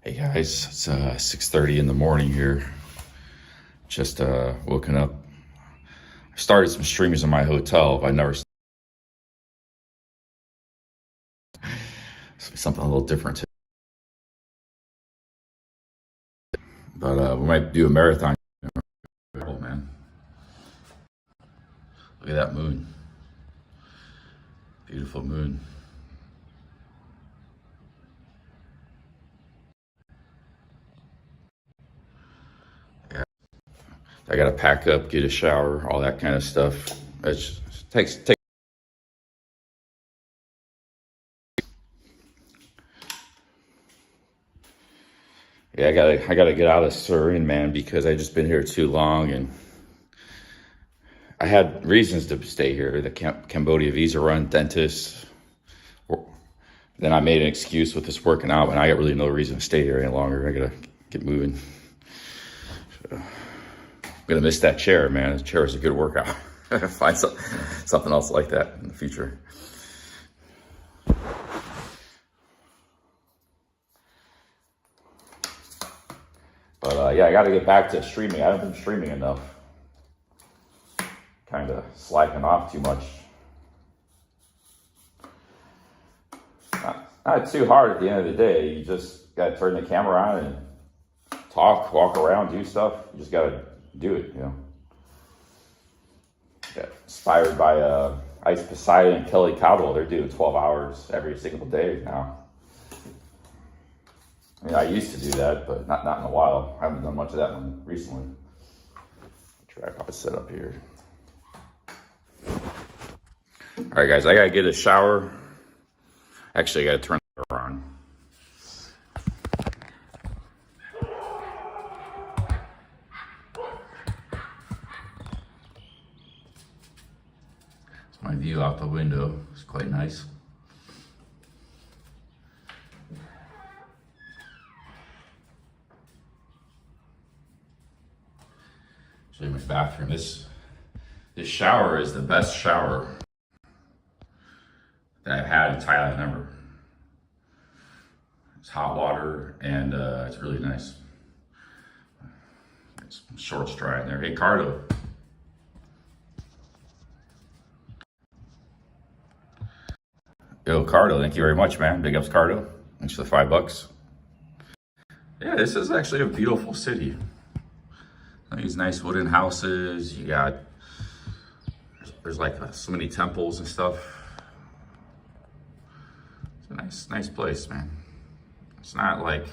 Hey guys, it's 6:30 in the morning here. Just woken up. I started some streams in my hotel, but I never. Something a little different. But we might do a marathon. Oh man, look at that moon. Beautiful moon. Yeah, I gotta pack up, get a shower, all that kind of stuff. It takes. Yeah, I gotta get out of Surin, man, because I just been here too long, and I had reasons to stay here. The Cambodia visa run, dentist. Then I made an excuse with this working out, and I got really no reason to stay here any longer. I gotta get moving. So, I'm gonna miss that chair, man. The chair is a good workout. Find something else like that in the future. But yeah, I got to get back to streaming. I haven't been streaming enough. Kind of slacking off too much. Not too hard at the end of the day. You just got to turn the camera on and talk, walk around, do stuff. You just got to do it, you know. Got inspired by Ice Poseidon and Kelly Cowdell. They're doing 12 hours every single day now. I mean, I used to do that, but not in a while. I haven't done much of that one recently. Tripod set up here. All right, guys, I gotta get a shower. Actually, I gotta turn the power on. It's my view out the window. It's quite nice. Show you my bathroom. This shower is the best shower that I've had in Thailand ever. It's hot water and it's really nice. It's shorts dry in there. Hey, Cardo. Yo, Cardo, thank you very much, man. Big ups, Cardo. Thanks for the $5. Yeah, this is actually a beautiful city. These nice wooden houses. You got, there's like so many temples and stuff. It's a nice place, man. It's not like,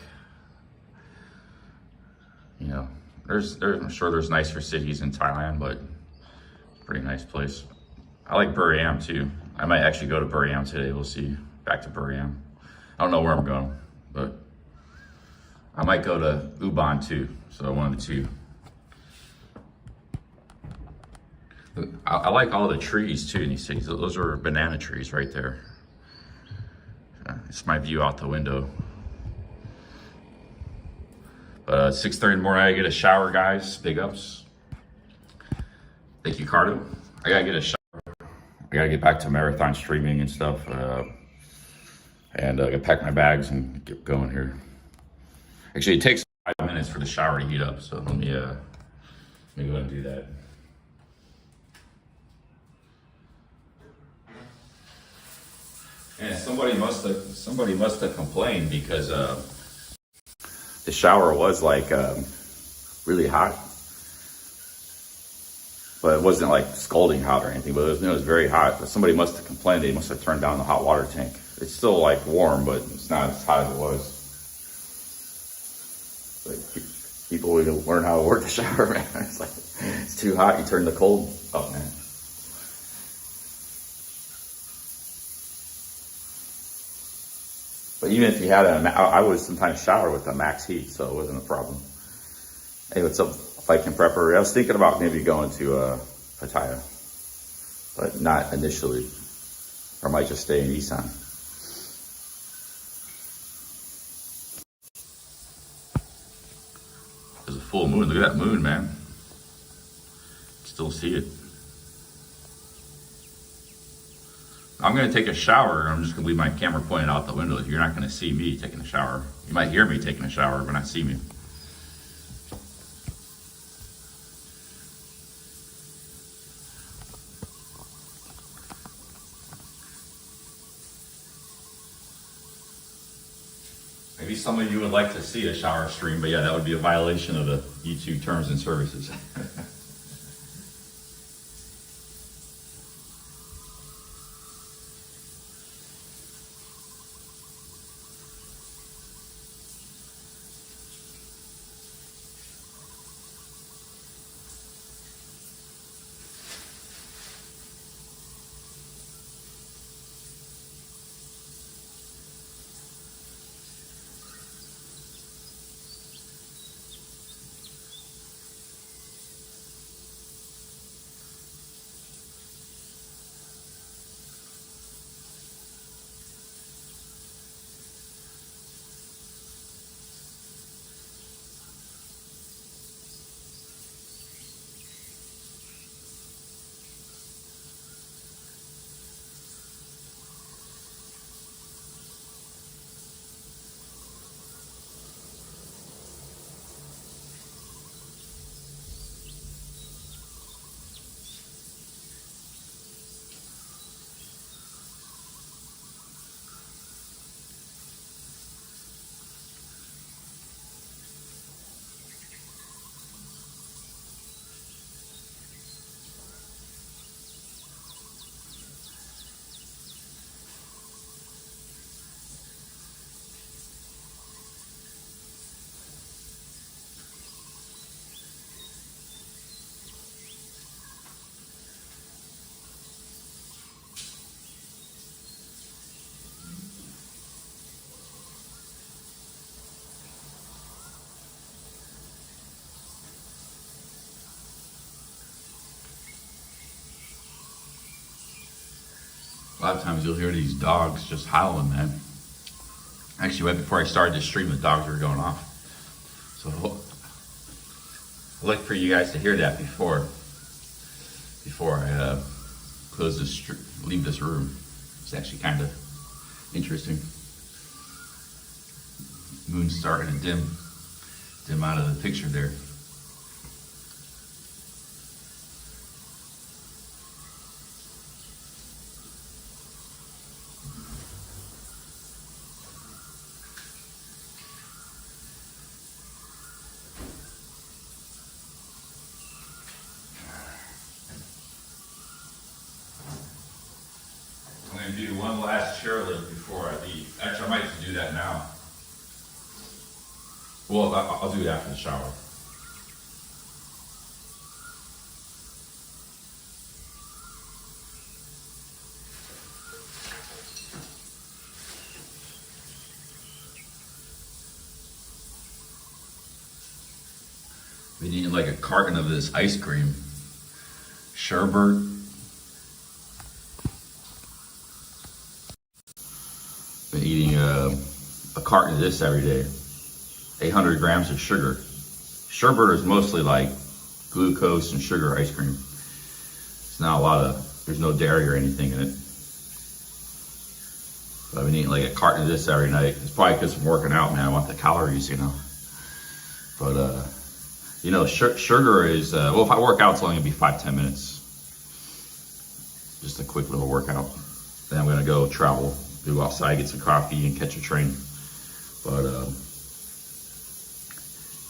you know, I'm sure there's nicer cities in Thailand, but it's a pretty nice place. I like Buriram too. I might actually go to Buriram today. We'll see. Back to Buriram. I don't know where I'm going, but I might go to Ubon too. So one of the two. I like all the trees too in these cities. Those are banana trees right there. It's my view out the window. But 6:30 in the morning, I gotta get a shower, guys. Big ups. Thank you, Cardo. I gotta get a shower. I gotta get back to marathon streaming and stuff. And I gotta pack my bags and get going here. Actually, it takes 5 minutes for the shower to heat up. So let me go ahead and do that. And somebody must have complained because the shower was like really hot, but it wasn't like scalding hot or anything. But it was very hot. But somebody must have complained. They must have turned down the hot water tank. It's still like warm, but it's not as hot as it was. Like, people would learn how to work the shower, man. It's like it's too hot. You turn the cold up, man. But even if you had I would sometimes shower with a max heat, so it wasn't a problem. Hey, what's up, Viking Prepper? I was thinking about maybe going to Pattaya, but not initially. Or I might just stay in Isan. There's a full moon. Look at that moon, man. Still see it. I'm gonna take a shower. I'm just gonna leave my camera pointed out the window. You're not gonna see me taking a shower. You might hear me taking a shower, but not see me. Maybe some of you would like to see a shower stream, but yeah, that would be a violation of the YouTube terms and services. A lot of times you'll hear these dogs just howling, man. Actually, right before I started the stream, the dogs were going off. So I'd like for you guys to hear that before I close this, leave this room. It's actually kind of interesting. Moon's starting to dim out of the picture there. I'm going to do one last chairlift before I leave. Actually, I might do that now. Well, I'll do it after the shower. We need like a carton of this ice cream. Sherbet. Been eating a carton of this every day. 800 grams of sugar. Sherbet is mostly like glucose and sugar ice cream. It's not a lot of, there's no dairy or anything in it. But I've been eating like a carton of this every night. It's probably because I'm working out, man. I want the calories, you know. But, you know, sugar is, well, if I work out, it's only gonna be 5-10 minutes. Just a quick little workout. Then I'm gonna go travel, go outside, get some coffee and catch a train. But,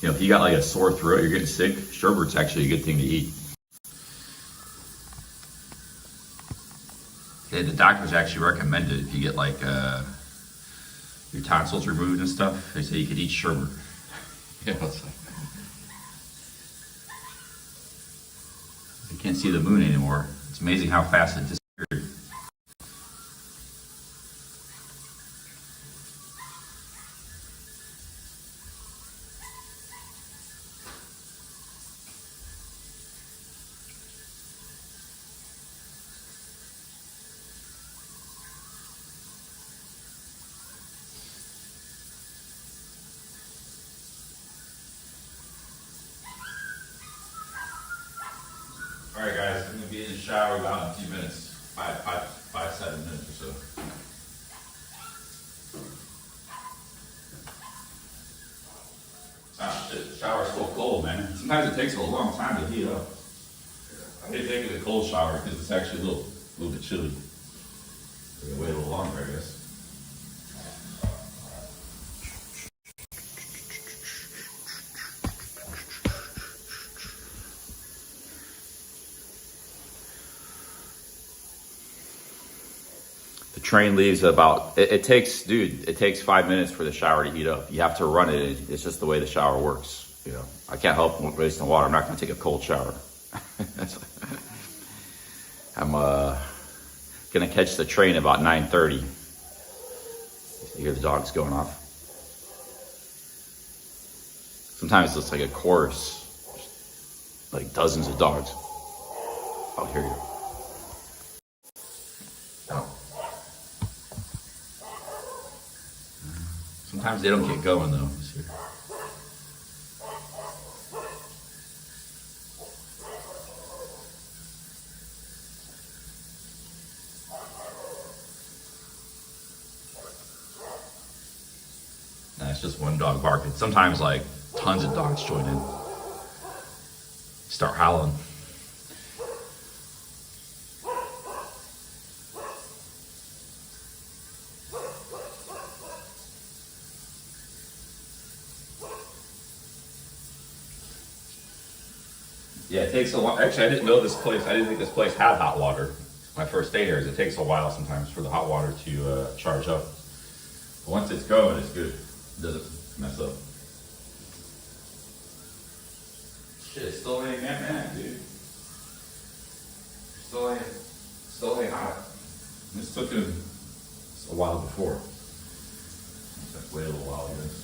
you know, if you got like a sore throat, you're getting sick, sherbet's actually a good thing to eat. Yeah, the doctors actually recommend it if you get like your tonsils removed and stuff. They say you could eat sherbet. Yeah, it's like, you can't see the moon anymore. It's amazing how fast it disappeared. All right, guys, I'm gonna be in the shower about in a few minutes. 5 shower's still cold, man. Sometimes it takes a long time to heat up. I hate taking a cold shower because it's actually a little bit chilly. So you wait a little longer, I guess. The train leaves about, it takes 5 minutes for the shower to heat up. You have to run it. It's just the way the shower works. You know, I can't help wasting water. I'm not going to take a cold shower. I'm going to catch the train about 9:30. You hear the dogs going off. Sometimes it's like a chorus, like dozens of dogs. Oh, here you go. Sometimes they don't get going though. Nah, it's just one dog barking. Sometimes like tons of dogs join in, start howling. Yeah, it takes a while. Actually, I didn't know this place. I didn't think this place had hot water. My first day here is it takes a while sometimes for the hot water to charge up. But once it's going, it's good. It doesn't mess up. Shit, it still ain't that bad, dude. Still ain't hot. This took him a while before. Wait a little while, I guess.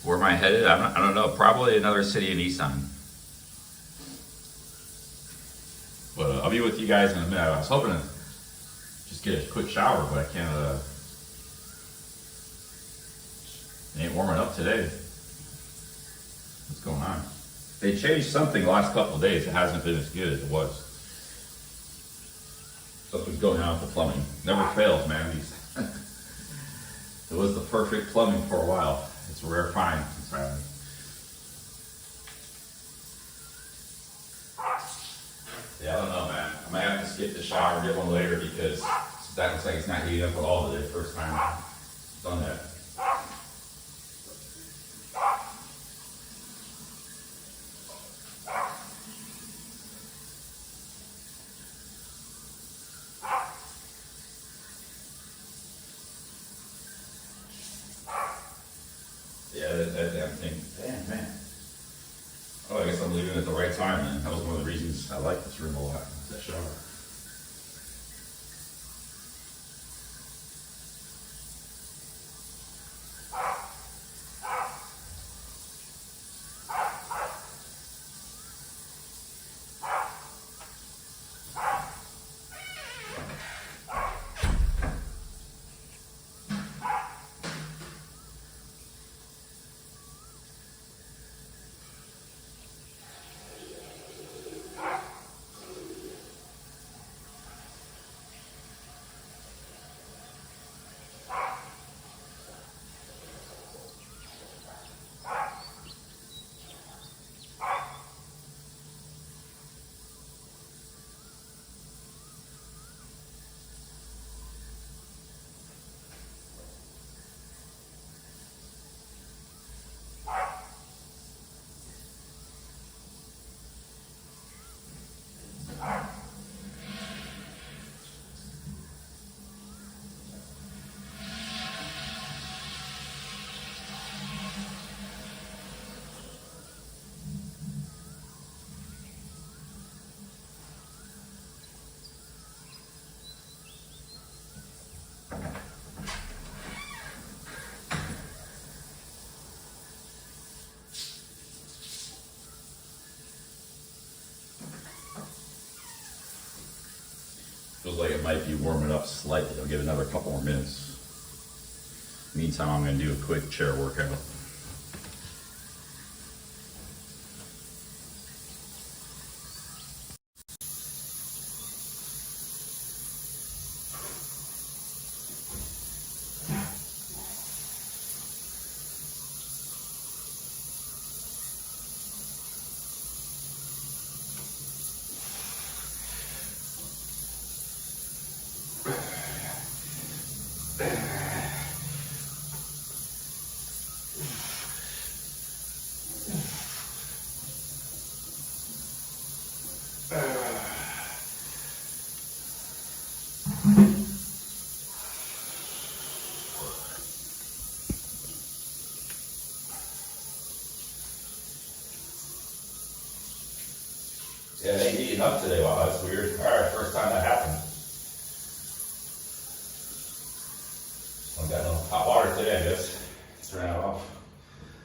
Where am I headed? I don't know. Probably another city in Isan. But I'll be with you guys in a minute. I was hoping to just get a quick shower, but I can't. It ain't warming up today. What's going on? They changed something the last couple of days. It hasn't been as good as it was. Something's going on with the plumbing. Never fails, man. It was the perfect plumbing for a while. It's a rare find in Thailand. Yeah, I don't know, man. I might have to skip the shower and get one later because that looks like it's not heating up at all today. First time I've done that. Yeah, that damn thing. Damn, man. Oh, I guess I'm leaving at the right time, man. That was one of the reasons I like this room a lot. That shower. might be warming up slightly. I'll give it another couple more minutes. Meantime, I'm gonna do a quick chair workout. Yeah, they heated up today. Wow, that's weird. All right, first time that happened. I got no hot water today, I guess. It's ran off.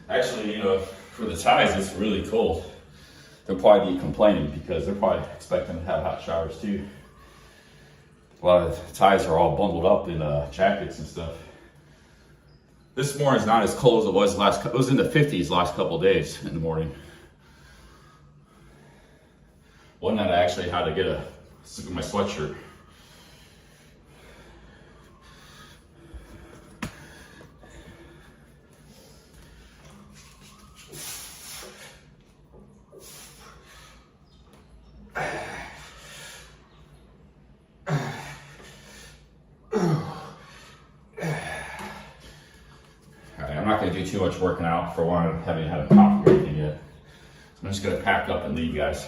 Actually, you know, for the Thais, it's really cold. They'll probably be complaining because they're probably expecting to have hot showers too. A lot of Thais are all bundled up in jackets and stuff. This morning's not as cold as it was last. It was in the 50s last couple of days in the morning. One night I actually had to get my sweatshirt. I'm not going to do too much working out for one. I haven't had a coffee or anything yet. So I'm just going to pack up and leave, guys.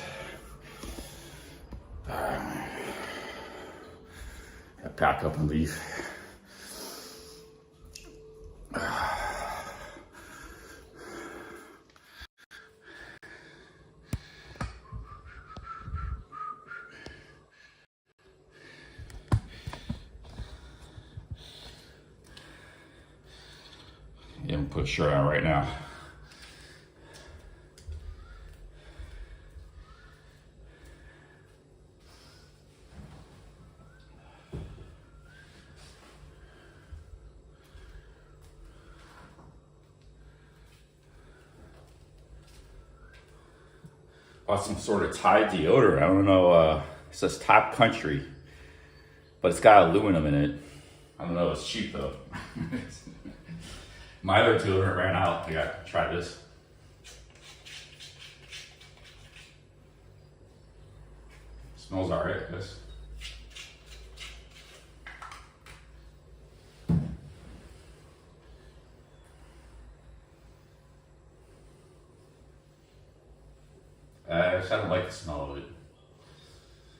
Pack up and leave. Yeah, I'm gonna put a shirt on right now. Bought some sort of Thai deodorant. I don't know, it says Top Country, but it's got aluminum in it. I don't know, it's cheap though. My other deodorant ran out. I got to try this. Smells all right, I guess. I don't like the smell of it.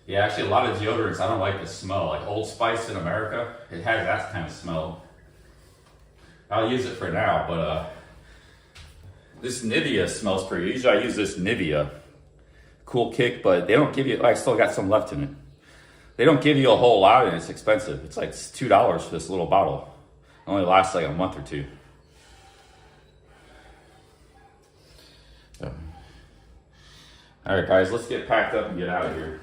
Yeah, actually a lot of deodorants, I don't like the smell. Like Old Spice in America, it has that kind of smell. I'll use it for now, but this Nivea smells pretty good. Usually I use this Nivea Cool Kick, but they don't give you, I still got some left in it. They don't give you a whole lot and it's expensive. It's like $2 for this little bottle. It only lasts like a month or two. So. All right, guys, let's get packed up and get out of here.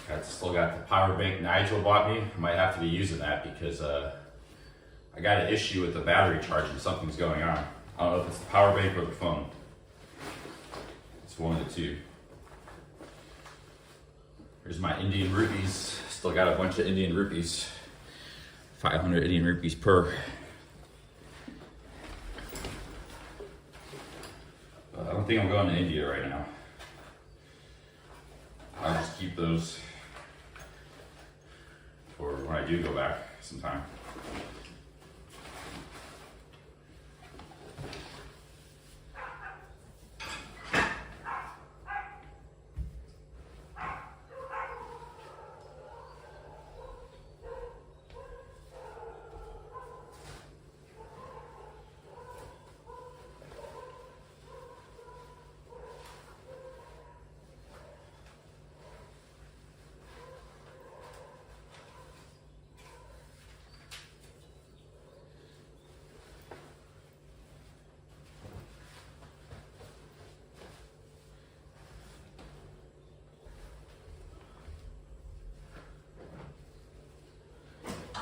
I still got the power bank Nigel bought me. I might have to be using that because I got an issue with the battery charging. Something's going on. I don't know if it's the power bank or the phone. It's one of the two. Here's my Indian rupees. Still got a bunch of Indian rupees. 500 Indian rupees per. I don't think I'm going to India right now. I'll just keep those for when I do go back sometime.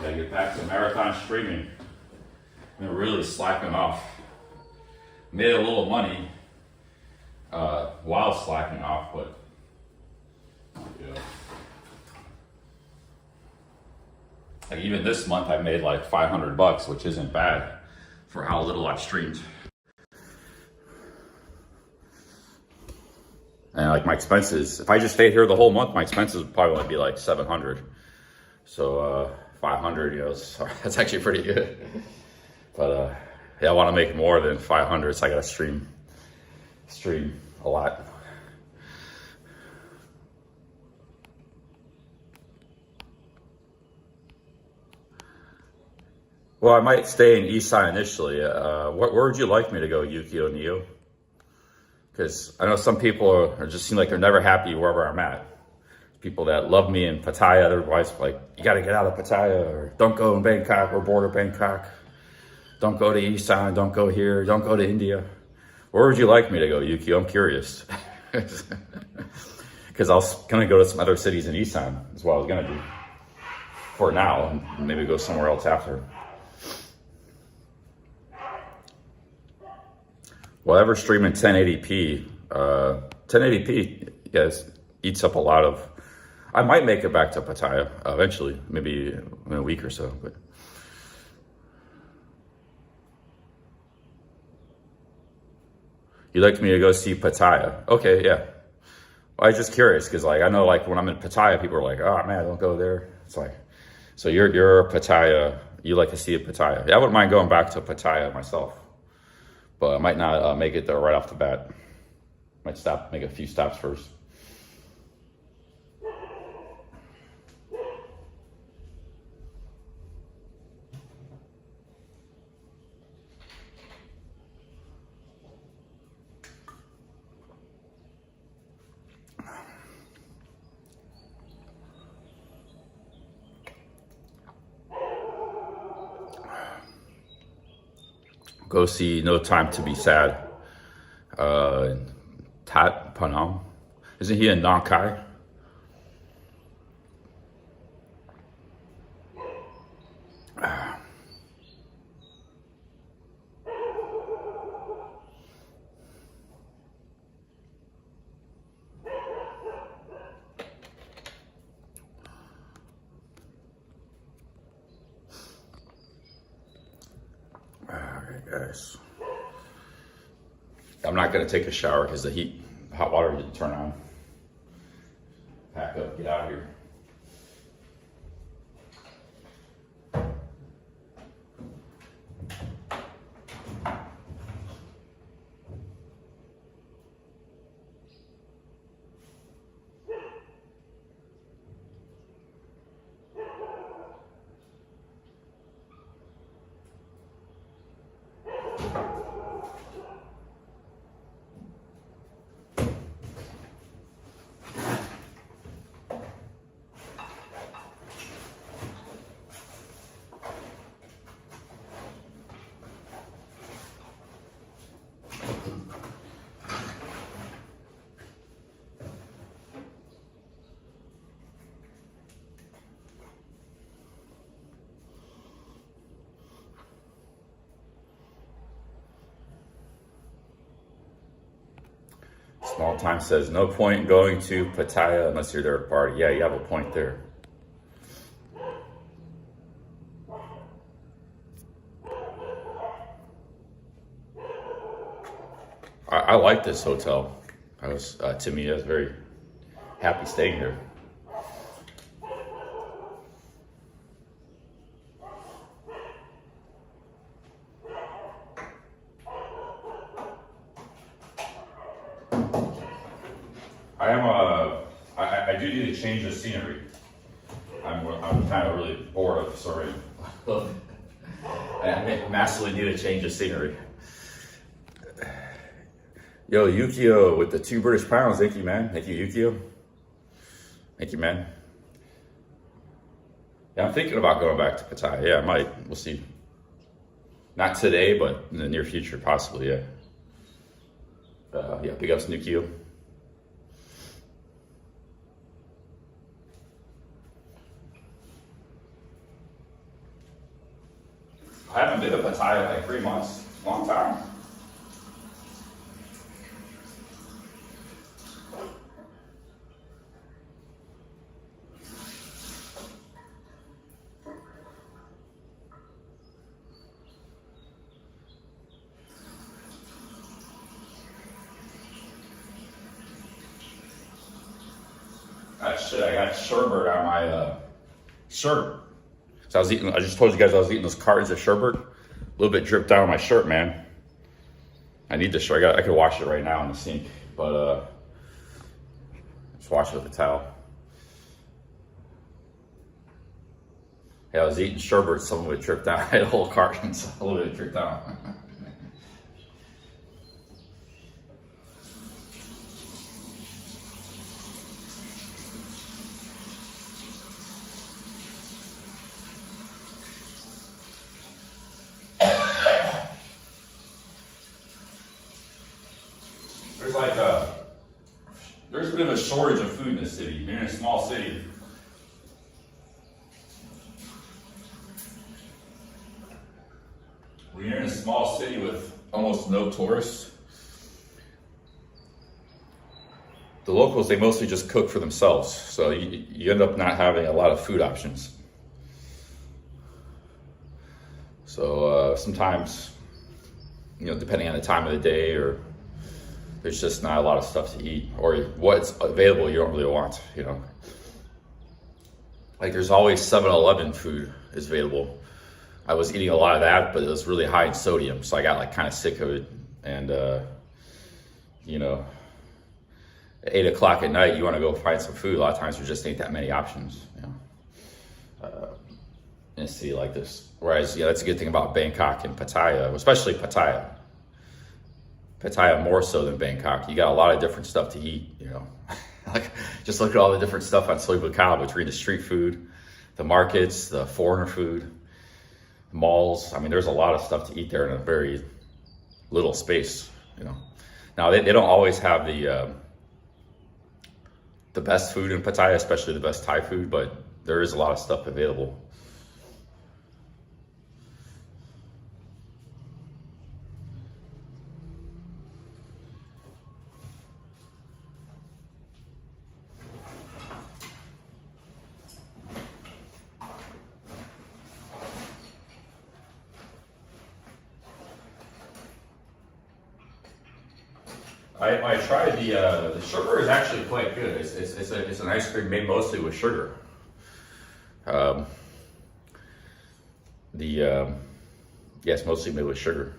Gotta get back to marathon streaming. I've been really slacking off. Made a little money while slacking off, but yeah. Like even this month I made like $500, which isn't bad for how little I've streamed. And like my expenses, if I just stayed here the whole month, my expenses would probably only be like 700. So 500, you know, that's actually pretty good. But yeah, I want to make more than 500, so I gotta stream a lot. Well, I might stay in Isan initially. Where would you like me to go, Yukio Neo? Because I know some people are just seem like they're never happy wherever I'm at. People that love me in Pattaya, their wives like, you got to get out of Pattaya, or don't go in Bangkok or border Bangkok. Don't go to Isan, don't go here, don't go to India. Where would you like me to go, Yukio? I'm curious. Because I was going to go to some other cities in Isan, is what I was going to do for now, and maybe go somewhere else after. Well, ever streaming 1080p, 1080p, yes, eats up a lot of. I might make it back to Pattaya eventually, maybe in a week or so. But you'd like me to go see Pattaya? Okay, yeah. Well, I was just curious because, like, I know, like, when I'm in Pattaya, people are like, "Oh man, don't go there." It's like, so you're Pattaya. You like to see Pattaya? Yeah, I wouldn't mind going back to Pattaya myself, but I might not make it there right off the bat. Might make a few stops first. Go see No Time to Be Sad. Tat Panam. Isn't he in Nong Khai? Alright, guys. I'm not gonna take a shower because the hot water didn't turn on. Pack up, get out of here. Small Time says, no point going to Pattaya unless you're there to party. Yeah, you have a point there. I like this hotel. To me, it's very happy staying here. I do need to change the scenery. I'm kind of really bored of Surin. I massively need to change the scenery. Yo, Yukio with the 2 British pounds. Thank you, man. Thank you, Yukio. Thank you, man. Yeah, I'm thinking about going back to Pattaya. Yeah, I might. We'll see. Not today, but in the near future, possibly, yeah. Yeah, big ups, Yukio. I haven't been to Pattaya in like 3 months. Long time. Shit, I got sherbet on my shirt. So I just told you guys I was eating those cartons of sherbet. A little bit dripped down on my shirt, man. I need this shirt. I could wash it right now in the sink, but just wash it with a towel. Yeah, I was eating sherbet. Some of it dripped down. I had a whole carton, so a little bit dripped down. There's a bit of a shortage of food in this city. Being in a small city. When you're in a small city with almost no tourists, the locals, they mostly just cook for themselves. So you end up not having a lot of food options. So sometimes, depending on the time of the day, or there's just not a lot of stuff to eat, or what's available you don't really want, Like there's always 7-Eleven food is available. I was eating a lot of that, but it was really high in sodium, so I got like kind of sick of it. And at 8 o'clock at night, you want to go find some food. A lot of times there just ain't that many options, in a city like this. Whereas, that's a good thing about Bangkok and Pattaya, especially Pattaya. Pattaya more so than Bangkok. You got a lot of different stuff to eat, Like, just look at all the different stuff on Soy Bukaw between the street food, the markets, the foreigner food, the malls. I mean, there's a lot of stuff to eat there in a very little space, Now, they don't always have the best food in Pattaya, especially the best Thai food, but there is a lot of stuff available. I tried the sugar is actually quite good. It's an ice cream made mostly with sugar. It's mostly made with sugar.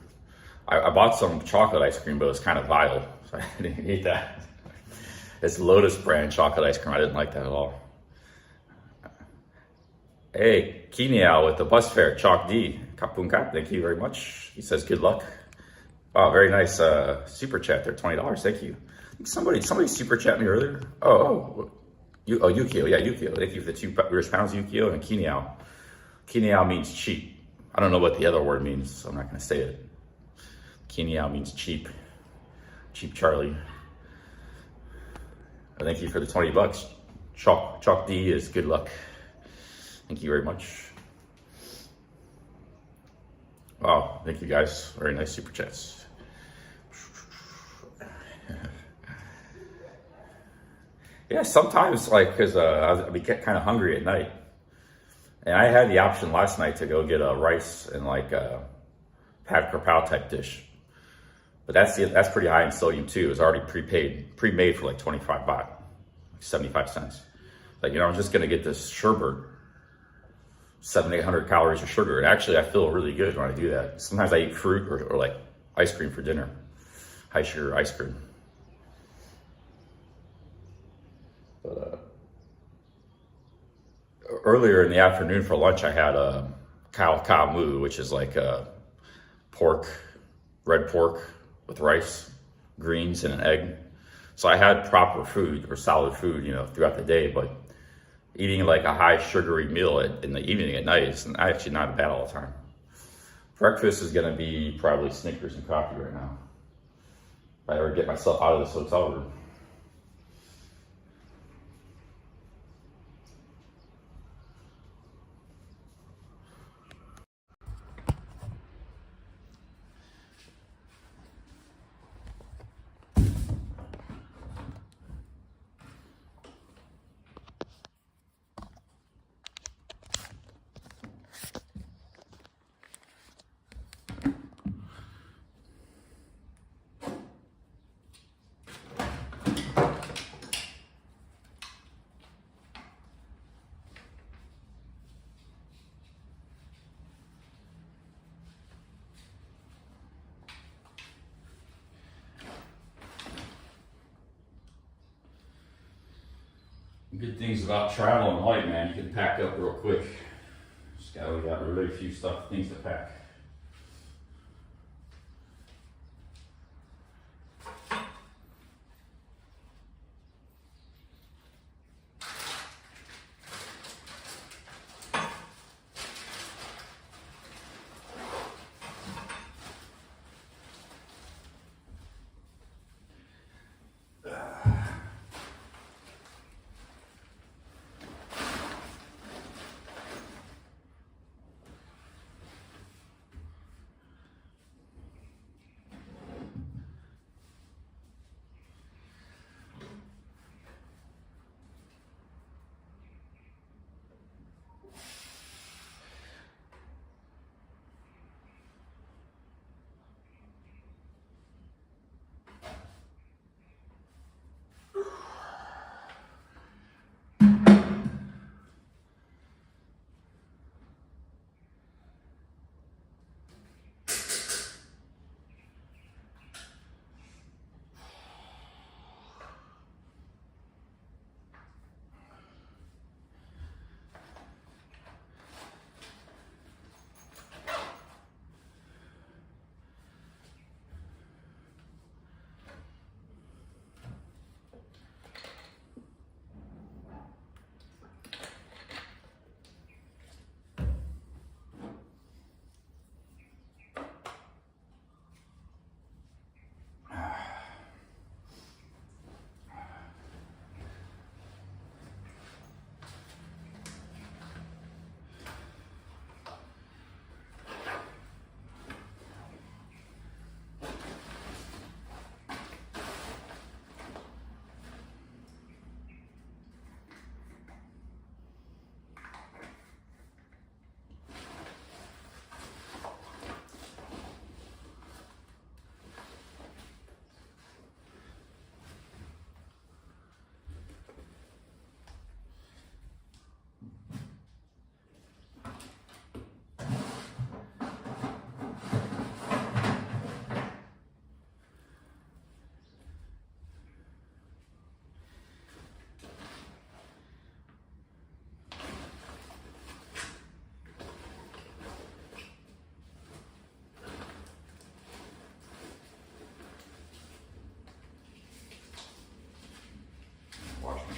I bought some chocolate ice cream, but it was kind of vile, so I didn't eat that. It's Lotus brand chocolate ice cream. I didn't like that at all. Hey, Kiniao with the bus fare, Chalk D. Kapunkat, thank you very much. He says good luck. Wow, very nice super chat there, $20. Thank you. Somebody super chat me earlier. Yukio, yeah, Yukio. Thank you for the 2 British pounds, Yukio, and Kiniao. Kiniao means cheap. I don't know what the other word means, so I'm not going to say it. Kiniao means cheap. Cheap Charlie. Thank you for the $20. Chalk D is good luck. Thank you very much. Wow, thank you guys. Very nice super chats. Yeah, sometimes because I get kind of hungry at night, and I had the option last night to go get a rice and like a pad krapao type dish, but that's pretty high in sodium too. It's already pre-made for like 25 baht. 75 cents. Like, you know, I'm just gonna get this sherbet, 700-800 calories of sugar. And actually, I feel really good when I do that. Sometimes I eat fruit or like ice cream for dinner, high sugar ice cream. But earlier in the afternoon for lunch, I had a cow moo, which is like pork, red pork with rice, greens, and an egg. So I had proper food or solid food, you know, throughout the day. But eating like a high sugary meal in the evening at night is actually not bad all the time. Breakfast is gonna be probably Snickers and coffee right now. If I ever get myself out of this hotel room. Good things about traveling light, man. You can pack up real quick. Just got really few things to pack.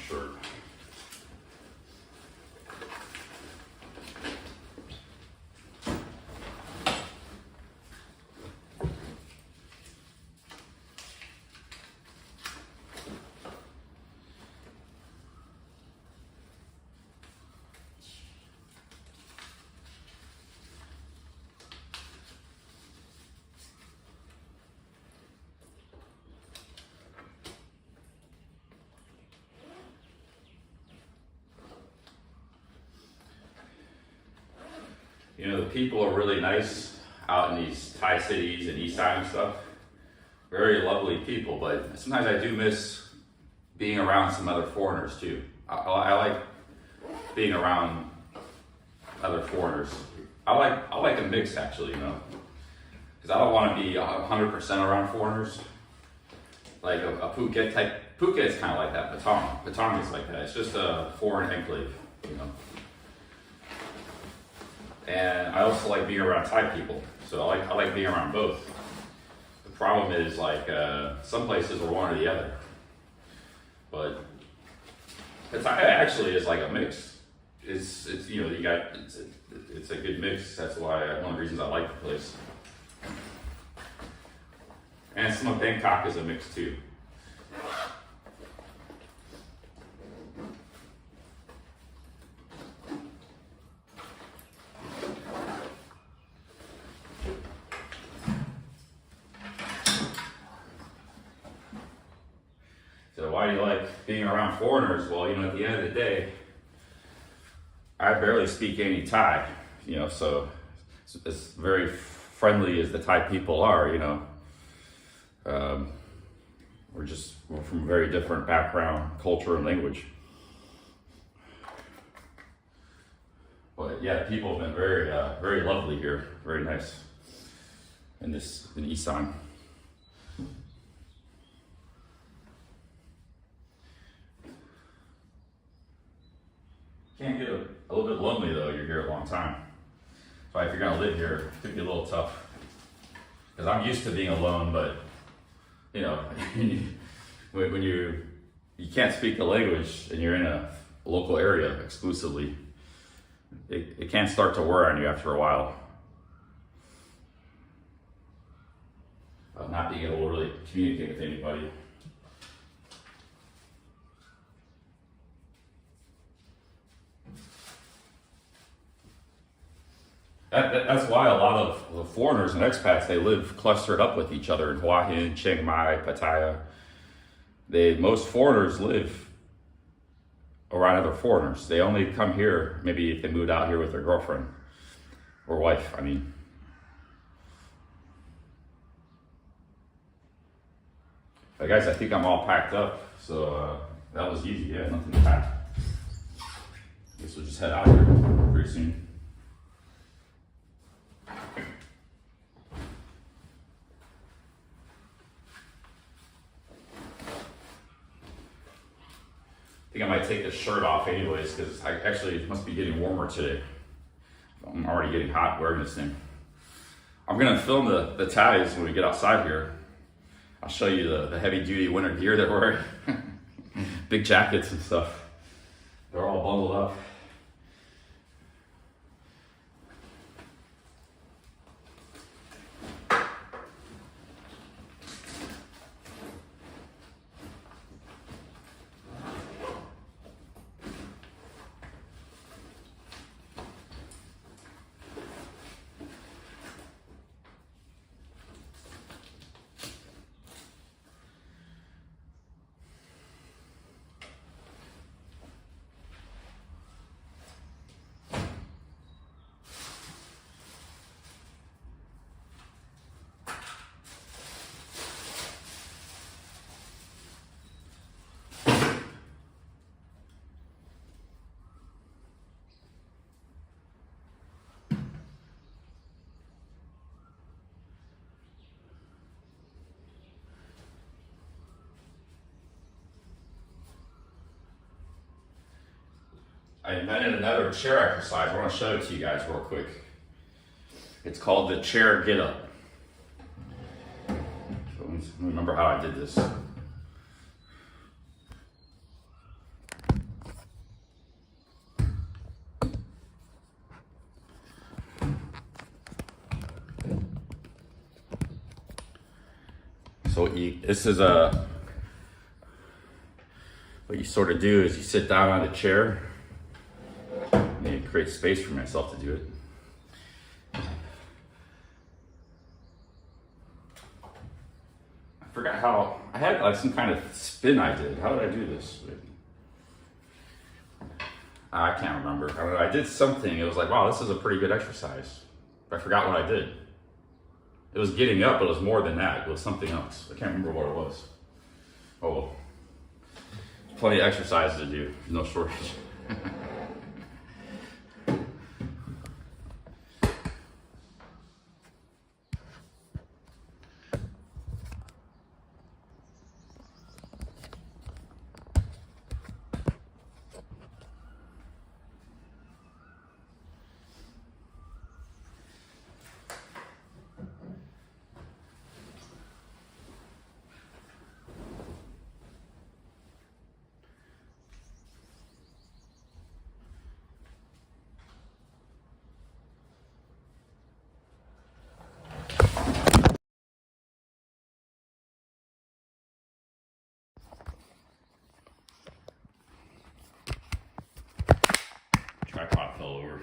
Shirt. You know, the people are really nice out in these Thai cities and East Side and stuff. Very lovely people, but sometimes I do miss being around some other foreigners too. I like being around other foreigners. I like a mix actually, you know, because I don't want to be 100% around foreigners. Like a Phuket type. Phuket is kind of like that. Patong is like that. It's just a foreign enclave, you know. And I also like being around Thai people, so I like being around both. The problem is like some places are one or the other, but Thai actually is like a mix. It's you know, it's a good mix. That's why one of the reasons I like the place. And some of Bangkok is a mix too. So why do you like being around foreigners? Well, you know, at the end of the day, I barely speak any Thai, you know, so as very friendly as the Thai people are, you know, we're from a very different background, culture, and language. But yeah, people have been very lovely here, very nice in Isan. Can't get a little bit lonely though. You're here a long time. So if you're gonna live here, it could be a little tough. Because I'm used to being alone, but you know, when you can't speak the language and you're in a local area exclusively, it can start to wear on you after a while. Of not being able to really communicate with anybody. That's why a lot of the foreigners and expats, they live clustered up with each other in Hua Hin, Chiang Mai, Pattaya. Most foreigners live around other foreigners. They only come here, maybe if they moved out here with their girlfriend or wife, I mean. But guys, I think I'm all packed up, so that was easy. Yeah, nothing to pack. Guess we'll just head out here pretty soon. I think I might take this shirt off anyways, because it must be getting warmer today. I'm already getting hot wearing this thing. I'm gonna film the ties when we get outside here. I'll show you the heavy duty winter gear that we're wearing. Big jackets and stuff. They're all bundled up. I invented another chair exercise. I want to show it to you guys real quick. It's called the chair get up. So let me remember how I did this. So this is what you sort of do is you sit down on the chair. And create space for myself to do it. I forgot how, I had like some kind of spin I did. How did I do this? I can't remember. I did something, it was like, wow, this is a pretty good exercise. I forgot what I did. It was getting up, but it was more than that. It was something else. I can't remember what it was. Oh well. Plenty of exercise to do, no shortage. Tripod fell over.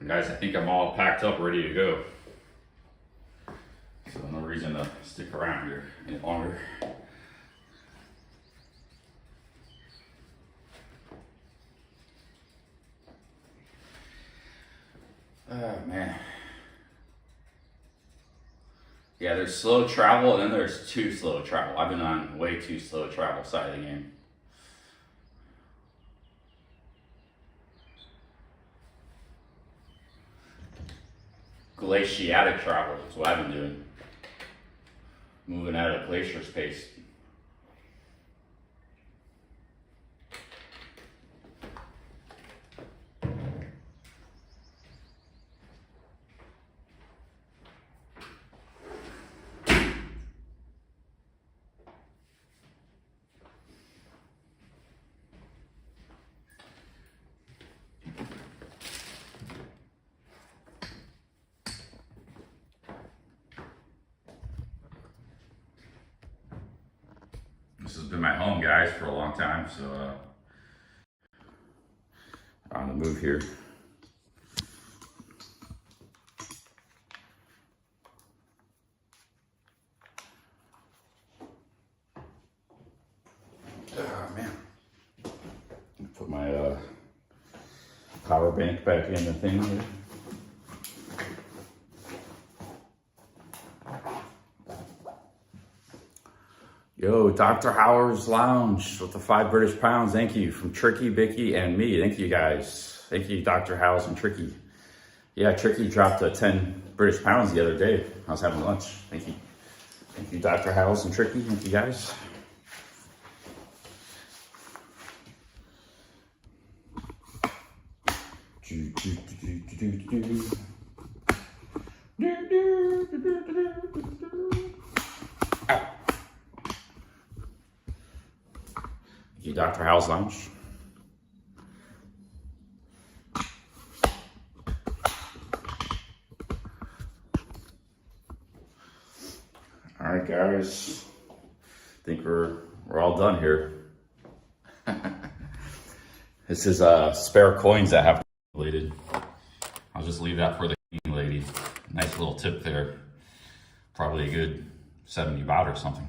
Guys, I think I'm all packed up, ready to go. So no reason to stick around here any longer. Oh man. Yeah, there's slow travel and then there's too slow travel. I've been on way too slow travel side of the game. Glaciatic travel is what I've been doing. Moving at a glacier's pace. This has been my home, guys, for a long time, so on the move here. Oh man. Put my power bank back in the thing here. Yo, Dr. Howard's Lounge with the 5 British pounds. Thank you from Tricky, Bicky, and me. Thank you guys. Thank you, Dr. Howes and Tricky. Yeah, Tricky dropped 10 British pounds the other day. I was having lunch. Thank you. Thank you, Dr. Howes and Tricky. Thank you guys. You Dr. How's Lounge. All right, guys. I think we're all done here. This is spare coins that have accumulated. I'll just leave that for the lady. Nice little tip there. Probably a good 70 baht or something.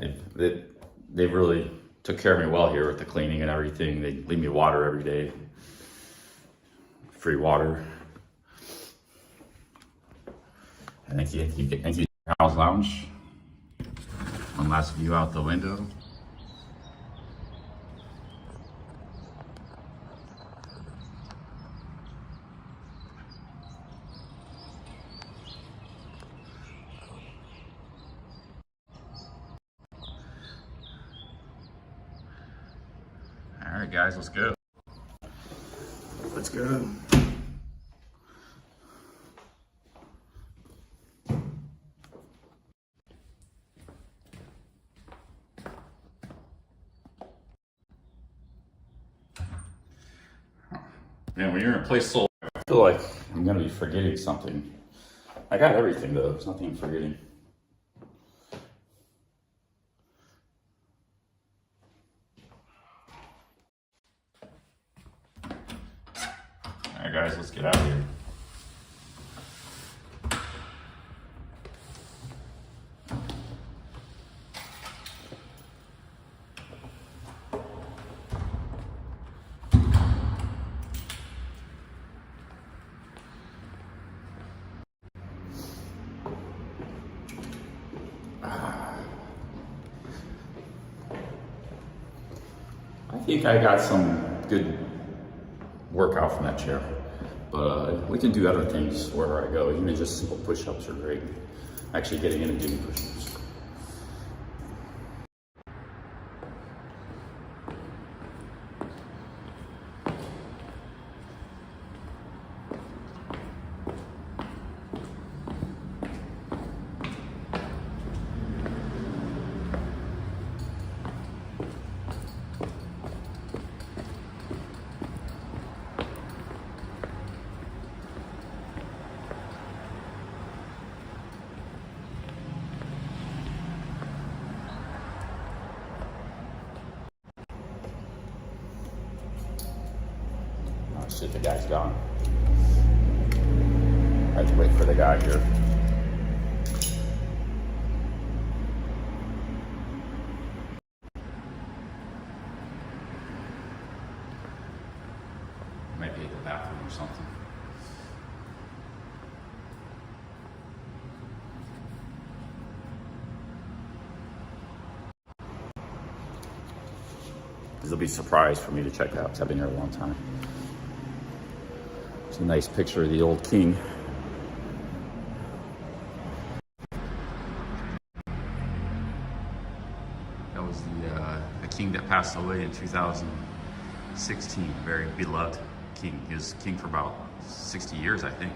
They really took care of me well here with the cleaning and everything. They leave me water every day, free water. And thank you, House Lounge. One last view out the window. All right, guys, let's go. Let's go. Man, when you're in a place so, I feel like I'm gonna be forgetting something. I got everything though, there's nothing I'm forgetting. All right, guys, let's get out of here. I think I got some good workout from that chair, but we can do other things wherever I go. Even just simple push-ups are great. Actually getting in and doing push-ups. See if the guy's gone. I have to wait for the guy here. Might be at the bathroom or something. This will be a surprise for me to check out because I've been here a long time. It's a nice picture of the old king. That was the king that passed away in 2016. Very beloved king. He was king for about 60 years, I think.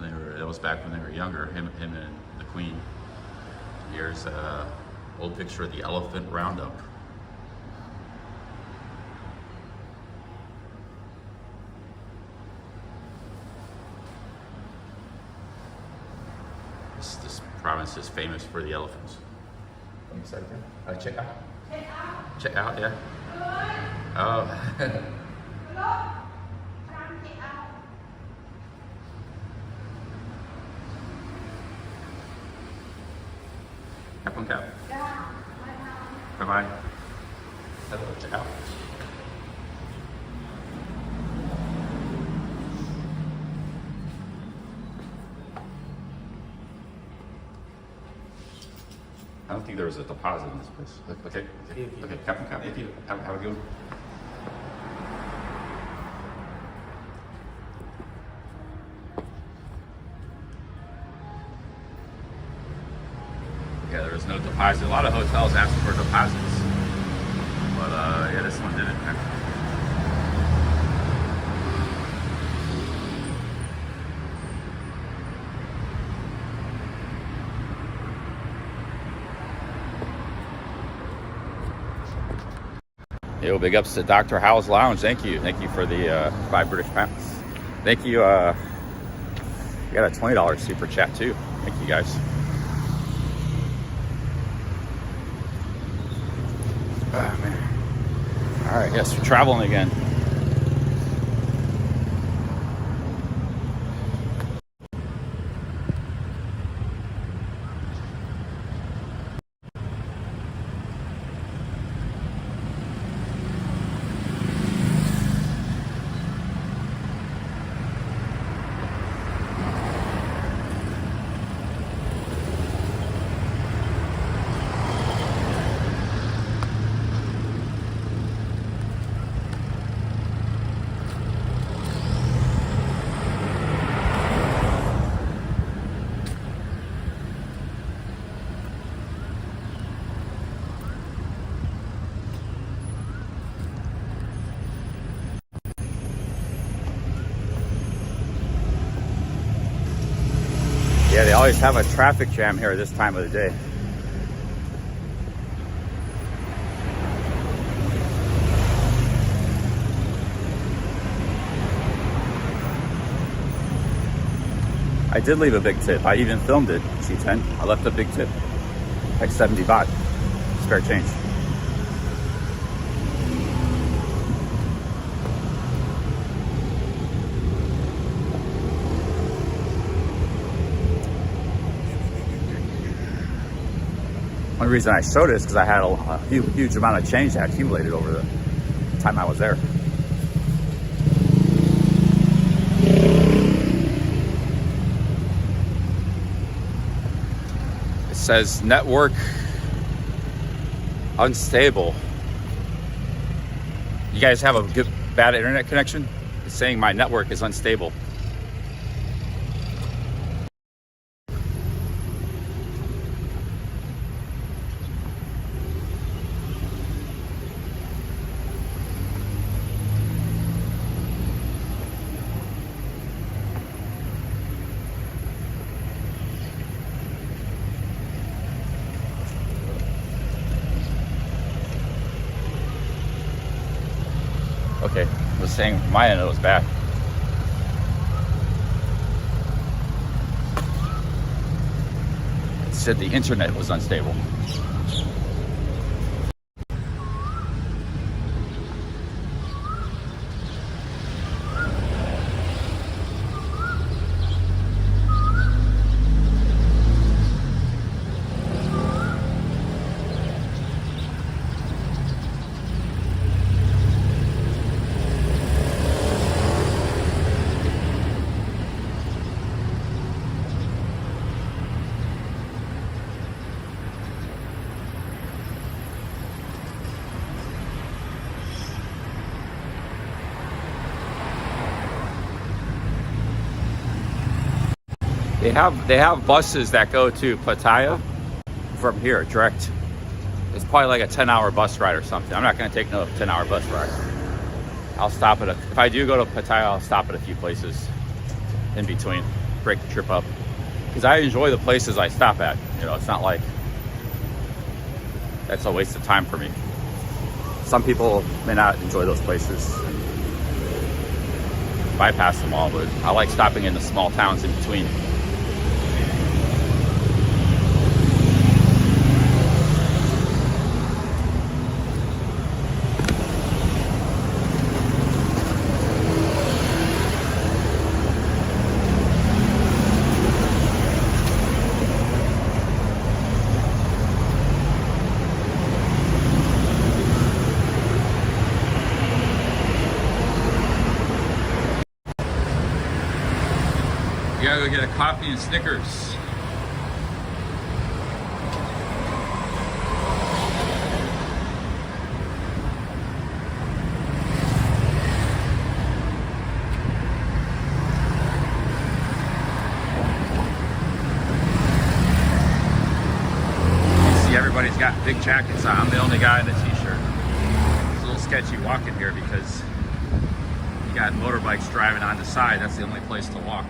That was back when they were younger, him and the queen. Here's an old picture of the elephant roundup. This province is famous for the elephants. I'm excited. Check out. Check out. Check out, yeah. Oh. Cap on cap. Bye bye. Hello, check out. I don't think there was a deposit in this place. Okay, cap on cap. Thank you. Have a good one. Yeah, there was no deposit. A lot of hotels ask for deposits, but yeah, this one didn't. Yo, big ups to Dr. Howe's Lounge. Thank you for the 5 British pounds. Thank you. You got a $20 super chat too. Thank you guys. Oh, man. All right, yes, we're traveling again. always have a traffic jam here this time of the day. I did leave a big tip. I even filmed it, C10. I left a big tip, like 70 baht, spare change. One reason I showed it is because I had a huge amount of change that accumulated over the time I was there. It says network unstable. You guys have a bad internet connection? It's saying my network is unstable. Okay, it was saying my end it was bad. It said the internet was unstable. They have buses that go to Pattaya from here direct. It's probably like a 10-hour bus ride or something. I'm not going to take no 10-hour bus ride. I'll stop at if I do go to Pattaya, I'll stop at a few places in between, break the trip up, because I enjoy the places I stop at. You know, it's not like that's a waste of time for me. Some people may not enjoy those places, bypass them all, but I like stopping in the small towns in between. You gotta go get a coffee and Snickers. You see everybody's got big jackets on. I'm the only guy in a t-shirt. It's a little sketchy walking here because you got motorbikes driving on the side. That's the only place to walk.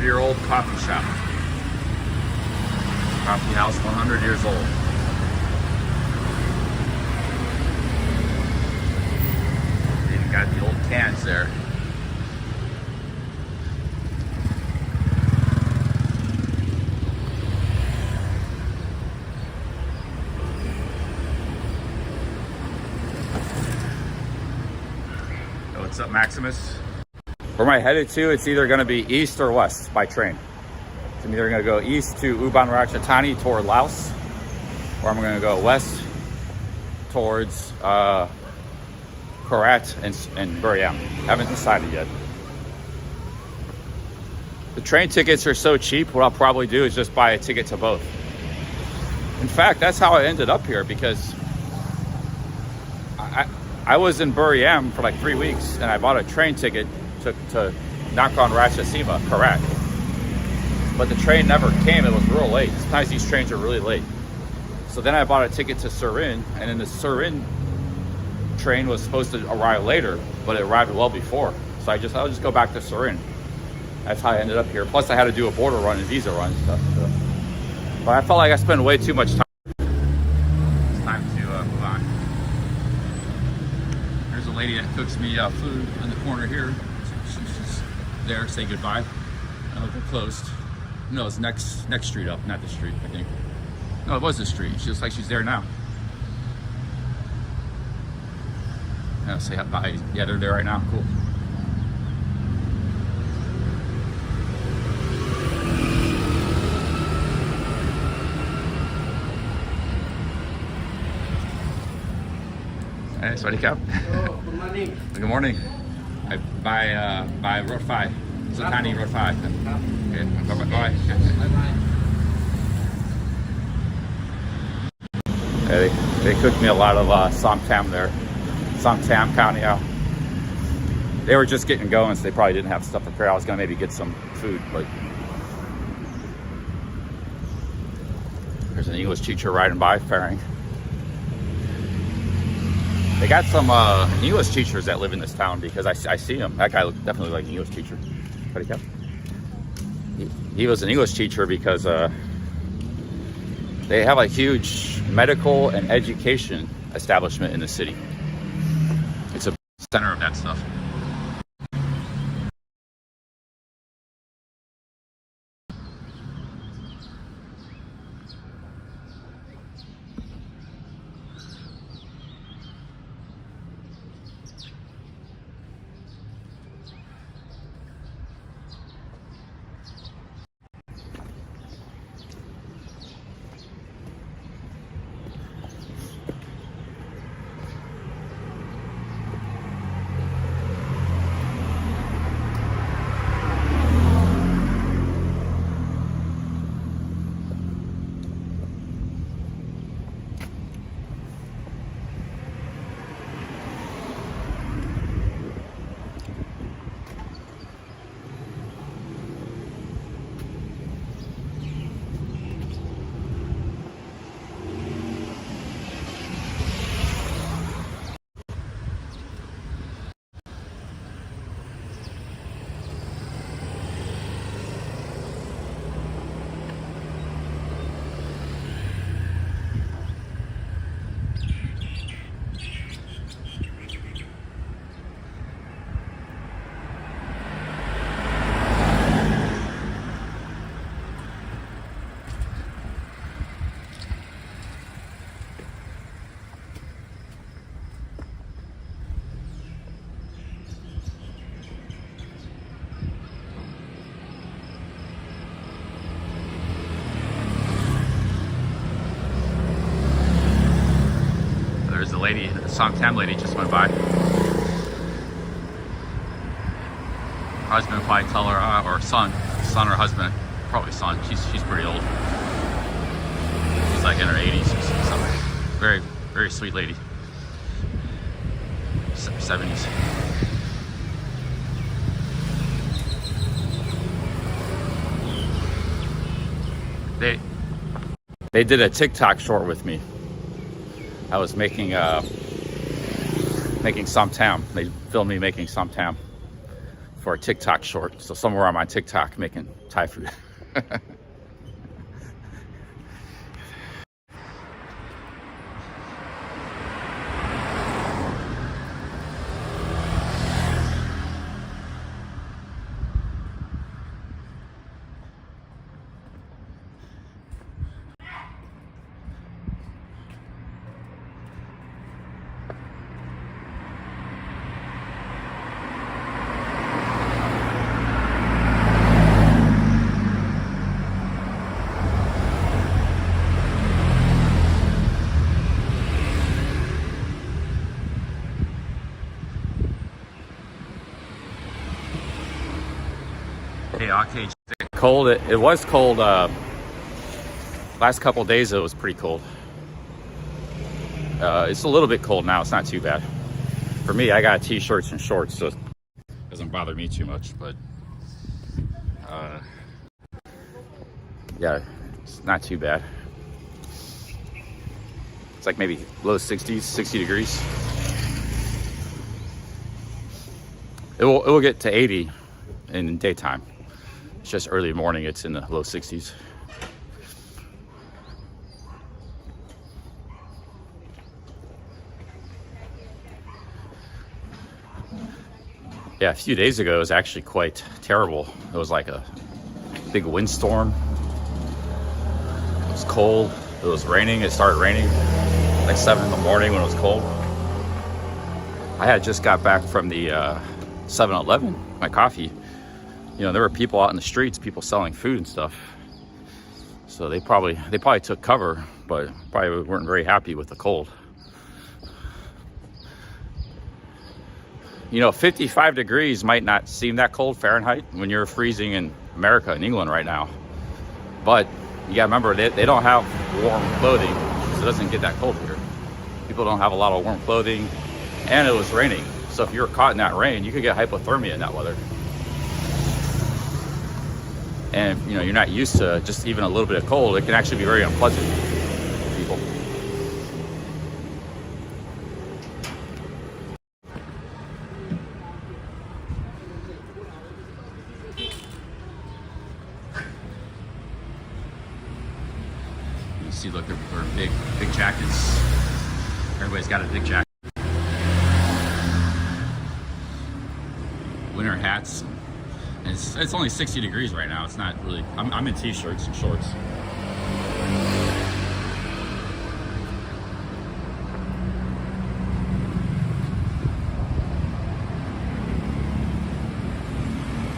Year-old coffee shop. Coffee house, 100 years old. They even got the old cans there. Oh, what's up, Maximus? Where am I headed to? It's either going to be east or west by train. So I'm either going to go east to Ubon Ratchathani toward Laos, or I'm going to go west towards Korat and Buriram. Haven't decided yet. The train tickets are so cheap, what I'll probably do is just buy a ticket to both. In fact, that's how I ended up here, because I was in Buriram for like 3 weeks, and I bought a train ticket to Nakhon Ratchasima, correct. But the train never came. It was real late. Sometimes these trains are really late. So then I bought a ticket to Surin, and then the Surin train was supposed to arrive later, but it arrived well before. So I'll just go back to Surin. That's how I ended up here. Plus I had to do a border run and visa run and stuff. So. But I felt like I spent way too much time. It's time to move on. There's a lady that cooks me food on the corner here. She's there, say goodbye. They're closed. No, it's next street up, not the street, I think. No, it was the street. She looks like she's there now. I'll say bye. Yeah, they're there right now. Cool. Hey, Swaddy Cap. Oh, good morning. Good morning. I by Road 5. Sotani Road 5. Okay, bye-bye. Bye-bye. Yeah, they cooked me a lot of Somtam there. Somtam County out. They were just getting going, so they probably didn't have stuff prepared. I was gonna maybe get some food, but there's an English teacher riding by, ferrying. They got some English teachers that live in this town, because I see him. That guy looked definitely like an English teacher. He was an English teacher because they have a huge medical and education establishment in the city. It's a center of that stuff. Lady, the Somtam lady just went by. Husband probably tell her, or son or husband, probably son. She's pretty old. She's like in her 80s or something. Very, very sweet lady. 70s. They did a TikTok short with me. I was making Somtam. They filmed me making Somtam for a TikTok short. So somewhere on my TikTok making Thai food. Hey, okay, cold. It was cold Last couple days it was pretty cold. It's a little bit cold now. It's not too bad. For me, I got t-shirts and shorts, so it doesn't bother me too much. But yeah, it's not too bad. It's like maybe low 60s, 60 degrees. It will get to 80 in daytime. It's just early morning. It's in the low 60s. Yeah, a few days ago it was actually quite terrible. It was like a big windstorm. It was cold. It was raining. It started raining like 7 in the morning when it was cold. I had just got back from the 7-Eleven, my coffee. You know, there were people out in the streets, people selling food and stuff. So they probably took cover, but probably weren't very happy with the cold. You know, 55 degrees might not seem that cold Fahrenheit when you're freezing in America and England right now. But you gotta remember, they don't have warm clothing, so it doesn't get that cold here. People don't have a lot of warm clothing, and it was raining. So if you were caught in that rain, you could get hypothermia in that weather. And you know, you're not used to just even a little bit of cold. It can actually be very unpleasant for people. You see, look, they're big jackets. Everybody's got a big jacket. Winter hats. And it's only 60 degrees right now. It's not really. I'm in t-shirts and shorts.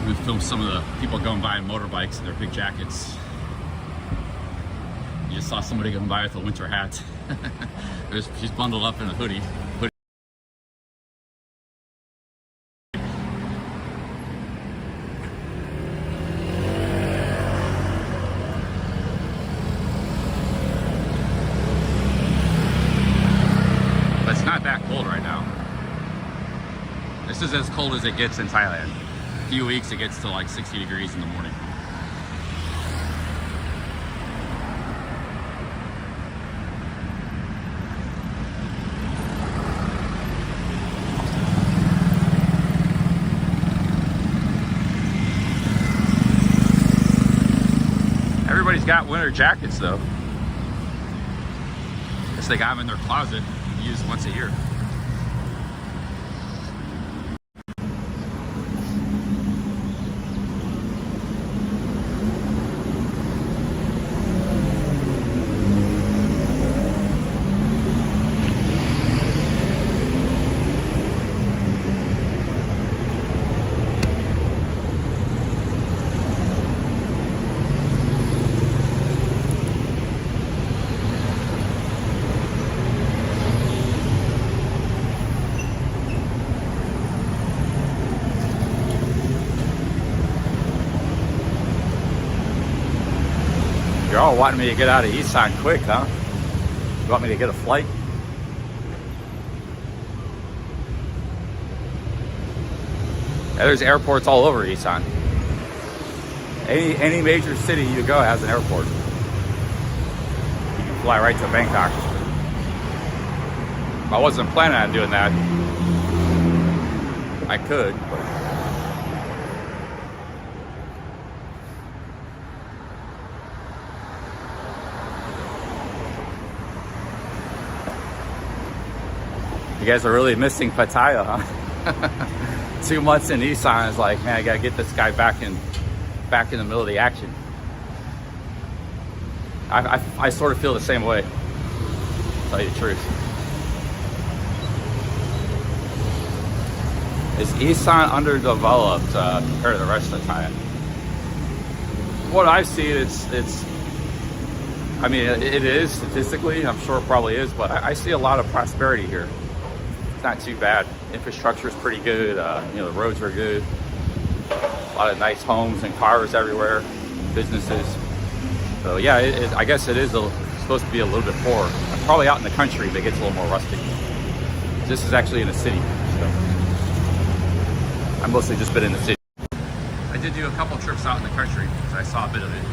We filmed some of the people going by on motorbikes in their big jackets. You just saw somebody going by with a winter hat. She's bundled up in a hoodie. But it's not that cold right now. This is as cold as it gets in Thailand. A few weeks it gets to like 60 degrees in the morning. Everybody's got winter jackets though. Guess they got them in their closet, used once a year. You're all wanting me to get out of Isan quick, huh? You want me to get a flight? Yeah, there's airports all over Isan. Any major city you go has an airport. You can fly right to Bangkok. I wasn't planning on doing that. I could, but you guys are really missing Pattaya, huh? 2 months in Isan is like, man, I gotta get this guy back in the middle of the action. I sort of feel the same way, to tell you the truth. Is Isan underdeveloped compared to the rest of Thailand? What I see, it's. I mean, it is statistically. I'm sure it probably is, but I see a lot of prosperity here. It's not too bad. Infrastructure is pretty good. You know, the roads are good. A lot of nice homes and cars everywhere. Businesses. So yeah, I guess it is supposed to be a little bit poor. Probably out in the country, but it gets a little more rustic. This is actually in a city, so I've mostly just been in the city. I did do a couple trips out in the country, so I saw a bit of it.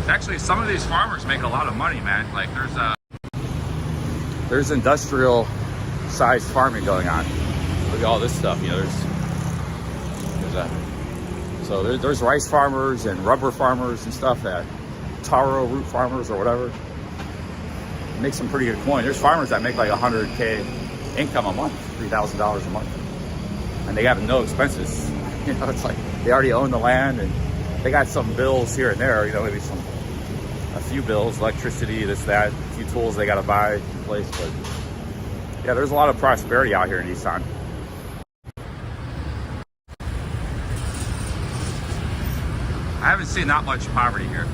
Actually, some of these farmers make a lot of money, man. Like there's industrial sized farming going on. Look at all this stuff, you know, there's rice farmers and rubber farmers and stuff, that taro root farmers or whatever. Make some pretty good coin. There's farmers that make like 100K income a month, $3,000 a month. And they have no expenses. You know, it's like they already own the land and they got some bills here and there, you know, maybe a few bills, electricity, this, that, a few tools they got to buy in place. But yeah, there's a lot of prosperity out here in Isan. I haven't seen that much poverty here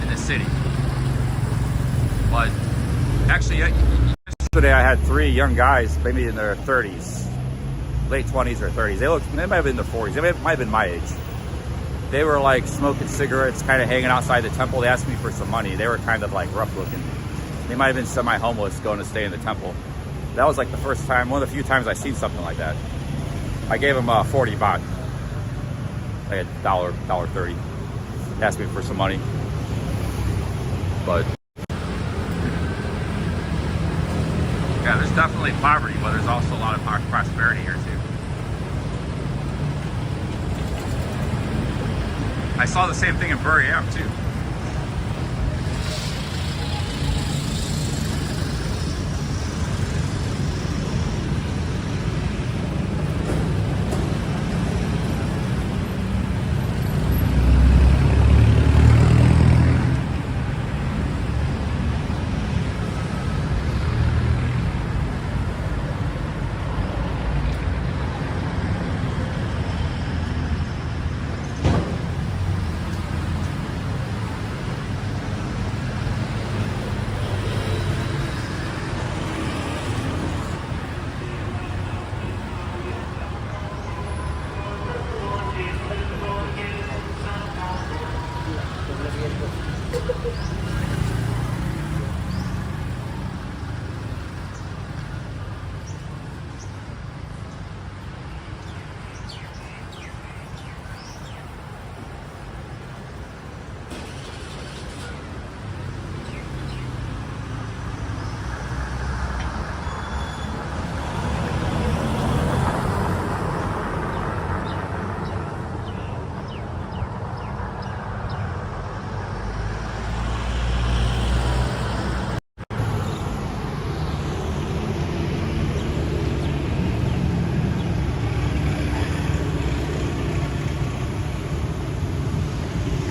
in the city. But actually, yesterday I had 3 young guys, maybe in their 30s, late 20s or 30s. They might have been in their 40s. They might have been my age. They were like smoking cigarettes, kind of hanging outside the temple. They asked me for some money. They were kind of like rough looking. They might have been semi-homeless going to stay in the temple. That was like the first time, one of the few times I've seen something like that. I gave them 40 baht, like $1.30. They asked me for some money. But yeah, there's definitely poverty, but there's also a lot of prosperity here too. I saw the same thing in Buriam too.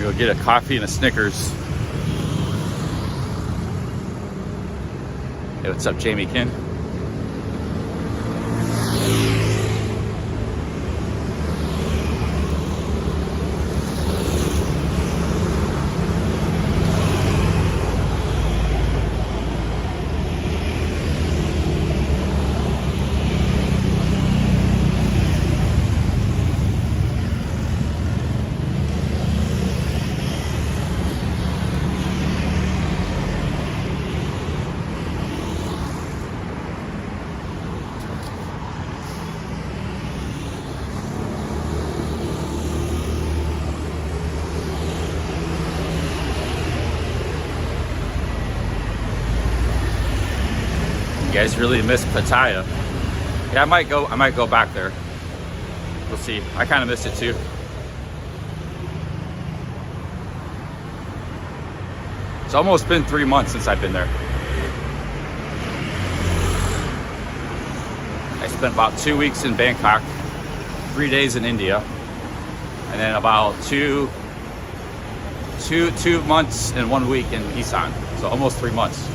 Go get a coffee and a Snickers. Hey, what's up, Jamie Kin? You guys really miss Pattaya. Yeah, I might go back there. We'll see. I kind of missed it too. It's almost been 3 months since I've been there. I spent about 2 weeks in Bangkok, 3 days in India, and then about two months and 1 week in Isan. So almost 3 months.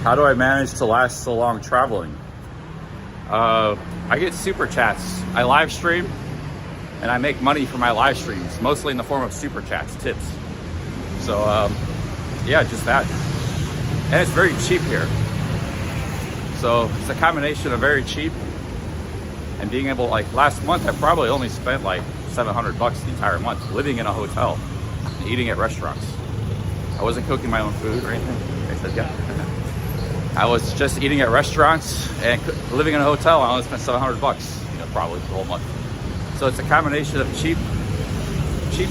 How do I manage to last so long traveling? I get super chats. I live stream and I make money from my live streams, mostly in the form of super chats, tips. So yeah, just that. And it's very cheap here. So it's a combination of very cheap and being able, like last month, I probably only spent like $700 the entire month living in a hotel and eating at restaurants. I wasn't cooking my own food or anything. I said, yeah. I was just eating at restaurants and living in a hotel. I only spent $700, probably the whole month. So it's a combination of cheap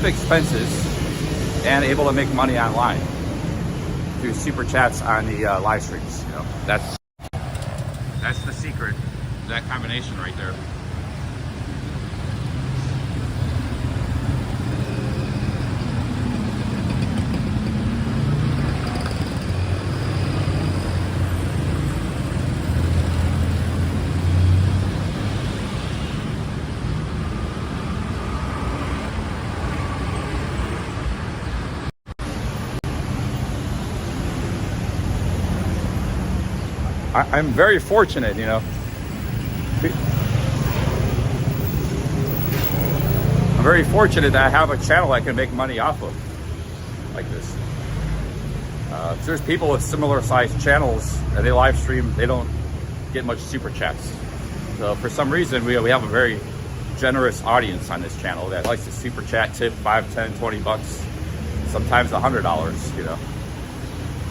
expenses and able to make money online through super chats on the live streams. That's the secret. That combination right there. I'm very fortunate, I'm very fortunate that I have a channel I can make money off of, like this. There's people with similar sized channels and they live stream, they don't get much super chats. So for some reason, we have a very generous audience on this channel that likes to super chat, tip 5, 10, 20 bucks, sometimes $100,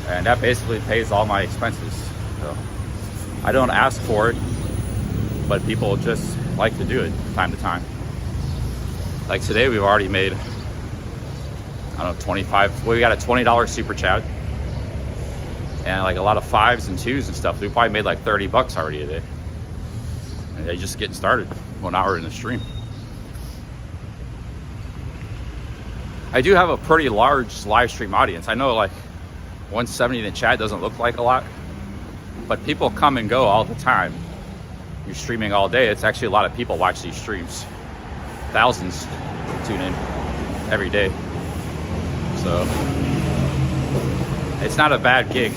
and that basically pays all my expenses. So I don't ask for it, but people just like to do it from time to time. Like today, we've already made, I don't know, 25, well, we got a $20 super chat and like a lot of 5s and 2s and stuff. We probably made like 30 bucks already a day. And they're just getting started 1 hour in the stream. I do have a pretty large live stream audience. I know like 170 in the chat doesn't look like a lot, but people come and go all the time. You're streaming all day. It's actually a lot of people watch these streams. Thousands tune in every day. So it's not a bad gig.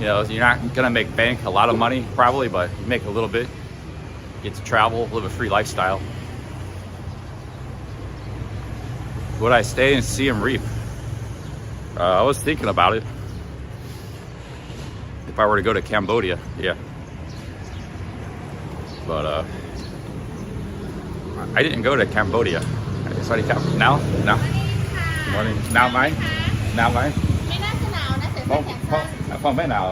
You're not gonna make bank a lot of money probably, but you make a little bit. You get to travel, live a free lifestyle. Would I stay and see him reap? I was thinking about it. If I were to go to Cambodia, yeah. But I didn't go to Cambodia. Sorry, now? No. Morning. Now mine? Now mine? ไม่น่าจะหนาวนะแต่ไม่แข็งข้าง เพราะไม่หนาว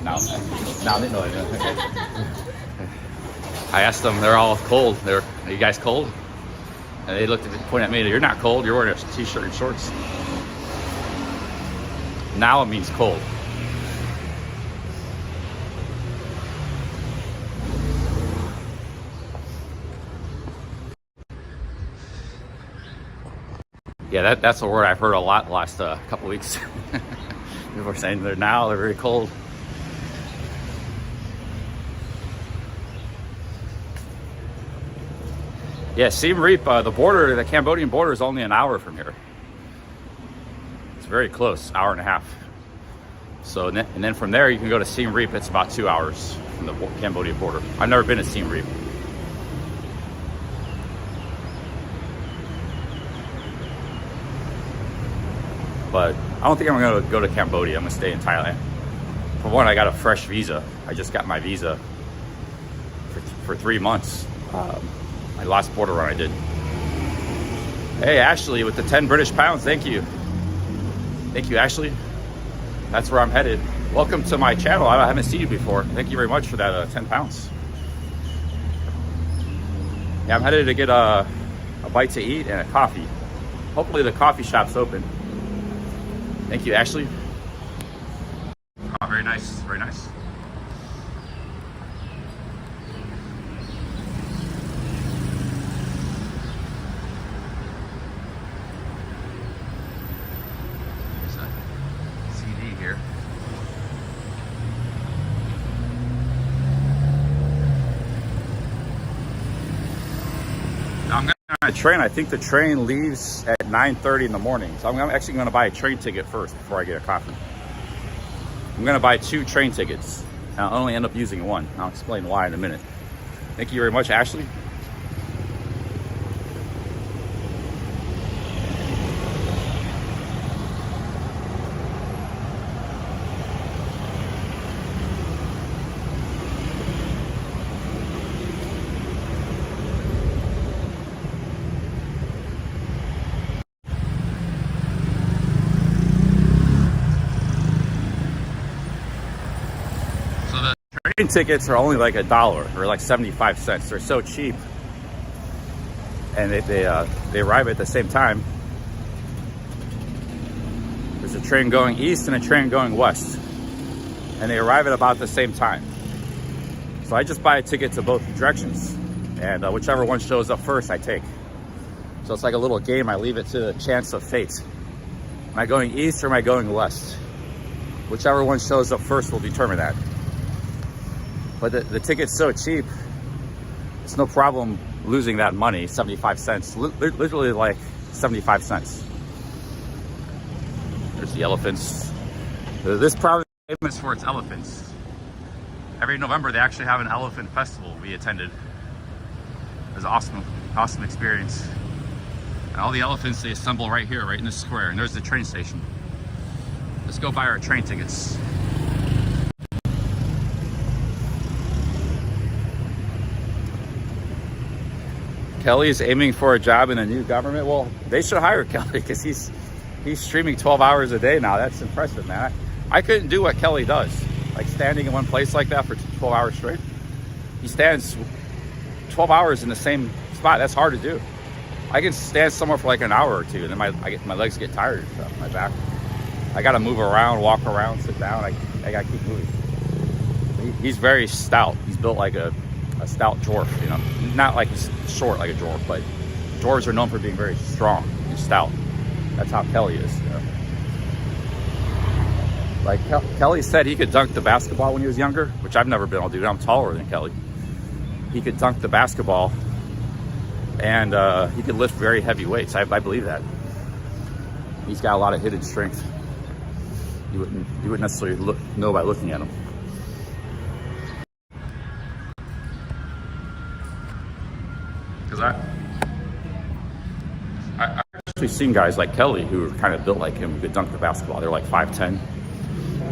หนาวนิดหน่อย Okay. I asked them, they're all cold. Are you guys cold? And they pointed at me, you're not cold, you're wearing a t-shirt and shorts. Now it means cold. Yeah, that's a word I've heard a lot the last couple weeks. People are saying they're very cold. Yeah, Siem Reap, the Cambodian border is only an hour from here. It's very close, hour and a half. So, and then from there you can go to Siem Reap. It's about 2 hours from the Cambodian border. I've never been to Siem Reap. But I don't think I'm gonna go to Cambodia. I'm gonna stay in Thailand. For one, I got a fresh visa. I just got my visa for 3 months. My last border run I did. Hey, Ashley, with the 10 British pounds, thank you. Thank you, Ashley. That's where I'm headed. Welcome to my channel. I haven't seen you before. Thank you very much for that 10 pounds. Yeah, I'm headed to get a bite to eat and a coffee. Hopefully the coffee shop's open. Thank you, Ashley. Oh, very nice, very nice. There's a CD here. Now I'm going on a train. I think the train leaves at 9:30 in the morning. So I'm actually going to buy a train ticket first before I get a coffee. I'm gonna buy 2 train tickets. I'll only end up using 1. I'll explain why in a minute. Thank you very much, Ashley. Train tickets are only like $1 or like 75 cents. They're so cheap, and they arrive at the same time. There's a train going east and a train going west, and they arrive at about the same time. So I just buy a ticket to both directions, and whichever one shows up first, I take. So it's like a little game. I leave it to the chance of fate. Am I going east or am I going west? Whichever one shows up first will determine that. But the ticket's so cheap, it's no problem losing that money, 75 cents, literally like 75 cents. There's the elephants. This province is famous for its elephants. Every November, they actually have an elephant festival we attended. It was an awesome experience. And all the elephants, they assemble right here, right in the square. And there's the train station. Let's go buy our train tickets. Kelly is aiming for a job in a new government. Well, they should hire Kelly because he's streaming 12 hours a day now. That's impressive, man. I couldn't do what Kelly does, like standing in one place like that for 12 hours straight. He stands 12 hours in the same spot. That's hard to do. I can stand somewhere for like an hour or two, and then my legs get tired, so my back. I got to move around, walk around, sit down. I got to keep moving. He's very stout. He's built like a stout dwarf, you know, not like short like a dwarf, but dwarves are known for being very strong and stout. That's how Kelly is, you know? Like Kelly said he could dunk the basketball when he was younger, which I've never been able to do. I'm taller than Kelly. He could dunk the basketball, and he could lift very heavy weights. I believe that. He's got a lot of hidden strength. You wouldn't necessarily know by looking at him. Because I've actually seen guys like Kelly who are kind of built like him, who could dunk the basketball. They're like 5'10",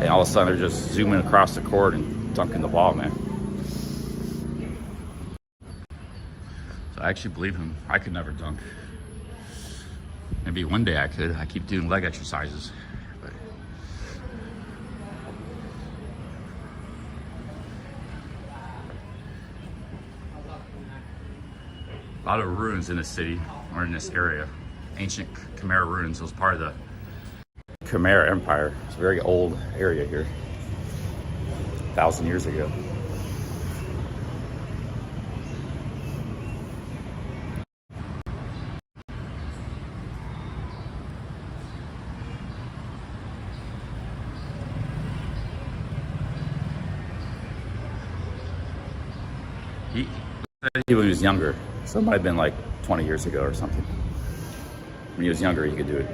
and all of a sudden they're just zooming across the court and dunking the ball, man. So I actually believe him. I could never dunk. Maybe one day I could. I keep doing leg exercises. But a lot of ruins in the city, or in this area. Ancient Khmer ruins. It was part of the Khmer Empire. It's a very old area here. 1,000 years ago. He when he was younger, so it might have been like 20 years ago or something. When he was younger, he could do it.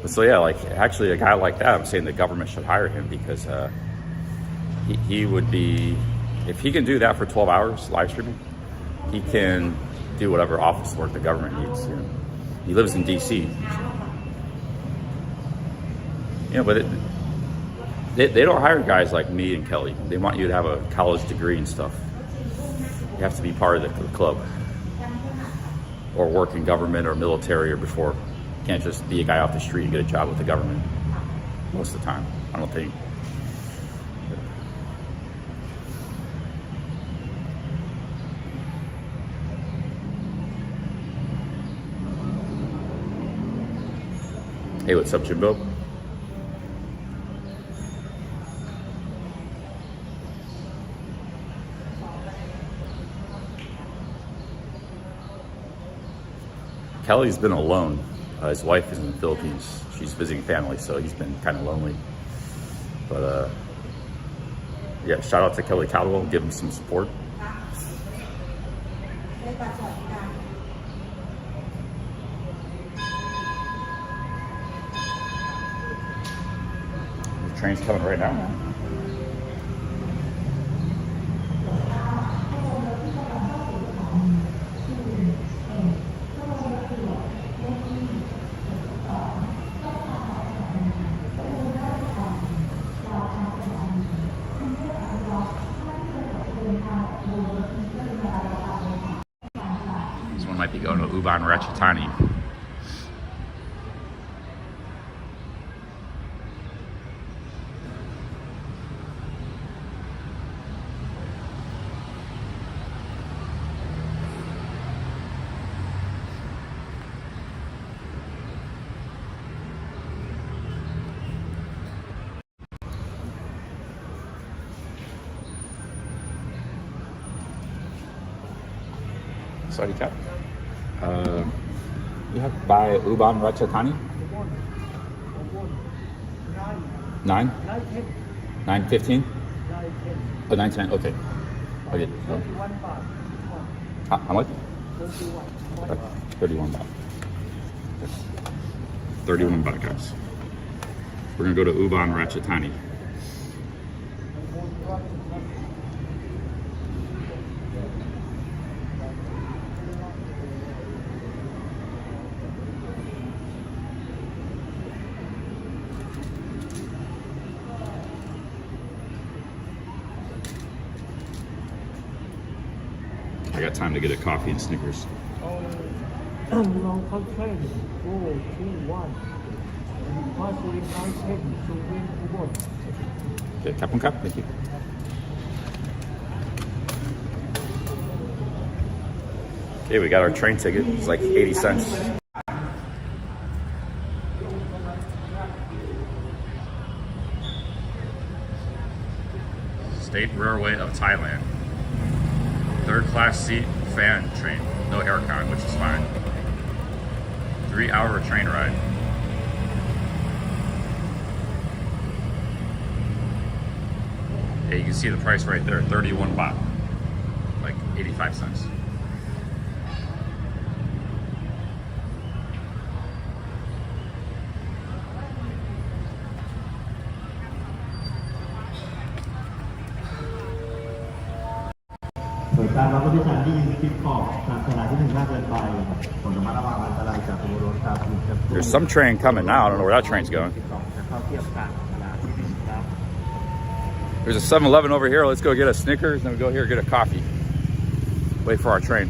But so yeah, like actually a guy like that, I'm saying the government should hire him because he would be, if he can do that for 12 hours live streaming, he can do whatever office work the government needs. You know? He lives in DC. But they don't hire guys like me and Kelly. They want you to have a college degree and stuff. You have to be part of the club, or work in government or military or before. You can't just be a guy off the street and get a job with the government most of the time, I don't think. Hey, what's up, Jimbo? Kelly's been alone. His wife is in the Philippines. She's visiting family, so he's been kind of lonely. But yeah, shout out to Kelly Caldwell. Give him some support. ในบัตรสวัสดิการ The train's coming right now. This one might be going to Ubon Ratchathani. Sorry, Cap. You have by Ubon Ratchathani? 9? 9:15? Oh, 9:10. Okay. Okay. How much? 31 baht. 31 baht, guys. We're gonna go to Ubon Ratchathani. I got time to get a coffee and Snickers. ลองเข้าเทรนโอ้ที่วันพอสุรินทร์เข้าเทรนสุรินทร์อุบล Okay, cup and cup. Thank you. Okay, we got our train ticket. It's like 80 cents. State Railway of Thailand. Third class seat fan train. No aircon, which is fine. 3-hour train ride. Yeah, you can see the price right there, 31 baht. Like 85 cents. There's some train coming now. I don't know where that train's going. There's a 7-Eleven over here. Let's go get a Snickers, and then we go here and get a coffee. Wait for our train.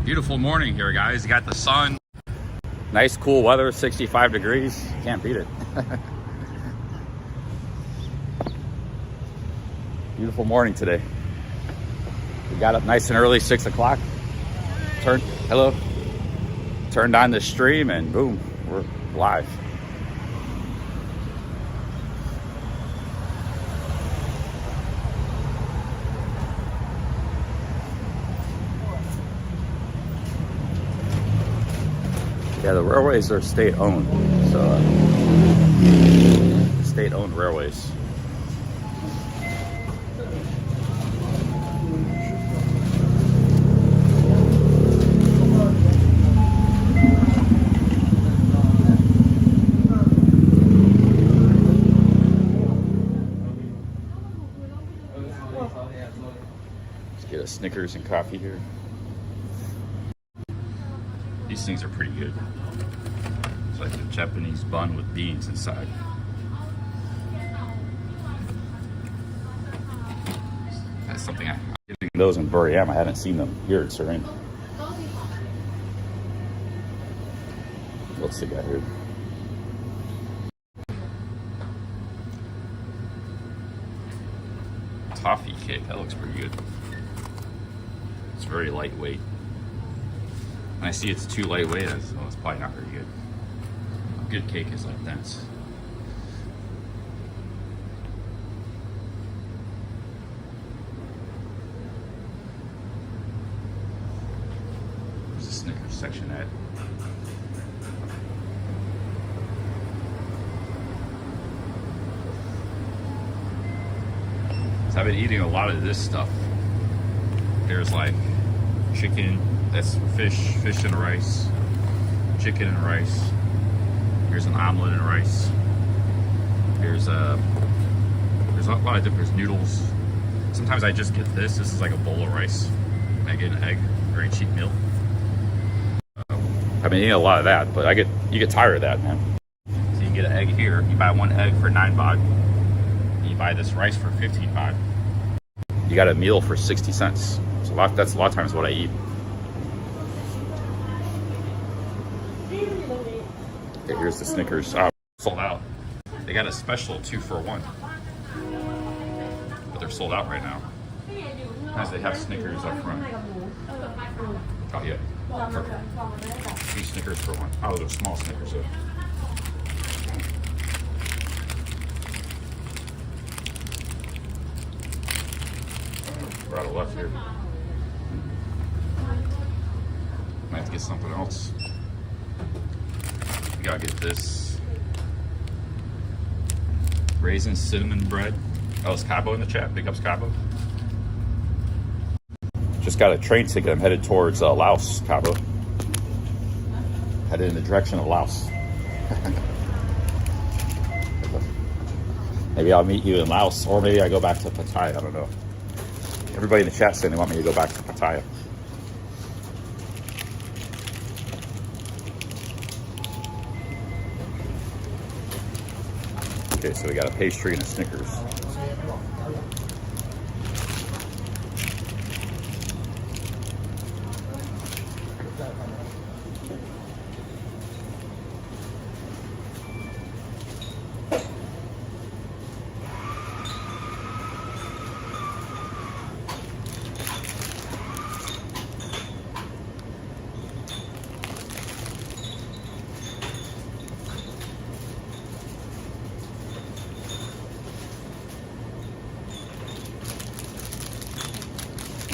Beautiful morning here, guys. You got the sun. Nice cool weather, 65 degrees. Can't beat it. Beautiful morning today. We got up nice and early, 6 o'clock. Turned on the stream and boom, we're live. Yeah, the railways are state-owned, so state-owned railways. Let's get a Snickers and coffee here. These things are pretty good. It's like a Japanese bun with beans inside. That's something I'm getting those in Buriram. I haven't seen them here at Surin. What's the guy here? Toffee cake. That looks pretty good. It's very lightweight. And I see it's too lightweight, so it's probably not very good. A good cake is like dense. section at? So I've been eating a lot of this stuff. There's like chicken, that's fish and rice, chicken and rice. Here's an omelet and rice. There's a lot of different noodles. Sometimes I just get this. This is like a bowl of rice. I get an egg, very cheap meal. I've been eating a lot of that, but you get tired of that, man. So you get an egg here. You buy one egg for 9 baht. You buy this rice for 15 baht. You got a meal for 60 cents. So that's a lot of times what I eat. Okay, here's the Snickers. Oh, sold out. They got a special 2 for 1. But they're sold out right now. As they have Snickers up front. Oh yeah. Perfect. 2 Snickers for 1. Oh, they're small Snickers though. We're out of luck here. Might have to get something else. We gotta get this raisin cinnamon bread. Oh, is Cabo in the chat? Big ups, Cabo. Just got a train ticket. I'm headed towards Laos, Cabo. Headed in the direction of Laos. Maybe I'll meet you in Laos, or maybe I go back to Pattaya. I don't know. Everybody in the chat saying they want me to go back to Pattaya. Okay, so we got a pastry and a Snickers.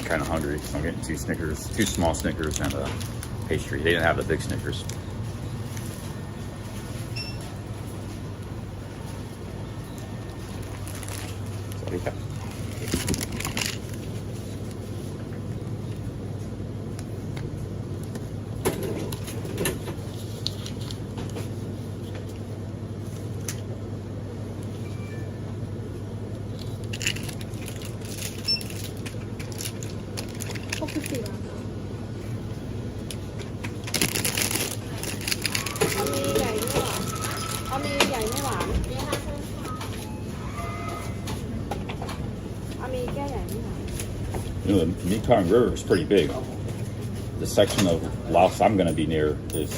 Kind of hungry, so I'm getting 2 Snickers, 2 small Snickers and a pastry. They didn't have the big Snickers. Sorry. You know, the Mekong River is pretty big. The section of Laos I'm going to be near is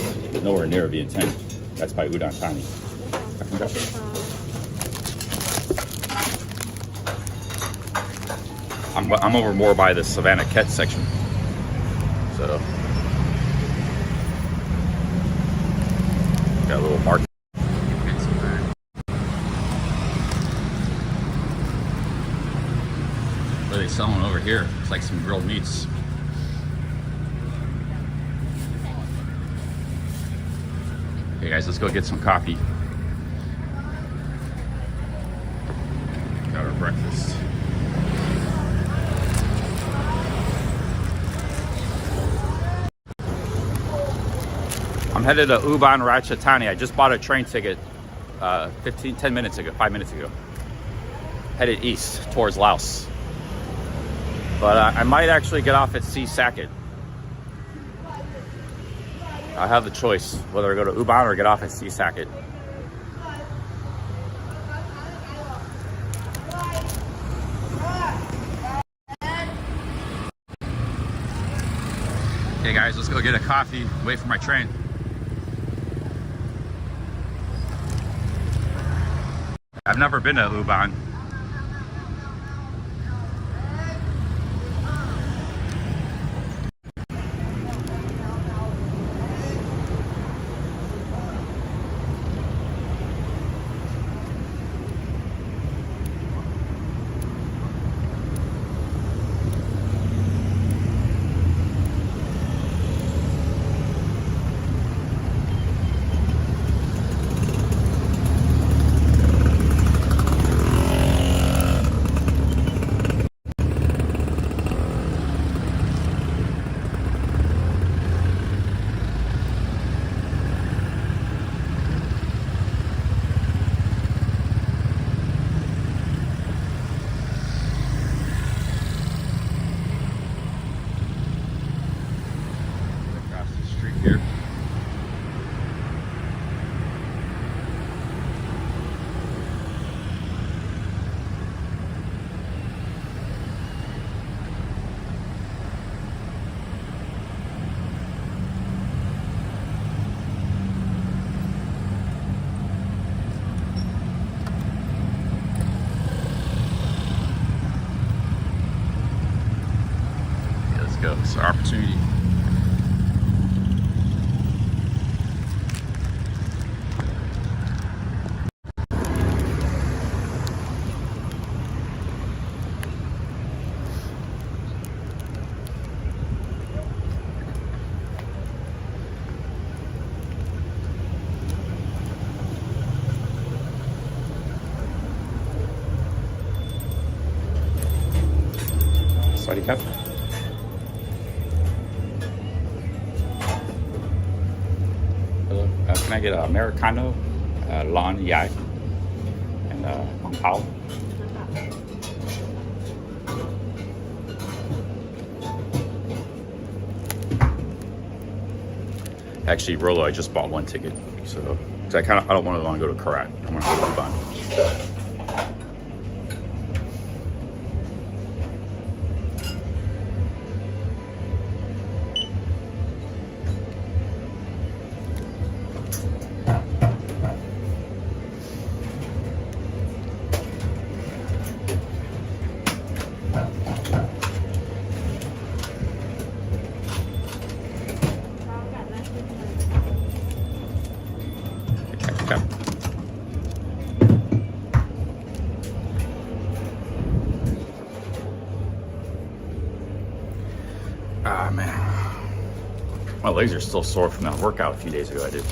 nowhere near Vientiane. That's by Udon Thani. I'm over more by the Savannah Ket section. So got a little market. What are they selling over here? It's like some grilled meats. Okay guys, let's go get some coffee. Got our breakfast. I'm headed to Ubon Ratchathani. I just bought a train ticket 5 minutes ago. Headed east towards Laos. But I might actually get off at Sea Saket. I have the choice whether I go to Ubon or get off at Sea Saket. Hey guys, let's go get a coffee, wait for my train. I've never been to Ubon. go. It's our opportunity. Sorry, Cap. Hello. Can I get an Americano, Lon Yai, and Mong Pao? Actually, Rolo, I just bought one ticket, so I don't want to go to Karat. I want to go to Uban. Okay. Ah, man. My legs are still sore from that workout a few days ago I did.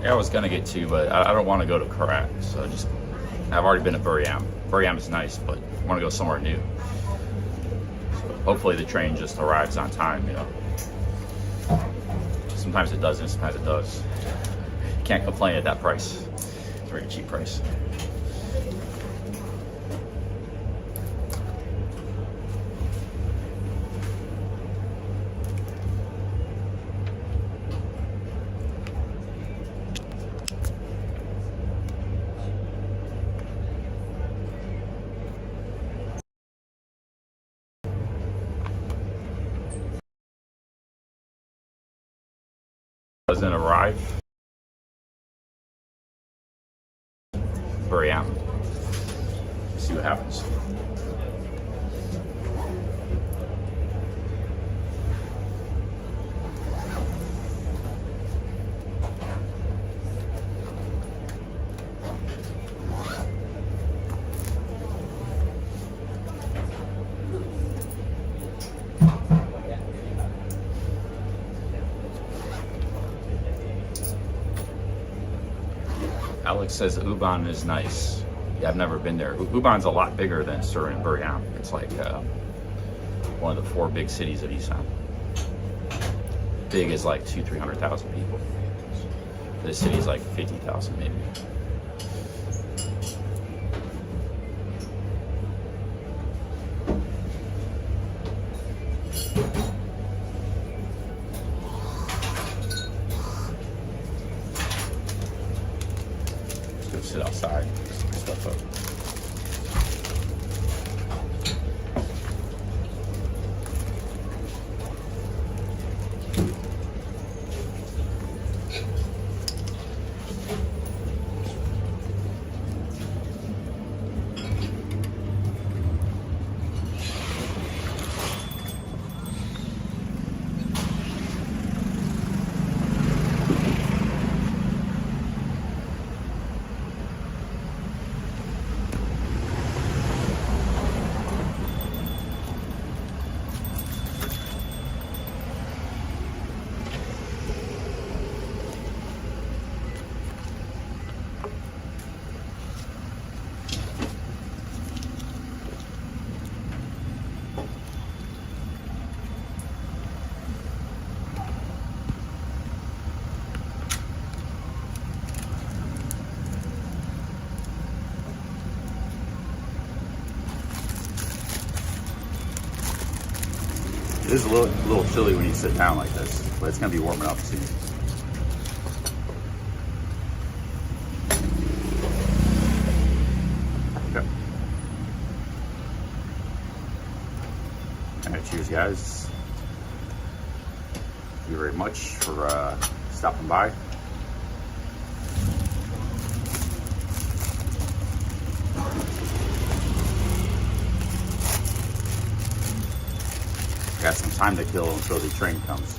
Yeah, I was gonna get two, but I don't want to go to Karat, so I've already been to Buriram. Buriram is nice, but I want to go somewhere new. So hopefully the train just arrives on time, you know. Sometimes it doesn't, sometimes it does. Can't complain at that price. It's a very cheap price. Doesn't arrive. Buriram. See what happens. Alex says Uban is nice. Yeah, I've never been there. Uban's a lot bigger than Surin and Buriram. It's like one of the 4 big cities of Isan. Big is like 200,000-300,000 people. This city is like 50,000 maybe. Sit outside, stuff up. It is a little chilly when you sit down like this, but it's gonna be warming up soon. anyways, guys, thank you very much for stopping by. Got some time to kill until the train comes.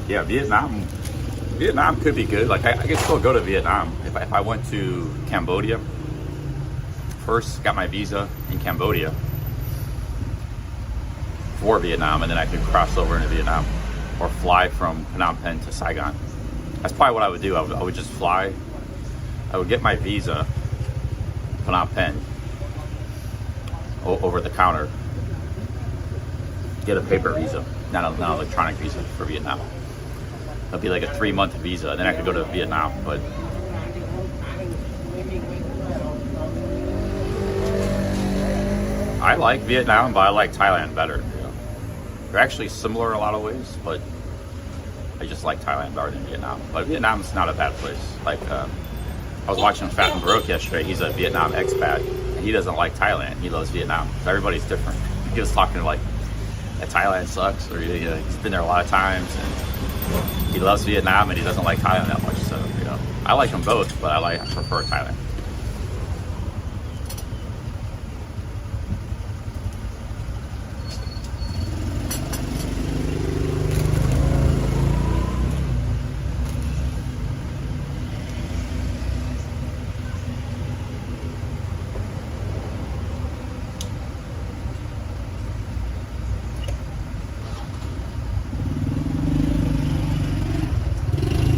Yeah, Vietnam could be good. Like I could still go to Vietnam if I went to Cambodia first, got my visa in Cambodia for Vietnam, and then I could cross over into Vietnam or fly from Phnom Penh to Saigon. That's probably what I would do. I would just fly. I would get my visa, Phnom Penh, over the counter, get a paper visa, not an electronic visa for Vietnam. It'll be like a 3-month visa, and then I could go to Vietnam. But I like Vietnam, but I like Thailand better. You know? They're actually similar in a lot of ways, but I just like Thailand better than Vietnam. But Vietnam's not a bad place. Like I was watching Fat and Broke yesterday. He's a Vietnam expat, and he doesn't like Thailand. He loves Vietnam. So everybody's different. He was talking like that Thailand sucks, or you know, he's been there a lot of times, and he loves Vietnam, and he doesn't like Thailand that much. So you know, I like them both, but I prefer Thailand.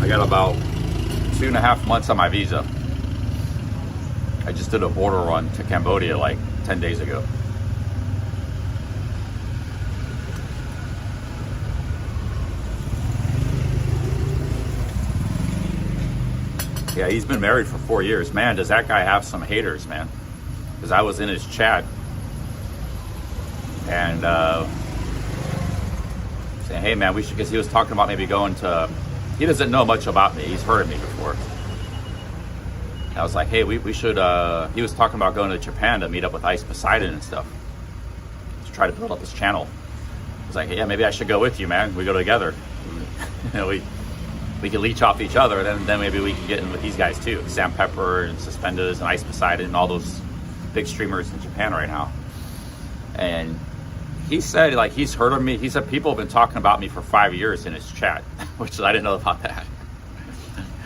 I got about 2.5 months on my visa. I just did a border run to Cambodia like 10 days ago. Yeah, he's been married for 4 years. Man, does that guy have some haters, man. Because I was in his chat and saying, hey man, we should, because he was talking about maybe going to, he doesn't know much about me. He's heard of me before. I was like, hey, we should, he was talking about going to Japan to meet up with Ice Poseidon and stuff. To try to build up his channel. I was like, hey, yeah, maybe I should go with you, man. We go together. You know, we can leech off each other, then maybe we can get in with these guys too. Sam Pepper and Suspenders and Ice Poseidon and all those big streamers in Japan right now. And he said, like, he's heard of me. He said people have been talking about me for 5 years in his chat, which I didn't know about that.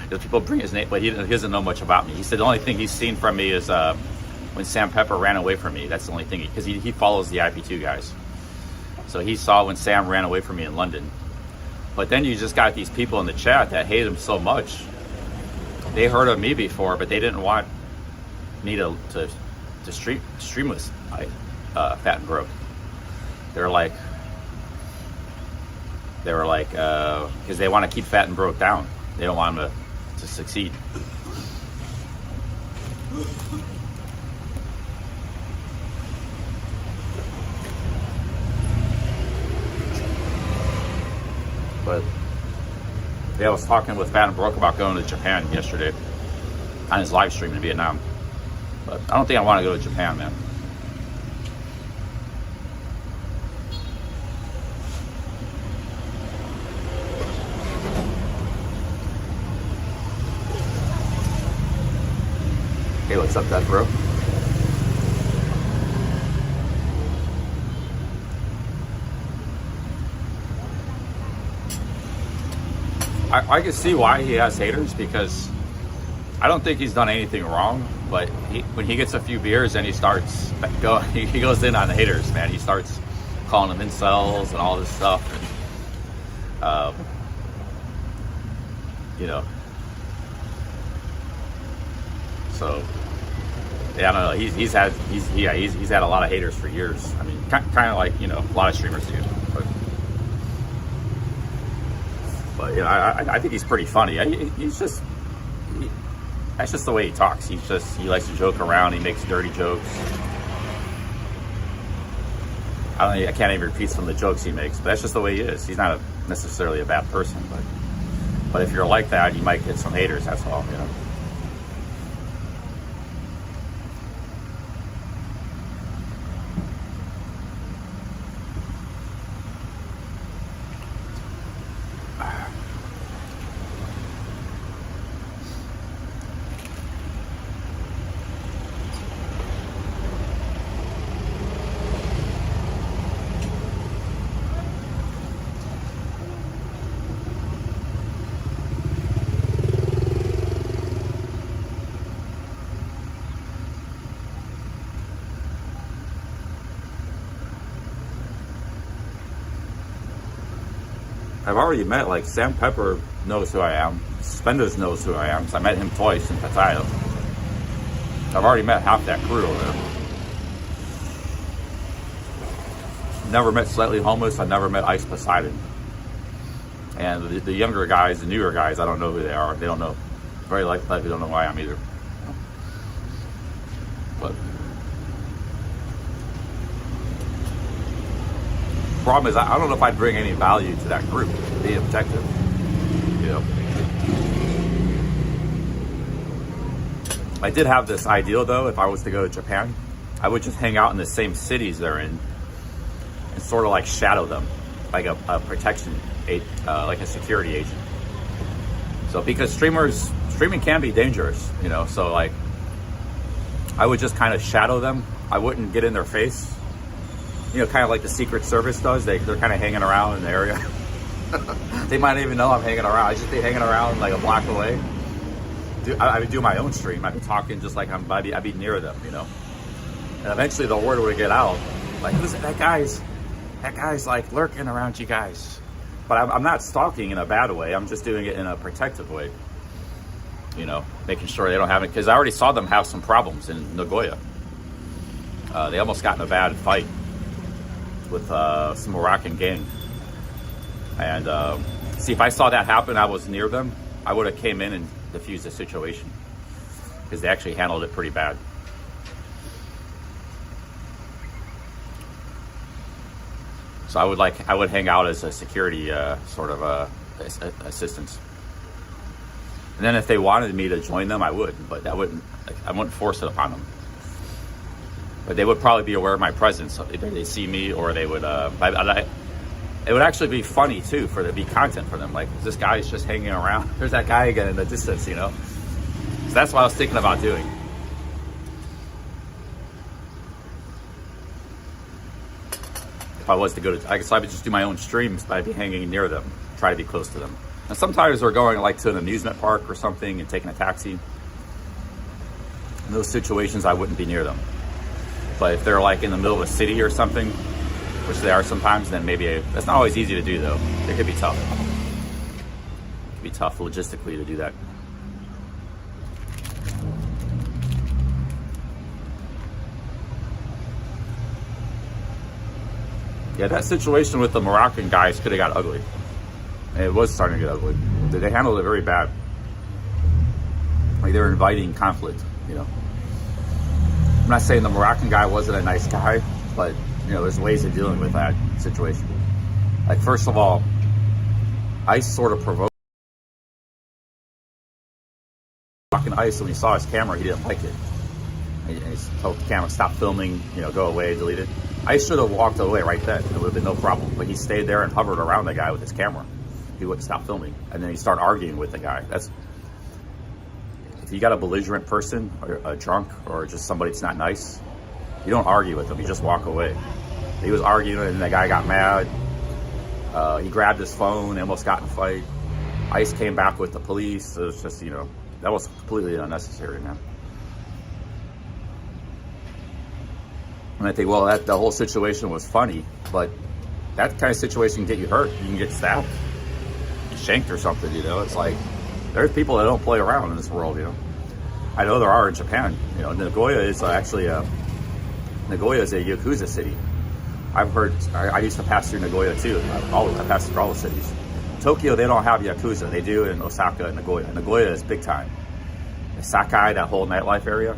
Because people bring his name, but he doesn't know much about me. He said the only thing he's seen from me is when Sam Pepper ran away from me. That's the only thing, because he follows the IP2 guys. So he saw when Sam ran away from me in London. But then you just got these people in the chat that hate him so much. They heard of me before, but they didn't want me to stream with Fat and Broke. They were like, because they want to keep Fat and Broke down. They don't want him to succeed. But yeah, I was talking with Fat and Broke about going to Japan yesterday on his live stream in Vietnam. But I don't think I want to go to Japan, man. Hey, what's up, Dad, bro? I can see why he has haters, because I don't think he's done anything wrong, but when he gets a few beers and he starts he goes in on the haters, man. He starts calling them incels and all this stuff, and you know. So yeah, I don't know. He's had a lot of haters for years. I mean, kind of like, you know, a lot of streamers do. But But you know, I think he's pretty funny. He's just that's just the way he talks. He likes to joke around. He makes dirty jokes. I can't even repeat some of the jokes he makes, but that's just the way he is. He's not necessarily a bad person, but if you're like that, you might get some haters. That's all, you know. I've already met, like, Sam Pepper knows who I am. Spenders knows who I am. So I met him twice in Pattaya. I've already met half that crew over there. Never met Slightly Homeless. I've never met Ice Poseidon. And the younger guys, the newer guys, I don't know who they are. They don't know. Very likely they don't know who I am either. But problem is, I don't know if I'd bring any value to that group, being protective, you know. I did have this ideal, though. If I was to go to Japan, I would just hang out in the same cities they're in and sort of like shadow them, like a protection, like a security agent. So because streaming can be dangerous, you know, so like I would just kind of shadow them. I wouldn't get in their face. You know, kind of like the Secret Service does. They're kind of hanging around in the area. They might even know I'm hanging around. I just be hanging around like a block away. I would do my own stream. I'd be talking just like I'd be near them, you know. And eventually the word would get out. Like, listen, that guy's like lurking around you guys. But I'm not stalking in a bad way. I'm just doing it in a protective way. You know, making sure they don't have it. Because I already saw them have some problems in Nagoya. They almost got in a bad fight with some Moroccan gang. And see, if I saw that happen, I was near them, I would have came in and diffused the situation, because they actually handled it pretty bad. So I would hang out as a security sort of assistance. And then if they wanted me to join them, I would, but I wouldn't force it upon them. But they would probably be aware of my presence. Either they see me, or they would. It would actually be funny too, for there to be content for them. Like, this guy's just hanging around. There's that guy again in the distance, you know. So that's what I was thinking about doing. If I was to go to, I guess I would just do my own streams, but I'd be hanging near them, try to be close to them. And sometimes we're going like to an amusement park or something and taking a taxi. In those situations, I wouldn't be near them. But if they're like in the middle of a city or something, which they are sometimes, then maybe that's not always easy to do, though. It could be tough. It could be tough logistically to do that. Yeah, that situation with the Moroccan guys could have got ugly. And it was starting to get ugly. They handled it very bad. Like, they were inviting conflict, you know. I'm not saying the Moroccan guy wasn't a nice guy, but, you know, there's ways of dealing with that situation. Like, first of all, Ice sort of provoked Ice when he saw his camera. He didn't like it. And he told the camera, stop filming, you know, go away, delete it. Ice should have walked away right then. It would have been no problem. But he stayed there and hovered around the guy with his camera. He wouldn't stop filming. And then he started arguing with the guy. If you got a belligerent person, or a drunk, or just somebody that's not nice, you don't argue with them, you just walk away. He was arguing, and the guy got mad. He grabbed his phone, and almost got in a fight. Ice came back with the police. It was just, you know, that was completely unnecessary, man. And I think, well, the whole situation was funny, but that kind of situation can get you hurt. You can get stabbed, shanked or something, you know. It's like, there's people that don't play around in this world, you know. I know there are in Japan. You know, Nagoya is actually Nagoya is a Yakuza city. I've heard, I used to pass through Nagoya too. I passed through all the cities. Tokyo, they don't have Yakuza. They do in Osaka and Nagoya. Nagoya is big time. The Sakai, that whole nightlife area,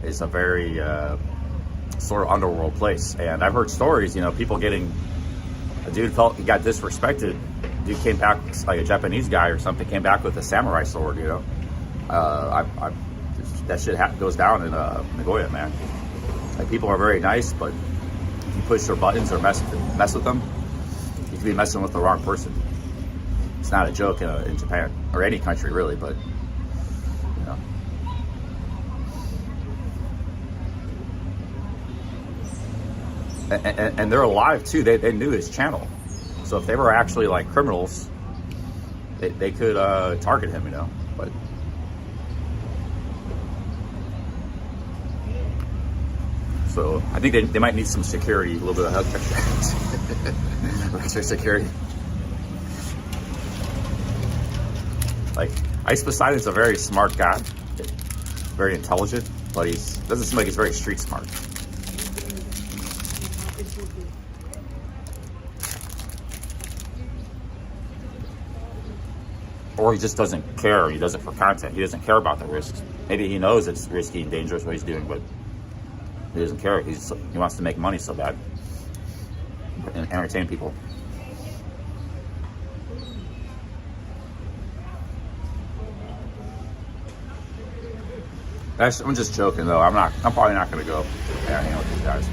is a very sort of underworld place. And I've heard stories, you know, people getting, a dude felt he got disrespected. Dude came back, like a Japanese guy or something, came back with a samurai sword, you know. That shit goes down in Nagoya, man. Like, people are very nice, but if you push their buttons or mess with them, you could be messing with the wrong person. It's not a joke in Japan, or any country really, but, you know. And they're alive too. They knew his channel, so if they were actually like criminals, they could target him, you know. But so I think they might need some security, a little bit of extra security. Like, Ice Poseidon's a very smart guy, very intelligent, but he doesn't seem like he's very street smart. Or he just doesn't care. He does it for content. He doesn't care about the risks. Maybe he knows it's risky and dangerous what he's doing, but he doesn't care. He wants to make money so bad and entertain people. I'm just joking though. I'm probably not going to go hang out with these guys.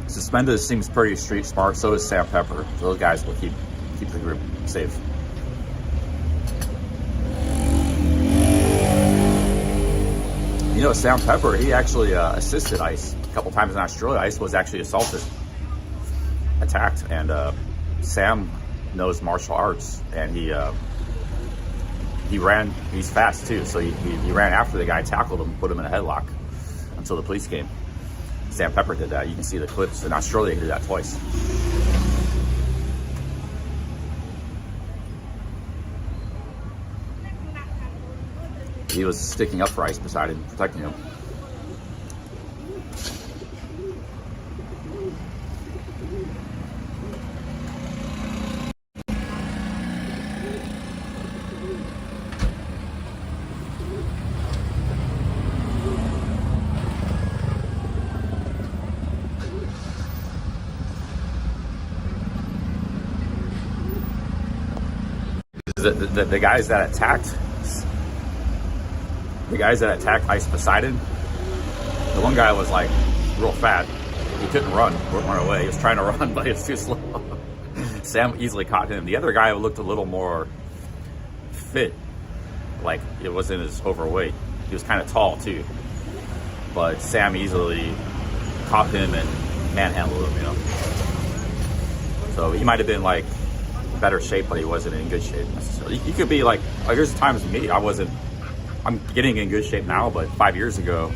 Suspended seems pretty street smart. So does Sam Pepper. So those guys will keep the group safe. You know, Sam Pepper, he actually assisted Ice a couple times in Australia. Ice was actually assaulted, attacked, and Sam knows martial arts, and he ran. He's fast too, so he ran after the guy, tackled him, put him in a headlock until the police came. Sam Pepper did that. You can see the clips. In Australia, he did that twice. He was sticking up for Ice Poseidon, protecting him. The guys that attacked Ice Poseidon, the one guy was like real fat. He couldn't run away. He was trying to run, but he was too slow. Sam easily caught him. The other guy looked a little more fit, like it wasn't as overweight. He was kind of tall too, but Sam easily caught him and manhandled him, you know. So he might have been like better shape, but he wasn't in good shape necessarily. You could be like here's the times with me. I'm getting in good shape now, but 5 years ago,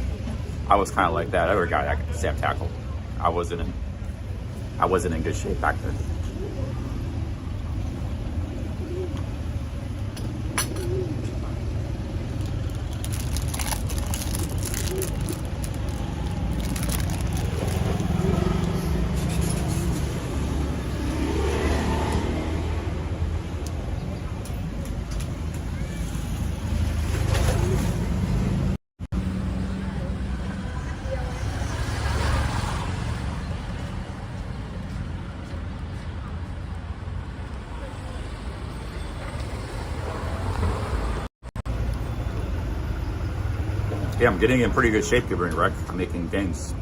I was kind of like that other guy that Sam tackled. I wasn't in good shape back then. Yeah, I'm getting in pretty good shape, Gibbering Wreck. I'm making gains.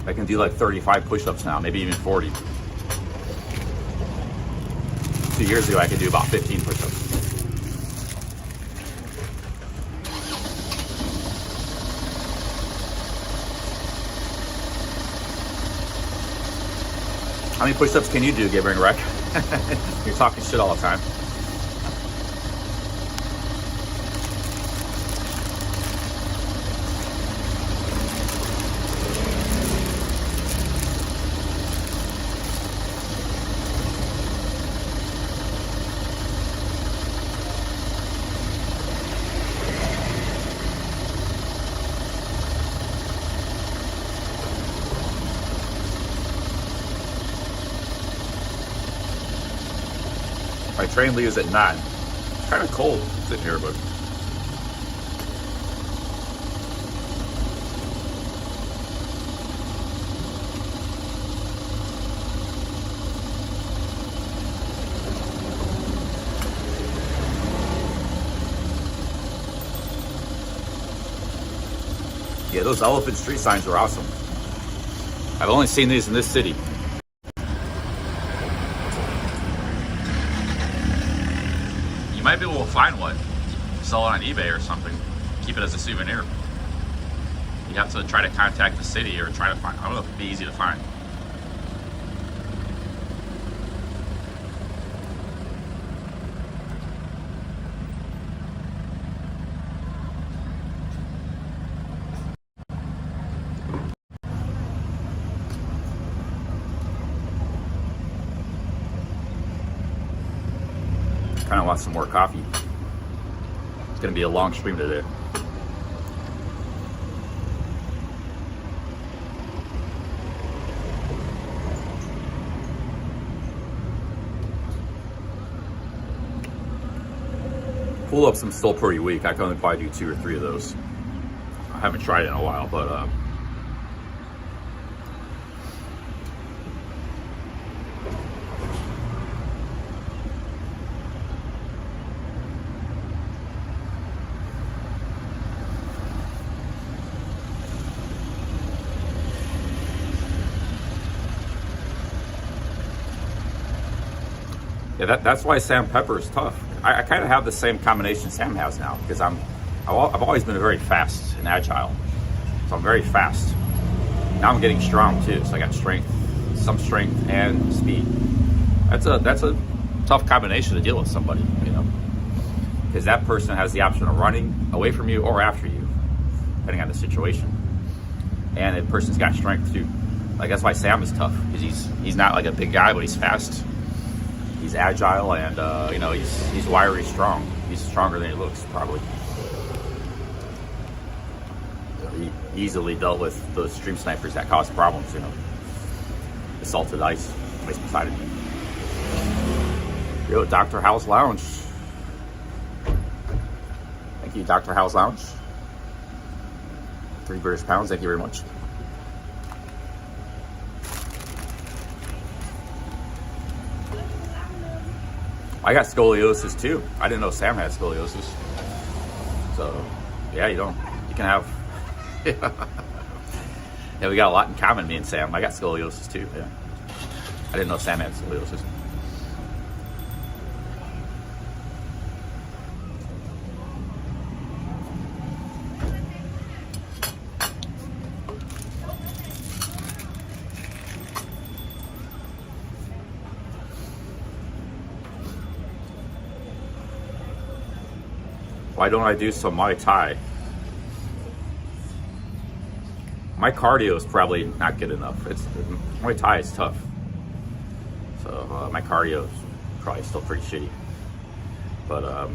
I can do like 35 push-ups now, maybe even 40. 2 years ago, I could do about 15 push-ups. How many push-ups can you do, Gibbering Wreck? You're talking shit all the time. My train leaves at 9. Kind of cold sitting here, but yeah, those elephant street signs are awesome. I've only seen these in this city. You might be able to find one, sell it on eBay or something, keep it as a souvenir. You have to try to contact the city or try to find, I don't know if it'd be easy to find. Kind of want some more coffee. It's gonna be a long stream today. Pull-ups I'm still pretty weak. I can only probably do 2 or 3 of those. I haven't tried it in a while, but yeah, that's why Sam Pepper is tough. I kind of have the same combination Sam has now because I've always been very fast and agile, so I'm very fast. Now I'm getting strong too, so I got strength, some strength and speed. That's a tough combination to deal with somebody, you know, because that person has the option of running away from you or after you, depending on the situation. And the person's got strength too. Like that's why Sam is tough because he's not like a big guy, but he's fast. He's agile and you know, he's wiry, strong. He's stronger than he looks, probably. He easily dealt with those stream snipers that cause problems, you know. Assaulted ice, right beside him. Yo, Dr. House Lounge. Thank you, Dr. House Lounge. 3 British pounds, thank you very much. I got scoliosis too. I didn't know Sam had scoliosis. So, yeah, you can have, yeah, we got a lot in common, me and Sam. I got scoliosis too, yeah. I didn't know Sam had scoliosis. Why don't I do some Muay Thai? My cardio is probably not good enough. Muay Thai is tough. So my cardio is probably still pretty shitty. But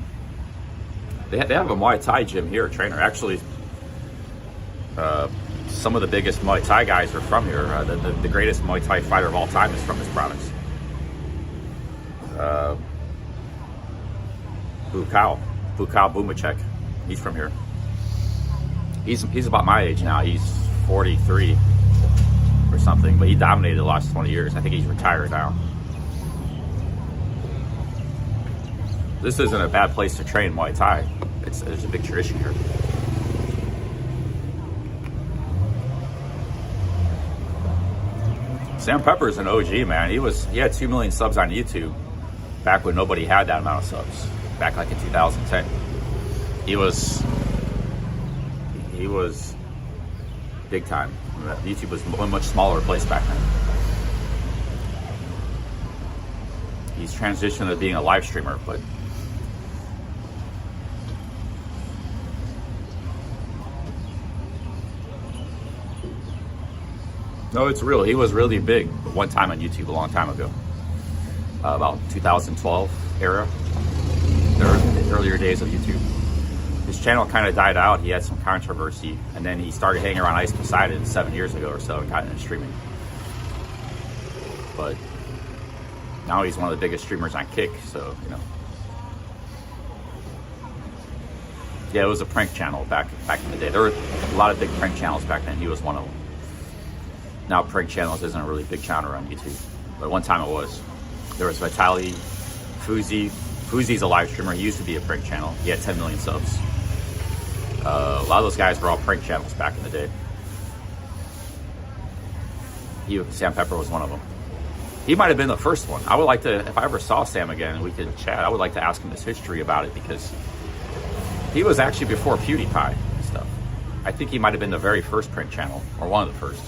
they have a Muay Thai gym here, a trainer. Actually, some of the biggest Muay Thai guys are from here. The greatest Muay Thai fighter of all time is from this province. Bukau Bumacek. He's from here. He's about my age now. He's 43 or something, but he dominated the last 20 years. I think he's retired now. This isn't a bad place to train Muay Thai. There's a big tradition here. Sam Pepper's an OG, man. He had 2 million subs on YouTube back when nobody had that amount of subs. Back like in 2010. He was big time. YouTube was a much smaller place back then. He's transitioned to being a live streamer, but no, it's real. He was really big one time on YouTube a long time ago. About 2012 era. The earlier days of YouTube. His channel kind of died out. He had some controversy, and then he started hanging around Ice Poseidon 7 years ago or so and got into streaming. But Now he's one of the biggest streamers on Kick, so, you know. Yeah, it was a prank channel back in the day. There were a lot of big prank channels back then. He was one of them. Now prank channels isn't a really big genre on YouTube, but one time it was. There was Vitaly, Fuzi. Fuzi's a live streamer. He used to be a prank channel. He had 10 million subs. A lot of those guys were all prank channels back in the day. Sam Pepper was one of them. He might have been the first one. I would like to, if I ever saw Sam again, we could chat. I would like to ask him his history about it, because he was actually before PewDiePie and stuff. I think he might have been the very first prank channel, or one of the first.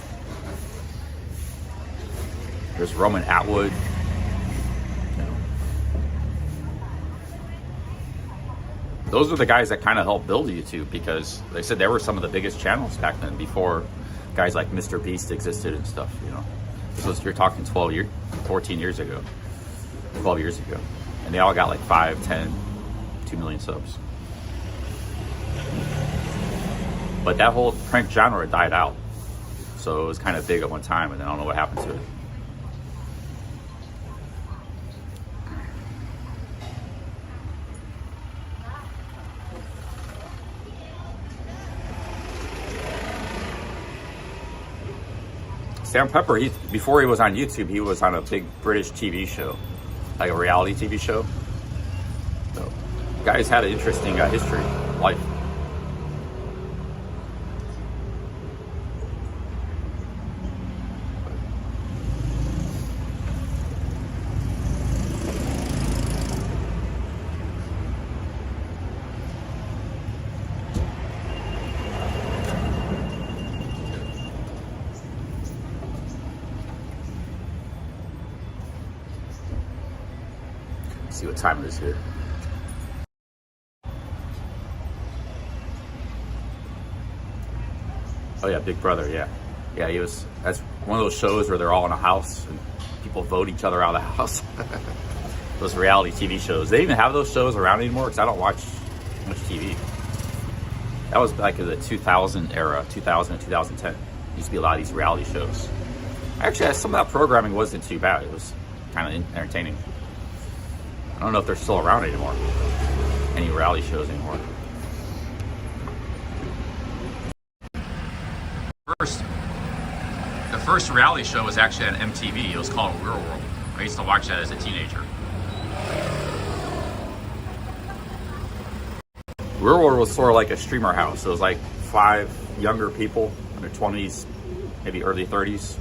There's Roman Atwood. Those are the guys that kind of helped build YouTube, because they said they were some of the biggest channels back then, before guys like Mr. Beast existed and stuff, you know. This was, you're talking 14 years ago, 12 years ago. And they all got like 5, 10, 2 million subs. But that whole prank genre died out. So it was kind of big at one time, and I don't know what happened to it. Sam Pepper, before he was on YouTube, he was on a big British TV show, like a reality TV show. So, guys had an interesting history, life. See what time it is here. Oh yeah, Big Brother, yeah. Yeah, that's one of those shows where they're all in a house and people vote each other out of the house. Those reality TV shows. They even have those shows around anymore, because I don't watch much TV. That was back in the 2000 era, 2000 and 2010. Used to be a lot of these reality shows. Actually, some of that programming wasn't too bad. It was kind of entertaining. I don't know if they're still around anymore. Any reality shows anymore. The first reality show was actually on MTV. It was called Real World. I used to watch that as a teenager. Real World was sort of like a streamer house. It was like 5 younger people in their 20s, maybe early 30s.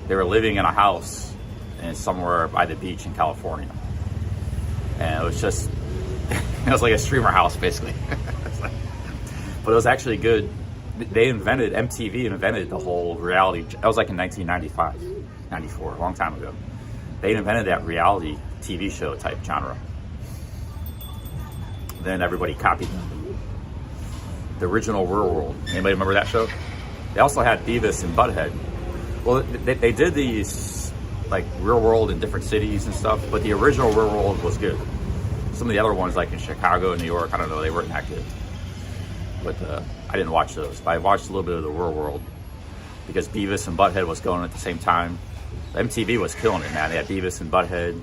They were living in a house somewhere by the beach in California. And it was just, it was like a streamer house, basically. But it was actually good. MTV invented the whole reality. That was like in 1995, 94, a long time ago. They invented that reality TV show type genre. Then everybody copied them. The original Real World. Anybody remember that show? They also had Beavis and Butthead. Well, they did these like Real World in different cities and stuff, but the original Real World was good. Some of the other ones, like in Chicago and New York, I don't know, they weren't that good. But I didn't watch those. But I watched a little bit of the Real World because Beavis and Butthead was going at the same time. MTV was killing it, man. They had Beavis and Butthead.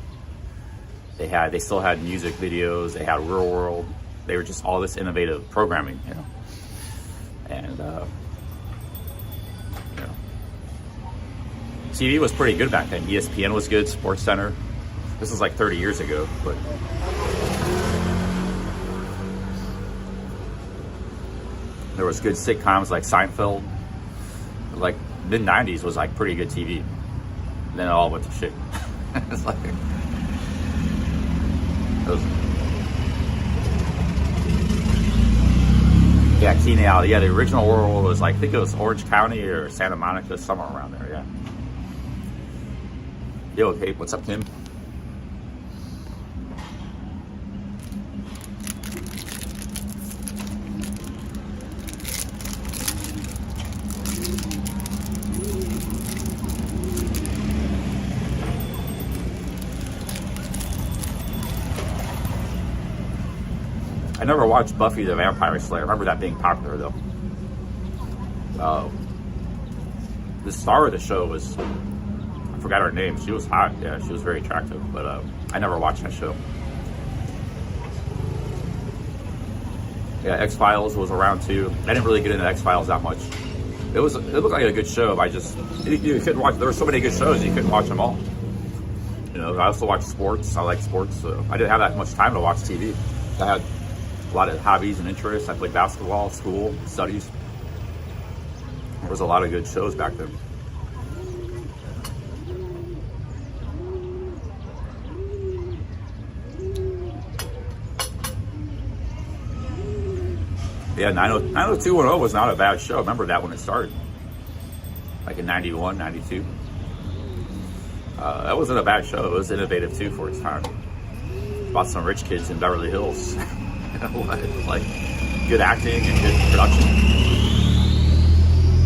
They still had music videos. They had Real World. They were just all this innovative programming, you know. And you know, TV was pretty good back then. ESPN was good. Sports Center. This was like 30 years ago, but there was good sitcoms like Seinfeld. Like mid 90s was like pretty good TV. And then it all went to shit. It's like yeah, Keenan Allen. Yeah, the original World was like, I think it was Orange County or Santa Monica, somewhere around there. Yeah. Yo, hey, what's up, Tim? I never watched Buffy the Vampire Slayer. I remember that being popular, though. The star of the show was, I forgot her name. She was hot. Yeah, she was very attractive. But I never watched that show. Yeah, X-Files was around too. I didn't really get into X-Files that much. It looked like a good show, but you couldn't watch. There were so many good shows, you couldn't watch them all. You know, I also watch sports. I like sports, so I didn't have that much time to watch TV. I had a lot of hobbies and interests. I played basketball, school, studies. There was a lot of good shows back then. Yeah, 90210 was not a bad show. I remember that when it started. Like in 91, 92. That wasn't a bad show. It was innovative too for its time. About some rich kids in Beverly Hills. Like good acting and good production.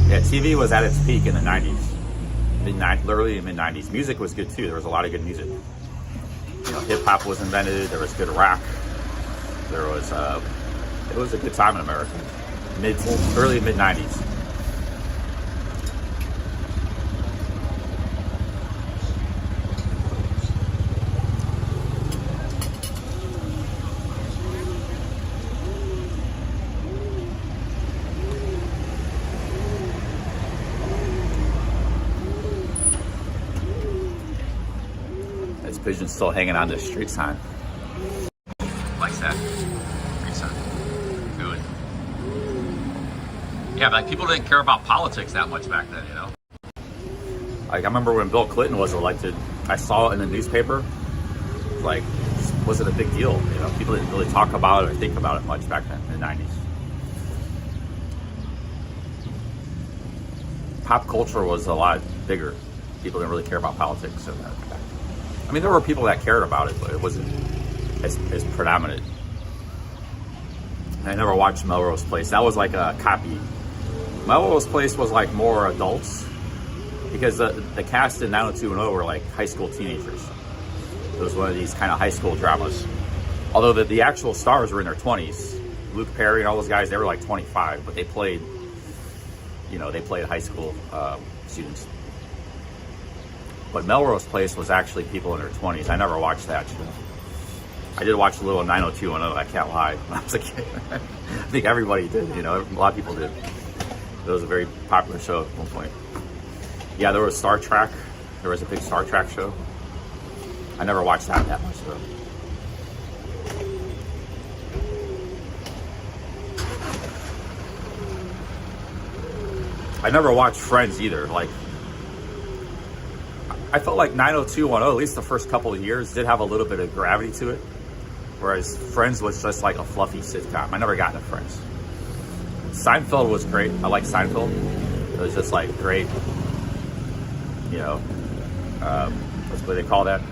Yeah, TV was at its peak in the 90s. Literally mid-90s. Music was good too. There was a lot of good music. You know, hip-hop was invented. There was good rap. There was... it was a good time in America. Early mid-90s. This pigeon's still hanging on the street sign. Like that. Street sign. Good. Yeah, but like people didn't care about politics that much back then, you know? Like I remember when Bill Clinton was elected, I saw it in the newspaper. Like, it wasn't a big deal, you know? People didn't really talk about it or think about it much back then in the 90s. Pop culture was a lot bigger. People didn't really care about politics. So I mean, there were people that cared about it, but it wasn't as predominant. I never watched Melrose Place. That was like a copy. Melrose Place was like more adults because the cast in 90210 were like high school teenagers. It was one of these kind of high school dramas. Although the actual stars were in their 20s. Luke Perry and all those guys, they were like 25, but they played, you know, they played high school students. But Melrose Place was actually people in their 20s. I never watched that show. I did watch a little 90210, I can't lie, when I was a kid. I think everybody did, you know, a lot of people did. It was a very popular show at one point. Yeah, there was Star Trek. There was a big Star Trek show. I never watched that much though. I never watched Friends either. Like, I felt like 90210, at least the first couple of years, did have a little bit of gravity to it. Whereas Friends was just like a fluffy sitcom. I never got into Friends. Seinfeld was great. I like Seinfeld. It was just like great, you know, what's what they call that?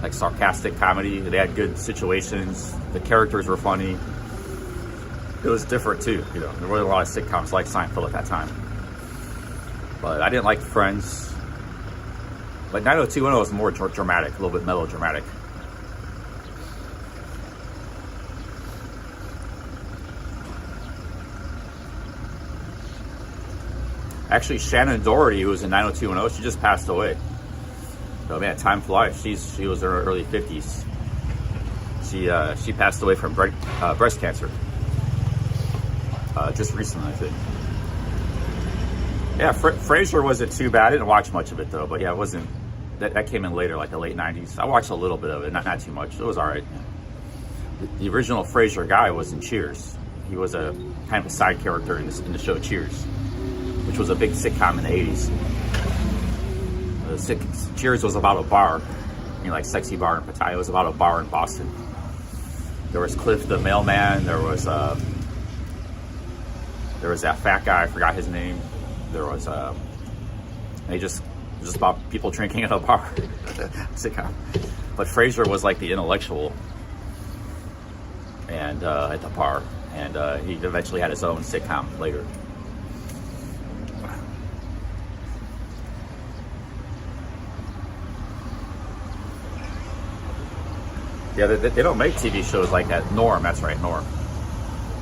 Like sarcastic comedy. They had good situations. The characters were funny. It was different too, you know. There weren't a lot of sitcoms like Seinfeld at that time. But I didn't like Friends. But 90210 was more dramatic, a little bit melodramatic. Actually, Shannon Doherty, who was in 90210, she just passed away. So man, time flies. She was in her early 50s. She passed away from breast cancer. Just recently, I think. Yeah, Frasier wasn't too bad. I didn't watch much of it though, but yeah, it wasn't. That came in later, like the late 90s. I watched a little bit of it, not too much. It was all right. The original Frasier guy was in Cheers. He was a kind of a side character in the show Cheers, which was a big sitcom in the 80s. Cheers was about a bar, you know, like Sexy Bar in Pattaya. It was about a bar in Boston. There was Cliff the mailman. There was that fat guy. I forgot his name. There was they just about people drinking at a bar. Sitcom. But Frasier was like the intellectual, and at the bar, and he eventually had his own sitcom later. Yeah, they don't make TV shows like that. Norm, that's right, Norm.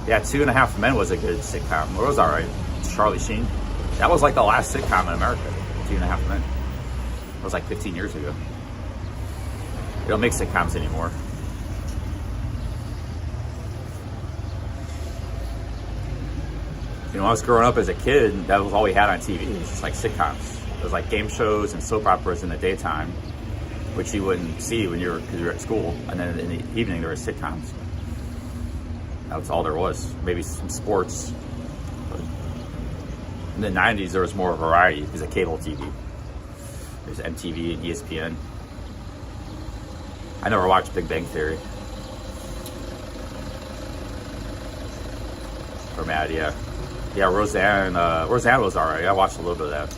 Yeah, 2.5 Men was a good sitcom. It was all right. Charlie Sheen. That was like the last sitcom in America, 2.5 Men. It was like 15 years ago. They don't make sitcoms anymore. You know, when I was growing up as a kid, that was all we had on TV. It was just like sitcoms. It was like game shows and soap operas in the daytime, which you wouldn't see when because you were at school. And then in the evening, there were sitcoms. That was all there was. Maybe some sports. But in the 90s, there was more variety because of cable TV. There's MTV and ESPN. I never watched Big Bang Theory. Or Mad, yeah. Yeah, Roseanne was alright. I watched a little bit of that.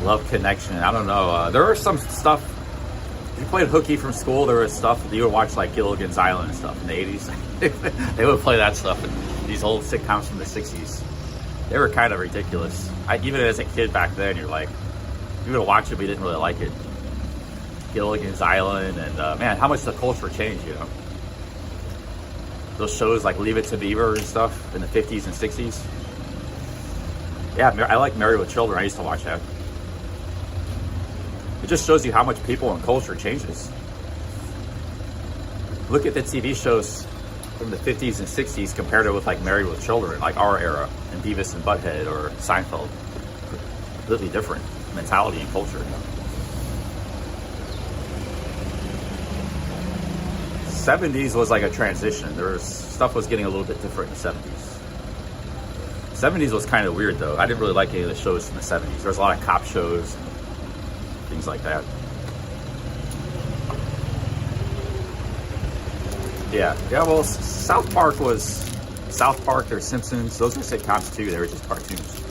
Love Connection. I don't know. There was some stuff. If you played hooky from school, there was stuff that you would watch, like Gilligan's Island and stuff in the 80s. They would play that stuff in these old sitcoms from the 60s. They were kind of ridiculous. Even as a kid back then, you're like, you would watch it, but you didn't really like it. Gilligan's Island, and man, how much the culture changed, you know. Those shows like Leave It to Beaver and stuff in the 50s and 60s. Yeah, I like Married with Children. I used to watch that. It just shows you how much people and culture changes. Look at the TV shows from the 50s and 60s compared to with like Married with Children, like our era, and Beavis and Butthead or Seinfeld. Completely different mentality and culture. 70s was like a transition. Stuff was getting a little bit different in the 70s. 70s was kind of weird though. I didn't really like any of the shows from the 70s. There was a lot of cop shows, things like that. Yeah. Well, South Park or Simpsons. Those were sitcoms too. They were just cartoons.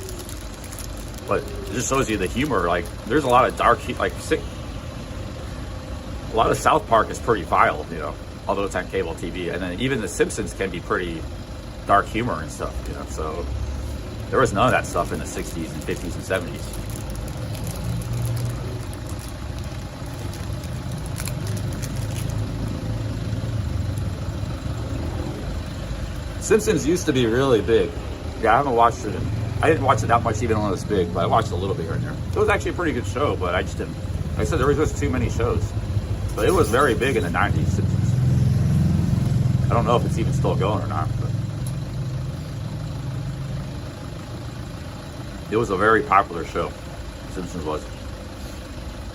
But it just shows you the humor. Like, there's a lot of dark, a lot of South Park is pretty vile, you know, although it's on cable TV. And then even the Simpsons can be pretty dark humor and stuff, you know. So there was none of that stuff in the 60s and 50s and 70s. Simpsons used to be really big. Yeah, I haven't watched it. I didn't watch it that much even when it was big, but I watched a little bit here and there. It was actually a pretty good show, but I just didn't. Like I said, there was just too many shows. But it was very big in the 90s, Simpsons. I don't know if it's even still going or not, but it was a very popular show. Simpsons was.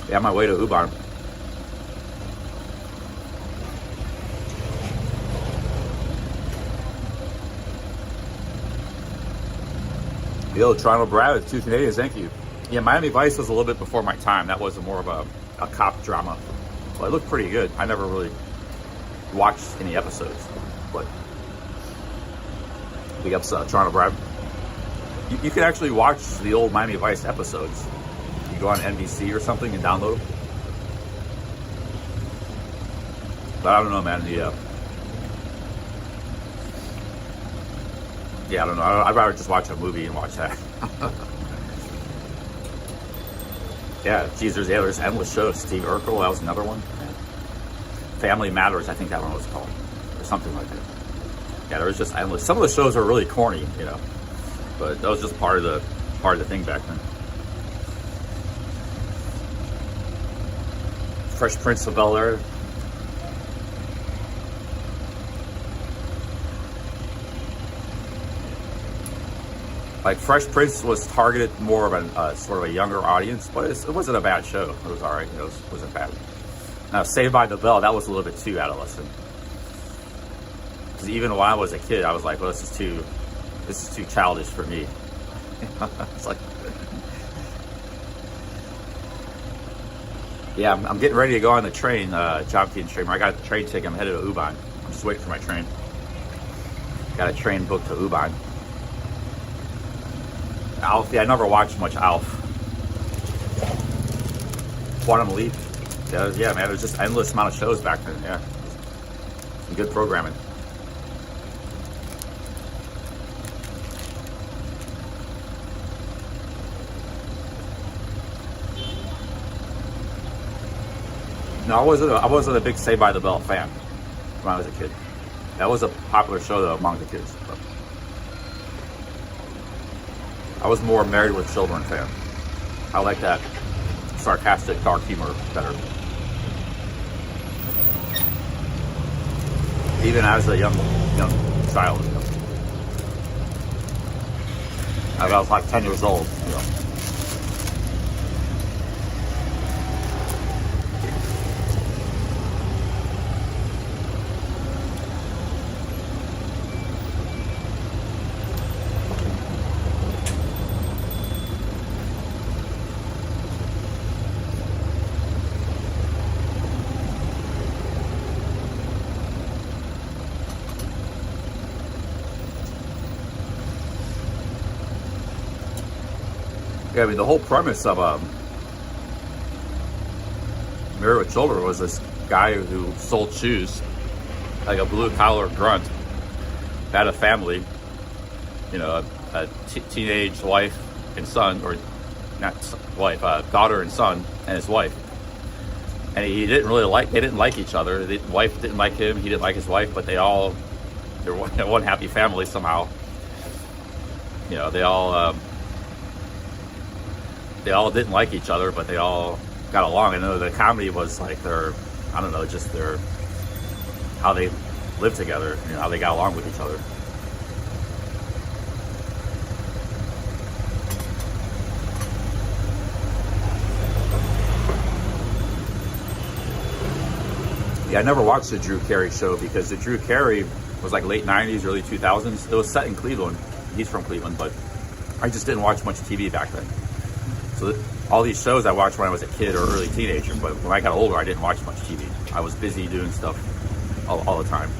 Yeah, on my way to Ubon. Yo, Toronto Brad, 2 Canadians, thank you. Yeah, Miami Vice was a little bit before my time. That was more of a cop drama. Well, it looked pretty good. I never really watched any episodes, but big ups, Toronto Brad. You can actually watch the old Miami Vice episodes. You go on NBC or something and download them. But I don't know, man. Yeah, I don't know. I'd rather just watch a movie and watch that. Yeah, geez, there's endless shows. Steve Urkel, that was another one. Family Matters, I think that one was called, or something like that. Yeah, there was just endless. Some of the shows were really corny, you know, but that was just part of the thing back then. Fresh Prince of Bel-Air. Like Fresh Prince was targeted more of a sort of a younger audience, but it wasn't a bad show. It was all right. It wasn't bad. Now Saved by the Bell, that was a little bit too adolescent. Because even when I was a kid, I was like, well, this is too childish for me. It's like, yeah, I'm getting ready to go on the train, Job Team Streamer. I got the train ticket. I'm headed to Ubon. I'm just waiting for my train. Got a train booked to Ubon. Alf, yeah, I never watched much Alf. Quantum Leap. Yeah, man, there's just endless amount of shows back then, yeah. Some good programming. No, I wasn't a big Saved by the Bell fan when I was a kid. That was a popular show though among the kids. But I was more Married with Children fan. I like that sarcastic, dark humor better. Even as a young child. You know. I was like 10 years old. You know. Yeah, I mean, the whole premise of Married with Children was this guy who sold shoes, like a blue-collar grunt, had a family, you know, a teenage wife and son, or not wife, daughter and son, and his wife. And they didn't like each other. The wife didn't like him, he didn't like his wife, but they're one happy family somehow. You know, they all didn't like each other, but they all got along. And the comedy was like how they lived together, you know, how they got along with each other. Yeah, I never watched the Drew Carey show because the Drew Carey was like late 90s, early 2000s. It was set in Cleveland. He's from Cleveland, but I just didn't watch much TV back then. So all these shows I watched when I was a kid or early teenager, but when I got older, I didn't watch much TV. I was busy doing stuff all the time.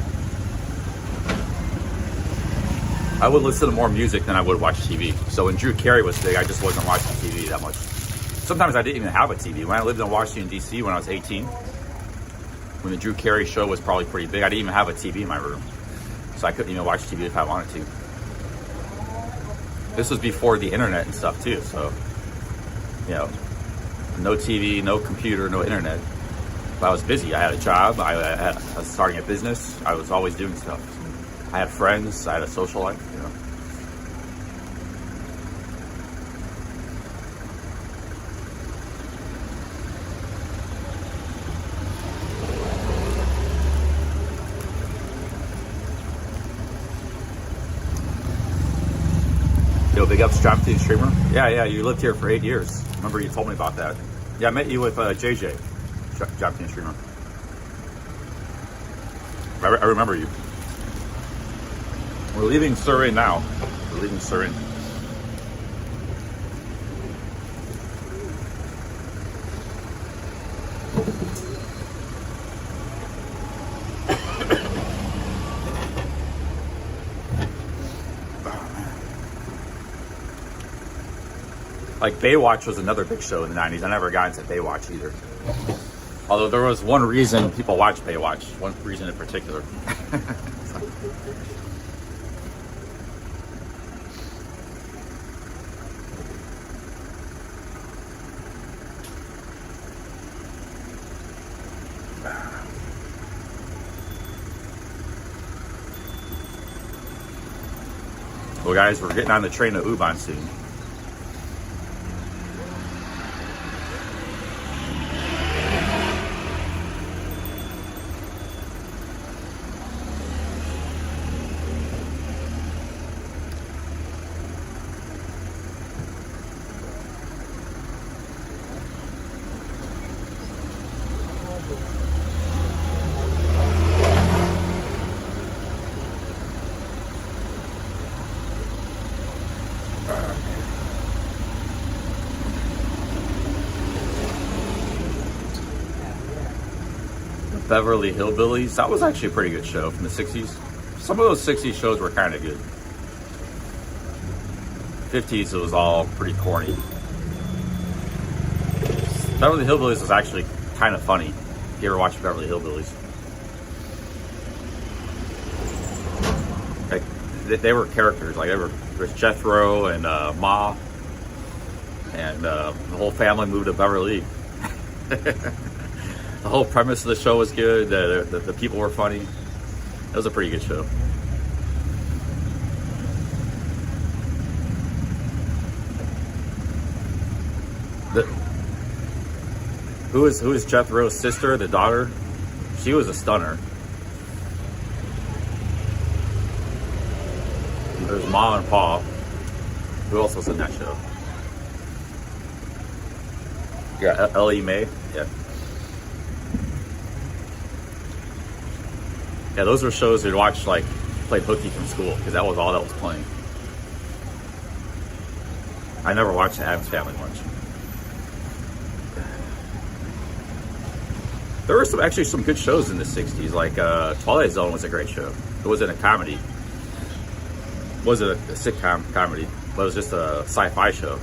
I would listen to more music than I would watch TV. So when Drew Carey was big, I just wasn't watching TV that much. Sometimes I didn't even have a TV. When I lived in Washington, D.C. when I was 18, when the Drew Carey show was probably pretty big, I didn't even have a TV in my room. So I couldn't even watch TV if I wanted to. This was before the internet and stuff too, so, you know, no TV, no computer, no internet. But I was busy. I had a job. I was starting a business. I was always doing stuff. I had friends. I had a social life, you know. Yo, big ups, Drop Team Streamer. Yeah, you lived here for 8 years. Remember you told me about that. Yeah, I met you with JJ, Drop Team Streamer. I remember you. We're leaving Surin now. We're leaving Surin. Like Baywatch was another big show in the 90s. I never got into Baywatch either. Although there was one reason people watch Baywatch. One reason in particular. Well guys, we're getting on the train to Ubon soon. Beverly Hillbillies. That was actually a pretty good show from the 60s. Some of those 60s shows were kind of good. 50s, it was all pretty corny. Beverly Hillbillies was actually kind of funny. If you ever watched Beverly Hillbillies. Like, they were characters. Like, there's Jethro and Ma. And the whole family moved to Beverly. The whole premise of the show was good. The people were funny. It was a pretty good show. Who is Jethro's sister, the daughter? She was a stunner. There's Ma and Pa. Who else was in that show? Yeah, Ellie Mae. Yeah. Yeah, those were shows we'd watch, like, played hooky from school, because that was all that was playing. I never watched the Addams Family much. There were actually some good shows in the 60s, like Twilight Zone was a great show. It wasn't a comedy. It wasn't a sitcom comedy, but it was just a sci-fi show.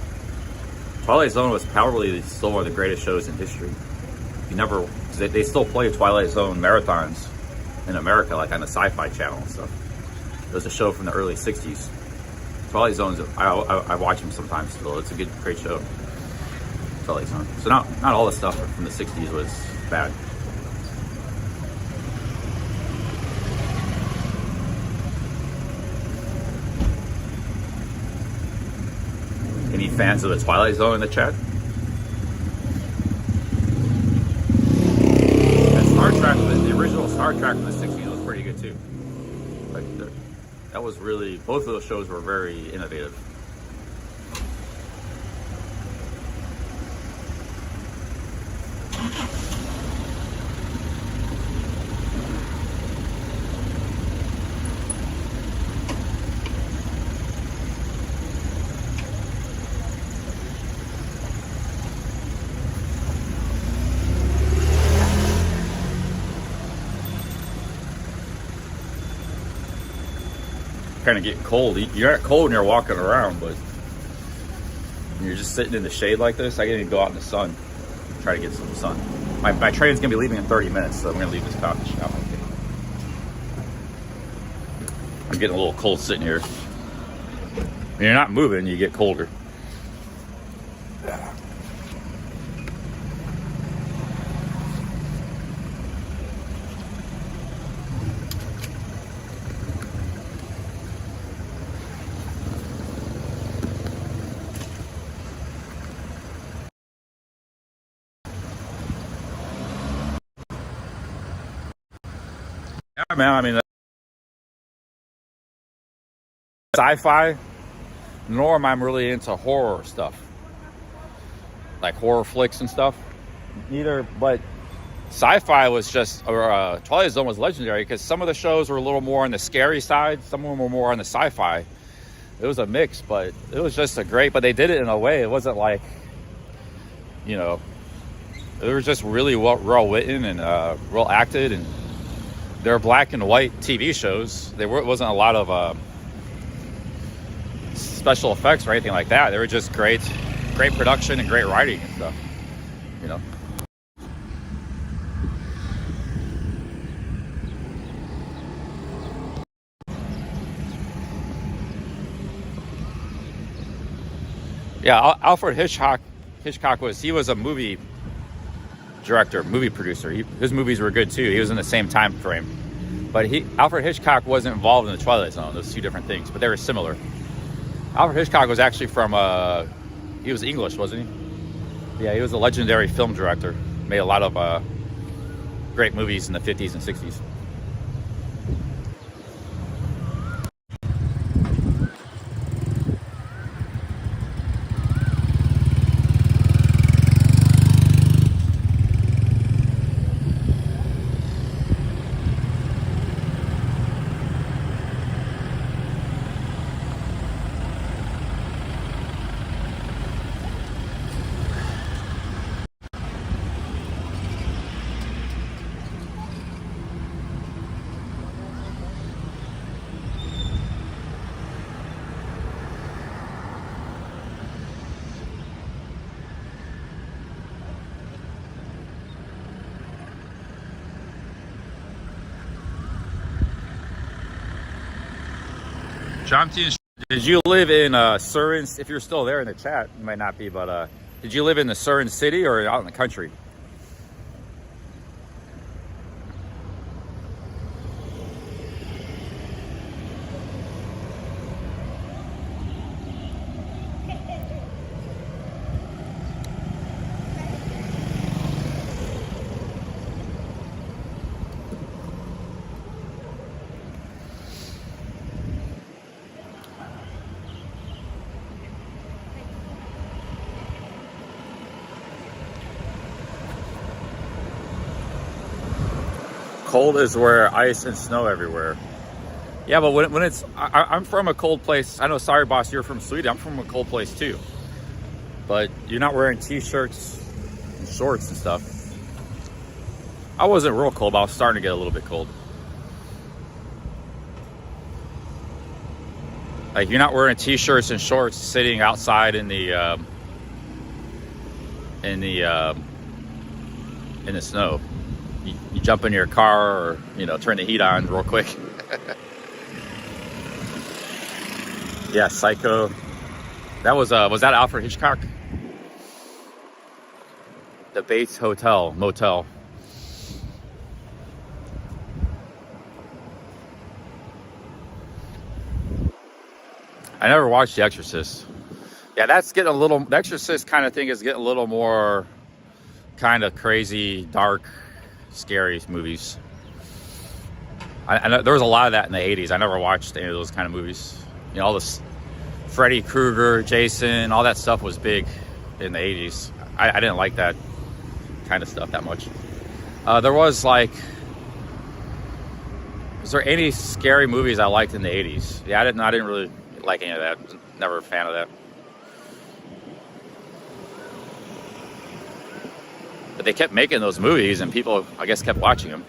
Twilight Zone was probably still one of the greatest shows in history. They still play Twilight Zone marathons in America, like on the Sci-Fi Channel and stuff. It was a show from the early 60s. Twilight Zone's, I watch them sometimes still. It's a great show. Twilight Zone. So not all the stuff from the 60s was bad. Any fans of the Twilight Zone in the chat? And Star Trek, the original Star Trek from the 60s was pretty good too. Like that was really, both of those shows were very innovative. Kind of getting cold. You're not cold when you're walking around, but when you're just sitting in the shade like this, I gotta go out in the sun, try to get some sun. My train's gonna be leaving in 30 minutes, so I'm gonna leave this coffee shop. I'm getting a little cold sitting here. When you're not moving, you get colder. Yeah, man, I mean, sci-fi, nor am I really into horror stuff, like horror flicks and stuff. Neither, but sci-fi was just, Twilight Zone was legendary because some of the shows were a little more on the scary side, some of them were more on the sci-fi. It was a mix, but it was just but they did it in a way, it wasn't like, you know, it was just really well written and well acted, and they're black and white TV shows. It wasn't a lot of special effects or anything like that. They were just great production and great writing and stuff, you know. Yeah, Alfred Hitchcock was a movie director, movie producer. His movies were good too. He was in the same time frame. But Alfred Hitchcock wasn't involved in the Twilight Zone. Those two different things, but they were similar. Alfred Hitchcock was actually from, he was English, wasn't he? Yeah, he was a legendary film director. Made a lot of great movies in the 50s and 60s. Jonathan, did you live in Surin? If you're still there in the chat, you might not be, but did you live in the Surin city or out in the country? cold is where ice and snow everywhere. Yeah, but when it's, I'm from a cold place. I know, sorry boss, you're from Sweden. I'm from a cold place too. But you're not wearing t-shirts and shorts and stuff. I wasn't real cold, but I was starting to get a little bit cold. Like, you're not wearing t-shirts and shorts sitting outside in the snow. You jump in your car, or turn the heat on real quick. Yeah, Psycho. That was that Alfred Hitchcock? The Bates Motel. I never watched The Exorcist. Yeah, that's getting a little, The Exorcist kind of thing is getting a little more kind of crazy, dark, scary movies. I know there was a lot of that in the 80s. I never watched any of those kind of movies. All this Freddy Krueger, Jason, all that stuff was big in the 80s. I didn't like that kind of stuff that much. There was there any scary movies I liked in the 80s? Yeah, I didn't really like any of that. Never a fan of that. But they kept making those movies, and people, I guess, kept watching them.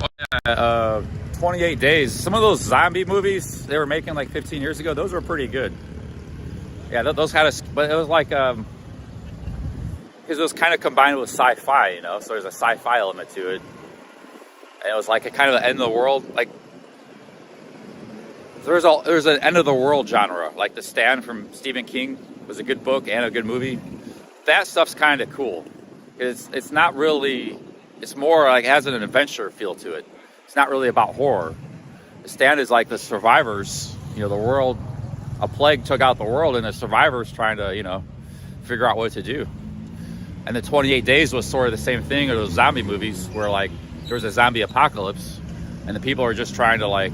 Oh, yeah, 28 Days. Some of those zombie movies they were making like 15 years ago, those were pretty good. Yeah, those had but it was like, because it was kind of combined with sci-fi, so there's a sci-fi element to it. And it was like a kind of the end of the world, like there's an end of the world genre, like The Stand from Stephen King was a good book and a good movie. That stuff's kind of cool. It's not really, it's more like it has an adventure feel to it. It's not really about horror. The Stand is like the survivors, the world, a plague took out the world, and the survivors trying to, figure out what to do. And the 28 Days was sort of the same thing, or those zombie movies where like there was a zombie apocalypse and the people are just trying to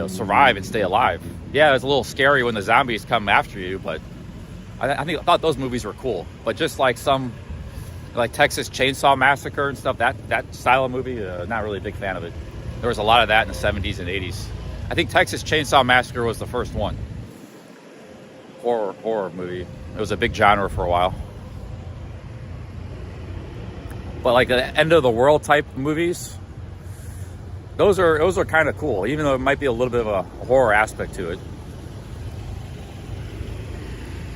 survive and stay alive. Yeah, it's a little scary when the zombies come after you, but I thought those movies were cool. But just like some, like Texas Chainsaw Massacre and stuff, that style of movie, not really a big fan of it. There was a lot of that in the 70s and 80s. I think Texas Chainsaw Massacre was the first one. Horror movie. It was a big genre for a while. But like the end of the world type movies, those are kind of cool, even though it might be a little bit of a horror aspect to it.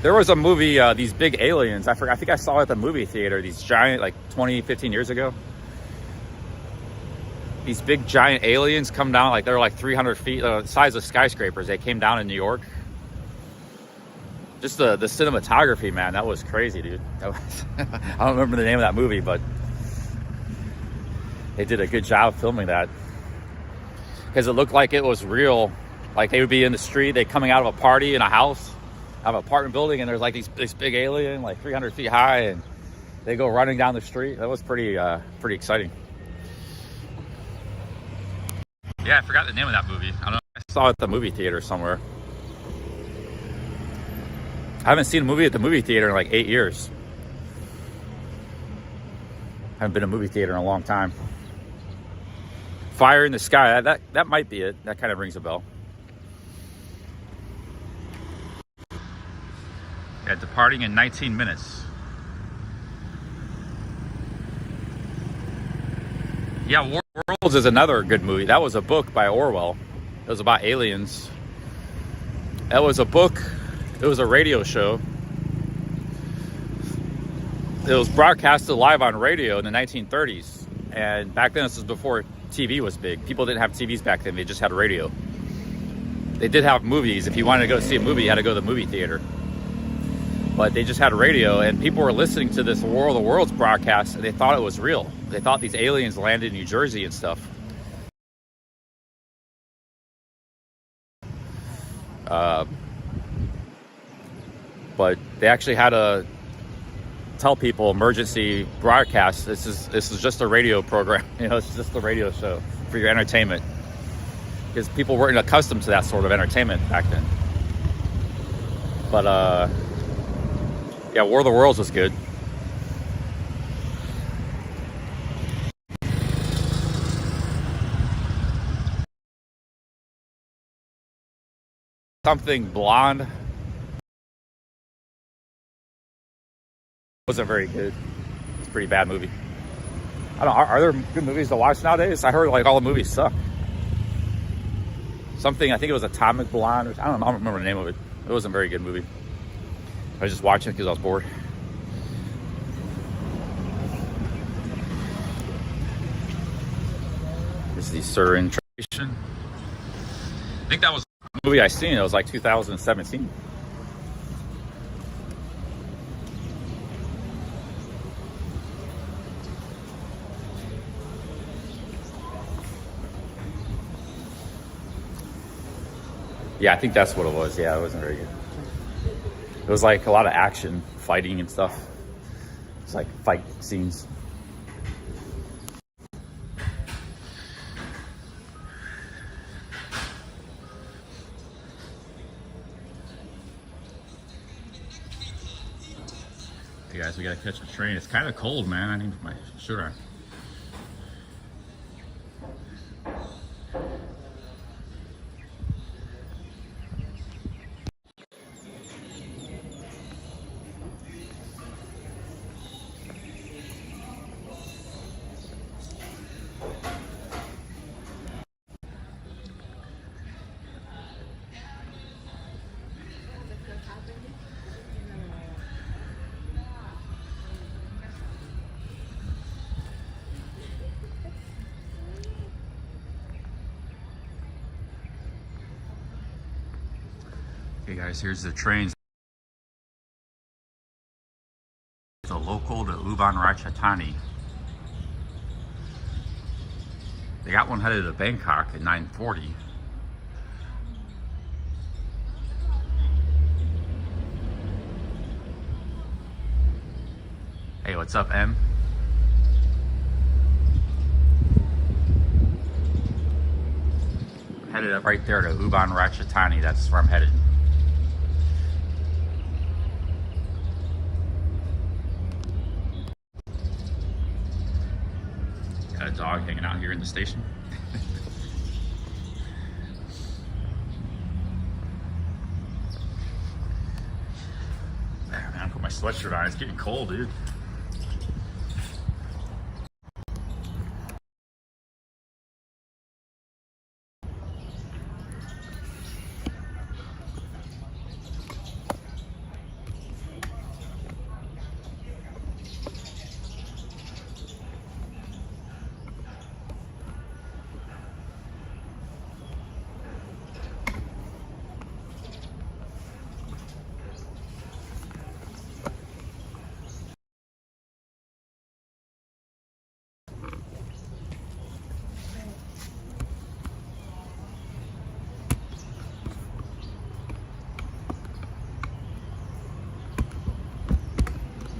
There was a movie, these big aliens, I think I saw it at the movie theater, these giant, like 15 years ago. These big giant aliens come down, like they're like 300 feet, the size of skyscrapers. They came down in New York. Just the cinematography, man, that was crazy, dude. I don't remember the name of that movie, but they did a good job filming that. Because it looked like it was real. Like they would be in the street, they coming out of a party in a house, out of an apartment building, and there's like this big alien, like 300 feet high, and they go running down the street. That was pretty exciting. Yeah, I forgot the name of that movie. I don't know. I saw it at the movie theater somewhere. I haven't seen a movie at the movie theater in like 8 years. I haven't been to a movie theater in a long time. Fire in the Sky, that might be it. That kind of rings a bell. Yeah, departing in 19 minutes. Yeah, Worlds is another good movie. That was a book by Orwell. It was about aliens. That was a book. It was a radio show. It was broadcasted live on radio in the 1930s. And back then, this was before TV was big. People didn't have TVs back then. They just had radio. They did have movies. If you wanted to go see a movie, you had to go to the movie theater. But they just had radio, and people were listening to this War of the Worlds broadcast, and they thought it was real. They thought these aliens landed in New Jersey and stuff. But they actually had tell people emergency broadcast. This is just a radio program. You know, it's just a radio show for your entertainment, because people weren't accustomed to that sort of entertainment back then. But yeah, War of the Worlds was good. Something Blonde wasn't very good. It's a pretty bad movie. I don't know, are there good movies to watch nowadays? I heard like all the movies suck. Something, I think it was Atomic Blonde, or I don't remember the name of it. It wasn't a very good movie. I was just watching it because I was bored. This is the Surin tradition. I think that was the movie I seen. It was like 2017. Yeah, I think that's what it was. Yeah, it wasn't very good. It was like a lot of action, fighting and stuff. It's like fight scenes. Hey guys, we gotta catch a train. It's kind of cold, man. I need my shirt on. Okay guys, here's the trains. The local to Ubon Ratchathani. They got one headed to Bangkok at 9:40. Hey, what's up, M? Headed up right there to Ubon Ratchathani. That's where I'm headed. Got a dog hanging out here in the station. There, man, I put my sweatshirt on. It's getting cold, dude.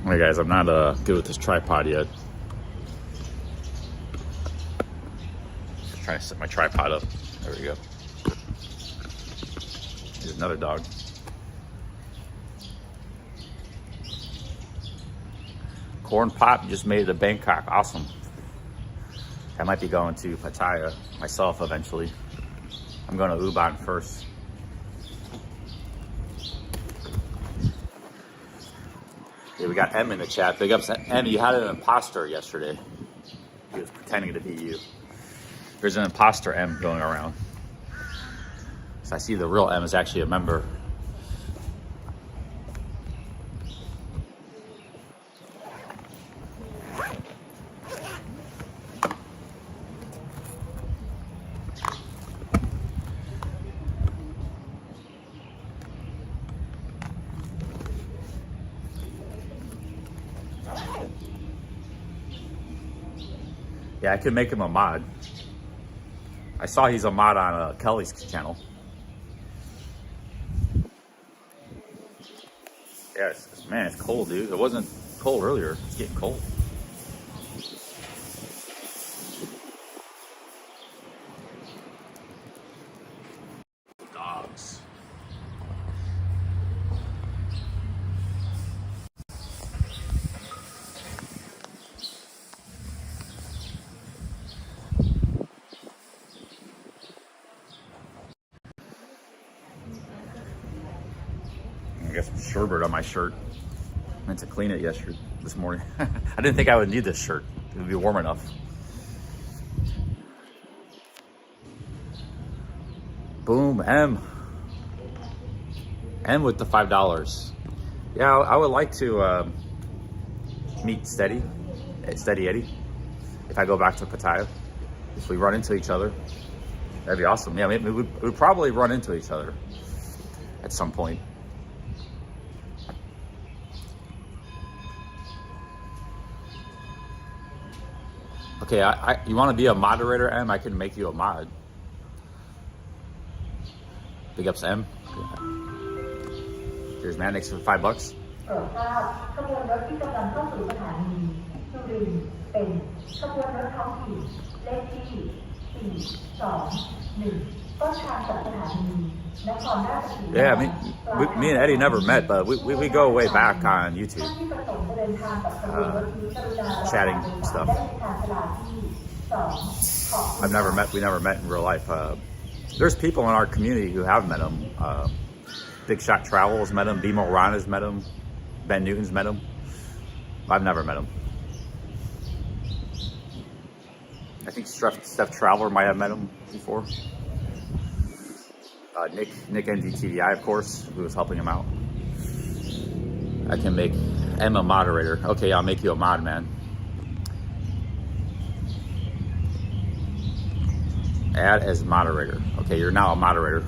Hey guys, I'm not good with this tripod yet. Just trying to set my tripod up. There we go. Here's another dog. Corn Pop just made it to Bangkok. Awesome. I might be going to Pattaya myself eventually. I'm going to Ubon first. Yeah, we got M in the chat. Big ups to M. You had an imposter yesterday. He was pretending to be you. There's an imposter M going around. So I see the real M is actually a member. Yeah, I could make him a mod. I saw he's a mod on Kelly's channel. Yeah, man, it's cold, dude. It wasn't cold earlier. It's getting cold. Dogs. I got some sherbet on my shirt. I meant to clean it this morning. I didn't think I would need this shirt. It would be warm enough. Boom, M with the $5. Yeah, I would like to meet Steady Eddie. If I go back to Pattaya, if we run into each other, that'd be awesome. Yeah, maybe we'd probably run into each other at some point. Okay, you want to be a moderator, M? I can make you a mod. Big ups, M. Here's Mannix for $5. โปรดทราบขบวนรถที่กำลังเข้าสู่สถานีสุรินทร์เป็นขบวนรถท้องถิ่นเลขที่421ต้นทางจากสถานีนครราชสีมา Yeah, me and Eddie never met, but we go way back on YouTube. ท่านที่ประสงค์จะเดินทางกับขบวนรถนี้กรุณา Chatting stuff. ได้ที่ทางสลาที่2ขอบคุณ We never met in real life. There's people in our community who have met him. Big Shot Travel has met him. Bimo Ron has met him. Ben Newton's met him. I've never met him. I think Steph Traveler might have met him before. Nick NDTVI, of course, who was helping him out. I can make Emma moderator. Okay, I'll make you a mod, man. Add as moderator. Okay, you're now a moderator.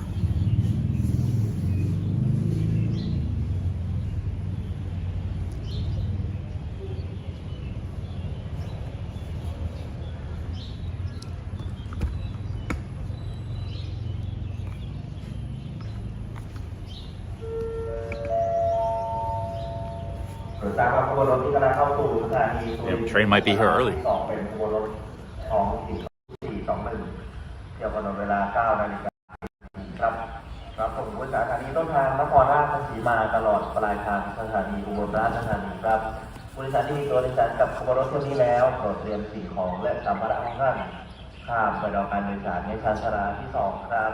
Yeah, train might be here early. เป็นขบวนรถท้องถิ่น421เที่ยวกำหนดเวลา 9 นาฬิกาครับรับส่งผู้โดยสารสถานีต้นทางนครราชสีมาตลอดปลายทางสถานีอุบลราชธานีครับผู้โดยสารที่มีตัวโดยสารกับขบวนรถเที่ยวนี้แล้วโปรดเตรียมสิ่งของและสัมภาระของท่านข้ามไปรอการโดยสารในชานชาลาที่ 2 ครับ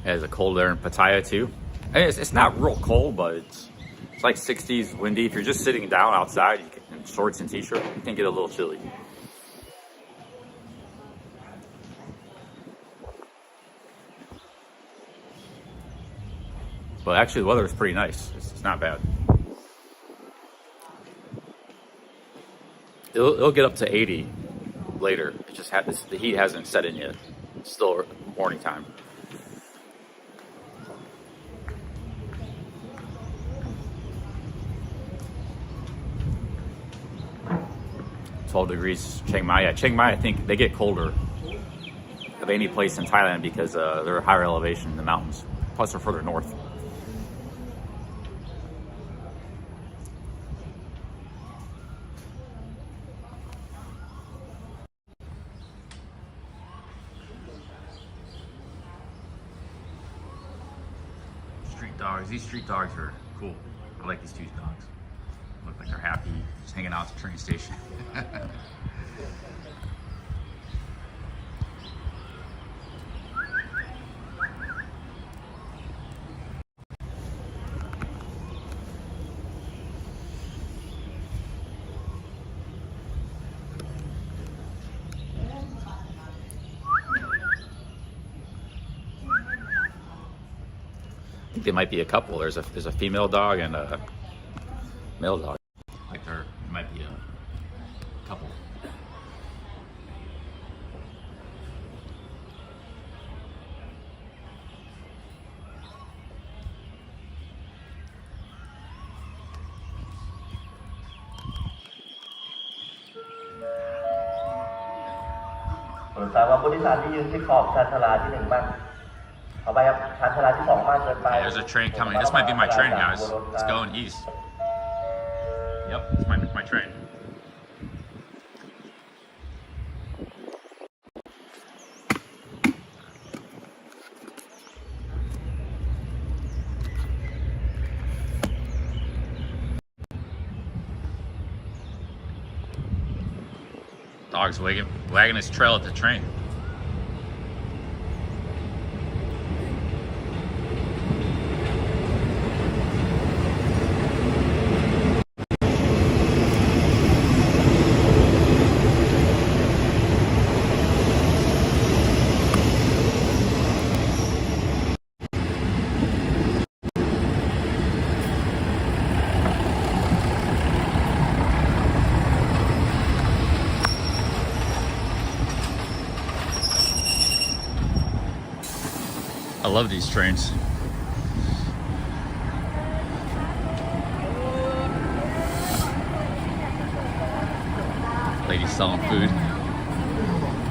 It's a cold there in Pattaya too. I mean, it's not real cold, but it's like 60s, windy. If you're just sitting down outside in shorts and t-shirt, you can get a little chilly. But actually the weather is pretty nice. It's not bad. It'll get up to 80 later. It just the heat hasn't set in yet. It's still morning time. 12 degrees Chiang Mai. Yeah, Chiang Mai, I think they get colder of any place in Thailand because they're higher elevation in the mountains. Plus they're further north. Street dogs. These street dogs are cool. I like these two dogs. Look like they're happy, just hanging out at the train station. I think they might be a couple. There's a female dog and a male dog. Like there might be a couple. โปรดทราบว่าผู้โดยสารที่ยืนที่ขอบชานชาลาที่1บ้างเอาไปครับชานชาลาที่2มากเกินไป Okay, there's a train coming. This might be my train, guys. It's going east. Yep, it's my train. Dog's wagging his trail at the train. I love these trains. Ladies selling food.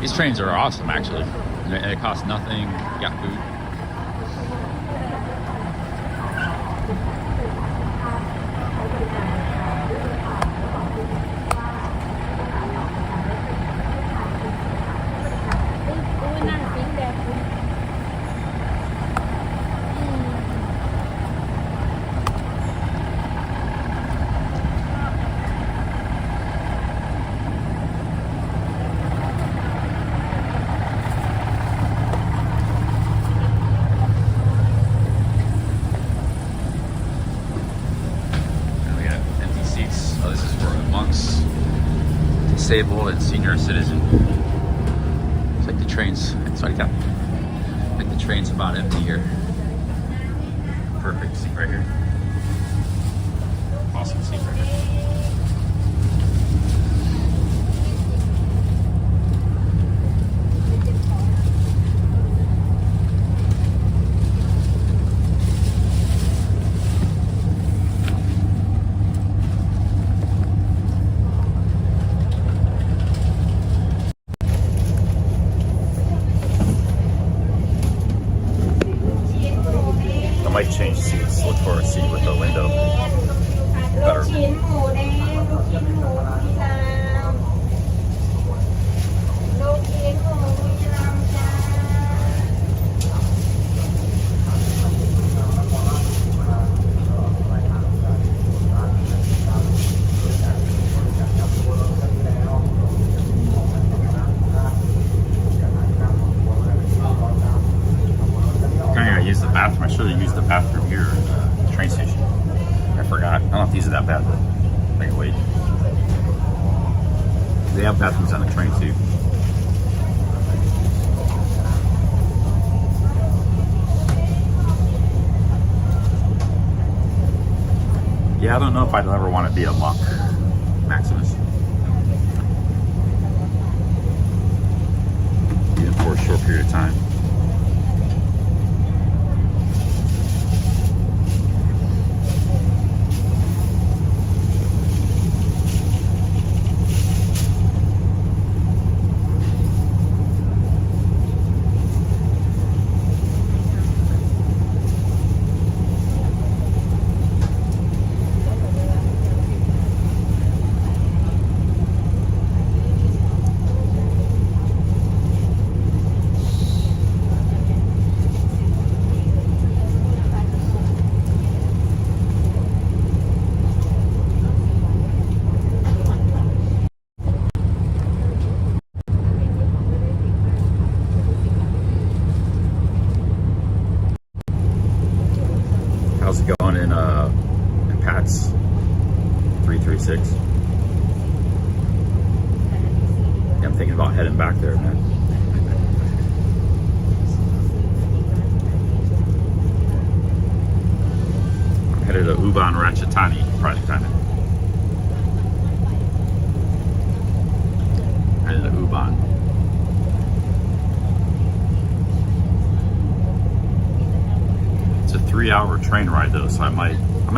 These trains are awesome, actually. They cost nothing. You got food. Disabled and senior citizen. It's like the trains. It's like that. Like the train's about empty here. Perfect seat right here. Awesome seat right here. Might change seats. Look for a seat with a window. Better. ชิ้นหมูแดงลูกชิ้นหมูที่ลาวลูกชิ้นหมูที่ลาวจ้า Use the bathroom. I should have used the bathroom here at the train station. I forgot. I don't know if these are that bad, but I can wait. They have bathrooms on the train too. Yeah, I don't know if I'd ever want to be a monk, Maximus. Even for a short period of time. How's it going in Pat's 336? Yeah, I'm thinking about heading back there, man. I'm headed to Ubon Ratchathani, Project Diamond. Headed to Ubon. It's a 3-hour train ride though, so I might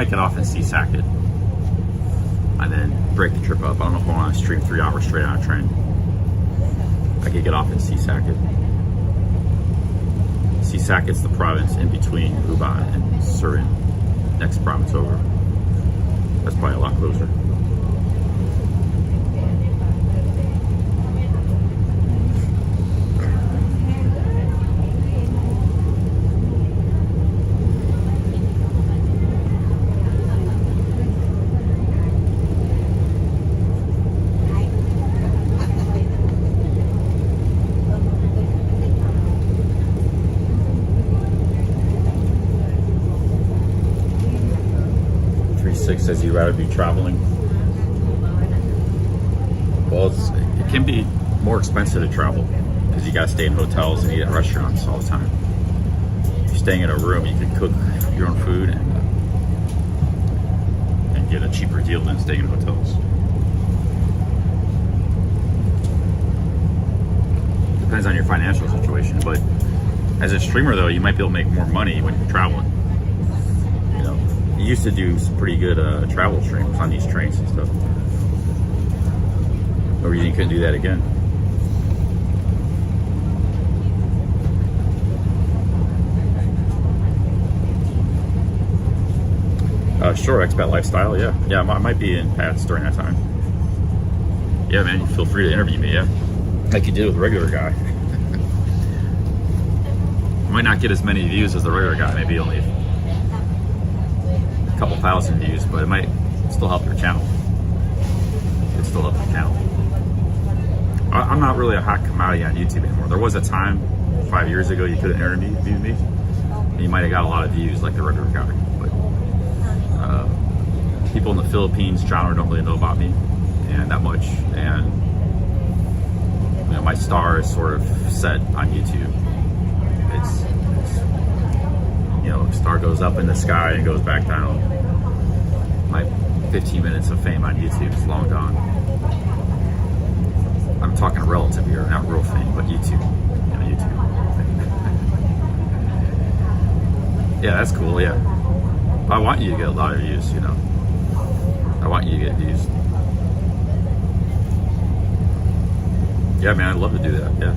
get off in Seasacket and then break the trip up. I don't know if I want to stream 3 hours straight on a train. I could get off in Seasacket. Seasacket's the province in between Ubon and Surin. Next province over. That's probably a lot closer. Says you'd rather be traveling. Well, it can be more expensive to travel because you gotta stay in hotels and eat at restaurants all the time. If you're staying in a room, you can cook your own food and get a cheaper deal than staying in hotels. Depends on your financial situation, but as a streamer though, you might be able to make more money when you're traveling. You used to do some pretty good travel streams on these trains and stuff. No reason you couldn't do that again. Sure, expat lifestyle, yeah. Yeah, I might be in Pats during that time. Yeah, man, you feel free to interview me, yeah. Like you did with a regular guy. I might not get as many views as the regular guy, maybe only couple thousand views, but it might still help your channel. It still help your channel. I'm not really a hot commodity on YouTube anymore. There was a time 5 years ago you couldn't interview me, and you might have got a lot of views like the regular guy. But people in the Philippines genre don't really know about me and that much, and my star is sort of set on YouTube. It's star goes up in the sky and goes back down. My 15 minutes of fame on YouTube is long gone. I'm talking relative here, not real fame, but YouTube. YouTube. Yeah, that's cool, yeah. I want you to get a lot of views, I want you to get views. Yeah, man, I'd love to do that, yeah.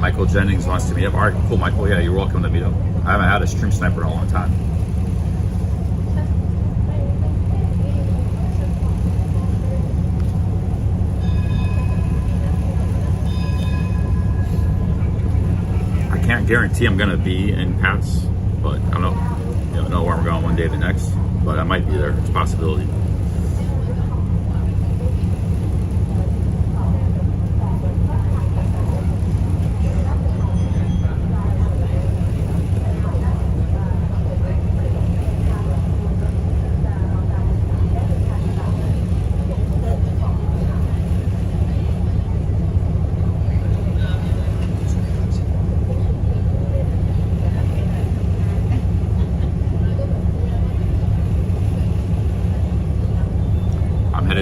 Michael Jennings wants to meet up. All right, cool, Michael. Yeah, you're welcome to meet up. I haven't had a stream sniper in a long time. I can't guarantee I'm gonna be in Pats, but I don't know. You don't know where I'm going one day or the next, but I might be there. It's a possibility.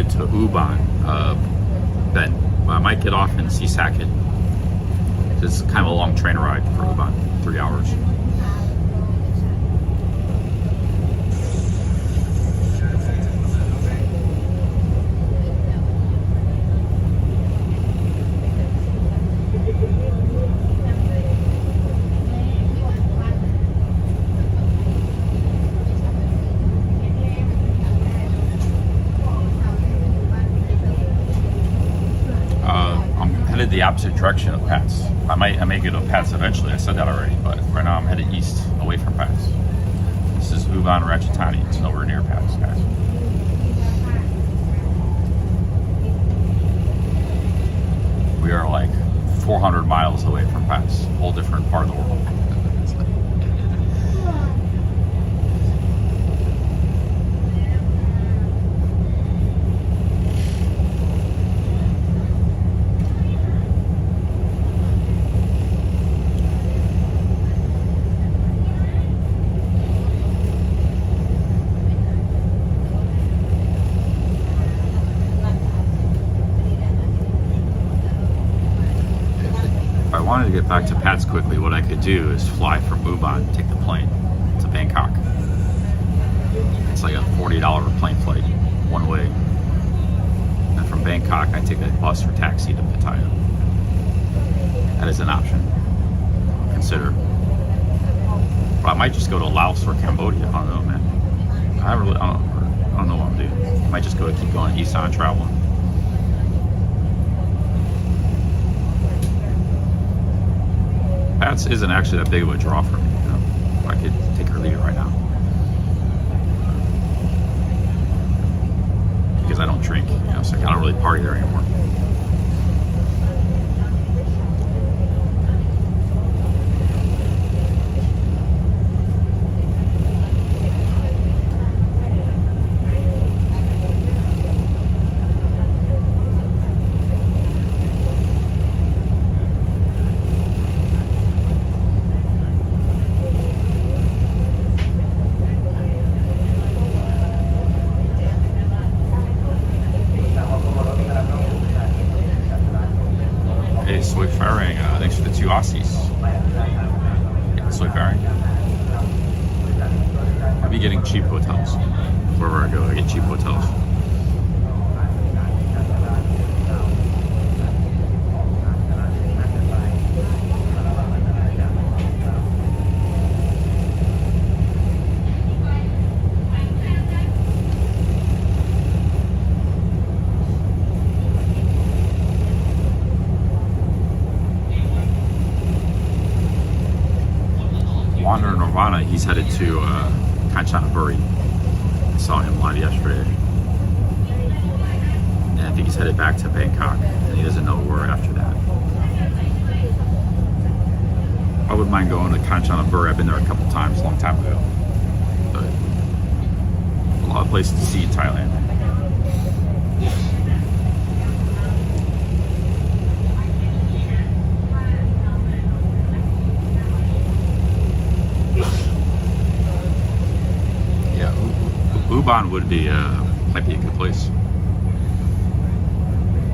To Ubon, then I might get off in Seasacket. It's kind of a long train ride for Ubon, 3 hours. The opposite direction of Pats. I may get to Pats eventually. I said that already, but right now I'm headed east, away from Pats. This is Ubon Ratchathani. It's nowhere near Pats, guys. We are like 400 miles away from Pats, a whole different part of the world. wanted to get back to Pat's quickly, what I could do is fly from Ubon, take the plane to Bangkok. It's like a $40 plane flight, one way. And from Bangkok, I take a bus or taxi to Pattaya. That is an option. Consider. But I might just go to Laos or Cambodia. I don't know, man. I don't know what I'm doing. I might just keep going east on traveling. Pat's isn't actually that big of a draw for me. You know? I could take or leave it right now. Because I don't drink, you know, so I don't really party there anymore. Thanks for the 2 Aussies. Yeah, soy faring. I'll be getting cheap hotels. Wherever I go, I get cheap hotels. Nirvana, he's headed to Kanchanaburi. I saw him live yesterday. And I think he's headed back to Bangkok, and he doesn't know where after that. I wouldn't mind going to Kanchanaburi. I've been there a couple times, a long time ago. But a lot of places to see in Thailand. Ubon would be might be a good place.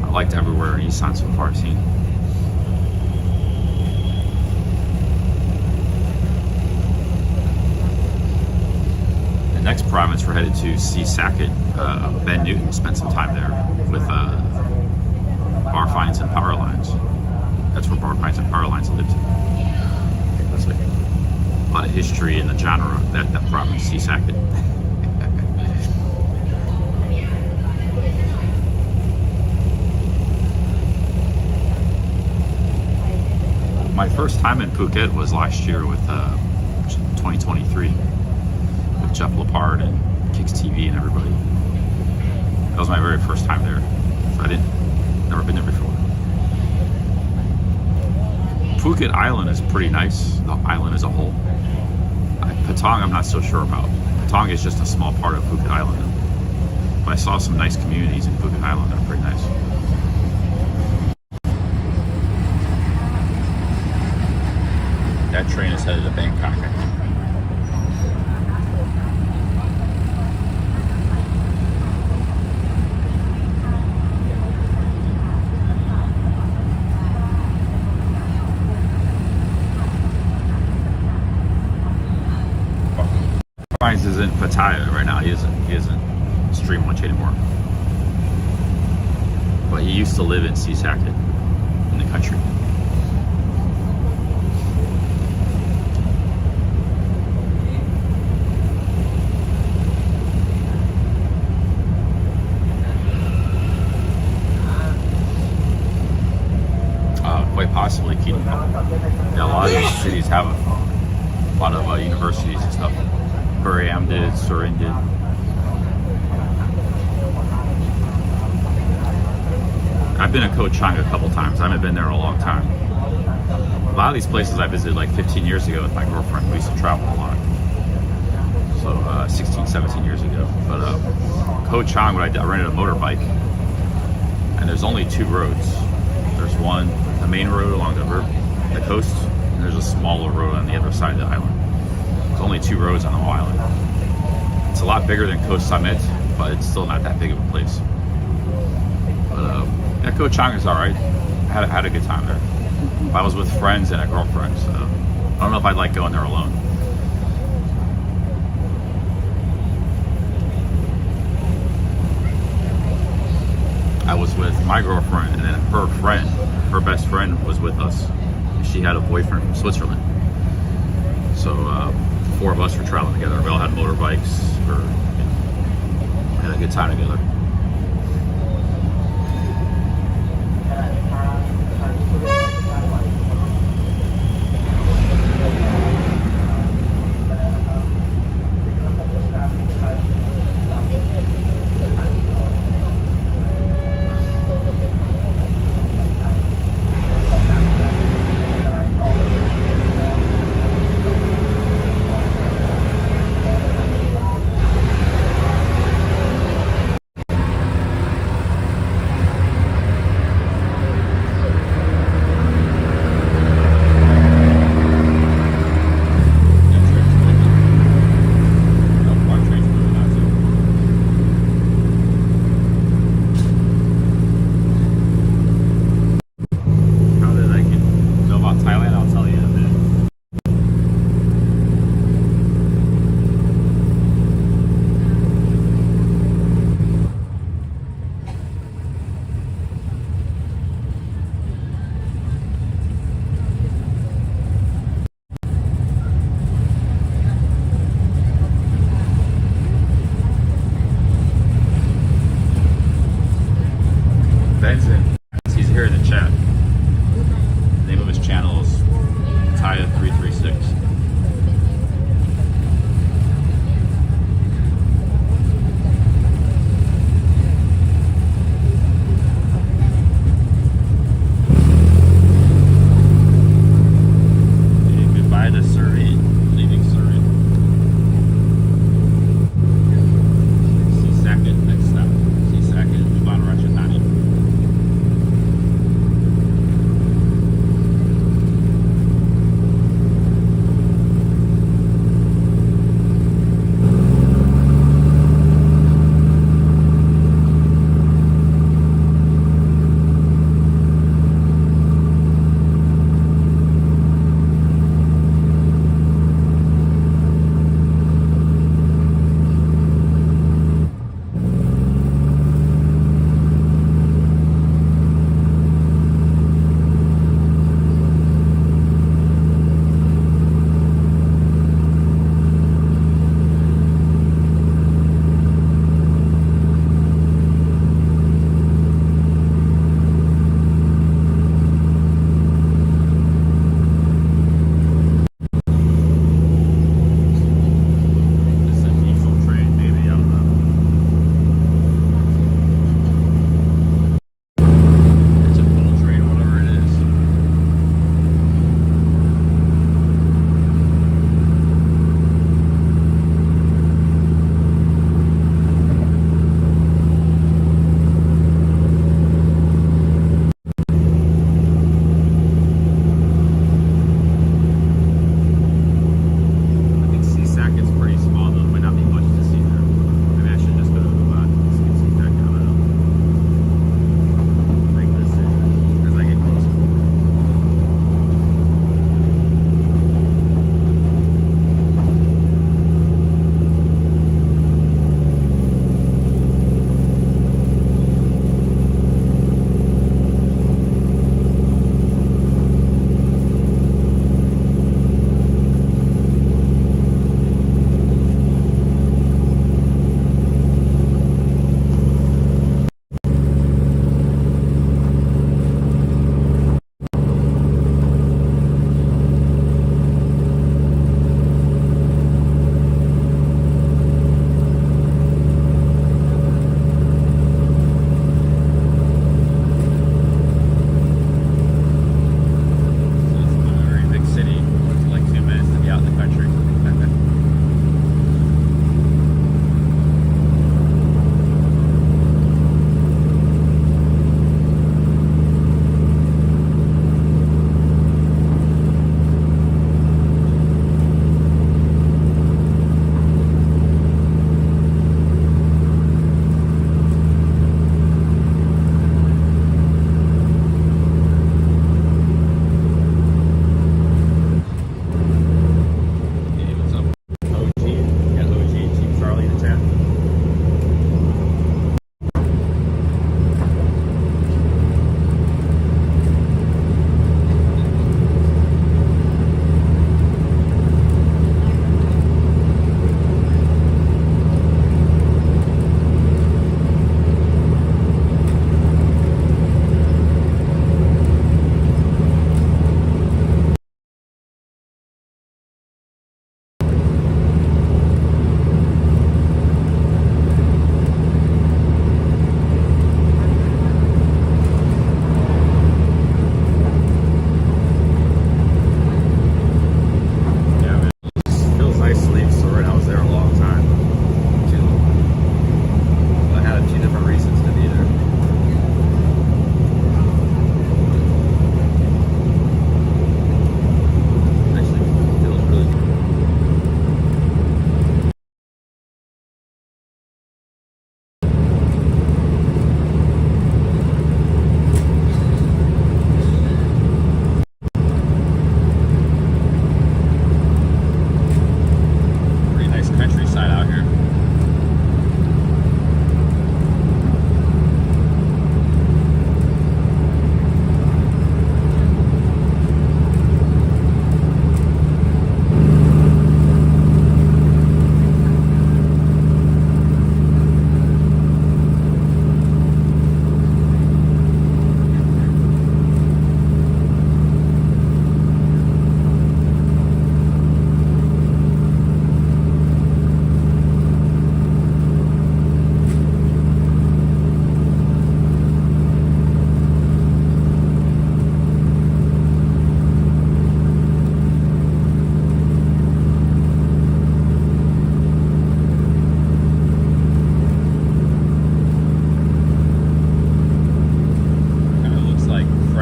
I liked everywhere in Isan so far I've seen. The next province we're headed to see Saket. Ben Newton spent some time there with Bar Fines and Power Lines. That's where Bar Fines and Power Lines lived. That's like a lot of history in the genre that province, see Saket. My first time in Phuket was last year with 2023 with Jeff Lepard and Kicks TV and everybody. That was my very first time there. So never been there before. Phuket Island is pretty nice, the island as a whole. Patong I'm not so sure about. Patong is just a small part of Phuket Island. But I saw some nice communities in Phuket Island that are pretty nice. That train is headed to Bangkok. Fines is in Pattaya right now. He isn't stream much anymore. But he used to live in Saket in the country. Quite possibly Keating. Yeah, a lot of these cities have a lot of universities and stuff. Buriam did, Surin did. I've been to Koh Chang a couple times. I haven't been there in a long time. A lot of these places I visited like 15 years ago with my girlfriend. We used to travel a lot. So 16, 17 years ago. But Koh Chang, I rented a motorbike. And there's only 2 roads. There's one, the main road along the coast, and there's a smaller road on the other side of the island. There's only 2 roads on the whole island. It's a lot bigger than Koh Samet, but it's still not that big of a place. But yeah, Koh Chang is alright. I had a good time there. if I was with friends and a girlfriend. So I don't know if I'd like going there alone. I was with my girlfriend, and then her friend, her best friend, was with us. She had a boyfriend from Switzerland. So 4 of us were traveling together. We all had motorbikes. Had a good time together. Thailand, I'll tell you in a minute. Ben's in. He's here in the chat. The name of his channel is Taya336. Goodbye to Surin. Leaving Surin. See second next stop. See second, Duban Ratchatani.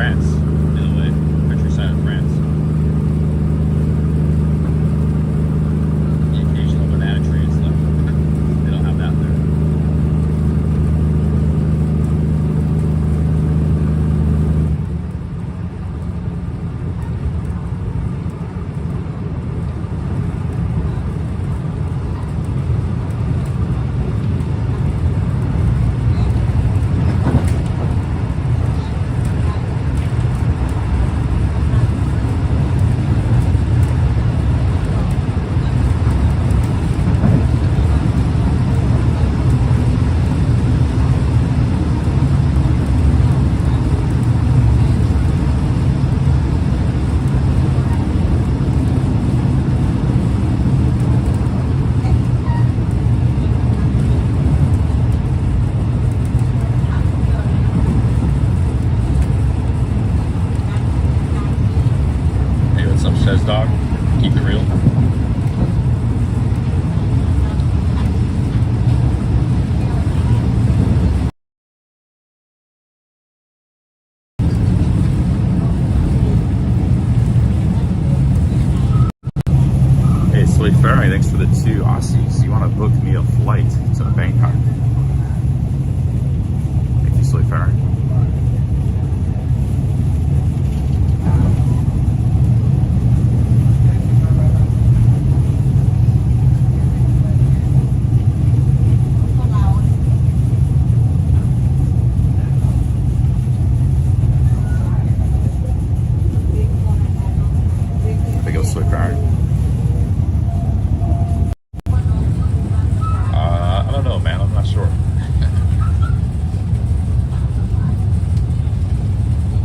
France, Italy, countryside of France. The occasional banana tree and stuff. They don't have that there. Hey, what's up, Says Dog? Keep it real. Hey, Sweet Ferry, thanks for the 2 Aussies. You want to book me a flight to Bangkok? Thank you, Sweet Ferry. I think it was Sweet Ferry. I don't know, man. I'm not sure.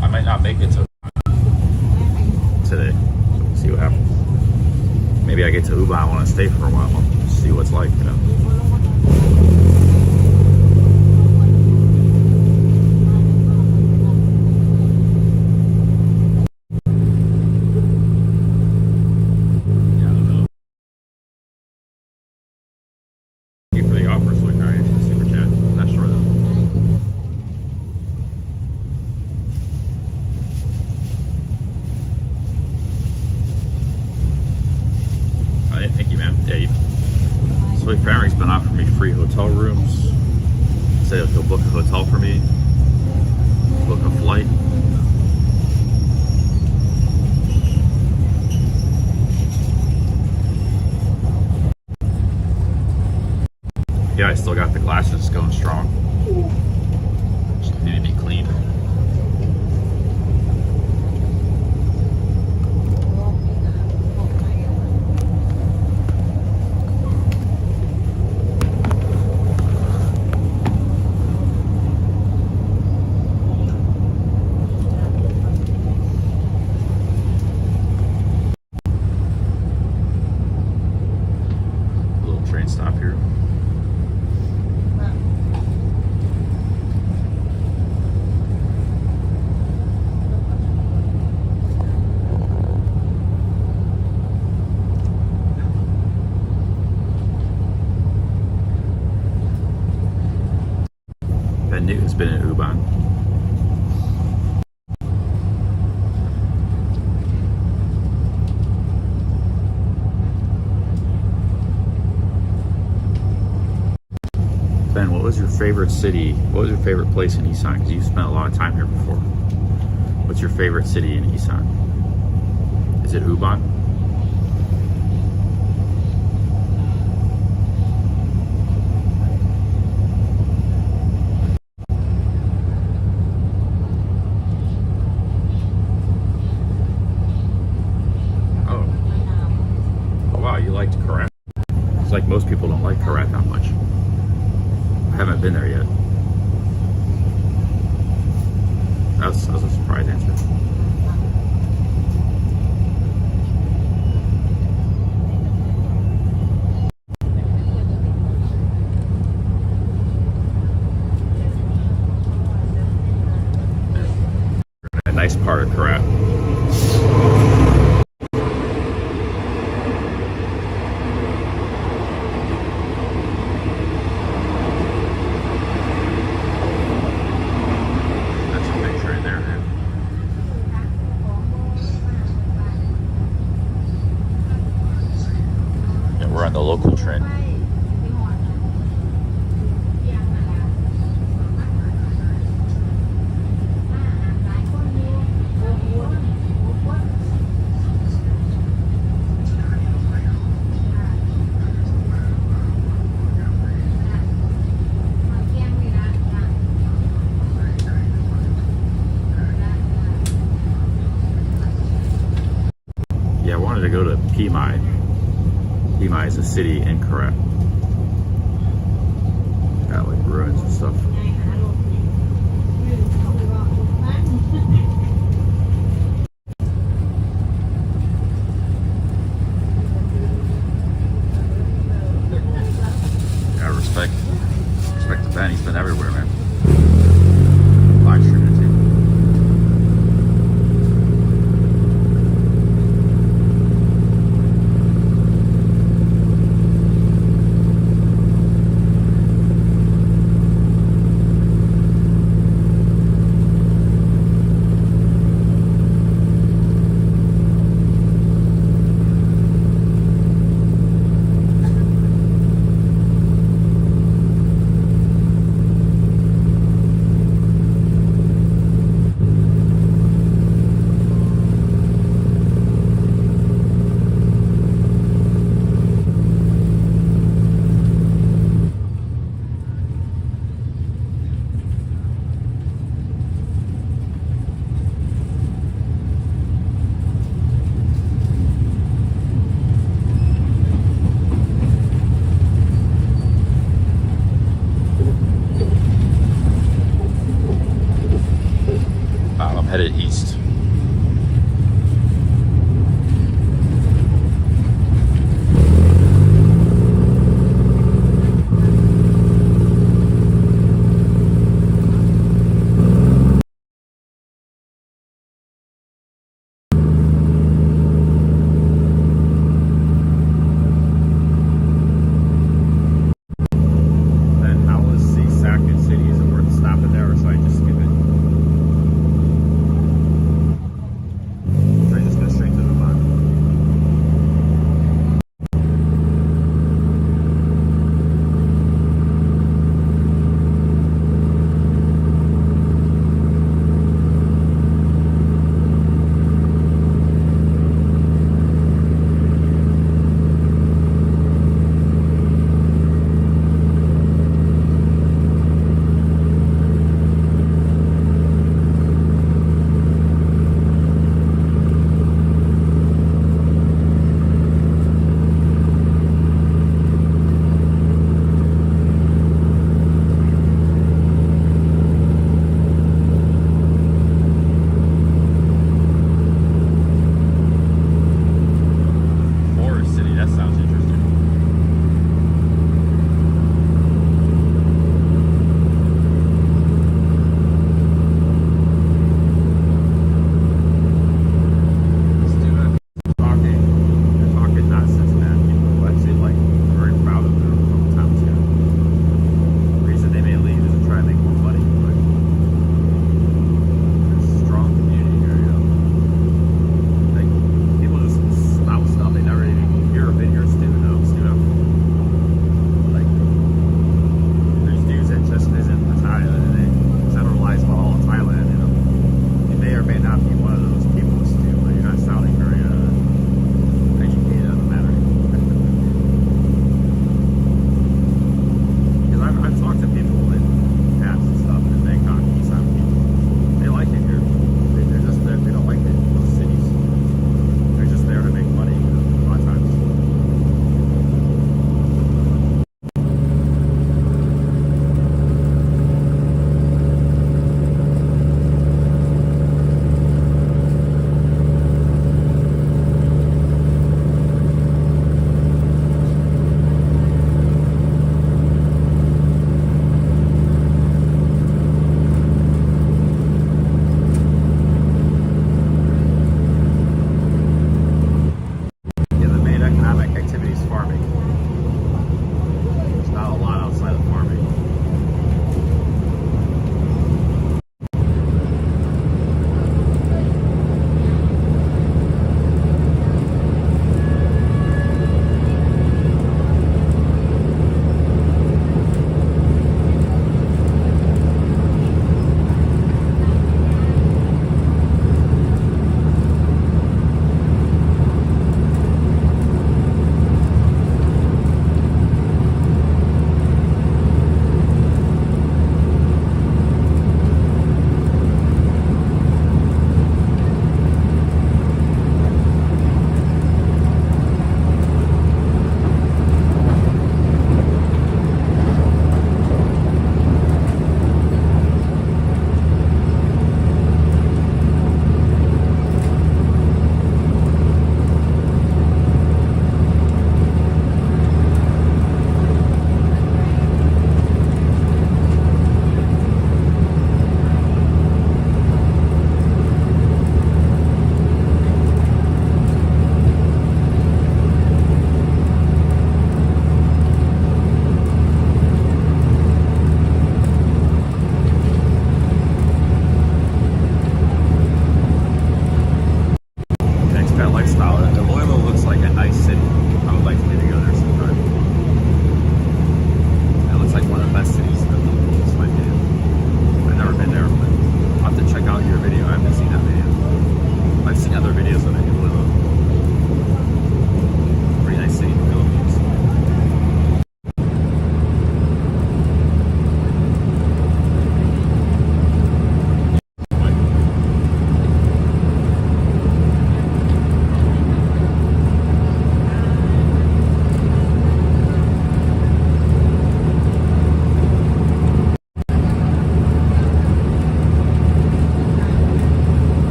I might not make it to today. See what happens. Maybe I get to Uba. I want to stay for a while. See what's like, you know. Thank you for the offer, so superchat. Not sure though. Thank you, man. Yeah, Sweet Family's been offering me free hotel rooms. Say he'll book a hotel for me, book a flight. Yeah, I still got the glasses going strong. Just need to be cleaned. Little train stop here. Ben Newton's been in Ubon. Ben, what was your favorite city? What was your favorite place in Isan? Because you spent a lot of time here before. What's your favorite city in Isan? Is it Ubon? Oh wow, you liked Karat? It's like most people don't like Karat that much. I haven't been there yet. That was a surprise answer. A nice part of Karat. That's a picture in there, man. wanted to go to Pimai. Pimai is a city in Korea. Got like ruins and stuff. Yeah, respect to Ben. He's been everywhere, man. Live streaming too. I'm headed east. And I want to see Sakin City. Is it worth stopping there, or should I just skip it?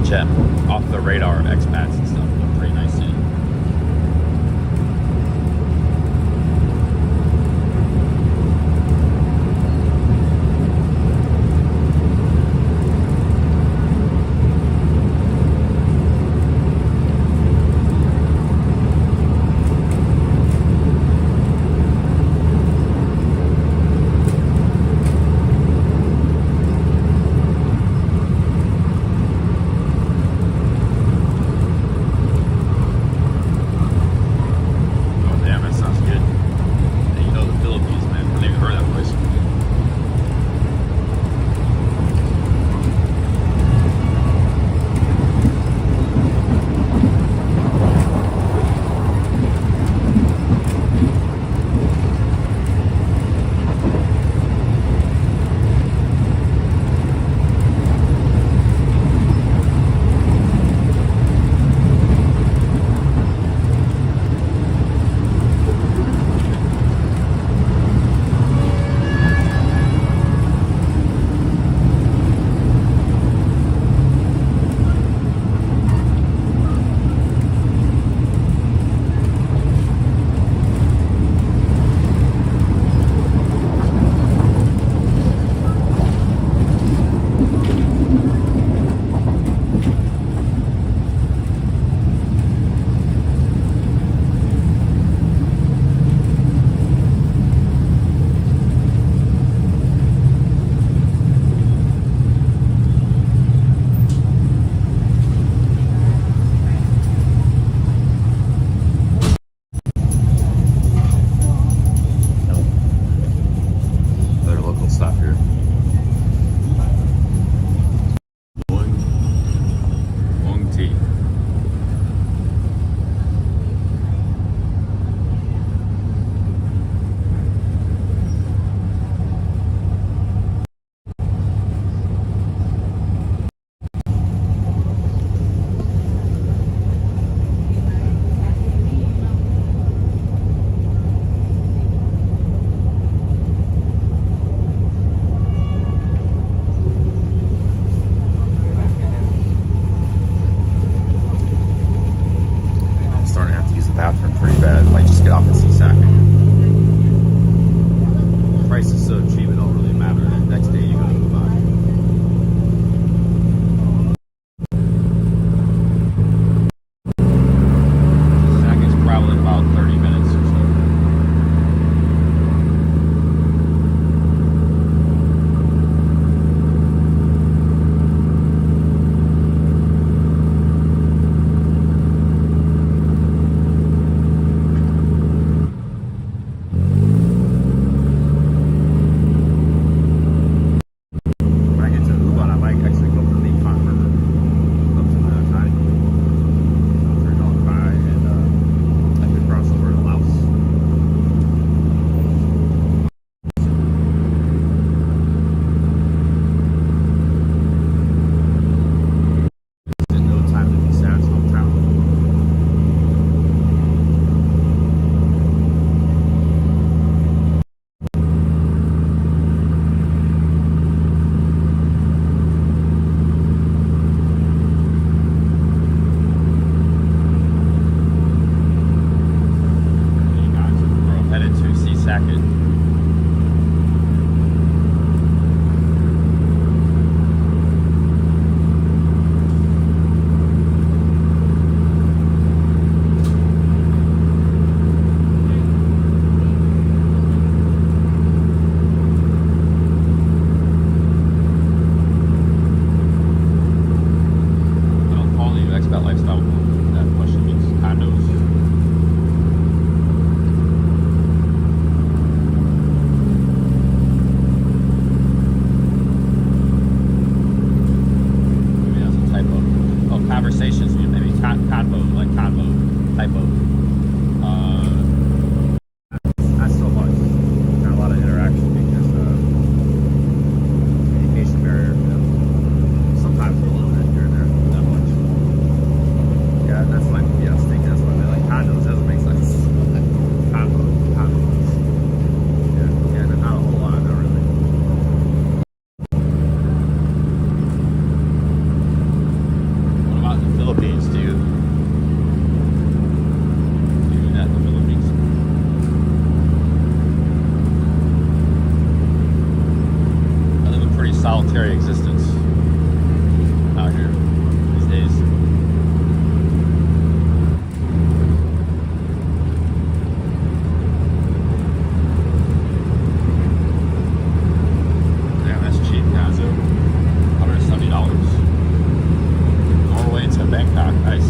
gem, off the radar of expats and stuff. Pretty nice city. solitary existence out here these days. Damn, that's cheap, Kazu. $170. Norway to Bangkok, nice.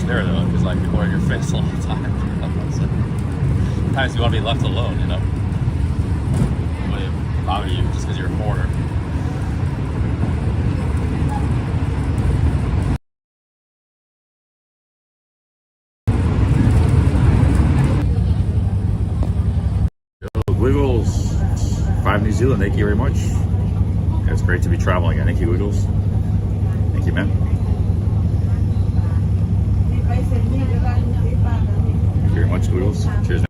There though, because like people are in your face all the time. Sometimes you want to be left alone, you know. Nobody bother you just because you're a foreigner. Yo, Wiggles, 5 New Zealand. Thank you very much. It's great to be traveling. Thank you, Wiggles. Thank you, man. Thank you very much, Wiggles. Cheers, man.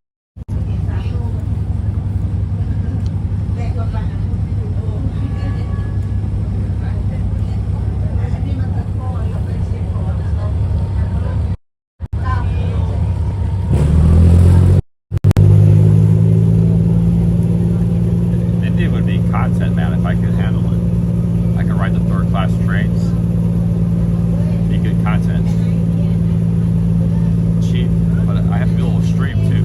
India would be content, man, if I could handle it. I could ride the third-class trains. Be good content. Cheap, but I have to be able to stream too.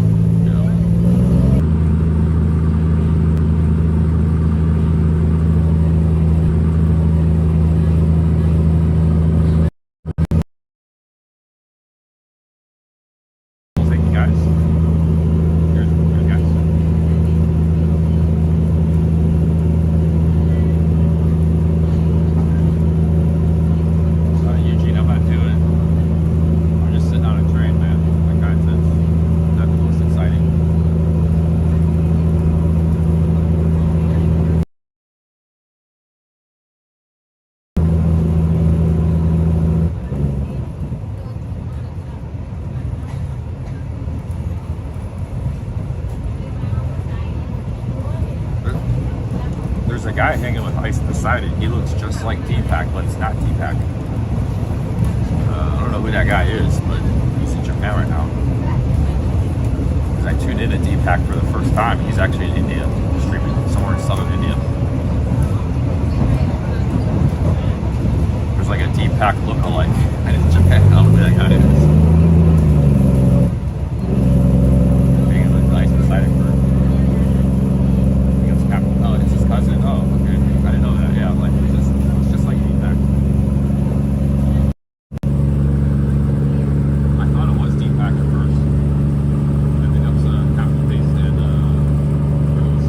a guy hanging with Ice beside it. He looks just like Deepak, but it's not Deepak. I don't know who that guy is, but he's in Japan right now. Because I tuned in to Deepak for the first time. He's actually in India, streaming somewhere in southern India. There's like a Deepak look-alike in Japan. I don't know who that guy is. Hanging with Ice beside it for. Oh, it's his cousin. Oh, okay. I didn't know that. Yeah, like it's just like Deepak. I thought it was Deepak at first. I think that was copy pasted photos.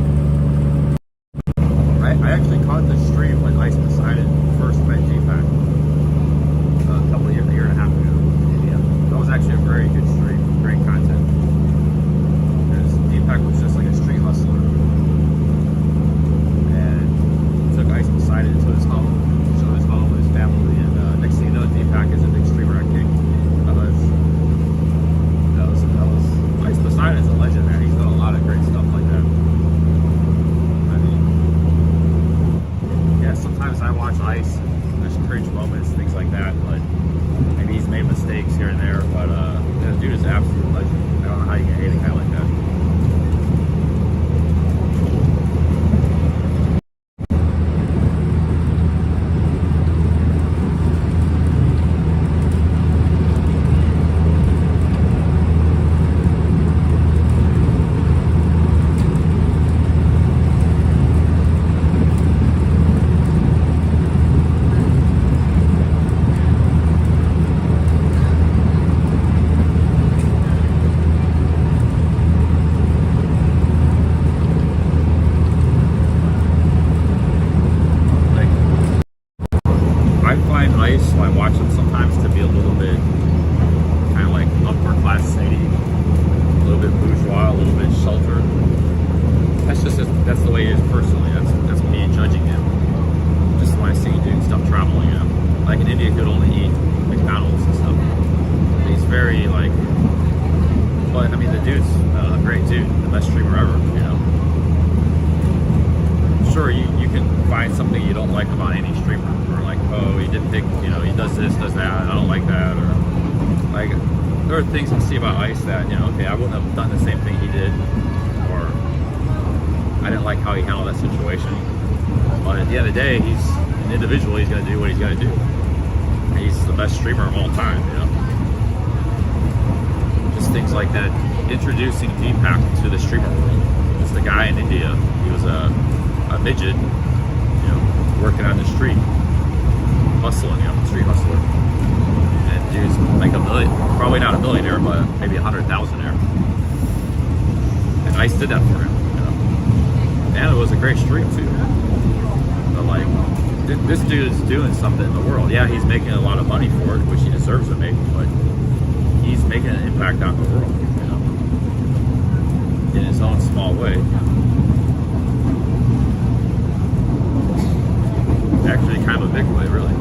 I actually caught the stream when Ice Poseidon first met Deepak a couple of years, a year and a half ago. Yeah, that was actually a very good stream, great content. Because Deepak was just like a street hustler. Ice Poseidon to his home, showed his home, his family, and next thing you know, Deepak is a big streamer at King. Ice Poseidon is a legend, man. He's done a lot of great stuff like that. I mean, yeah, sometimes I watch Ice, there's cringe moments, things like that, but maybe he's made mistakes here and there, but yeah, the dude is an absolute legend. I don't know how you can hate a guy like that. When I watch them sometimes to be a little bit kind of like upper class city, a little bit bourgeois, a little bit sheltered. That's the way he is personally. That's me judging him. Just when I see him doing stuff traveling, like in India, he could only eat McDonald's and stuff. He's very like, but I mean the dude's a great dude, the best streamer ever. Sure, you can find something you don't like about any streamer, or like, oh, he didn't pick, he does this, does that, I don't like that, or like, there are things I see about Ice that, okay, I wouldn't have done the same thing he did, or I didn't like how he handled that situation, but at the end of the day, he's an individual, he's going to do what he's going to do. He's the best streamer of all time, Just things like that, introducing Deepak to the streamer world. Just the guy in India, he was a midget, working on the street, hustling, street hustler. And dude's like a million, probably not a millionaire, but maybe 100,000-aire. And Ice did that for him, And it was a great stream too. But like, this dude is doing something in the world. Yeah, he's making a lot of money for it, which he deserves to make, but he's making an impact on the world, in his own small way. Actually, kind of a big way, really.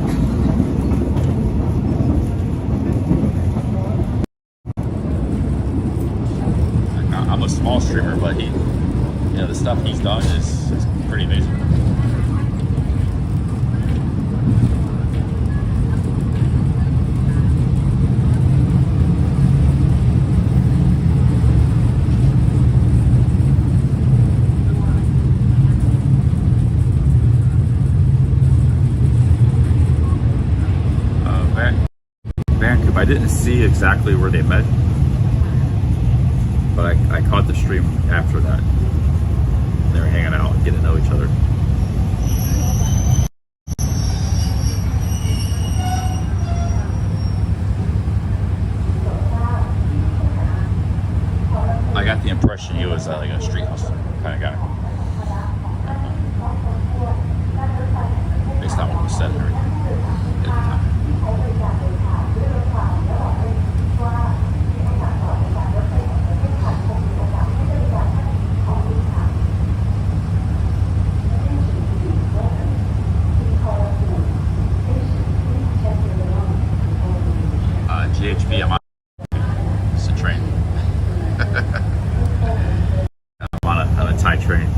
I'm a small streamer, but the stuff he's done is pretty amazing. I didn't see exactly where they met, but I caught the stream after that. They were hanging out and getting to know each other. I got the impression he was like a street hustler kind of guy. Based on what was said and everything at the time. GHB, I'm on. It's a train. I'm on a Thai train.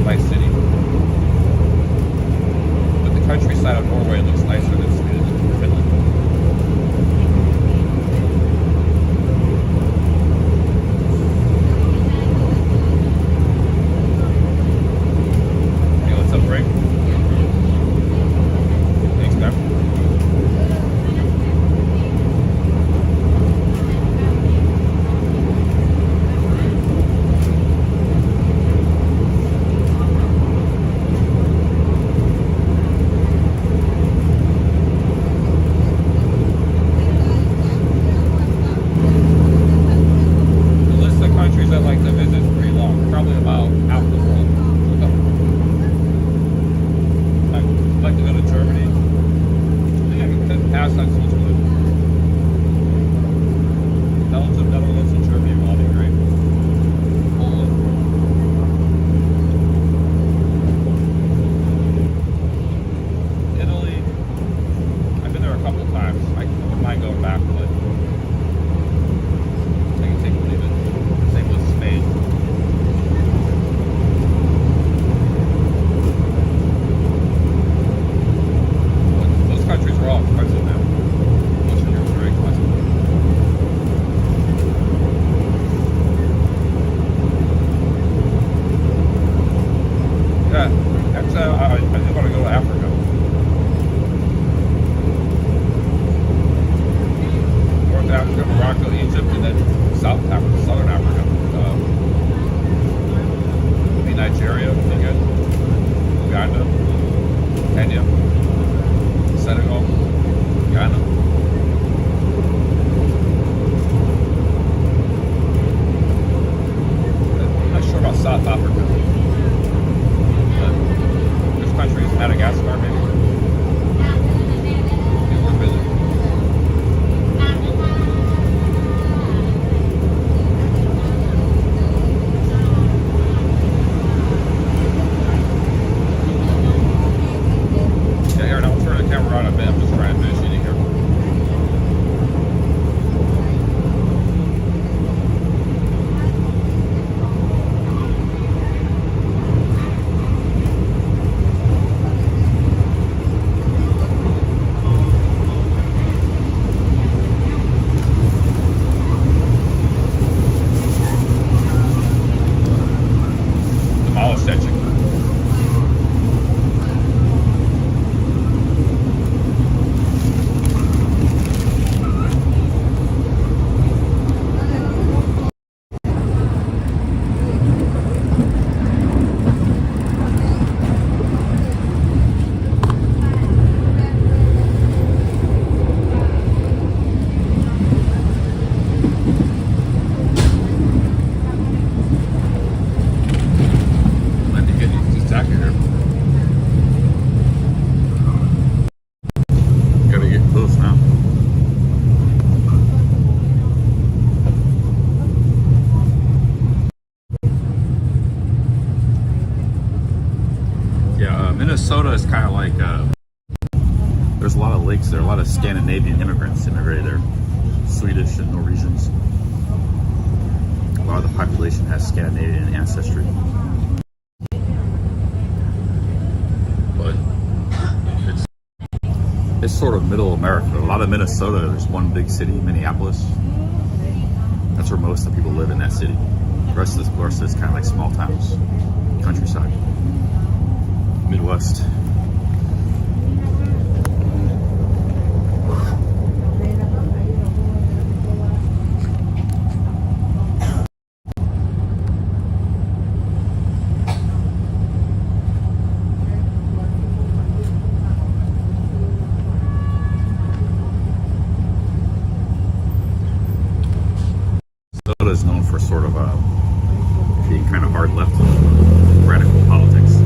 nice city. But the countryside of Norway looks nicer than Sweden and Finland. Hey, what's up, Greg? Thanks, man. The list of countries I'd like to visit is pretty long, probably about half the world. I'd like to go to Germany. I think I can pass on Switzerland. Belgium, Netherlands, and Germany will all be great. Poland. Italy. I've been there a couple times. I wouldn't mind going back, but I can take or leave it. Same with Spain. But those countries are all expensive now. Most of Europe are very expensive. Yeah, that's, I do want to go to Africa. North Africa, Morocco, Egypt, and then South Africa, Southern Africa. Maybe Nigeria, would be good. Uganda, Kenya, Senegal, Ghana. I'm not sure about South Africa. But this country is Madagascar, maybe. It's worth visiting. Yeah, Aaron, I'll turn the camera on a bit. I'm just trying to finish eating here. Demolish that chicken. Let me get these jacket here. Gotta get close now. Yeah, Minnesota is kind of like, there's a lot of lakes there, a lot of Scandinavian immigrants immigrated there. Swedish and Norwegians. A lot of the population has Scandinavian ancestry. But it's sort of middle America. A lot of Minnesota, there's one big city, Minneapolis. That's where most of the people live, in that city. The rest of this is kind of like small towns, countryside, Midwest. Minnesota is known for sort of being kind of hard left, radical politics.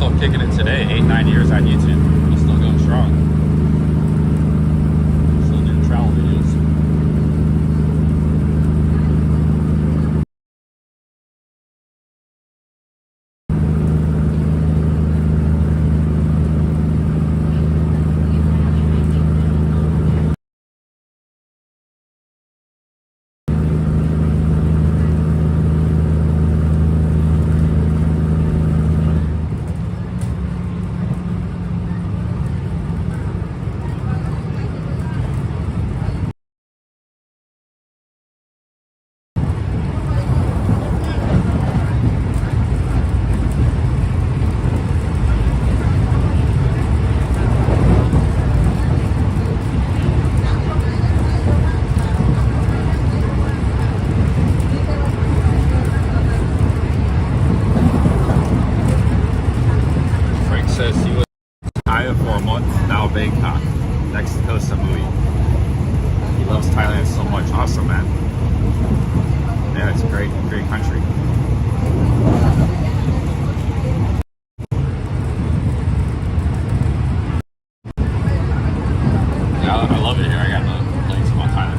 still kicking it today. 8-9 years on YouTube. He's still going strong. Still doing travel videos. Bangkok, next to Koh Samui. He loves Thailand so much. Awesome, man. Yeah, it's a great country. Yeah, I love it here. I got no complaints about Thailand.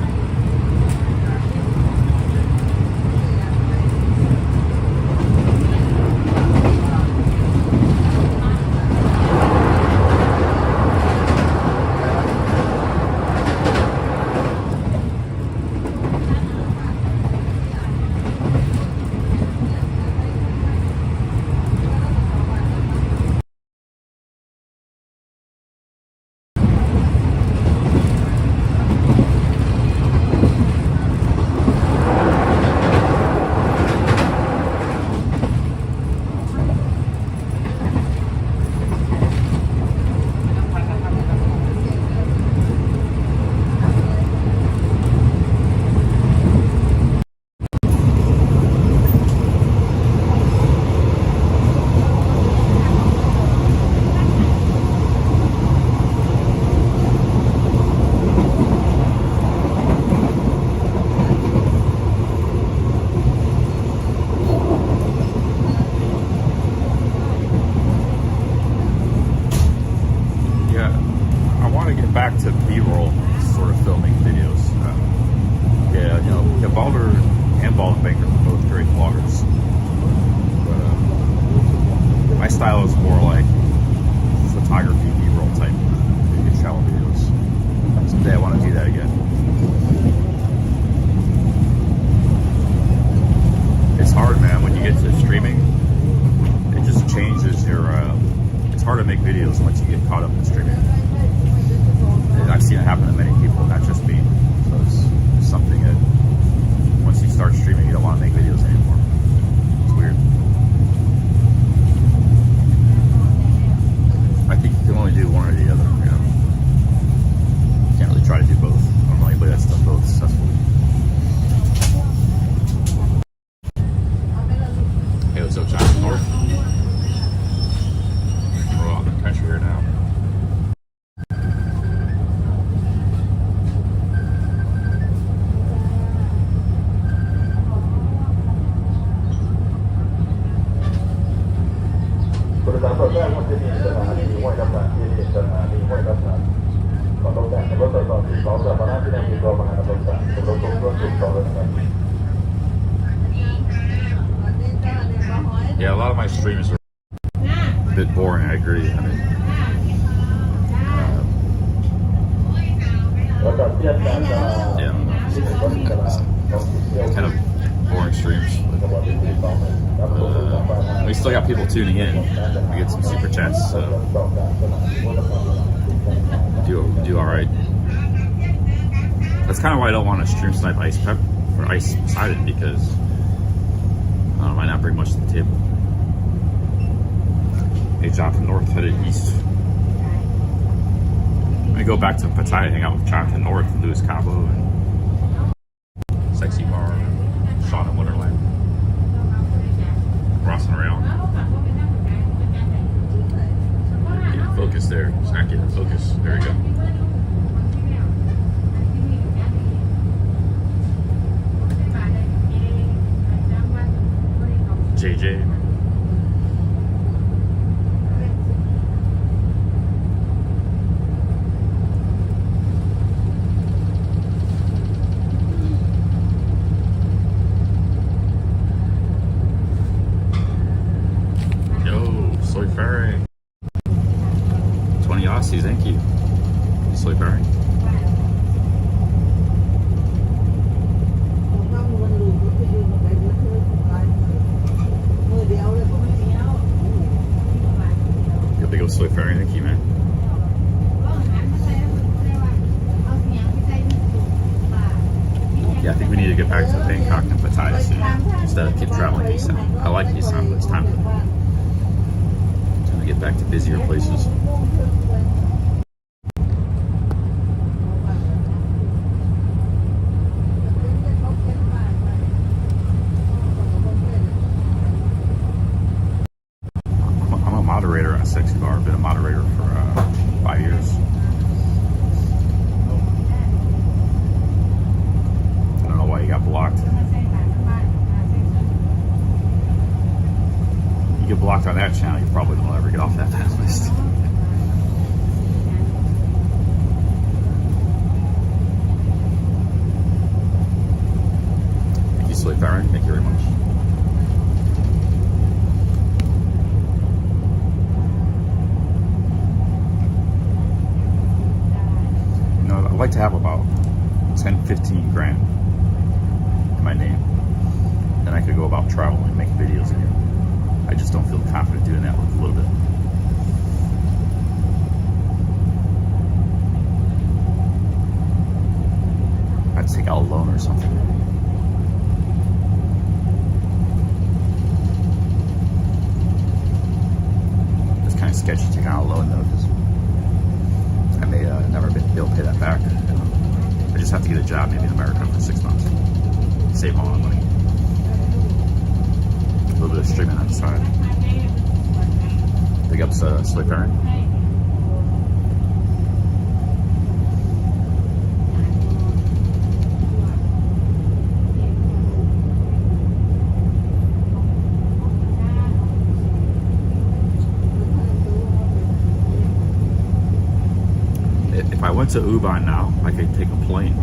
Back to B-roll sort of filming videos. Yeah, you know, Balder and Bald Banker are both great vloggers. But my style is more like photography, B-roll type travel videos. Someday I want to do that again. It's hard, man, when you get to streaming. It just changes your... it's hard to make videos once you get caught up in streaming. I've seen it happen to many people, not just me. So it's something that once you start streaming, you don't want to make videos anymore. It's weird. I think you can only do one or the other, you know. You can't really try to do both. I don't know anybody that's done both successfully. Hey, what's up, Jonathan North? We're all in the country here now. Yeah, a lot of my streams are a bit boring, I agree. I mean, yeah, kind of boring streams. We still got people tuning in. We get some super chats. Do all right. That's kind of why I don't want to stream snipe ice pep or ice sided, because I might not bring much to the table. Hey, Jonathan North headed east. Let me go back to Pattaya, hang out with Jonathan North and do his combo and Sexy Bar, Sean in Wonderland, crossing around. Getting focus there. It's not getting focus. There we go. JJ. Ferry. 20 Aussies, thank you. Soy Ferry. ผมว่ามันรู้ก็คืออยู่ในเมืองไทยมือเดียวเลยมือเดียว You're a big old Soy Ferry, thank you, man. Yeah, I think we need to get back to Bangkok and Pattaya soon instead of keep traveling east. I like east, but it's time to get back to busier places. I'm a moderator on Sexy Bar. I've been a moderator for 5 years. I don't know why you got blocked. You get blocked on that channel, you probably won't ever get off that fan list. Thank you, Sleep Aaron. Thank you very much. You know, I'd like to have about 10, 15 grand in my name. Then I could go about traveling and making videos again. I just don't feel confident doing that with a little bit. I'd take out a loan or something. It's kind of sketchy taking out a loan though, because I may never be able to pay that back. I just have to get a job maybe in America for 6 months. Save all my money. A little bit of streaming on the side. Big ups Sleep Aaron. If I went to Ubon now, I could take a plane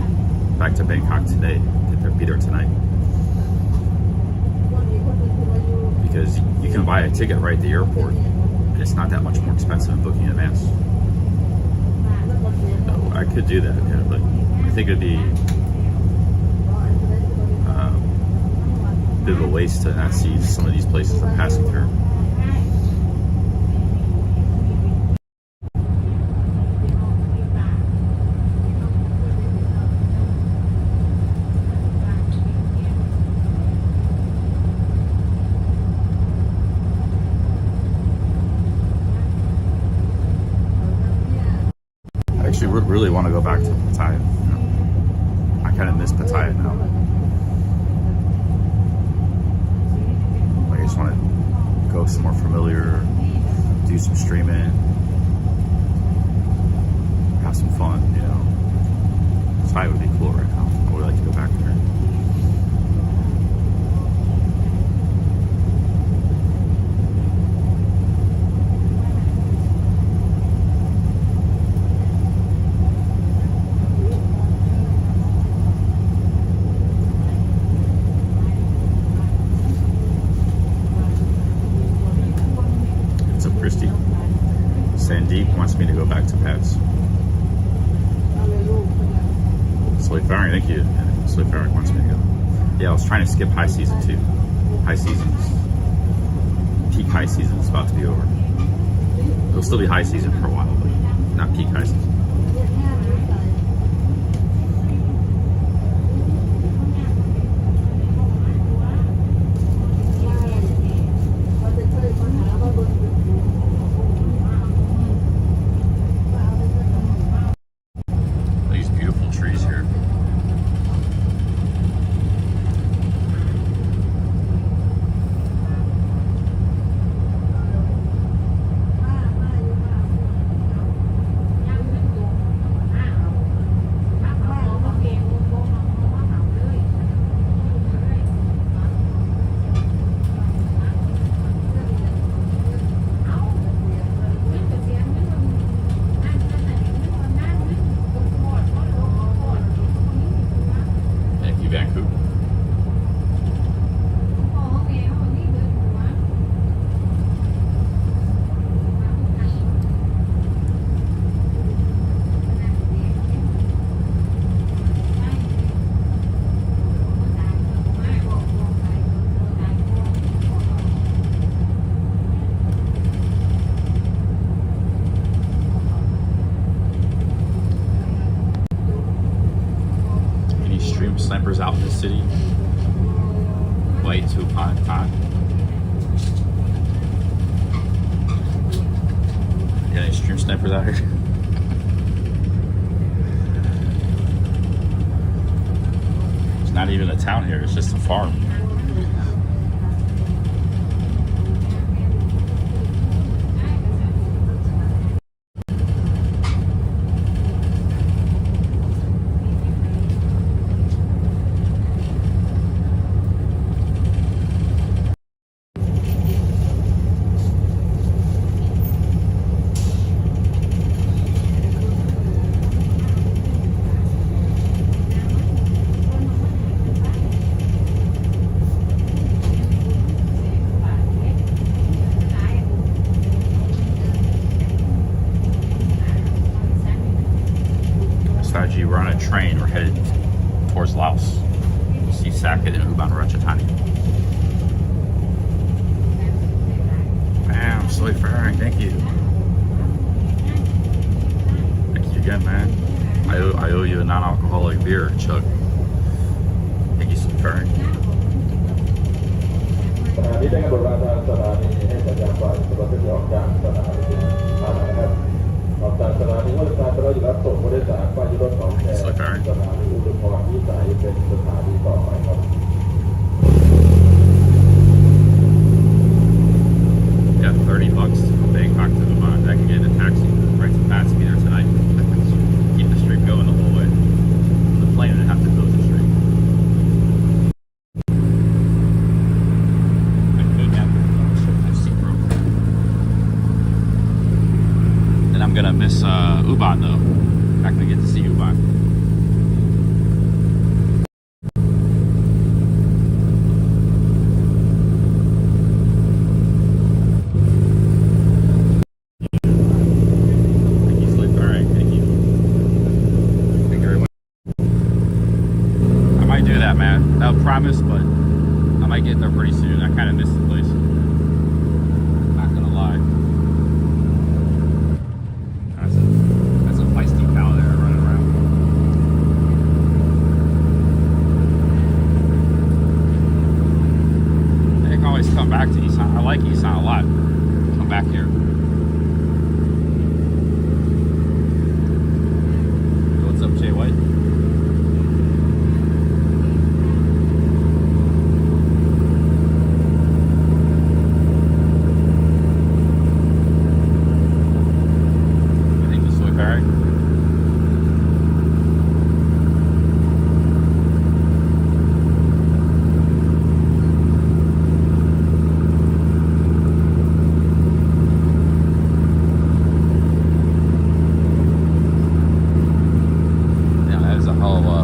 back to Bangkok today. Be there tonight. Because you can buy a ticket right at the airport, and it's not that much more expensive than booking in advance. So I could do that, yeah, but I think it'd be a bit of a waste to not see some of these places I'm passing through. I really want to go back to Pattaya. You know? I kind of miss Pattaya now. Like I just want to go somewhere familiar, do some streaming, have some fun, you know. Pattaya would be cool right now. I would like to go back there. Sandeep wants me to go back to Pets. Sleep Farring, thank you. Sleep Farring wants me to go. Yeah, I was trying to skip high season too. High season's peak high season is about to be over. It'll still be high season for a while, but not peak high season. stores out in the city. Way too upon a time. Got any stream snipers out here? It's not even a town here, it's just a farm. We're on a train, we're headed towards Laos. We'll see Saket and Ubon Ratchathani. Bam, Soy Faring, thank you. Thank you again, man. I owe you a non-alcoholic beer, Chuck. Thank you, Soy Faring. สถานีได้กำหนดราคาสถานีให้สัญญาณไฟสำหรับผู้ที่ออกจากสถานีนะครับออกจากสถานีว่าสถานีเราอยู่รับส่งผู้โดยสารไปที่รถของแทนสถานีอุดมพรวิสัยเป็นสถานีต่อไปครับ Got $30 from Bangkok to Ubon. I can get a taxi right to Patsy there tonight. Keep the stream going the whole way. The plane would have to close the stream. I could have my seat broke. And I'm gonna miss Ubon though. Not gonna get to see Ubon. Promise, but I might get there pretty soon. I kind of miss the place. Not gonna lie. That's a feisty cow there running around. I can always come back to Isan. I like Isan a lot. Come back here. What's up, Jay White?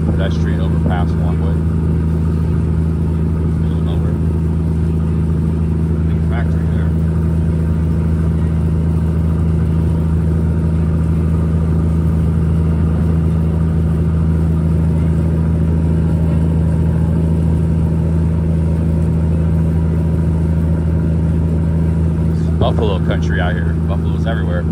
Pedestrian overpass one way. Middle of nowhere. Big factory there. It's buffalo country out here. Buffaloes everywhere.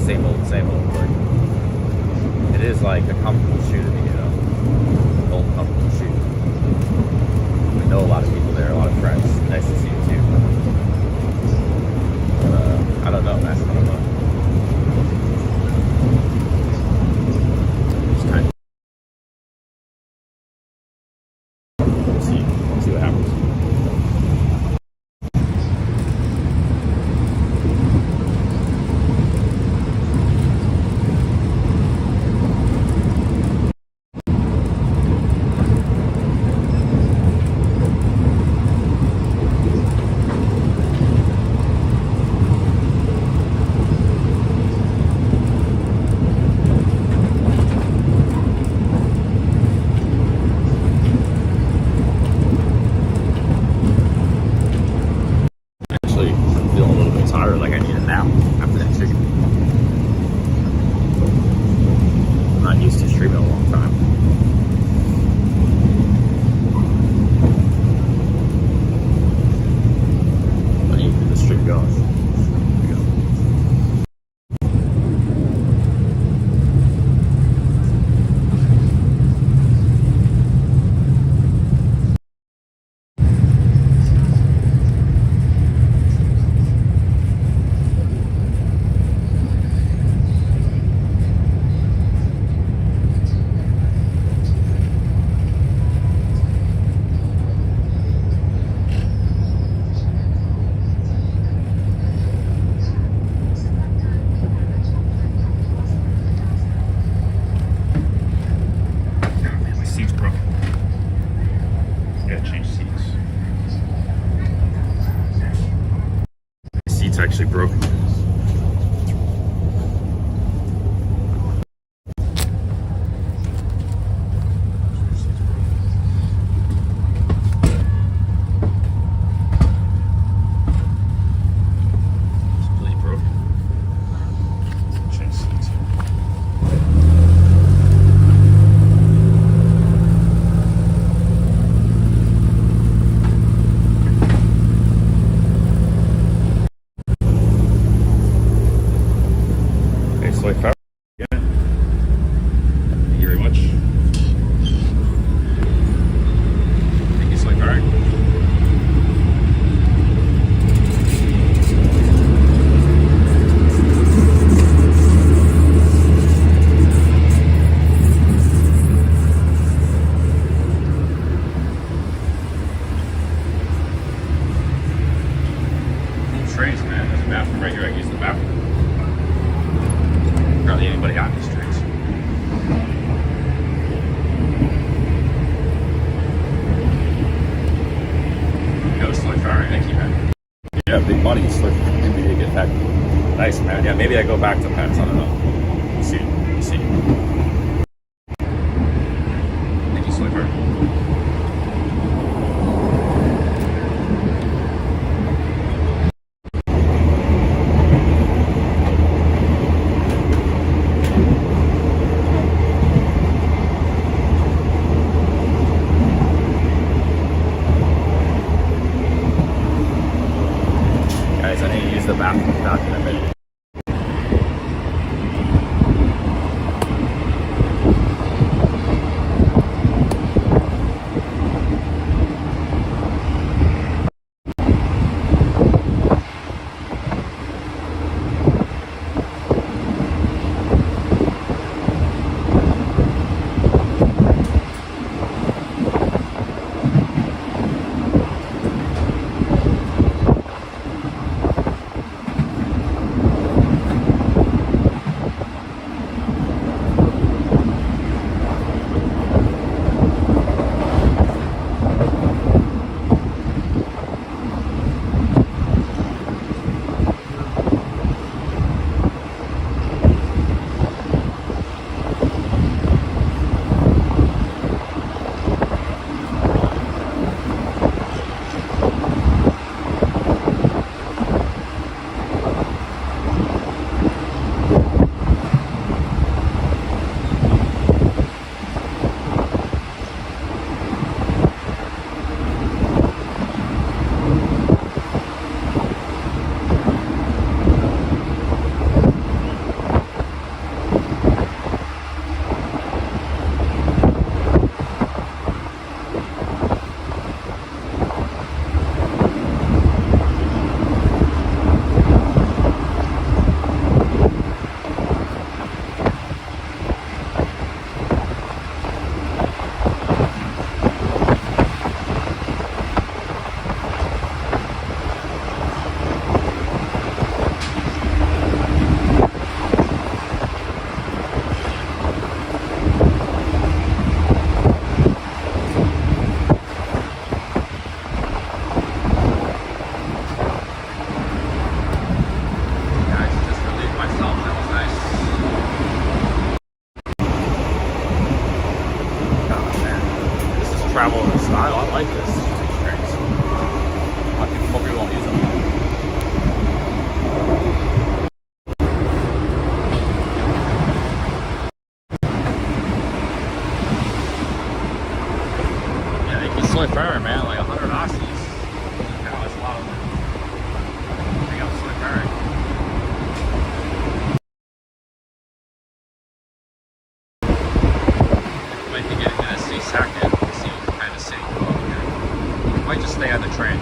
same old, but it is like a comfortable shoe to me, you know, an old comfortable shoe. We know a lot of people there, a lot of friends. Nice to see you too. But, I don't know, man. I don't know. Just kind of see what happens. Actually, I'm feeling a little bit tired, like I need a nap after that chicken. I'm not used to streaming a long time. I need to get the stream going. There we go. Man, my seat's broken. Gotta change seats. My seat's actually broken. It's completely broken. Change seats. Okay, so I found it. Thank you very much. Thank you, Slick. All right. Trains, man. There's a bathroom right here. I can use the bathroom. Hardly anybody on these trains. Go, Slick. All right, thank you, man. Yeah, big money, Slick. Maybe they get that. Nice, man. Yeah, maybe I go back to Pets. I don't know. We'll see. We'll see. Thank you, Slick. All right. Guys, I need to use the bathroom. Back in a minute. like this. Strings. More people won't use them. Yeah, they can soy firing, man, like 100 Aussies. Now that's a lot of them. They got soy firing. Might be getting a sea second. See what kind of city go over here. Might just stay on the train.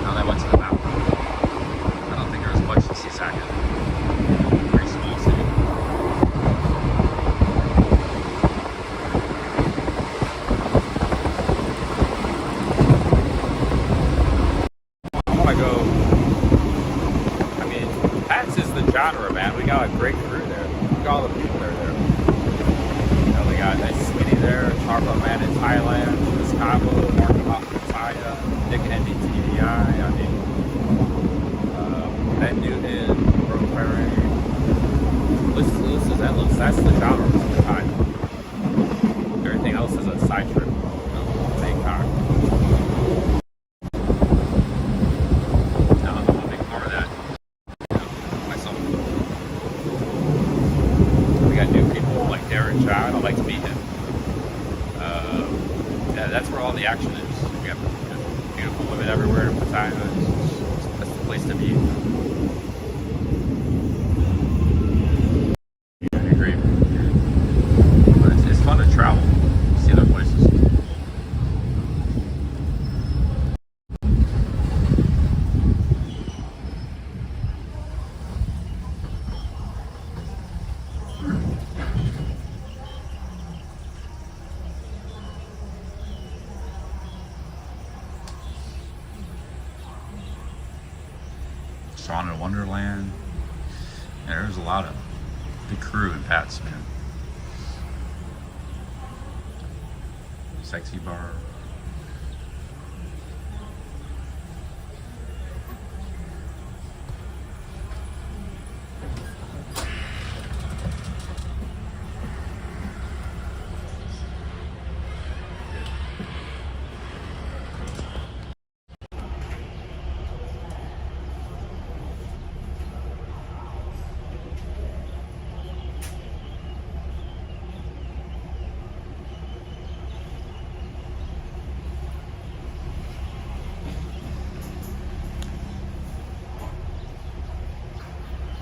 Now that went to the map. I don't think there was much to see second. Pretty small city. I want to go. I mean, Pats is the genre, man. We got a great crew there. Look at all the people that are there. You know, they got Nice Sweetie there, Charlo Man in Thailand, Chris Cabo, Mark Pop Mataya, Nick NDTVI, I mean, Ben Newton, Brooke Perry. List is endless. That's the genre of the time. Everything else is a side trip. Take car. Now I'm a big part of that. Myself. We got new people like Darren John. I'd like to meet him. Yeah, that's where all the action is. We got beautiful women everywhere in Pattaya. That's the place to be. Yeah, I agree. But it's fun to travel, see other places. Swan in Wonderland. Yeah, there's a lot of big crew in Pats, man. Sexy bar.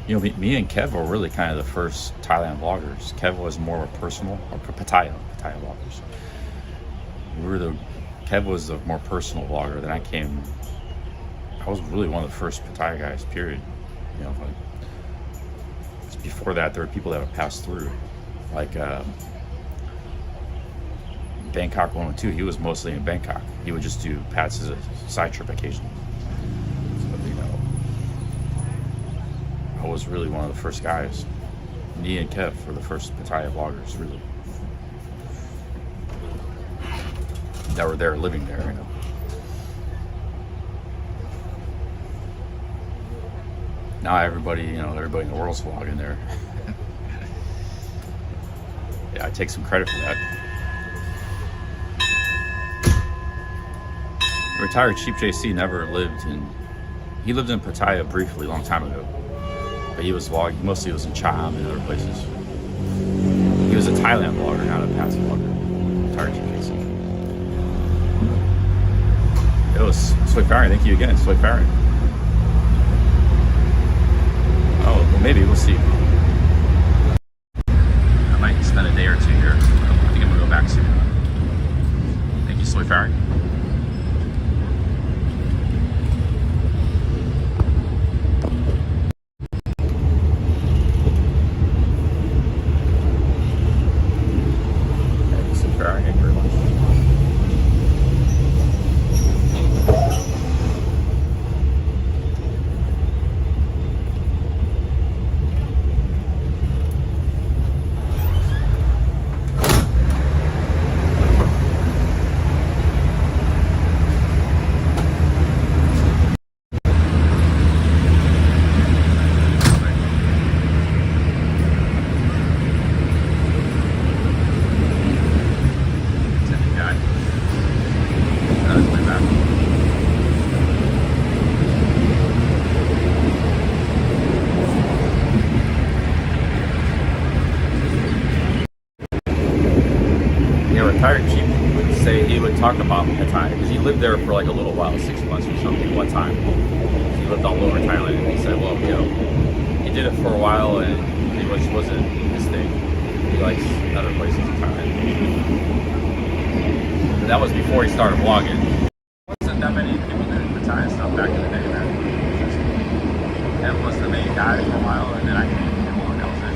You know, me and Kev were really kind of the first Thailand vloggers. Kev was more personal, or Pattaya vloggers. Kev was the more personal vlogger. Then I was really one of the first Pattaya guys, period. You know, like, before that, there were people that would pass through. Like Bangkok 102, he was mostly in Bangkok. He would just do Pats as a side trip occasionally. So, you know, I was really one of the first guys. Me and Kev were the first Pattaya vloggers, really. That were there, living there, you know. Now everybody in the world's vlogging there. Yeah, I take some credit for that. Retired Chief JC never lived in. He lived in Pattaya briefly, a long time ago. But he was vlogging. Mostly, he was in Cham and other places. He was a Thailand vlogger, not a Pats vlogger. Retired Chief JC. It was Soy Farron. Thank you again, Soy Farron. Oh, well, maybe we'll see. I might spend a day or two here. I think I'm gonna go back soon. Thank you, Soy Farron. tire chief would say, he would talk about Pattaya, because he lived there for like a little while, 6 months or something, one time. He lived all over Thailand, and he said, well, you know, he did it for a while, and it wasn't his thing. He likes other places in Thailand. But that was before he started vlogging. There wasn't that many people doing Pattaya stuff back in the day, man. Him was the main guy for a while, and then I came along, that was it.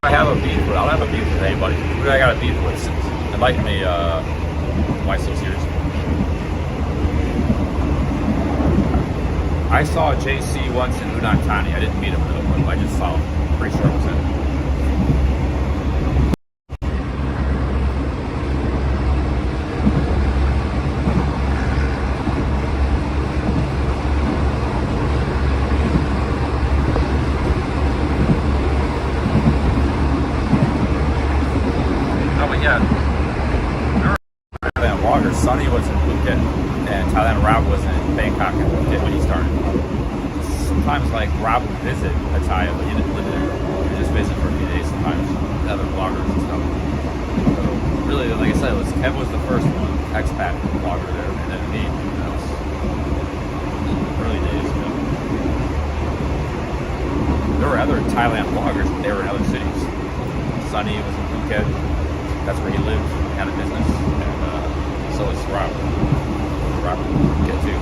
I have a beef with, I'll have a beef with anybody. Who do I got a beef with since inviting me, why so serious? I saw JC once in Udon Thani. I didn't meet him though, but I just saw him. Pretty sure it was him. Thailand vlogger, Sonny was in Phuket, and Thailand Rob was in Bangkok and Phuket when he started. Sometimes like Rob would visit Pattaya, but he didn't live there. He would just visit for a few days sometimes with other vloggers and stuff. So really, like I said, Kev was the first one, expat vlogger there, and then me. That was early days. You know. There were other Thailand vloggers, but they were in other cities. Sonny was in Phuket. That's where he lived, had a business, and so is Rob. Rob get too.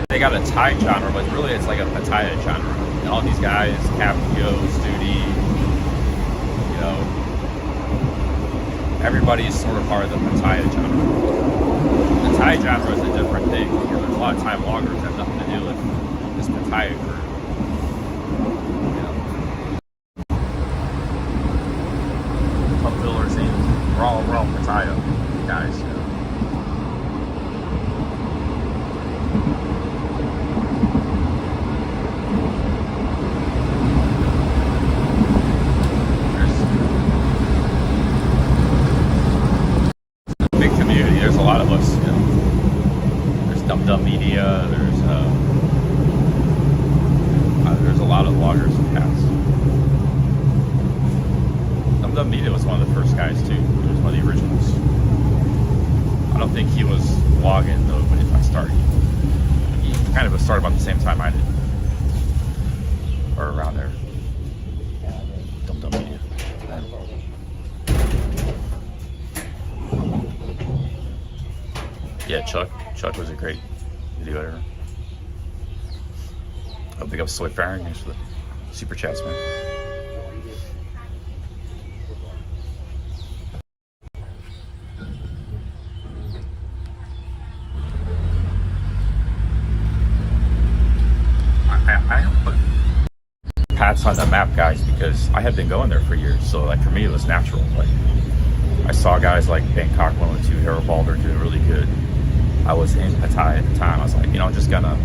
They got a Thai genre, but really it's like a Pattaya genre. And all these guys, Capio, Studi, you know, everybody is sort of part of the Pattaya genre. The Thai genre is a different thing. You know, there's a lot of Thai vloggers that have nothing to do with this Pattaya group. You know, Top Fillers, we're all Pattaya guys. You know. There's a lot of us, you know. There's Dum Media, there's a lot of vloggers in past. Dum Media was one of the first guys too. He was one of the originals. I don't think he was vlogging though when I started. He kind of started about the same time I did. Or around there. Dum Media. Yeah, Chuck was a great video editor. I'll pick up Soy Farron. Thanks for the super chats, man. I put Pat's on the map, guys, because I had been going there for years. So, like, for me, it was natural. Like, I saw guys like Bangkok 102, Harold Balder doing really good. I was in Pattaya at the time. I was like, you know, I'm just gonna,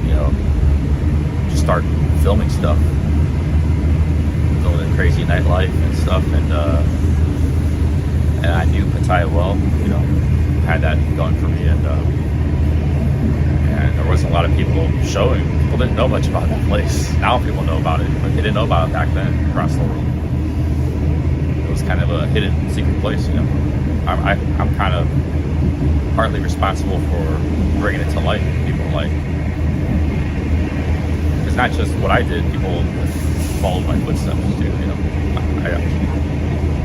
you know, just start filming stuff, filming the crazy nightlife and stuff, and I knew Pattaya well, you know, had that going for me, and there wasn't a lot of people showing. People didn't know much about that place. Now people know about it, but they didn't know about it back then across the world. It was kind of a hidden, secret place, you know. I'm kind of partly responsible for bringing it to light. People like, it's not just what I did. People followed my footsteps too. You know, I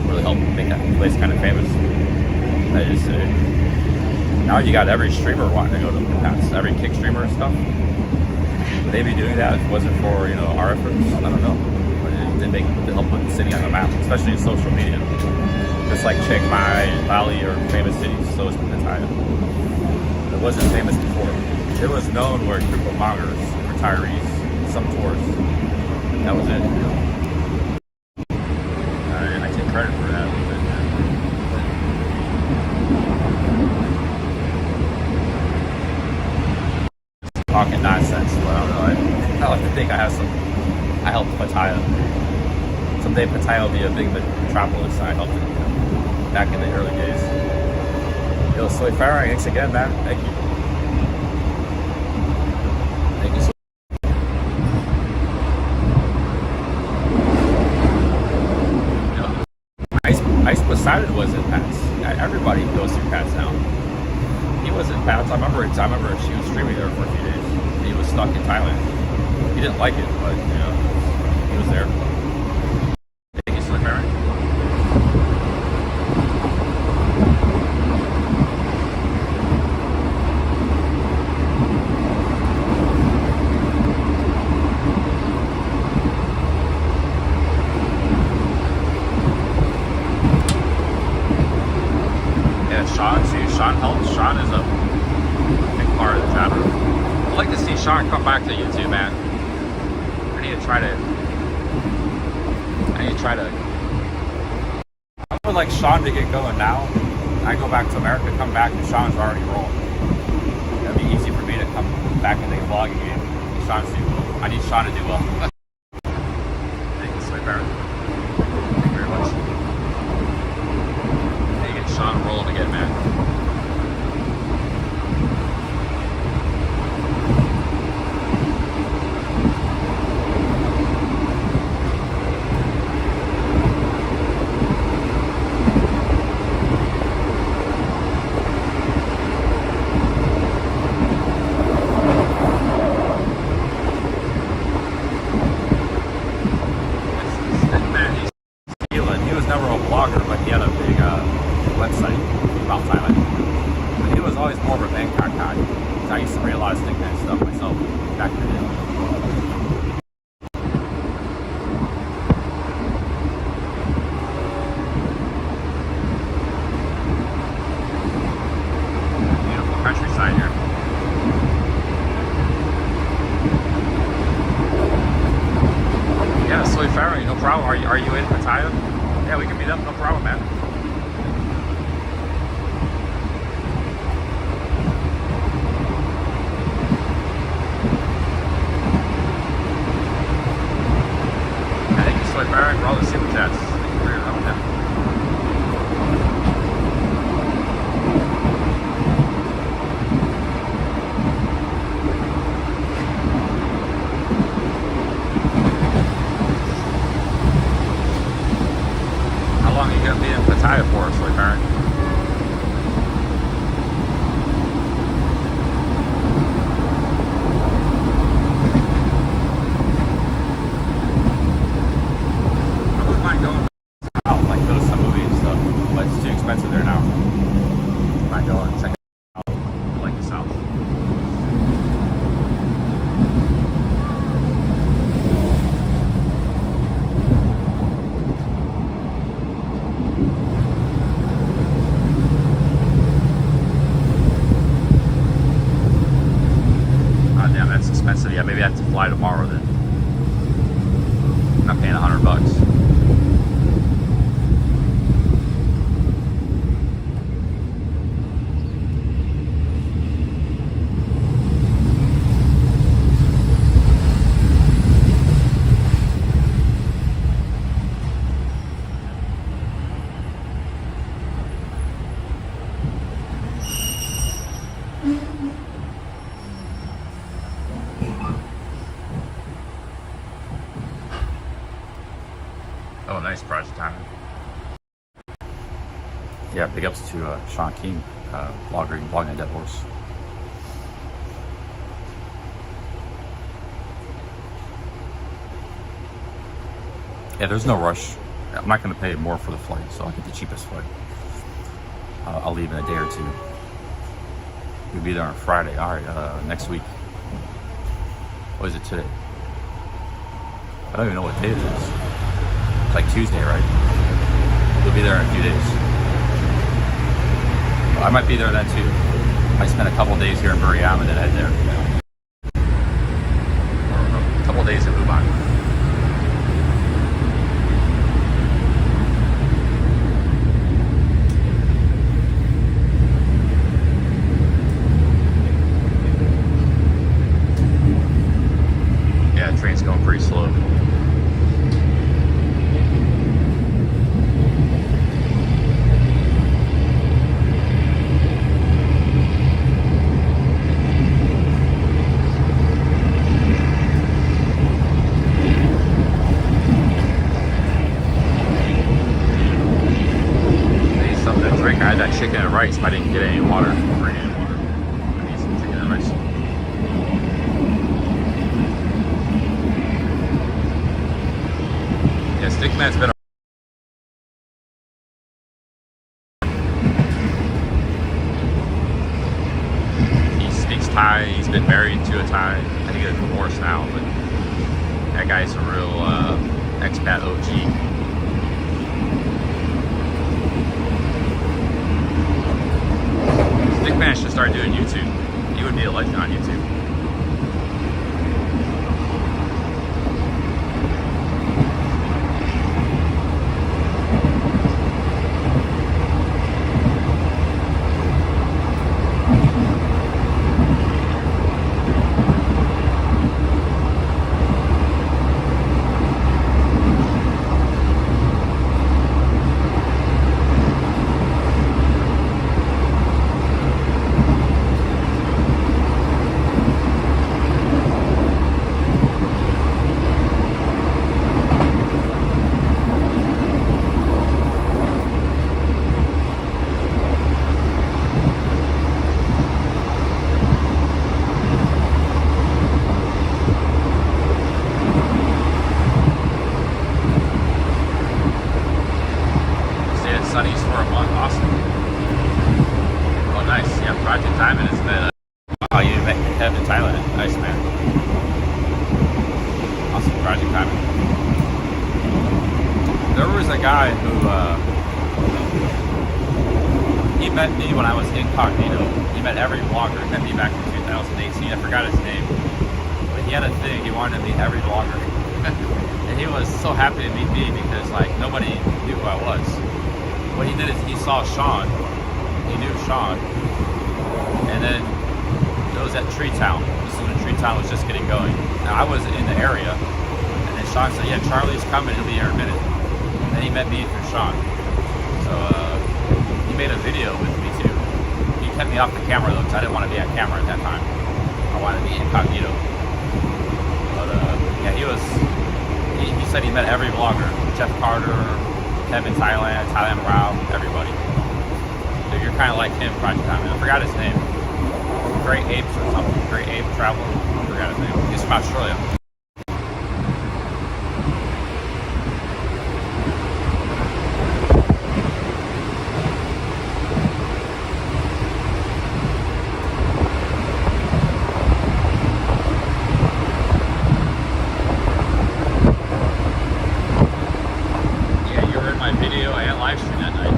really helped make that place kind of famous. That is today. Now you got every streamer wanting to go to the past. Every kick streamer and stuff. Would they be doing that if it wasn't for, you know, our efforts? I don't know. But it helped put the city on the map, especially in social media. Just like Chiang Mai and Bali are famous cities, so is Pattaya. It wasn't famous before. It was known where triple mongers, retirees, some tours. That was it. I take credit for that a little bit. Talking nonsense, but I don't know. I like to think I helped Pattaya. Someday Pattaya will be a big metropolis. I helped it back in the early days. Yo, Soy Farah, thanks again, man. Thank you. Thank you so much. Ice Poseidon was in Pats. Everybody goes through Pats now. He was in Pats. I remember she was streaming there for a few days. He was stuck in Thailand. He didn't like it, but you know, he was there. Thank you, Slick Mary. Sean helps. Sean is a big part of the channel. I'd like to see Sean come back to YouTube, man. I need to try to. I would like Sean to get going now. I go back to America, come back, and Sean's already rolling. That'd be easy for me to come back and take a vlogging game. I need Sean to do well. Thank you, Sweet Baron. Thank you very much. I need to get Sean rolling again, man. Are you in Pattaya? Yeah, we can meet up, no problem, man. Thank you, Soy Barrett, for all the super chats. Thank you for your help, man. Pattaya for us, like Baron. I wouldn't mind going out, like go to some movies and stuff, but it's too expensive there now. I might go and check it out. I like the South. Yeah, maybe I have to fly tomorrow then. I'm not paying $100. Oh, nice project timing. Yeah, big ups to Sean King, blogging at Dead Horse. Yeah, there's no rush. I'm not going to pay more for the flight, so I'll get the cheapest flight. I'll leave in a day or two. We'll be there on Friday. All right, next week. What is it today? I don't even know what day it is. It's like Tuesday, right? We'll be there in a few days. Well, I might be there then too. I spent a couple days here in Buriram and then head there. Or a couple days stays in Wuhan. Yeah, the train's going pretty slow. I had that chicken and rice, but I didn't get any water. Bring any water. I need some chicken and rice. Yeah, Stickman's been. He speaks Thai. He's been married to a Thai. I think he's divorced now, but that guy's a real expat OG. Stickman should start doing YouTube. He would be a legend on YouTube. Sunny's for a month, awesome. Oh, nice. Yeah, Project Diamond has been. Oh, you met Kevin in Thailand. Nice, man. Awesome, Project Diamond. There was a guy who he met me when I was incognito. He met every vlogger. He met me back in 2018. I forgot his name, but he had a thing. He wanted to meet every vlogger, and he was so happy to meet me because like nobody knew who I was. What he did is he saw Sean, he knew Sean, and then it was at Tree Town. This is when Tree Town was just getting going. Now I was in the area, and then Sean said, yeah, Charlie's coming, he'll be here in a minute. And then he met me through Sean. So he made a video with me too. He kept me off the camera though, because I didn't want to be on camera at that time. I wanted to be incognito. But yeah, he said he met every vlogger, Jeff Carter, Kevin Thailand, Thailand Rao, everybody. So you're kind of like him, Project Diamond. I forgot his name. Great Apes or something. Great Ape Traveler. I forgot his name. He's from Australia. Video and live stream that night.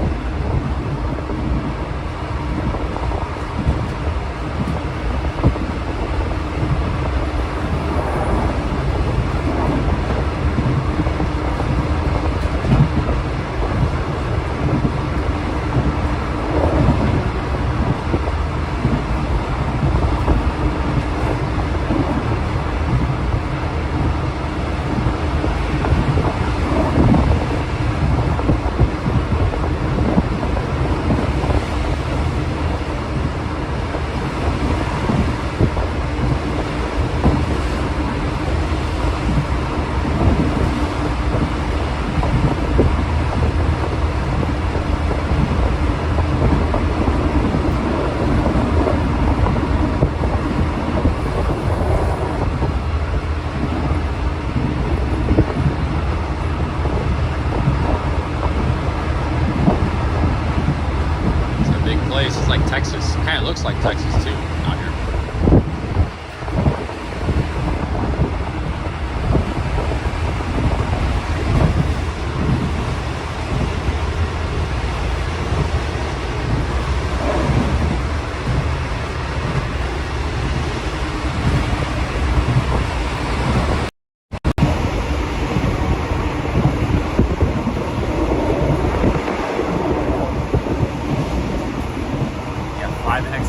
It's like Texas. Kind of looks like Texas too out here.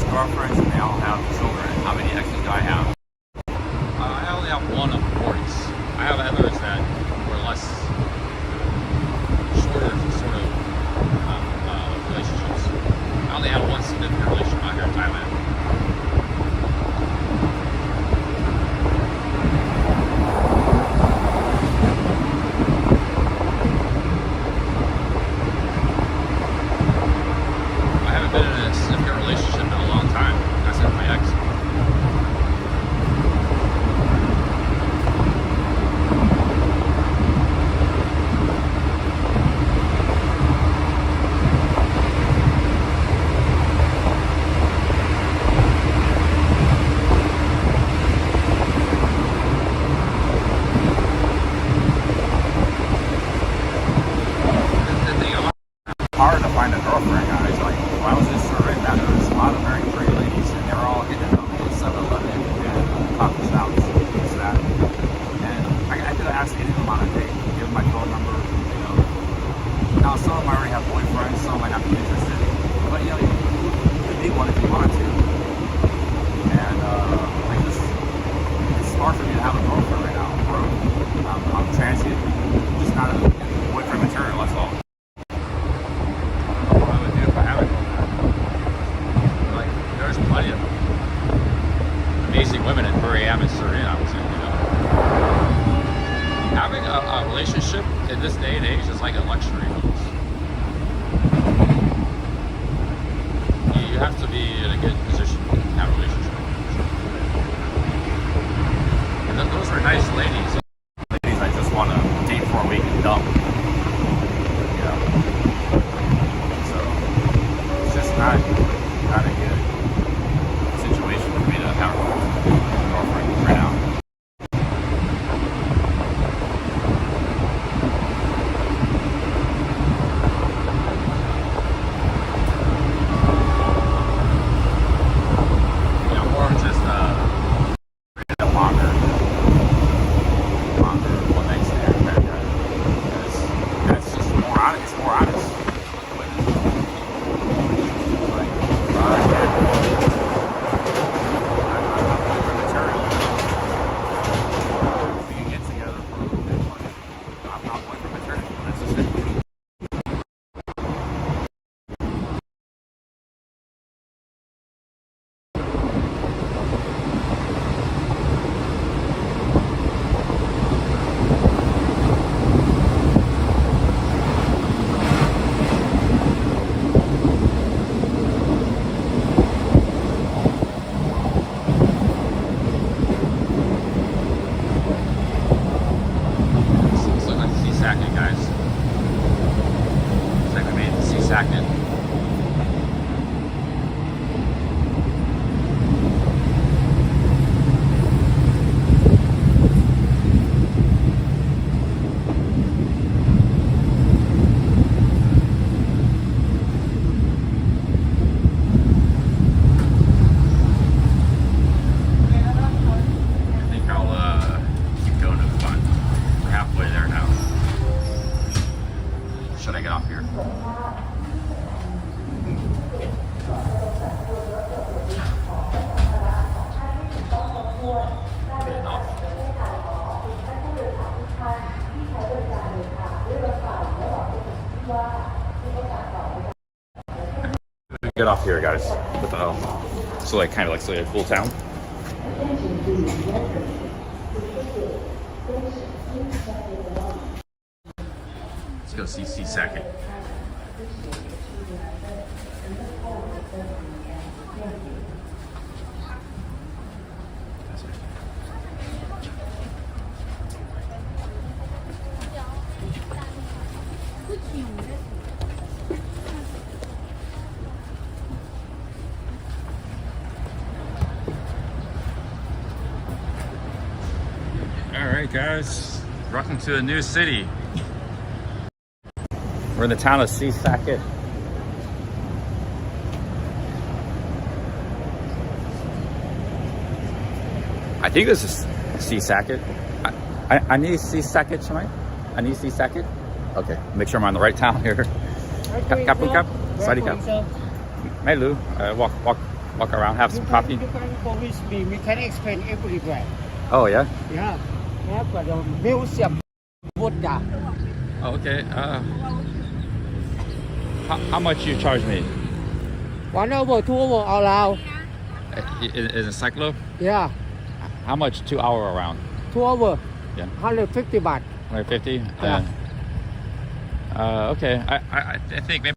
ex-girlfriends and they all have children. How many exes do I have? I only have one of 40s. I have others that were less shorter sort of relationships. I only have one significant relationship out here in Thailand. I haven't been in a significant relationship in a long time. That's with my ex. Hard to find a girlfriend, guys. Like, when I was in Surin, there was a lot of very pretty ladies, and they were all hitting on me at 7-Eleven and coffee shops, this, that. And I could ask any of them on a date, give them my phone number, you know. Now, some of them already have boyfriends, some might not be interested. But, you know, you could be one if you want to. And, like, it's hard for me to have a girlfriend right now, bro. I'm transient, just not a boyfriend material, that's all. There's plenty of amazing women in where I am in Surin, I would say, you know. Having a relationship in this day and age is like a luxury almost. You have to be in a good position to have a relationship. And those are nice ladies. Ladies I just want to date for a week and dump. You know. So it's just not a good situation for me to have a girlfriend right now. You know, more just a longer one night stand. Because that's just more honest. It's more honest. Get off here, guys. What the hell? So like kind of like a full town. Let's go see Second. Alright guys, welcome to a new city. We're in the town of Saket. I think this is Saket. I need Saket, Shemai? I need Saket? Okay, make sure I'm on the right town here. Kapun Kap? Sadi Kap. Melu, walk walk around, have some coffee. You can go with me. We can explain everywhere. Oh yeah. Yeah. Yeah, but the museum Buddha. Oh, okay. How much you charge me? 1 hour, 2 hour allowed. Is it cyclo? Yeah. How much 2 hour around? 2 hour. Yeah. 150 baht. 150. Yeah. Okay. I think maybe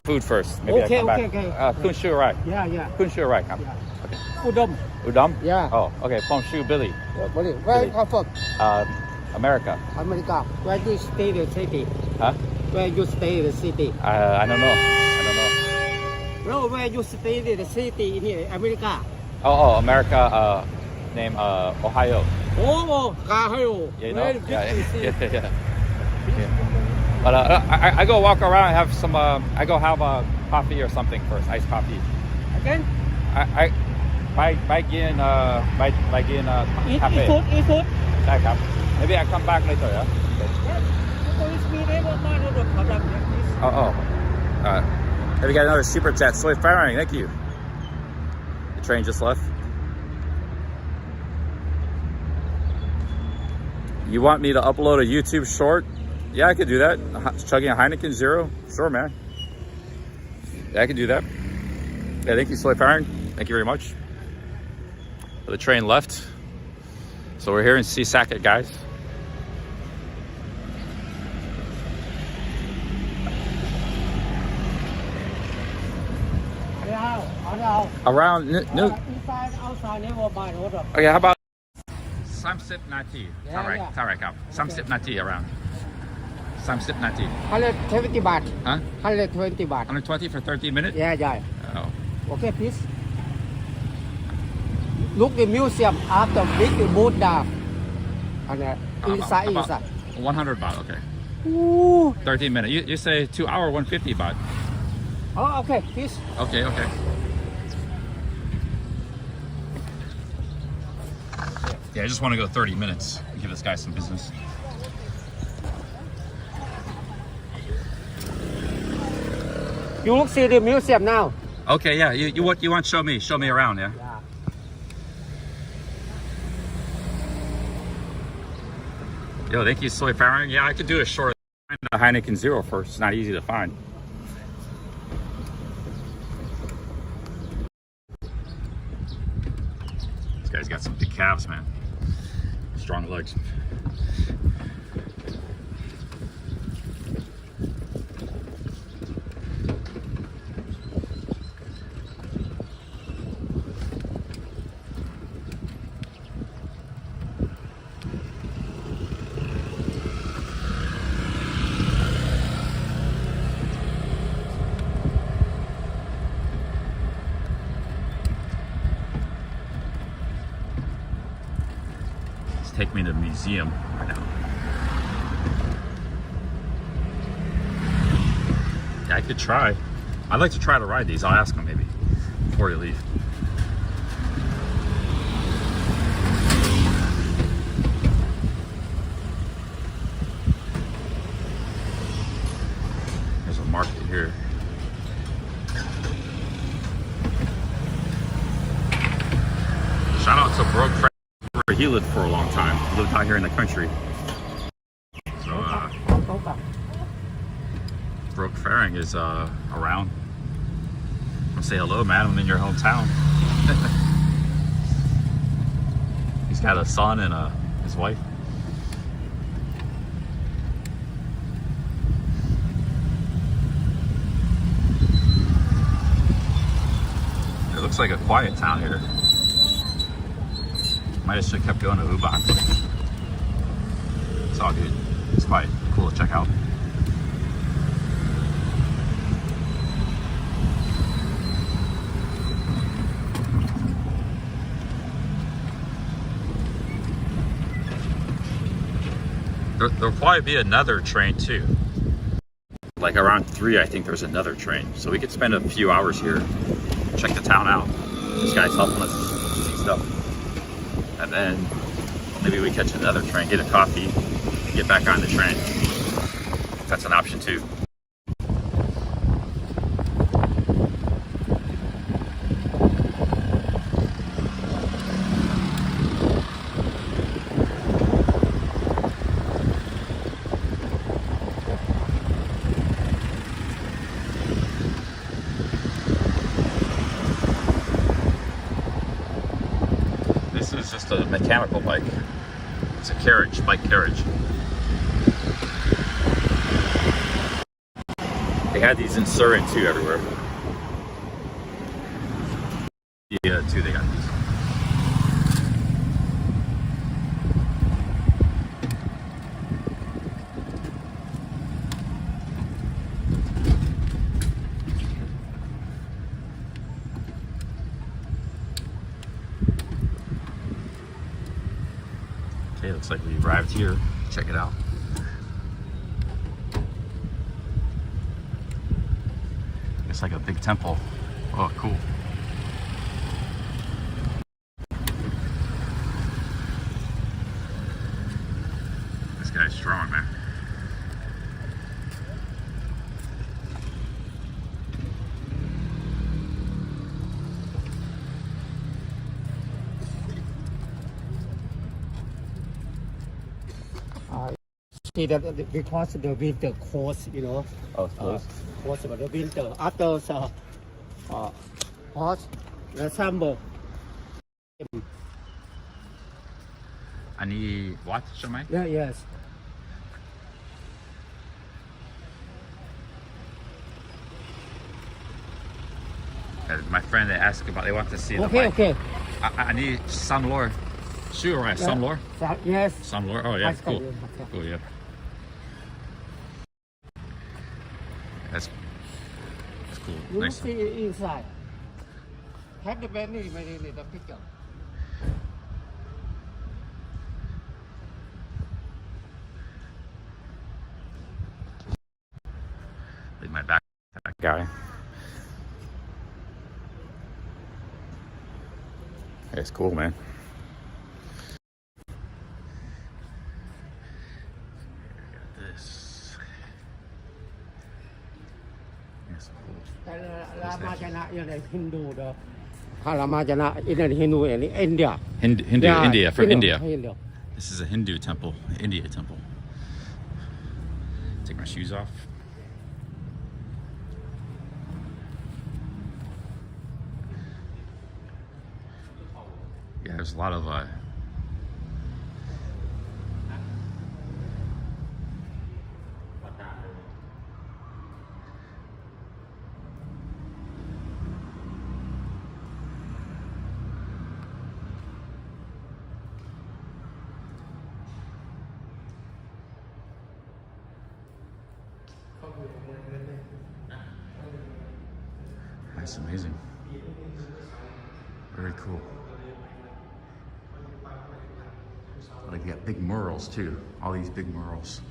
food first. Maybe Okay, I come okay, back. okay. Kun shu right. Yeah, yeah. Kun shu right. Yeah. Udom. Udam? Yeah. Oh, okay. Pom shu Billy. Where Billy. you come from? America. America. Where you stay the city? Huh? Where you stay the city? I don't know. I don't know. No, where you stay the city in America? Oh, America. Name Ohio. Oh, Ohio. Yeah, you know? Very big city. Yeah. But I go walk around and have some. I go have a coffee or something first, iced coffee. Again? I by again Eat cafe. food, eat food.ได้ครับ Maybe I come back later. Yeah. Oh. Have you got another super chat? Soy firing. Thank you. The train just left. You want me to upload a YouTube short? Yeah, I could do that. Chugging a Heineken Zero? Sure, man. Yeah, I can do that. Yeah, thank you, Soy Firing. Thank you very much. The train left. So we're here in Seasacket, guys. Around new. Inside, outside, never mind. Okay, how about 30 นาที Yeah, Alright, yeah. alright, ครับ 30 นาที around 30 นาที 120 baht. Huh? 120 baht. 120 for 30 minutes? Yeah, yeah. Oh. Okay, please. Look the museum after big Buddha. And inside. 100 baht, okay. Ooh. 30 minutes. You say 2 hour 150 baht. Oh, okay, please. Okay. Yeah, I just want to go 30 minutes. Give this guy some business. You look see the museum now. Okay, yeah. You want to show me around, yeah? Yeah. Yo, thank you, Soy Firing. Yeah, I could do a short. Find a Heineken Zero first. It's not easy to find. This guy's got some big calves, man. Strong legs. Take me to the museum right now. Yeah, I could try. I'd like to try to ride these. I'll ask him maybe before you leave. There's a market here. Shout out to Broke Friend. He lived for a long time. He lived out here in the country. So, Broke Faring is around. I'll say hello, man. I'm in your hometown. He's got a son and his wife. It looks like a quiet town here. Might have should have kept going to Ubak. It's all good. It's quite cool to check out. There'll probably be another train too. Like around 3, I think there's another train. So we could spend a few hours here, check the town out. This guy's helping us see stuff. And then maybe we catch another train, get a coffee, and get back on the train. That's an option too. is just a mechanical bike. It's a carriage, bike carriage. They had these in Surin too, everywhere. Yeah, too, they got these. Okay, looks like we arrived here. Check it out. It's like a big temple. Oh, cool. This guy's strong, man. See that because the winter course, you know. Oh, close. Course of the winter. After horse, the summer. Any what, Shamai? Yeah, yes. My friend, they asked about, they want to see the Okay, bike. okay. I need sun lore. Sure, right? Sun lore? Yes. Sun lore. Oh, yeah, That's cool. good. Cool, yeah. That's cool. You Nice. see inside. Have the many the picture. Leave my back, that guy. It's cool, man. This. Yes, cool. Ramajana in Hindu, the Ramajana in Hindu in India. Hindu, Yeah, India, from Hindu, India. Hindu. This is a Hindu temple, India temple. Take my shoes off. Yeah, there's a lot of that's amazing. Very cool. Like they got big murals too. All these big murals.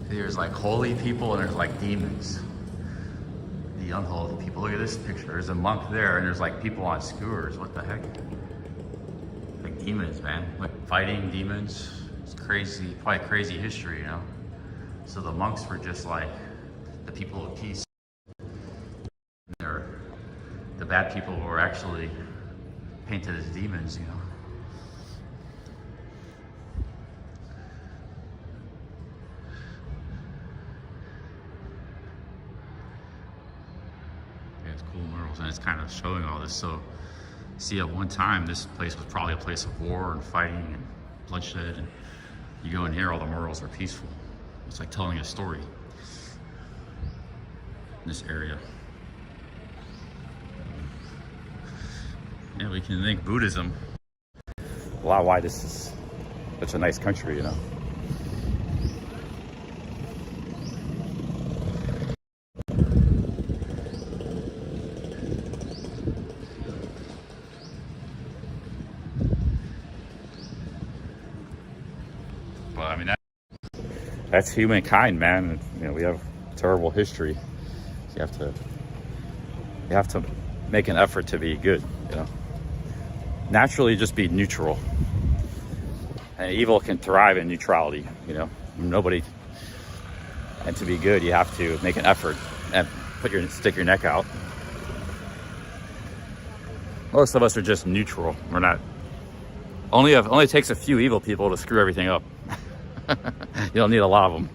There's like holy people and there's like demons. The unholy people. Look at this picture. There's a monk there and there's like people on skewers. What the heck? Like demons, man. Like fighting demons. It's crazy, probably crazy history, you know? So the monks were just like the people of peace. The bad people were actually painted as demons, you know? Cool murals, and it's kind of showing all this. So see, at one time this place was probably a place of war and fighting and bloodshed, and you go in here, all the murals are peaceful. It's like telling a story in this area. Yeah, we can thank Buddhism a lot why this is such a nice country, you know. I mean, that's humankind, man. You know, we have terrible history. You have to make an effort to be good, you know. Naturally, just be neutral. And evil can thrive in neutrality, you know. Nobody. And to be good, you have to make an effort and stick your neck out. Most of us are just neutral. We're not. Only takes a few evil people to screw everything up. You don't need a lot of them.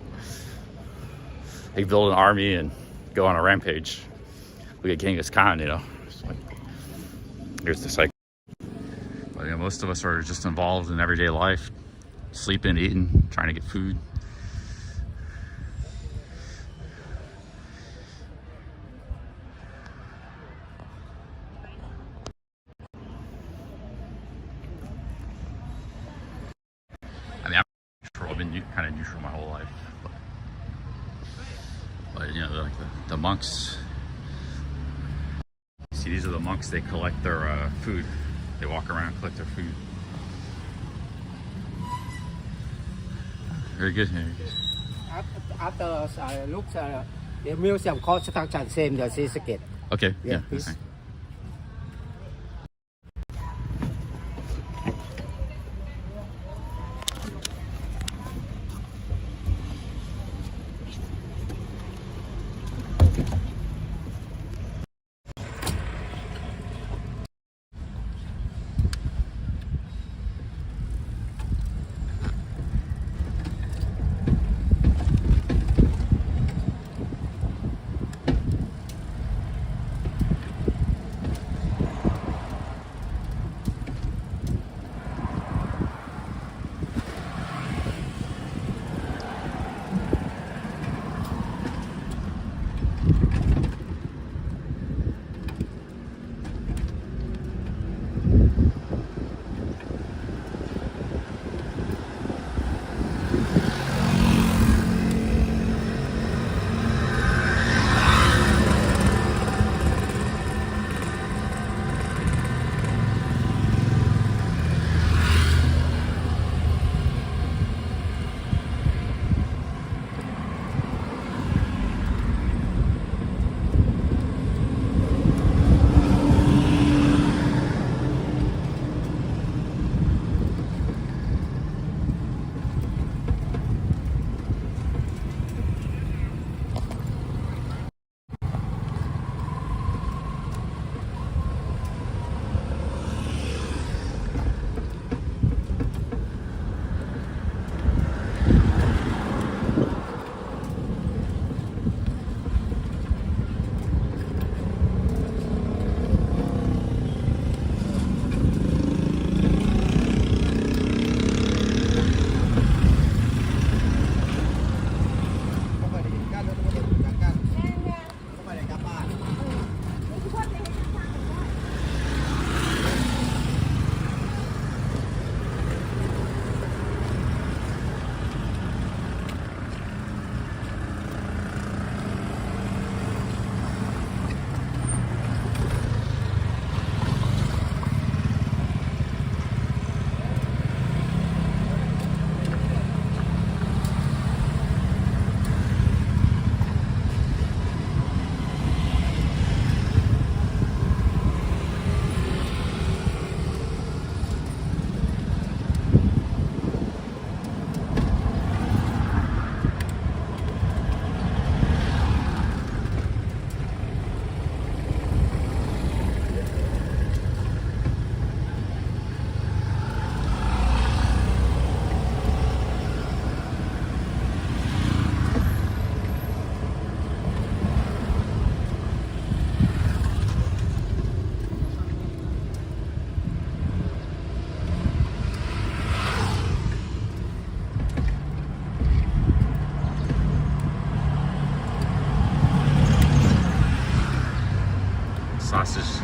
They build an army and go on a rampage. Look at Genghis Khan, you know. Here's the cycle. But yeah, most of us are just involved in everyday life, sleeping, eating, trying to get food. I mean, I've been kind of neutral my whole life. But you know, the monks. See, these are the monks. They collect their food. They walk around and collect their food. Very good. Very good. After look the museum construction same the seascape. Okay. Yeah. Please. Okay.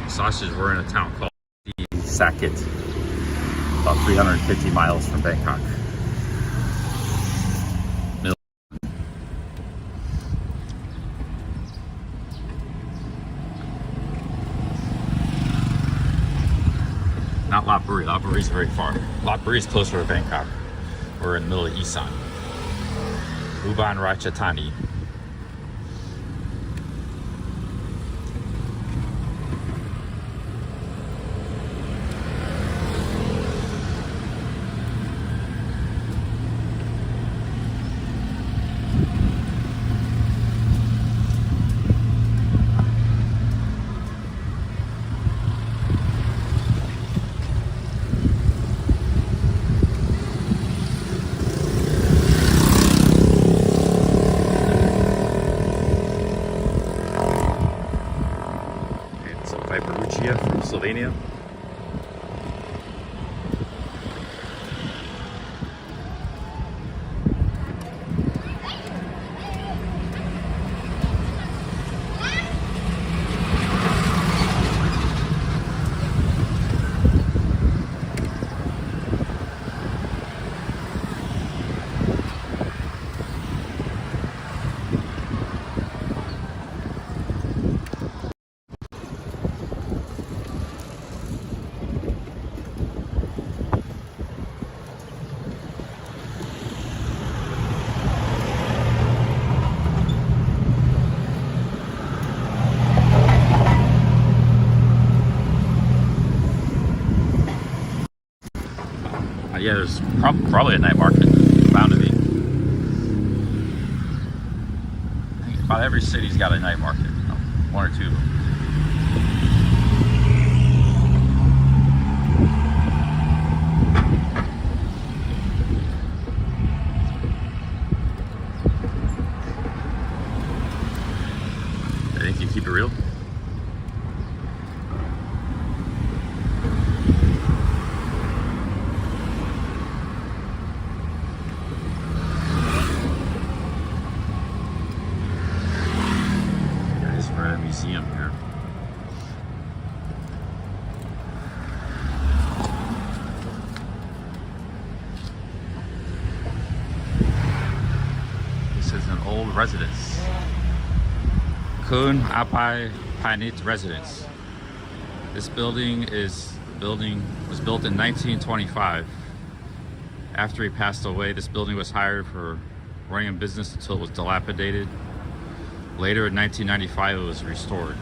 Sausages. We're in a town called Sakit, about 350 miles from Bangkok. Not Lopburi. Lopburi is very far. Lopburi is closer to Bangkok. We're in the middle of Isan. Uban Ratchathani. Slovenia. Yeah, there's probably a night market bound to be. I think about every city's got a night market, one or two of them. I think you keep it real. Museum here. This is an old residence. Kun Apai Panit residence. This building was built in 1925. After he passed away, this building was hired for running a business until it was dilapidated. Later in 1995, it was restored.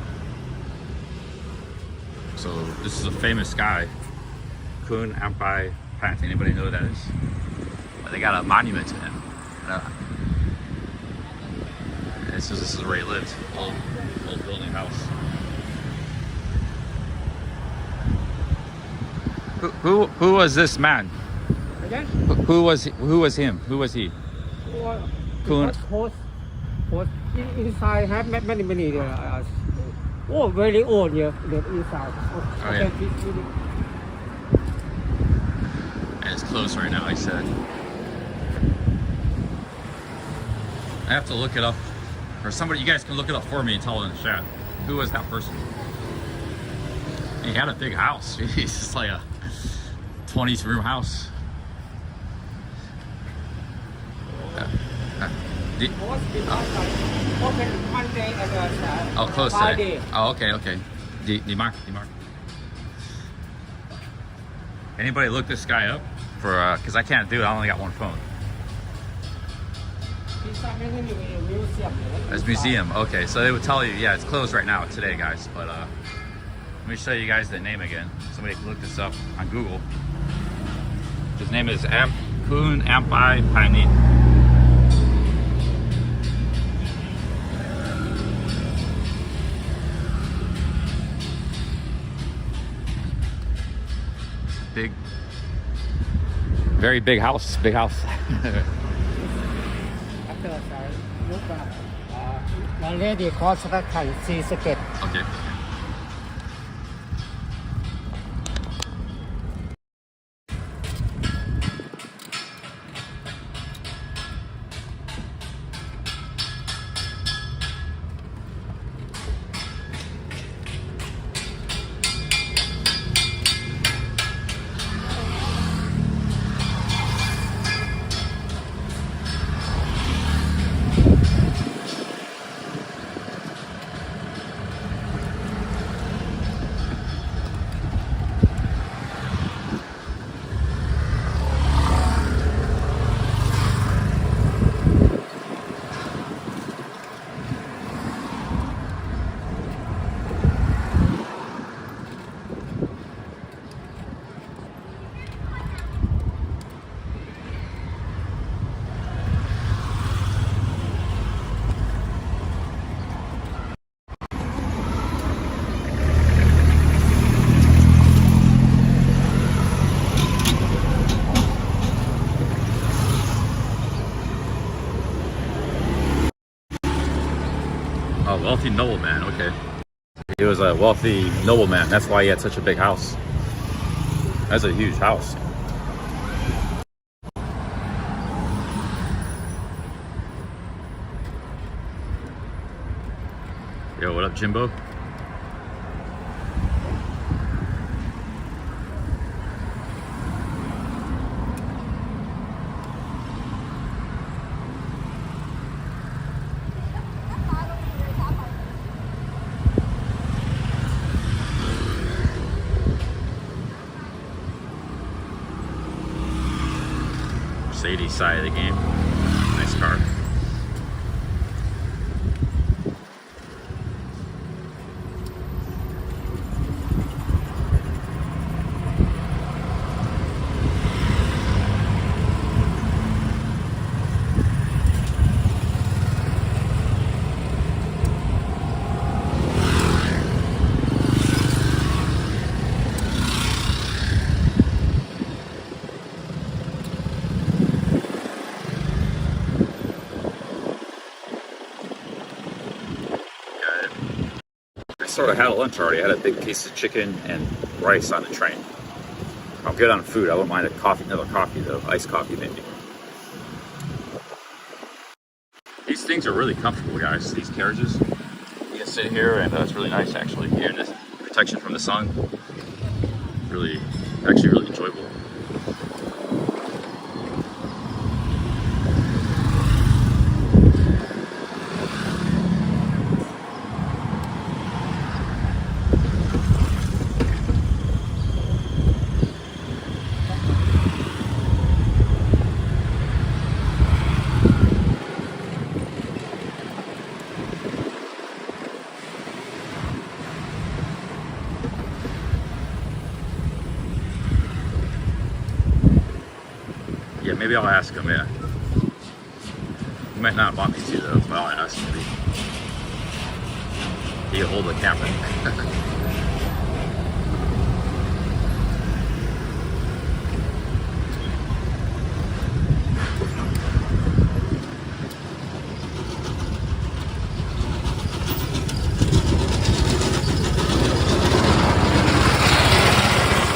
So this is a famous guy, Kun Ampai Pant. Anybody know who that is? They got a monument to him. This is where he lived. Old building house. Who was this man? Again? Who was him? Who was he? Kun. Inside have many very old, yeah, the inside. Oh, yeah. And it's closed right now, I said. I have to look it up, or somebody, you guys can look it up for me and tell in the chat. Who was that person? He had a big house. Jeez, it's like a 20-room house. Open Monday and Oh, close Friday. today. Oh, okay. The mark. Anybody look this guy up for? Because I can't do it. I only got one phone. It's museum. Okay, so they would tell you, yeah, it's closed right now today, guys. But let me show you guys the name again. Somebody can look this up on Google. His name is Kun Ampai Panit. Big, very big house. Big house. My lady calls that kind see sket. Okay. Oh, wealthy nobleman. Okay. He was a wealthy nobleman. That's why he had such a big house. That's a huge house. Yo, what up, Jimbo? Mercedes side of the game. Nice car. Sort of had a lunch already. I had a big piece of chicken and rice on the train. I'm good on food. I wouldn't mind a coffee, another coffee though, iced coffee maybe. These things are really comfortable, guys. These carriages. You can sit here, and it's really nice actually. Here, this protection from the sun. Really, actually, really enjoyable. Yeah, maybe I'll ask him, yeah. He might not want me to, though, but I'll ask maybe. He'll hold the camera.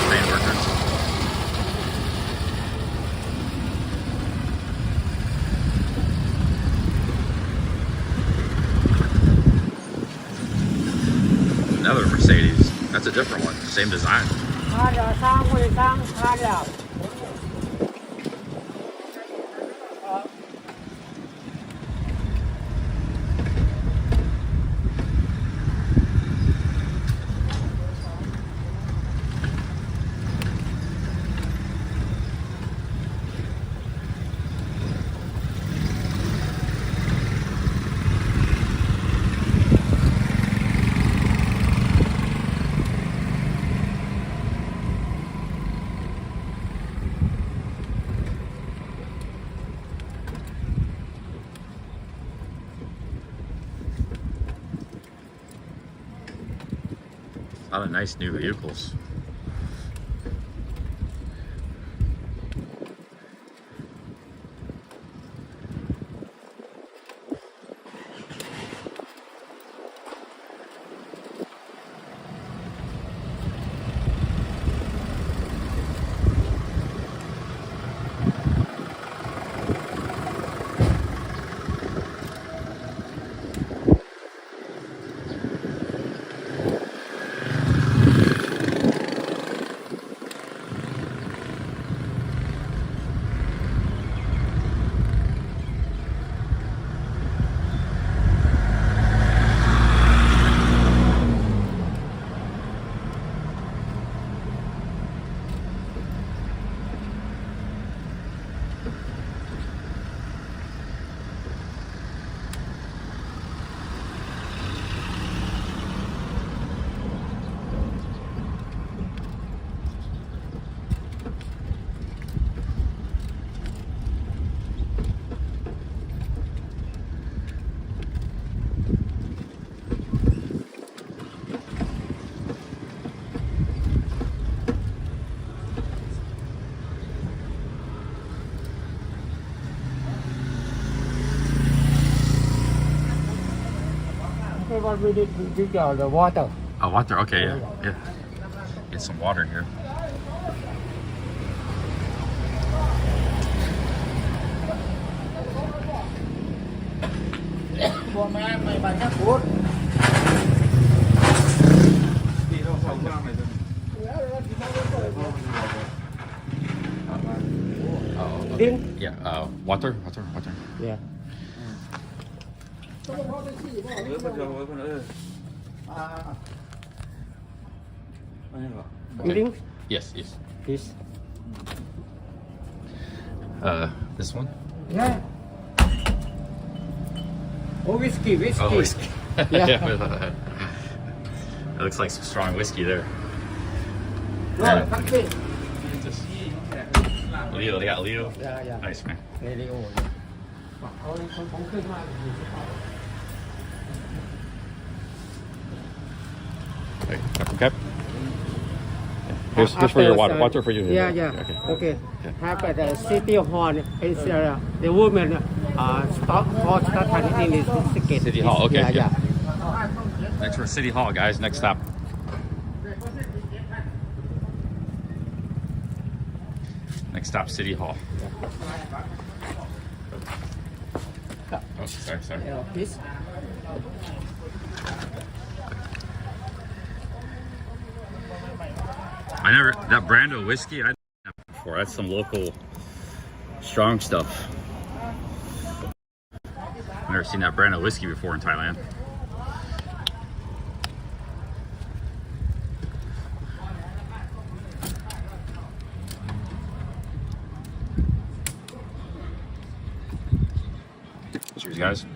Train workers. Another Mercedes. That's a different one. Same design. A lot of nice new vehicles. What we need to get the water. Oh, water. Okay, yeah. Get some water here. Oh, okay. Yeah. Water. Yeah. Drink, Yes. please. This one. Yeah. Oh, whiskey. Oh, whiskey. Yeah. It looks like some strong whiskey there. Rồi, cắt đi. Leo, they got Leo. Yeah. Nice, man. Really old. Hey, cap. Here's for your water. Water for you. Yeah. Okay. Okay. Have at the city hall is the woman stop or start in this ticket. City Hall. Okay. Yeah. Next for City Hall, guys. Next stop. Next stop, City Hall. Oh, sorry. Please. That brand of whiskey, I didn't have before. That's some local strong stuff. I've never seen that brand of whiskey before in Thailand. Cheers, guys.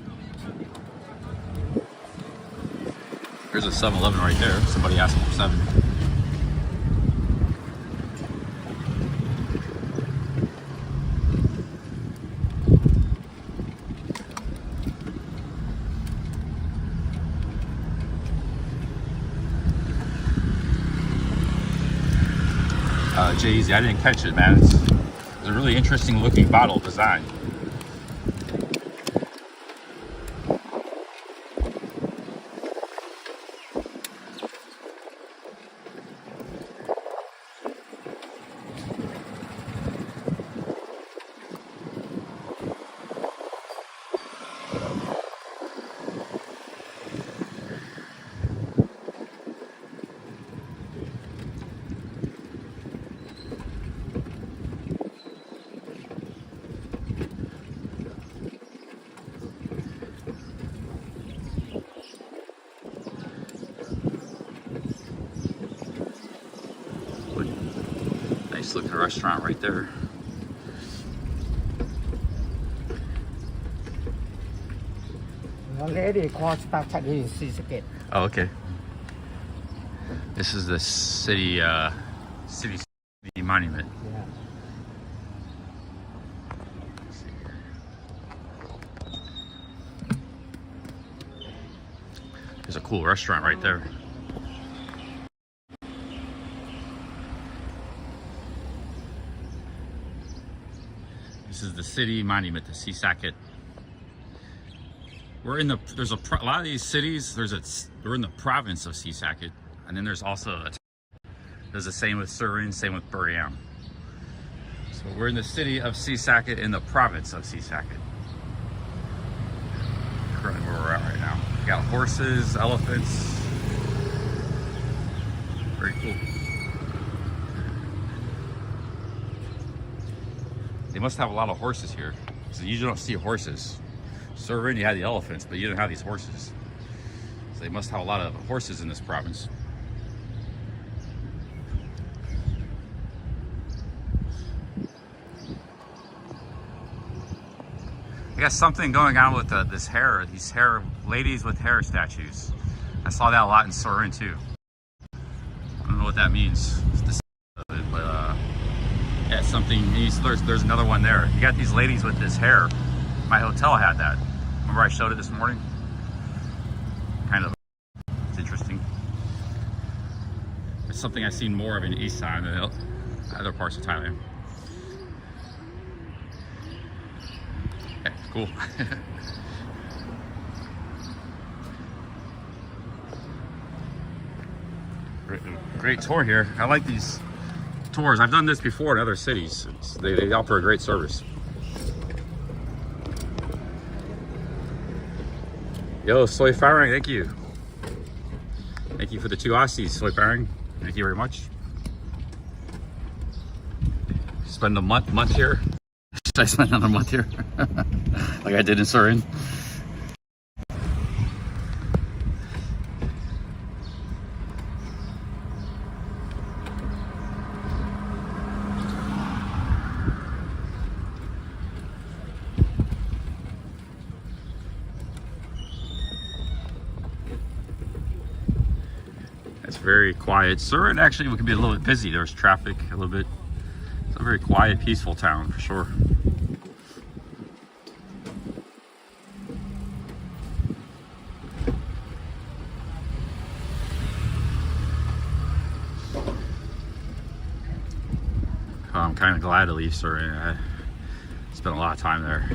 Here's a 7-Eleven right there. Somebody asked for 7. Jay-Z, I didn't catch it, man. It's a really interesting looking bottle design. Nice looking restaurant right there. Already called start in Seascape. Oh, okay. This is the city monument. Yeah. There's a cool restaurant right there. This is the city monument, the Seascape. We're in the, a lot of these cities, we're in the province of Seascape, and then there's also there's the same with Surin, same with Buriram. So we're in the city of Seascape in the province of Seascape. Currently where we're at right now. We got horses, elephants. Very cool. They must have a lot of horses here. So you don't see horses. Surin, you had the elephants, but you don't have these horses. So they must have a lot of horses in this province. I got something going on with these ladies with hair statues. I saw that a lot in Surin too. I don't know what that means. But yeah, something. There's another one there. You got these ladies with this hair. My hotel had that. Remember I showed it this morning? Kind of. It's interesting. It's something I've seen more of in East Thailand than other parts of Thailand. Okay, cool. Great tour here. I like these tours. I've done this before in other cities. They offer a great service. Yo, Soy Farang, thank you. Thank you for the 2 Aussies, Soy Farang. Thank you very much. Spend a month here. Should I spend another month here? Like I did in Surin. It's very quiet. Surin actually could be a little bit busy. There's traffic a little bit. It's a very quiet, peaceful town for sure. I'm kind of glad to leave Surin. I spent a lot of time there.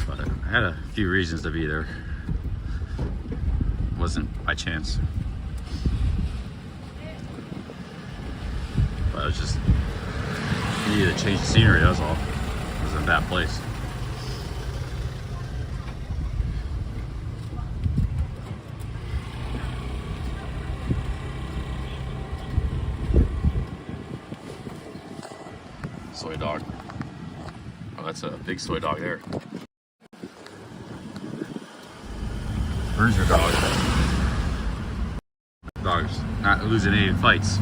But I had a few reasons to be there. It wasn't by chance. But I was just needed to change the scenery, that's all. It was a bad place. Soy dog. Oh, that's a big soy dog there. Where's your dog? Dog's not losing any fights.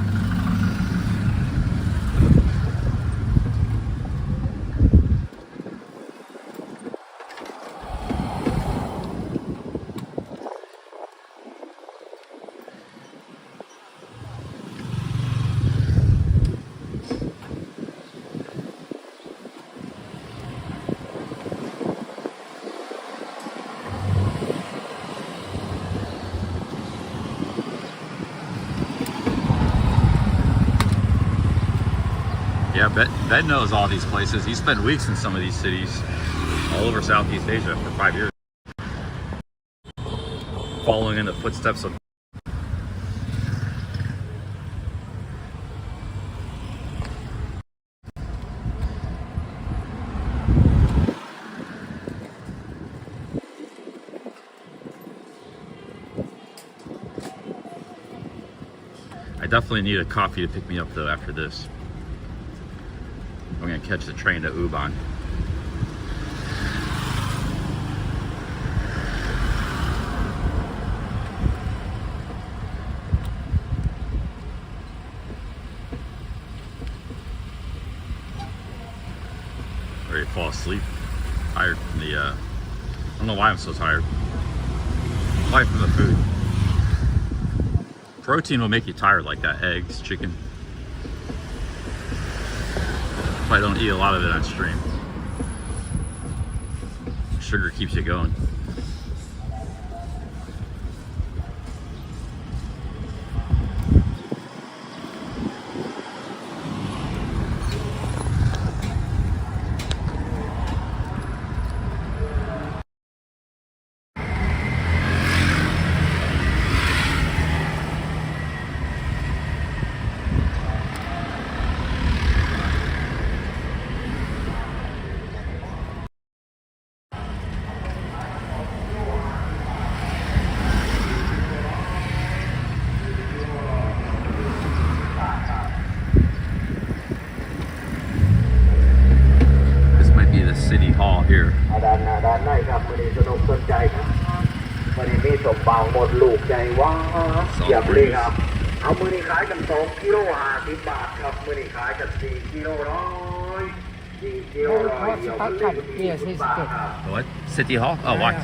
Yeah, Ben knows all these places. He spent weeks in some of these cities all over Southeast Asia for 5 years. Following in the footsteps of I definitely need a coffee to pick me up though after this. I'm gonna catch the train to Ubon. Ready to fall asleep. Tired from the I don't know why I'm so tired. Probably from the food. Protein will make you tired like that. Eggs, chicken. If I don't eat a lot of it on stream. Sugar keeps you going. City Hall here. ด้านหน้าด้านในครับวันนี้สนุกสนใจครับวันนี้มีสมบังหมดลูกใหญ่ว้าเยี่ยมเลยครับเอามือนี้ขายกัน2กิโล50 บาทครับมือนี้ขายกัน4กิโล100 4กิโล100เดียวกันเลย40 บาทครับ What? City Hall? Oh, what?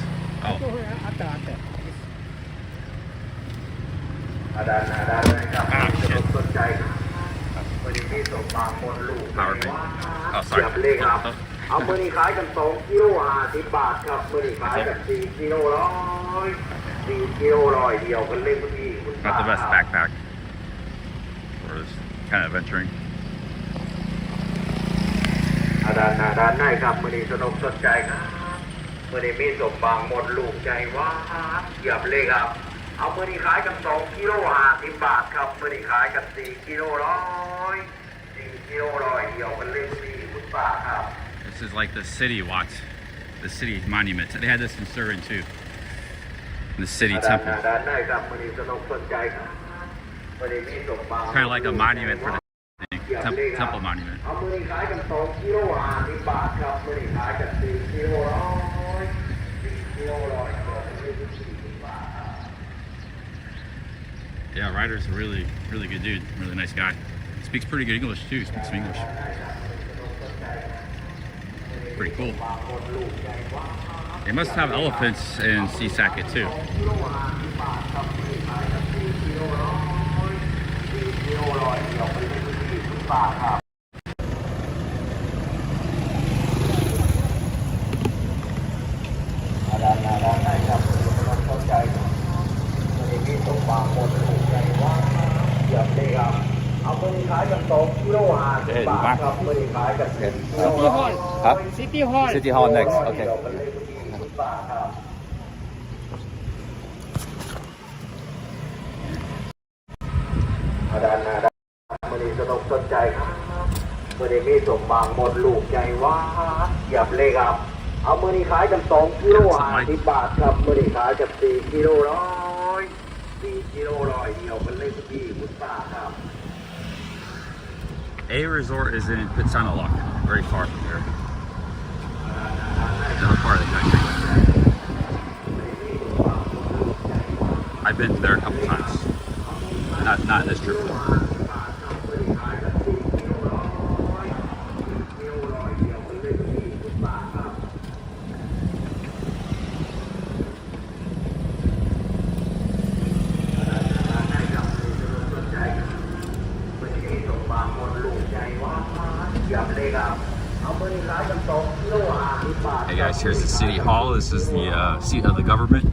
Oh. ด้านหน้าด้านในครับสนุกสนใจครับวันนี้มีสมบังหมดลูก Power bank. Oh, เยี่ยม sorry. เลยครับเอามือนี้ขายกัน2กิโล50 บาทครับมือนี้ขายกัน4กิโล100 4กิโล100เดียวกันเลยคุณพี่คุณ Not the best backpack. Or this kind of adventuring. ด้านหน้าด้านในครับมือนี้สนุกสนใจครับมือนี้มีสมบังหมดลูกใจว่าเยี่ยมเลยครับ เอามือนี้ขายกัน2กิโล50 บาทครับมือนี้ขายกัน4กิโล100 4กิโล100เดียวมันเลยดีคุณป้าครับ This is like the city watch, the city monument. They had this in Surin too. The city ด้าน temple. ได้ครับมือนี้สนุกสนใจครับมือนี้มีสมบัติ Kind of like a monument for the temple monument. เอามือนี้ขายกัน2กิโล50 บาทครับมือนี้ขายกัน4กิโล100 4กิโล100เดียวมันเลยดีคุณป้าครับ Yeah, Ryder's a really, really good dude. Really nice guy. Speaks pretty good English too. Speaks some English. Pretty cool. They must have elephants in Seasakit too. City Hall Huh? City Hall City Hall next. Okay. ด้านหน้ามือนี้สนุกสนใจครับมือนี้มีสมบางหมดลูกใหญ่ว่าเหยียบเลยครับเอามือนี้ขายกัน2กิโล50 บาทครับมือนี้ขายกัน4กิโล100 4กิโล100เดียวมันเลยดีคุณป้าครับ A resort is in Pitsanalok, very far from here. Another part of the country. I've been there a couple times. Not in this trip. Hey guys, here's the city hall. This is the seat of the government.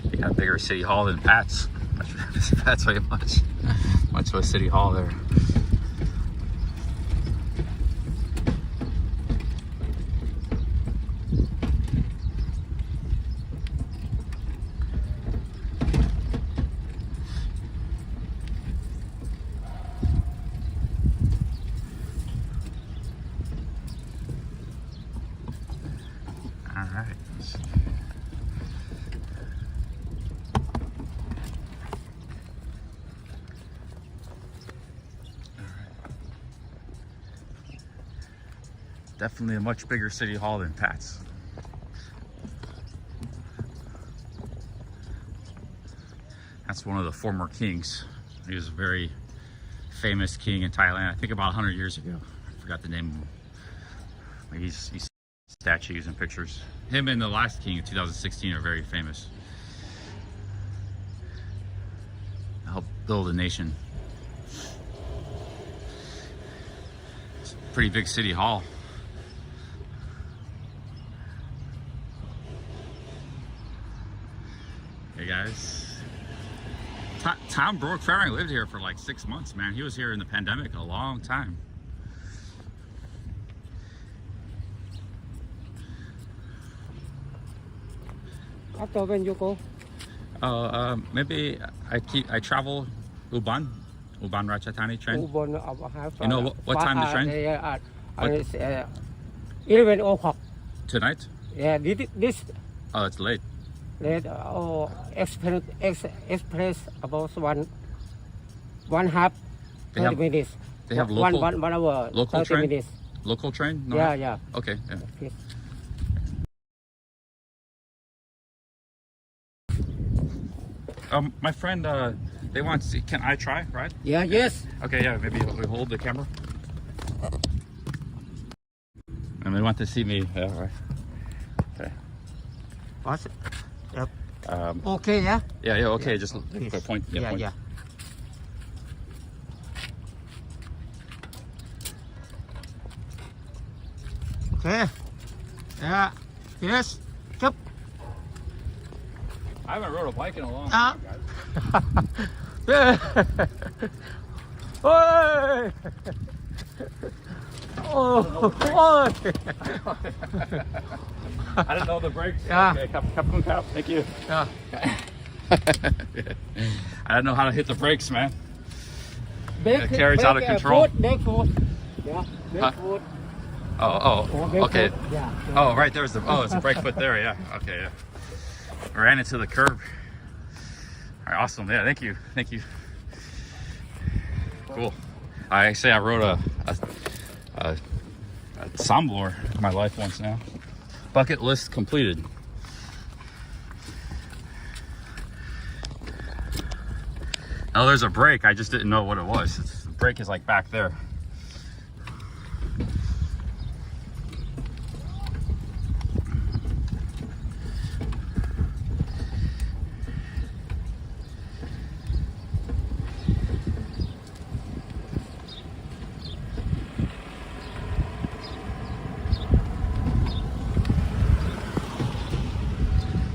They got a bigger city hall than Pat's. Pat's very much of a city hall there. All right. Definitely a much bigger city hall than Pat's. That's one of the former kings. He was a very famous king in Thailand, I think about 100 years ago. I forgot the name of him. Like he's statues and pictures. Him and the last king in 2016 are very famous. Helped build a nation. It's a pretty big city hall. Hey guys, Tom Brook-Farring lived here for like 6 months, man. He was here in the pandemic a long time. After when you go? Maybe I travel Ubon Ratchathani train. You know what time the train? It's 11 o'clock. Tonight? Yeah, this Oh, it's late. late express about one half They 30 have- minutes. they have one local- hour local 30 train? minutes. Local train? No? Yeah, yeah. Okay, yeah. Okay. My friend, they want to see, can I try, right? Yeah, yes. Okay, yeah, maybe we hold the camera. And they want to see me, yeah, right. Okay. What? Yep. Um, Okay, yeah? yeah, okay. Just point. Yeah, point. yeah. Okay. Yeah. Yes. Yep. I haven't rode a bike in a long time, Ah. guys. Yeah. Oi! Oh, oi! I didn't know the brakes. Yeah. Okay, cap. Thank you. Yeah. I didn't know how to hit the brakes, man. Back, carries out of control. Back foot. Yeah. Back Huh? foot. Oh, Back okay. foot. Yeah. Oh, right there's the. Oh, it's a brake foot there. Yeah. Okay. Yeah. I ran into the curb. All right. Awesome. Yeah. Thank you. Cool. I rode a Sambler in my life once now. Bucket list completed. Oh, there's a brake. I just didn't know what it was. The brake is like back there.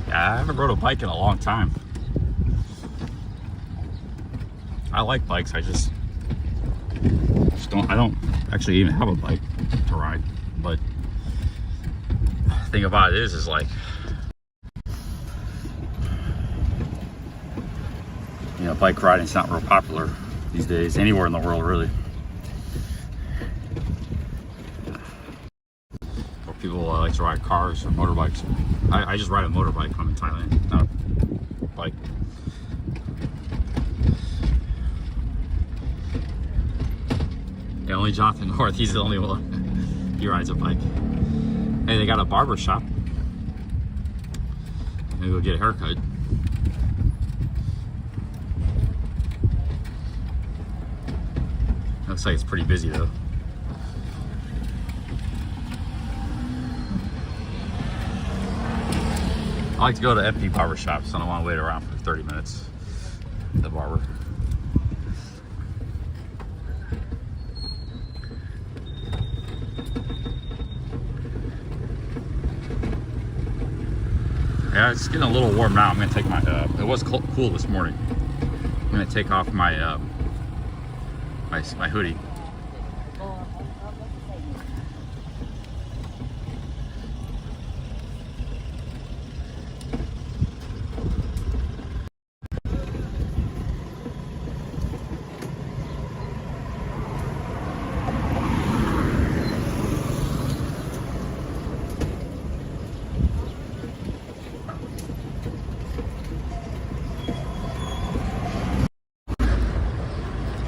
I haven't rode a bike in a long time. I like bikes. I don't actually even have a bike to ride. But the thing about it is like, you know, bike riding's not real popular these days anywhere in the world, really. Or people like to ride cars or motorbikes. I just ride a motorbike. I'm in Thailand, not a bike. Yeah, only Jonathan North, he's the only one. He rides a bike. Hey, they got a barber shop. Maybe we'll get a haircut. Looks like it's pretty busy though. I like to go to empty barber shops, so I don't want to wait around for 30 minutes at the barber. Yeah, it's getting a little warm now. I'm gonna take my, it was cool this morning. I'm gonna take off my, my hoodie.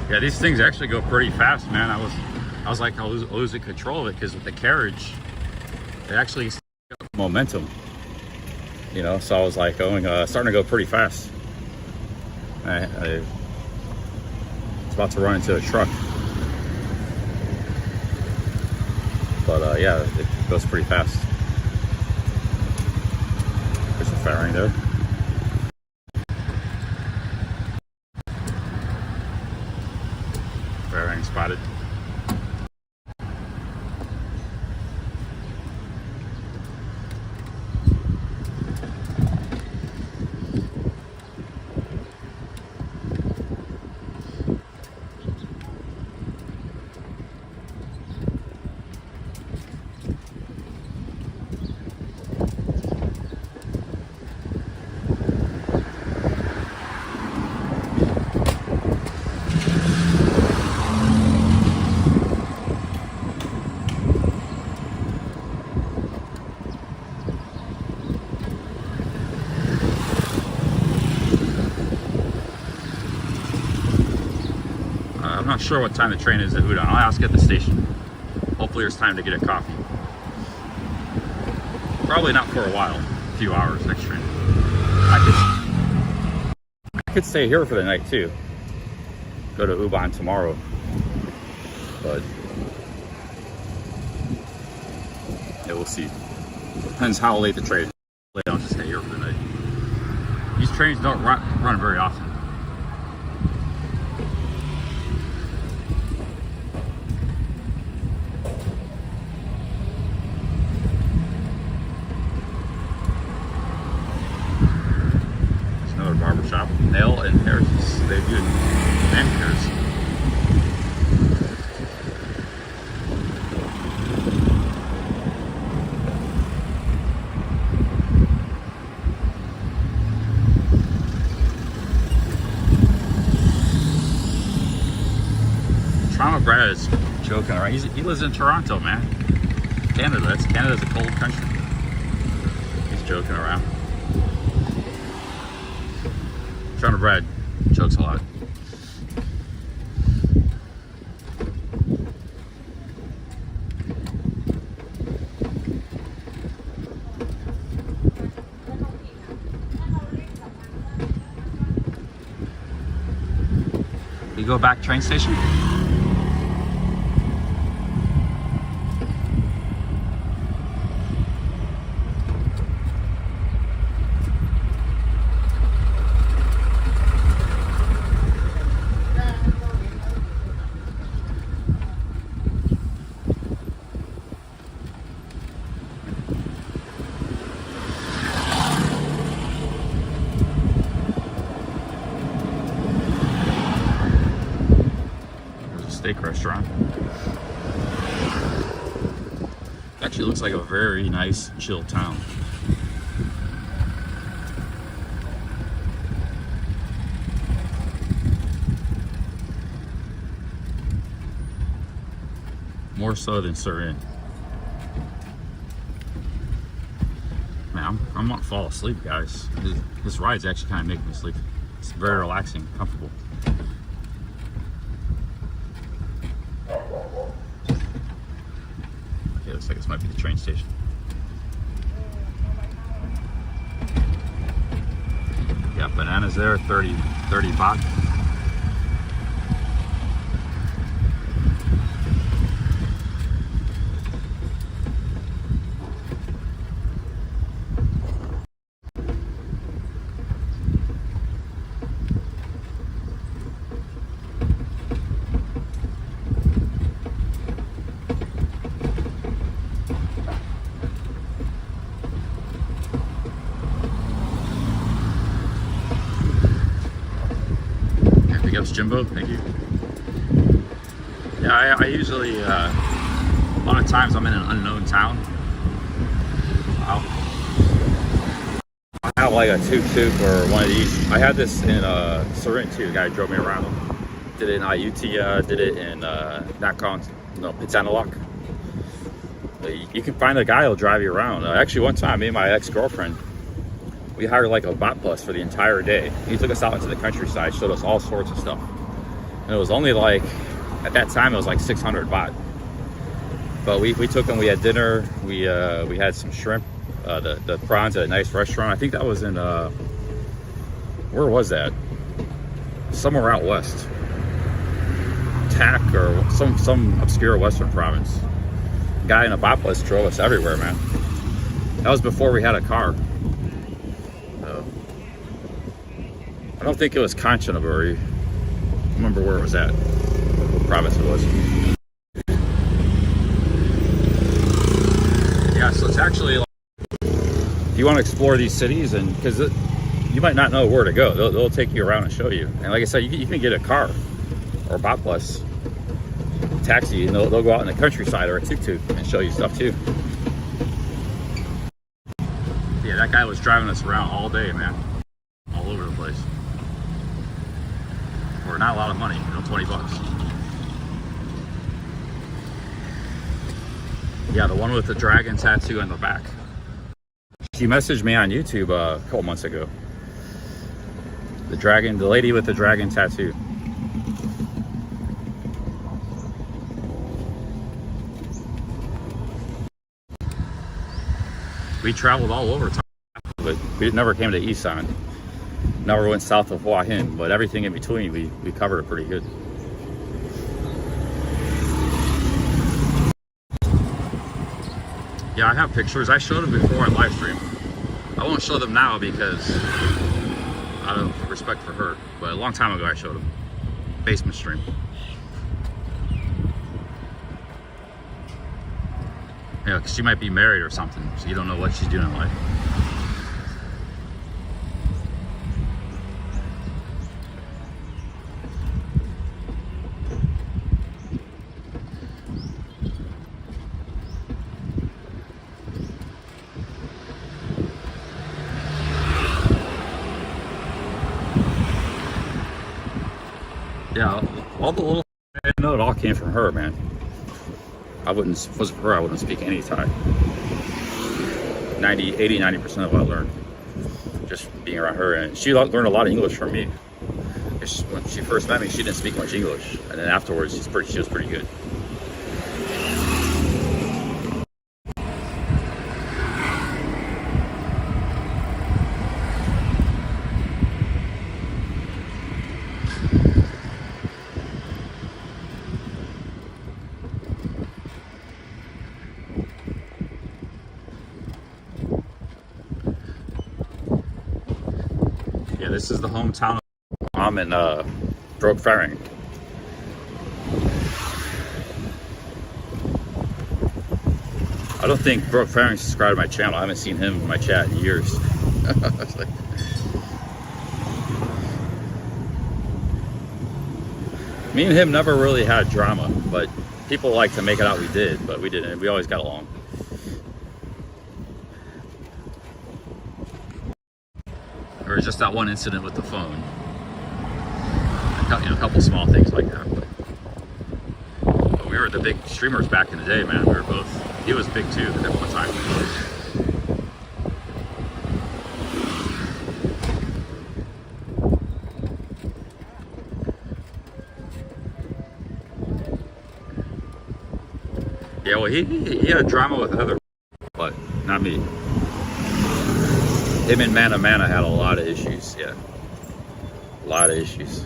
Yeah, these things actually go pretty fast, man. I was like, I'll losing control of it because with the carriage, it actually got momentum. You know, so I was like starting to go pretty fast. It's about to run into a truck. But yeah, it goes pretty fast. There's a fairing there. Fairing spotted. I'm not sure what time the train is at Udon. I'll ask at the station. Hopefully there's time to get a coffee. Probably not for a while. A few hours next train. I could stay here for the night too. Go to Ubon tomorrow. But yeah, we'll see. Depends how late the train is. I'll just stay here for the night. These trains don't run very often. There's another barber shop. Nail and hair. They do manicures. Brad is joking around. He lives in Toronto, man. Canada. Canada's a cold country. He's joking around. Toronto Brad jokes a lot. You go back train station? Steak restaurant. Actually looks like a very nice, chill town. More so than Surin. Man, I'm not fall asleep, guys. This ride's actually kind of making me sleep. It's very relaxing, comfortable. Looks like this might be the train station. Yeah, bananas there, 30 baht. Jimbo, thank you. Yeah, I usually, a lot of times I'm in an unknown town. I have like a tuk-tuk or one of these. I had this in Surin too. The guy drove me around. Did it in Ayutthaya, did it in Nakhon, no, Pitsanalok. You can find a guy who'll drive you around. Actually, one time, me and my ex-girlfriend, we hired like a bot bus for the entire day. He took us out into the countryside, showed us all sorts of stuff. And it was only like, at that time, it was like 600 baht. But we took him, we had dinner, we had some shrimp, the prawns at a nice restaurant. I think that was in, where was that? Somewhere out west. Tak or some obscure western province. Guy in a bot bus drove us everywhere, man. That was before we had a car. I don't think it was Kanchanaburi. I remember where it was at, what province it was. Yeah, so it's actually like, if you want to explore these cities, and because you might not know where to go, they'll take you around and show you. And like I said, you can get a car or a bot bus, taxi, and they'll go out in the countryside or a tuk-tuk and show you stuff too. Yeah, that guy was driving us around all day, man, all over the place. For not a lot of money, 20 bucks. Yeah, the one with the dragon tattoo on the back. She messaged me on YouTube a couple months ago. The lady with the dragon tattoo. We traveled all over Thailand, but we never came to Isan. Never went south of Hua Hin, but everything in between, we covered it pretty good. Yeah, I have pictures. I showed them before on Livestream. I won't show them now because out of respect for her. But a long time ago, I showed him basement stream. Yeah, because she might be married or something, so you don't know what she's doing in life. Yeah, all the little I know it all came from her, man. I wouldn't, if it wasn't for her, I wouldn't speak any Thai. 90% of what I learned just being around her, and she learned a lot of English from me. When she first met me, she didn't speak much English, and then afterwards, she was pretty good. Yeah, this is the hometown of mom in Brook Ferring. I don't think Brook Ferring subscribed to my channel. I haven't seen him in my chat in years. Like, me and him never really had drama, but people like to make it out we did, but we didn't. We always got along. There was just that one incident with the phone. A couple small things like that. But we were the big streamers back in the day, man. We were both. He was big too at one time. Yeah, well, he had drama with Heather, but not me. Him and Mana had a lot of issues, yeah. A lot of issues.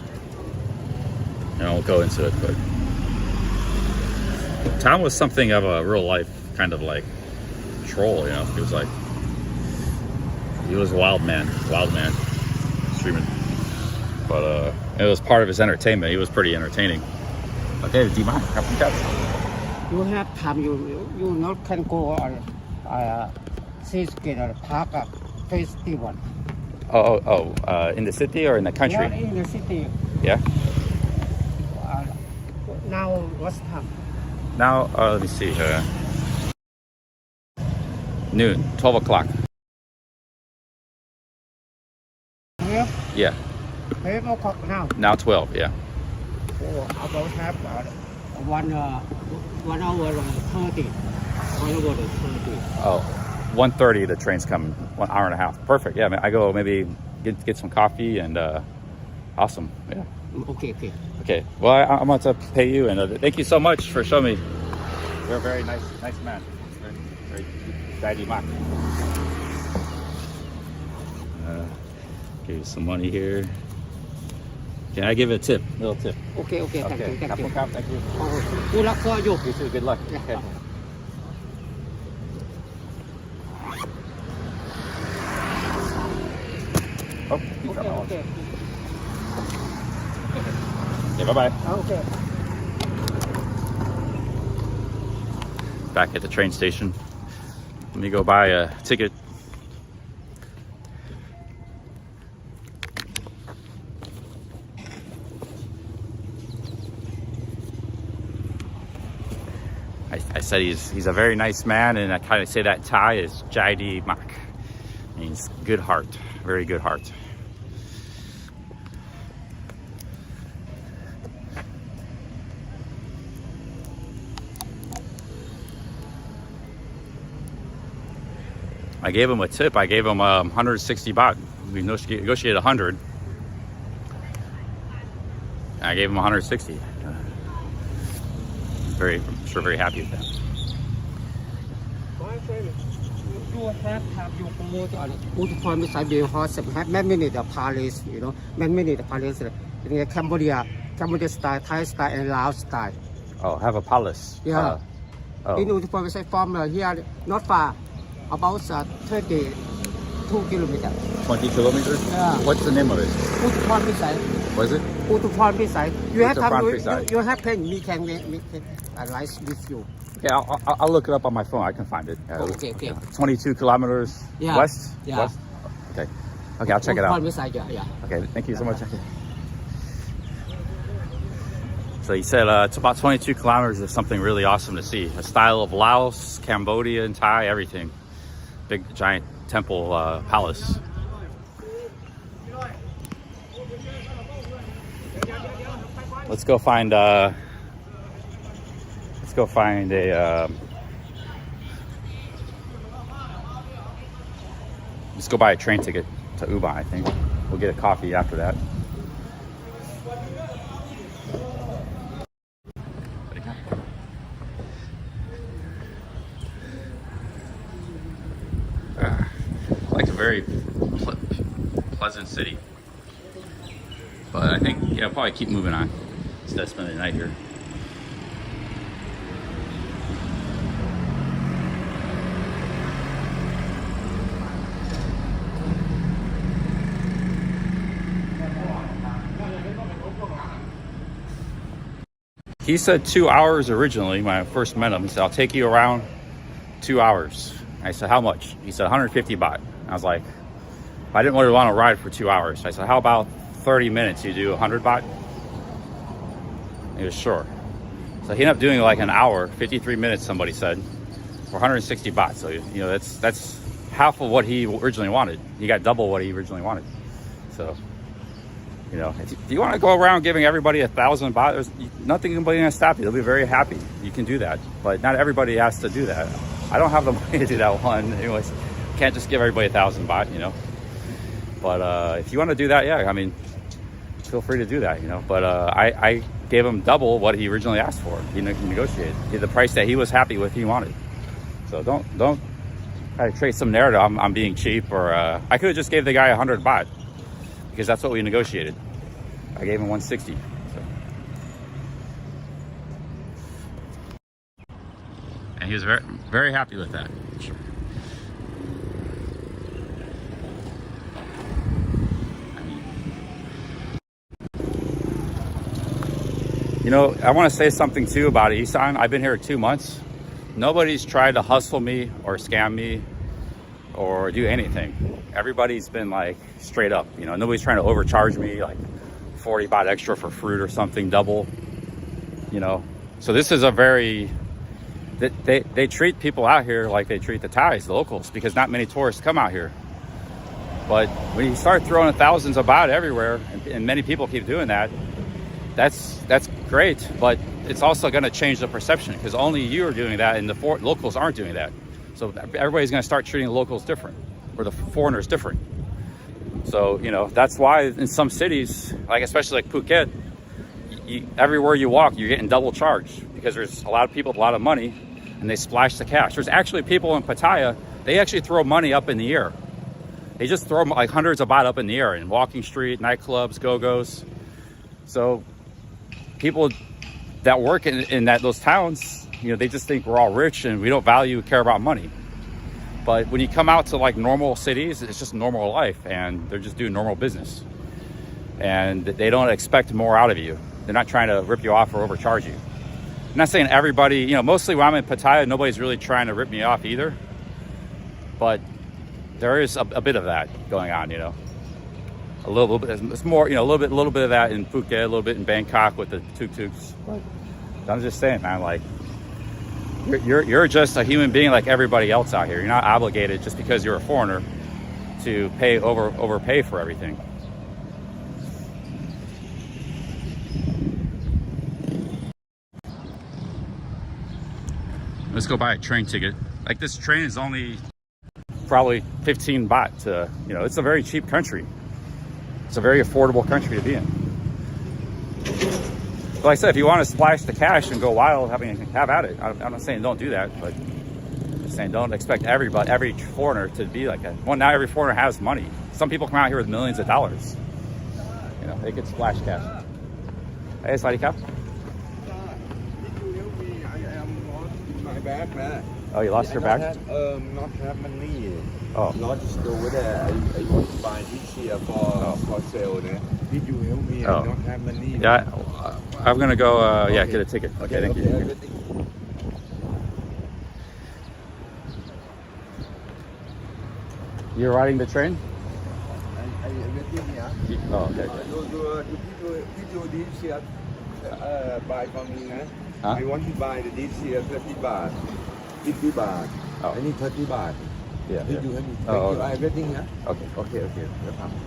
And I won't go into it, but Tom was something of a real life kind of like troll, you know. He was a wild man streaming. But it was part of his entertainment. He was pretty entertaining. Okay, do you mind? You have time, you not can go on seascape park festival. In the city or in the country? Yeah, in the city. Yeah. Now what's time? Now, let me see. Noon, 12 o'clock. Here? Yeah. 12 o'clock now. Now 12, yeah. Oh, about have 1 hour 30. 1 hour 30. Oh, 1:30 the train's coming. 1 hour and a half. Perfect. Yeah, I go maybe get some coffee and awesome. Yeah. Okay. Okay. Well, I'm about to pay you, and thank you so much for showing me. You're a very nice man. Very daddy Mac. Give you some money here. Can I give it a tip? Little tip. Okay. Thank you. Thank you. Oh, good luck for you. You too. Good luck. Yeah. Okay. Oh, you got my watch. Okay. Okay, bye-bye. Okay. Back at the train station. Let me go buy a ticket. I said he's a very nice man, and I kind of say that in Thai is Jai Mak. Means good heart, very good heart. I gave him a tip. I gave him 160 baht. We negotiated 100. I gave him 160. I'm sure very happy with that. My friend, you have you go to good point beside the horse. Have many the Paris, you know, many the Paris in Cambodia style, Thai style, and Laos style. Oh, have a palace. Yeah. Oh. In Utupan beside from here, not far, about 30 22 kilometers. 20 kilometers? Yeah. What's the name of it? Utupan Pisai. What is it? Utupan Pisai. You have Utupan time. Pisai. You have pen. We can analyze with you. Yeah, I'll look it up on my phone. I can find it. Okay. 22 kilometers Yeah. west? Yeah. West? Okay. Okay, I'll check it out. Utupan Pisai. Yeah. Okay, thank you so much. So he said it's about 22 kilometers of something really awesome to see. A style of Laos, Cambodia, and Thai, everything. Big, giant temple palace. Let's go find a let's go buy a train ticket to Ubon, I think. We'll get a coffee after that. Like a very pleasant city. But I think, yeah, I'll probably keep moving on instead of spending the night here. He said 2 hours originally when I first met him. He said, I'll take you around 2 hours. I said, how much? He said, 150 baht. I was like, I didn't really want to ride for 2 hours. I said, how about 30 minutes? You do 100 baht? He was sure. So he ended up doing like an hour, 53 minutes, somebody said, for 160 baht. So, you know, that's half of what he originally wanted. He got double what he originally wanted. So, you know, if you want to go around giving everybody 1,000 baht, there's nothing going to stop you. They'll be very happy. You can do that. But not everybody has to do that. I don't have the money to do that one. Anyways, can't just give everybody 1,000 baht, you know. But if you want to do that, yeah, I mean, feel free to do that, you know. But I gave him double what he originally asked for. He negotiated the price that he was happy with. He wanted. So don't try to create some narrative. I'm being cheap, or I could have just gave the guy 100 baht because that's what we negotiated. I gave him 160. So. And he was very, very happy with that. You know, I want to say something too about Isan. I've been here 2 months. Nobody's tried to hustle me or scam me or do anything. Everybody's been like straight up, you know, nobody's trying to overcharge me like 40 baht extra for fruit or something, double, you know. So this is a very, they treat people out here like they treat the Thais, the locals, because not many tourists come out here. But when you start throwing thousands of baht everywhere, and many people keep doing that, that's great, but it's also going to change the perception because only you are doing that and the locals aren't doing that. So everybody's going to start treating the locals different, or the foreigners different. So, you know, that's why in some cities, like especially like Phuket, everywhere you walk, you're getting double charged because there's a lot of people with a lot of money and they splash the cash. There's actually people in Pattaya, they actually throw money up in the air. They just throw like hundreds of baht up in the air in Walking Street, nightclubs, go-go's. So people that work in those towns, you know, they just think we're all rich and we don't care about money. But when you come out to like normal cities, it's just normal life and they're just doing normal business. And they don't expect more out of you. They're not trying to rip you off or overcharge you. I'm not saying everybody, you know, mostly when I'm in Pattaya, nobody's really trying to rip me off either. But there is a bit of that going on, you know. A little bit, it's more, you know, a little bit of that in Phuket, a little bit in Bangkok with the tuk-tuks. But I'm just saying, man, like, you're just a human being like everybody else out here. You're not obligated just because you're a foreigner to overpay for everything. Let's go buy a train ticket. Like, this train is only probably 15 baht to, you know, it's a very cheap country. It's a very affordable country to be in. But like I said, if you want to splash the cash and go wild, have at it. I'm not saying don't do that, but I'm just saying don't expect every foreigner to be like that. Well, not every foreigner has money. Some people come out here with millions of dollars. You know, they could splash cash. Hey, Sawadee Kap. I am on my back, man. Oh, you lost your bag? Not have money. Oh. Lost over there. I want to buy this here for sale. Did you help me? Oh. I don't have money. Yeah, I'm gonna go. Yeah, get a ticket. Okay, thank you. Everything. You're riding the train? Everything, yeah. Oh, okay. You this here, buy for me, nah? Huh? I want to buy this here 30 baht. 50 baht. Oh. I need 30 baht. Yeah. Did you help me? Oh, Thank you. okay. Everything, yeah? Okay. Okay. No problem.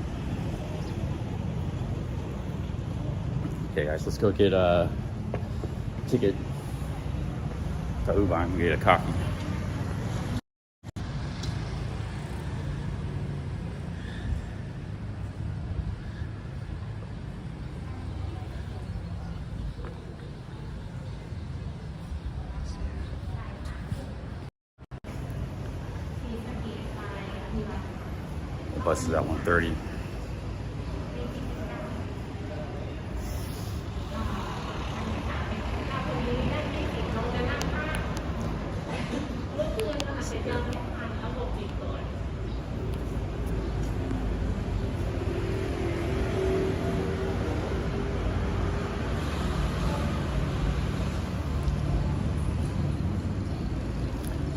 Okay, guys, let's go get a ticket to Ubon and get a coffee. The bus is at 1:30.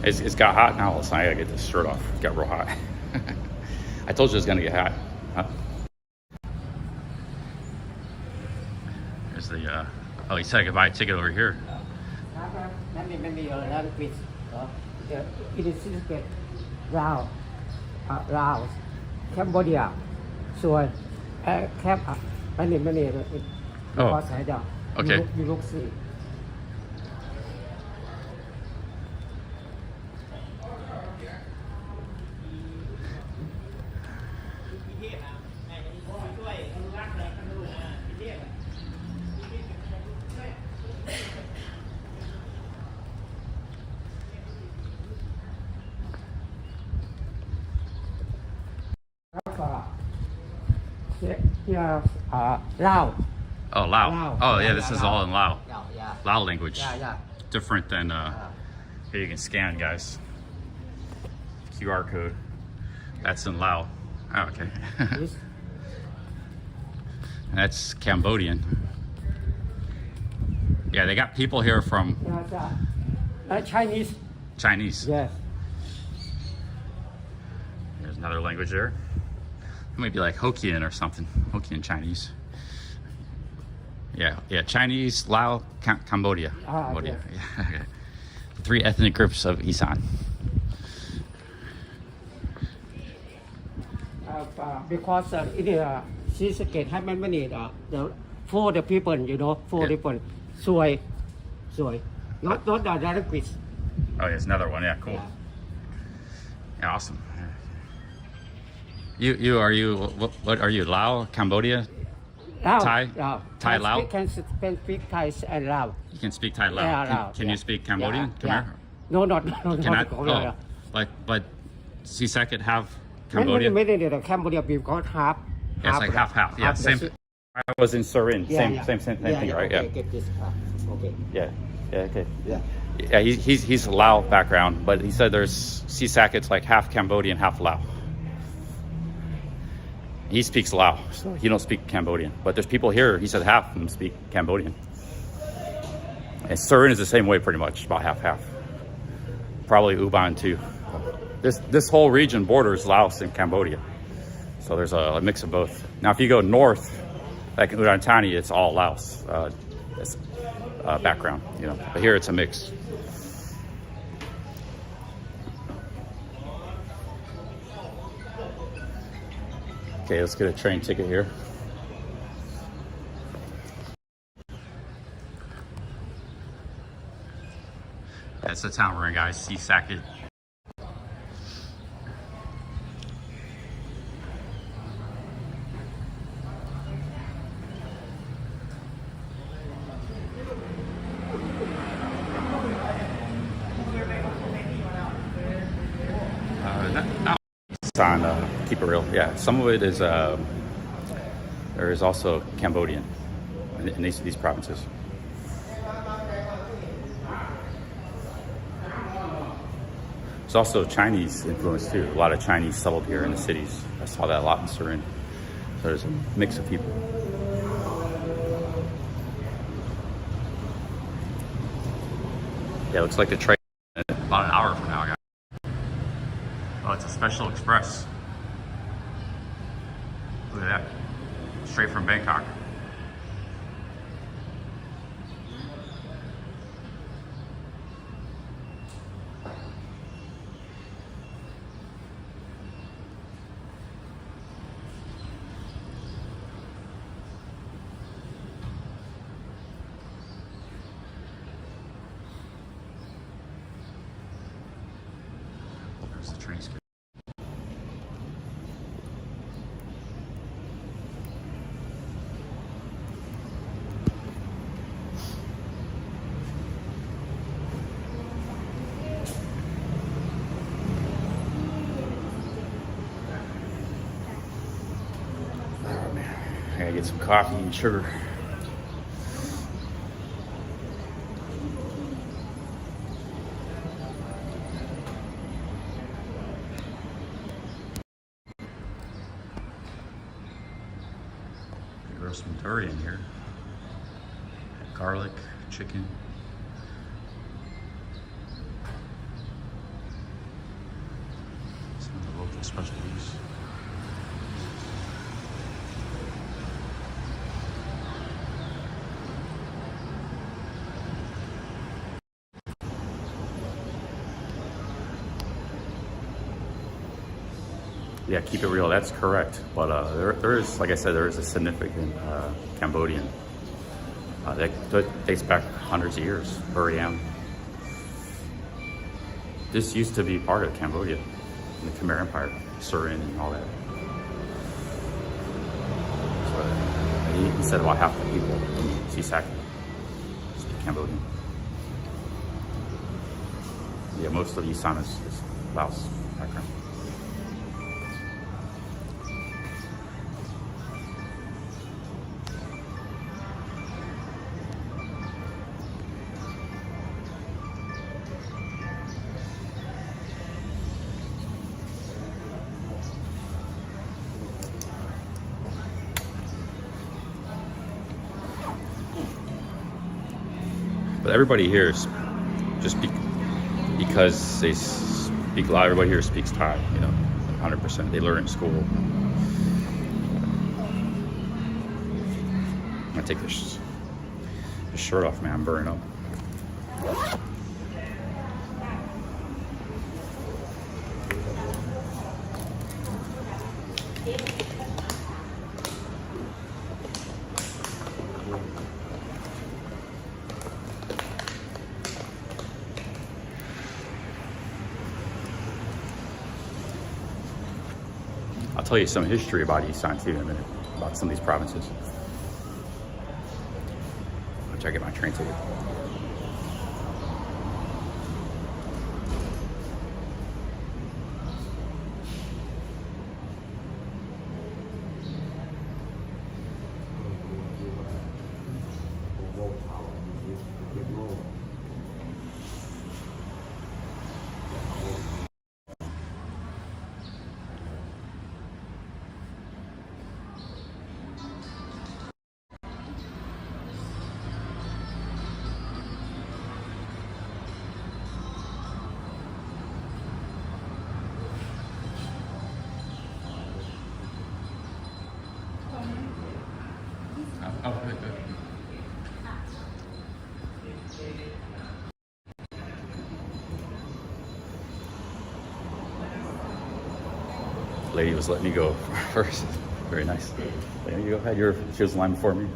It's got hot now. So I gotta get this shirt off. It got real hot. I told you it was gonna get hot. Huh? There's the. Oh, he said I could buy a ticket over here. Many language. It is Laos, Laos, Cambodia, Surin, many. Oh. Okay. You look see. Here, Lao. Oh, Lao. Lao. Oh, yeah. Yeah, This is Lao. all in Lao. Yeah. Lao language. Yeah. Different than. Here you can scan, guys. QR code. That's in Lao. Oh, okay. This, And that's Cambodian. Yeah, they got people here from Chinese. Chinese. Yes. There's another language there. It might be like Hokkien or something. Hokkien Chinese. Yeah, Chinese, Lao, Cambodia. Cambodia. Yes. Yeah, okay. 3 ethnic groups of Isan. Because in Seascape have many for the people, for Yeah. people. Soy. Not the language. Oh, here's another one. Yeah, cool. Yeah, awesome. You what are you? Lao, Cambodia? Lao. Thai? Lao. Thai, Lao? Can speak Thai and Lao. You can speak Thai, Lao. Yeah, Lao, Can you speak Cambodian? Come yeah. here. No, not Cannot. Cambodia. But CSAC could have Cambodia. Many Cambodia because half. Yeah, it's like half. Yeah, same. I was in Surin. Same thing, right? Okay, Yeah. get this. Okay. Yeah. Okay. Yeah. Yeah, he's Lao background, but he said there's CSAC. It's like half Cambodian, half Lao. He speaks Lao, so he don't speak Cambodian. But there's people here. He said half of them speak Cambodian. And Surin is the same way, pretty much, about half. Probably Ubon too. This whole region borders Laos and Cambodia, so there's a mix of both. Now, if you go north, like in Udon Thani, it's all Laos background, But here it's a mix. Okay, let's get a train ticket here. That's the town we're in, guys. Seascape. On keep it real. Yeah, some of it is there is also Cambodian in these provinces. There's also Chinese influence too. A lot of Chinese settled here in the cities. I saw that a lot in Surin. So there's a mix of people. Yeah, it looks like the train about an hour from now, guys. Oh, it's a special express. Look at that. Straight from Bangkok. There's the train schedule. Oh man, I gotta get some coffee and sugar. There's some durian here. Garlic, chicken. Some of the local specialties. Yeah, keep it real. That's correct. But there is, like I said, there is a significant Cambodian that dates back hundreds of years. Buriam. This used to be part of Cambodia, in the Khmer Empire, Surin and all that. So he said about half the people in Sisak speak Cambodian. Yeah, most of Isan is Laos background. But everybody here is just because they speak a lot. Everybody here speaks Thai, you know, 100%. They learn in school. I'm gonna take this shirt off, man. I'm burning up. I'll tell you some history about Isan too in a minute, about some of these provinces. Once I get my train ticket. Oh, good, good. Lady was letting me go first. Very nice. There you go ahead. She was in line before me.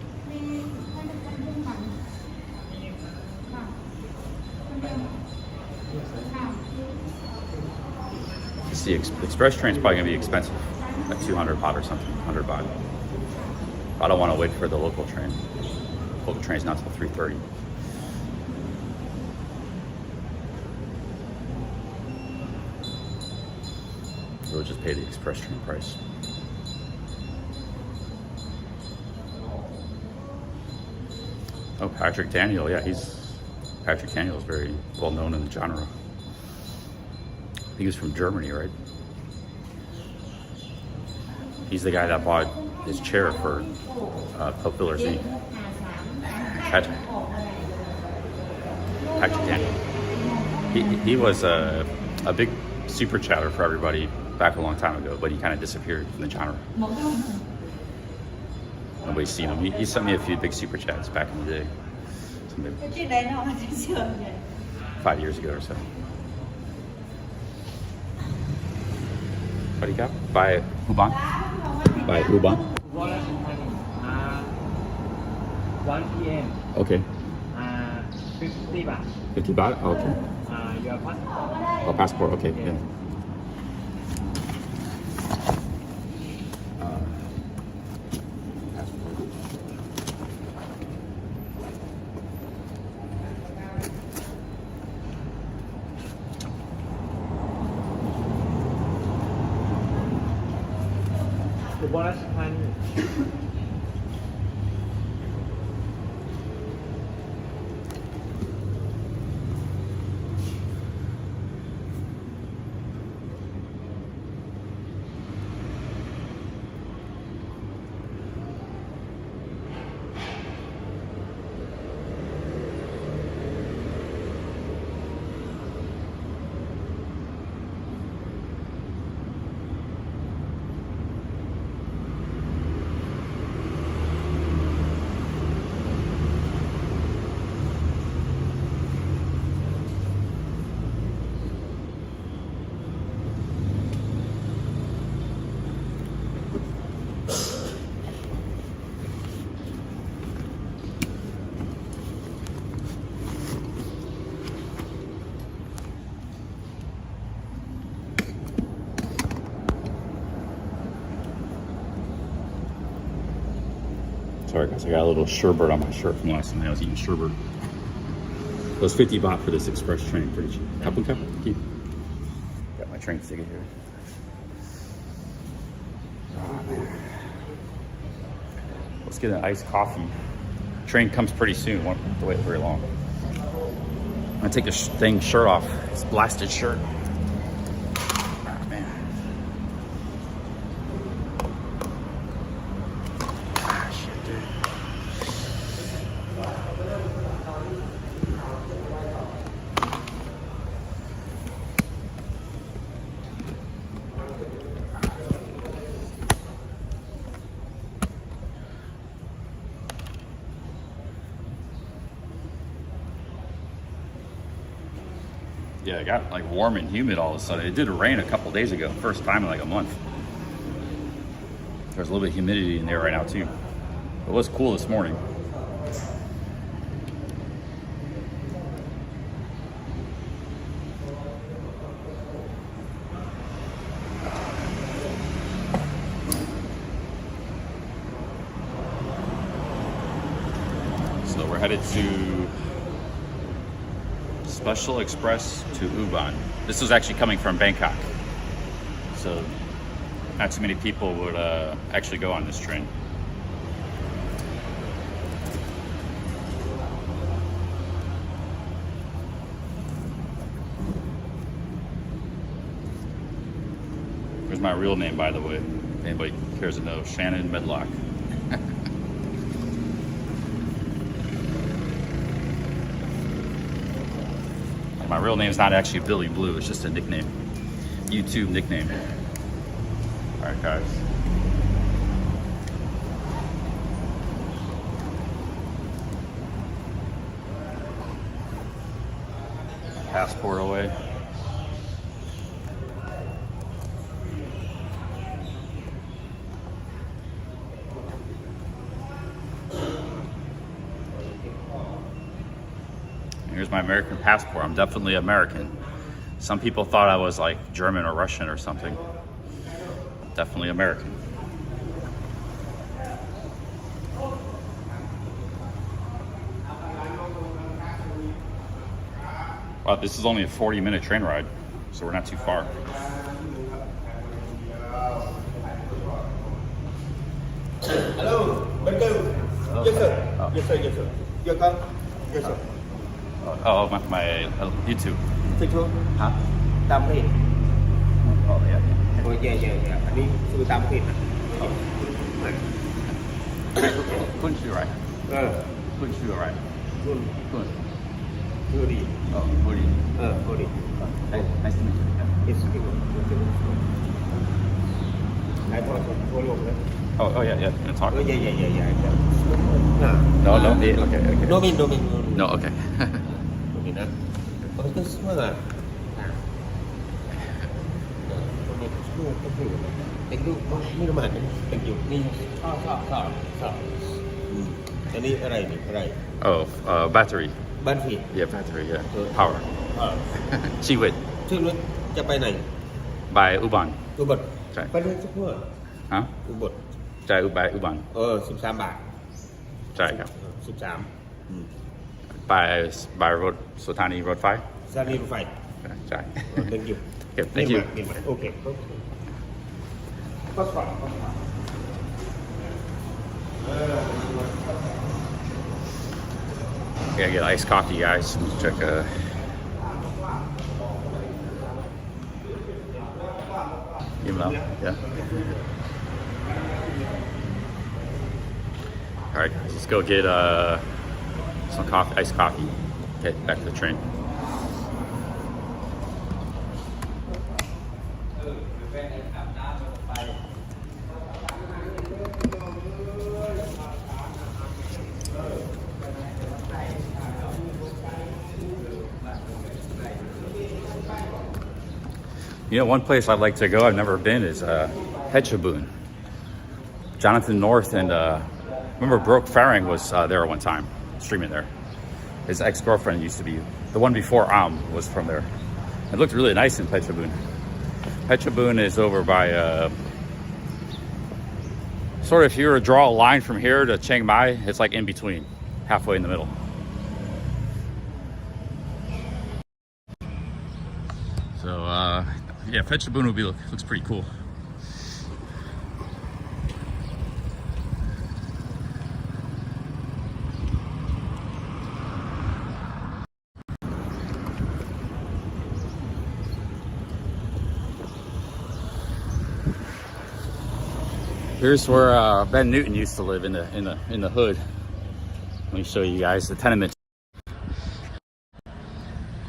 The express train's probably gonna be expensive, like 200 baht or something, 100 baht. I don't want to wait for the local train. Local train's not until 3:30. We'll just pay the express train price. Oh, Patrick Daniel, yeah, Patrick Daniel is very well known in the genre. he was from Germany, right? He's the guy that bought his chair for Club Fillers Inc. Patrick Daniel. He was a big super chatter for everybody back a long time ago, but he kind of disappeared from the genre. Nobody's seen him. He sent me a few big super chats back in the day. So maybe 5 years ago or so. What do you got? By Huban? By Huban? 1 p.m. Okay. 50 baht. 50 baht? Okay. Your passport. Oh, passport. Okay. Yeah. The bonus fund. Sorry guys, I got a little sherbet on my shirt from last time I was eating sherbet. It was 50 baht for this express train, pretty cheap. Couple cup? Keep. Got my train ticket here. Oh, man. Let's get an iced coffee. Train comes pretty soon, won't have to wait very long. I'm gonna take this thing shirt off, this blasted shirt. Oh, man. Ah, shit, dude. Yeah, it got like warm and humid all of a sudden. It did rain a couple days ago, first time in like a month. There's a little bit of humidity in there right now too. It was cool this morning. So we're headed to Special Express to Ubon. This was actually coming from Bangkok, so not too many people would actually go on this train. Here's my real name, by the way, if anybody cares to know. Shannon Medlock. My real name is not actually Billy Blue, it's just a nickname. YouTube nickname. All right, guys. Passport away. Here's my American passport. I'm definitely American. Some people thought I was like German or Russian or something. Definitely American. Wow, this is only a 40-minute train ride, so we're not too far. Hello, bên tư. Yes sir. Yes sir, yes sir. Yes sir. Yes sir. Oh, my YouTube. Thích chưa? Hả? Đam mê. อ้ยแย่อันนี้คือตามเพจนะ Couldn't you right? เออ Couldn't you right? รุ่น Good. คือดี Oh, good. คือดี Nice to meet you. Yeah. it's good นายทอดทั่วโลกเลย Oh, yeah. Gonna talk. เออแย่No, okay. no mean No, okay. นี่นะเออก็ช่วยอ่ะเป็นดูไม่รู้มันเป็นอยู่นี่ชอบอันนี้อะไรนี่อะไร Oh, battery. บ้านผี Yeah, battery. Yeah. Power. ชีวิต ชื่อรถจะไปไหน by Uban. อุบล ใช่ ไปเรื่อยสักเพื่อ ฮะ อุบล ใช่by Uban. 13 บาท ใช่ครับ 13 by road สถานีรถไฟ สถานีรถไฟ ใช่ thank you Okay, thank you. โอเคก็ฝัน Yeah, I get iced coffee, guys. Check. Give them out. Yeah. All right, guys. Let's go get some coffee, iced coffee. Head back to the train. You know, one place I'd like to go, I've never been, is Phetchabun. Jonathan North and remember Brooke Faring was there one time, streaming there. His ex-girlfriend used to be, the one before was from there. It looked really nice in Phetchabun. Phetchabun is over by, sort of if you were to draw a line from here to Chiang Mai, it's like in between, halfway in the middle. So, yeah, Phetchabun looks pretty cool. Here's where Ben Newton used to live in the hood. Let me show you guys the tenement.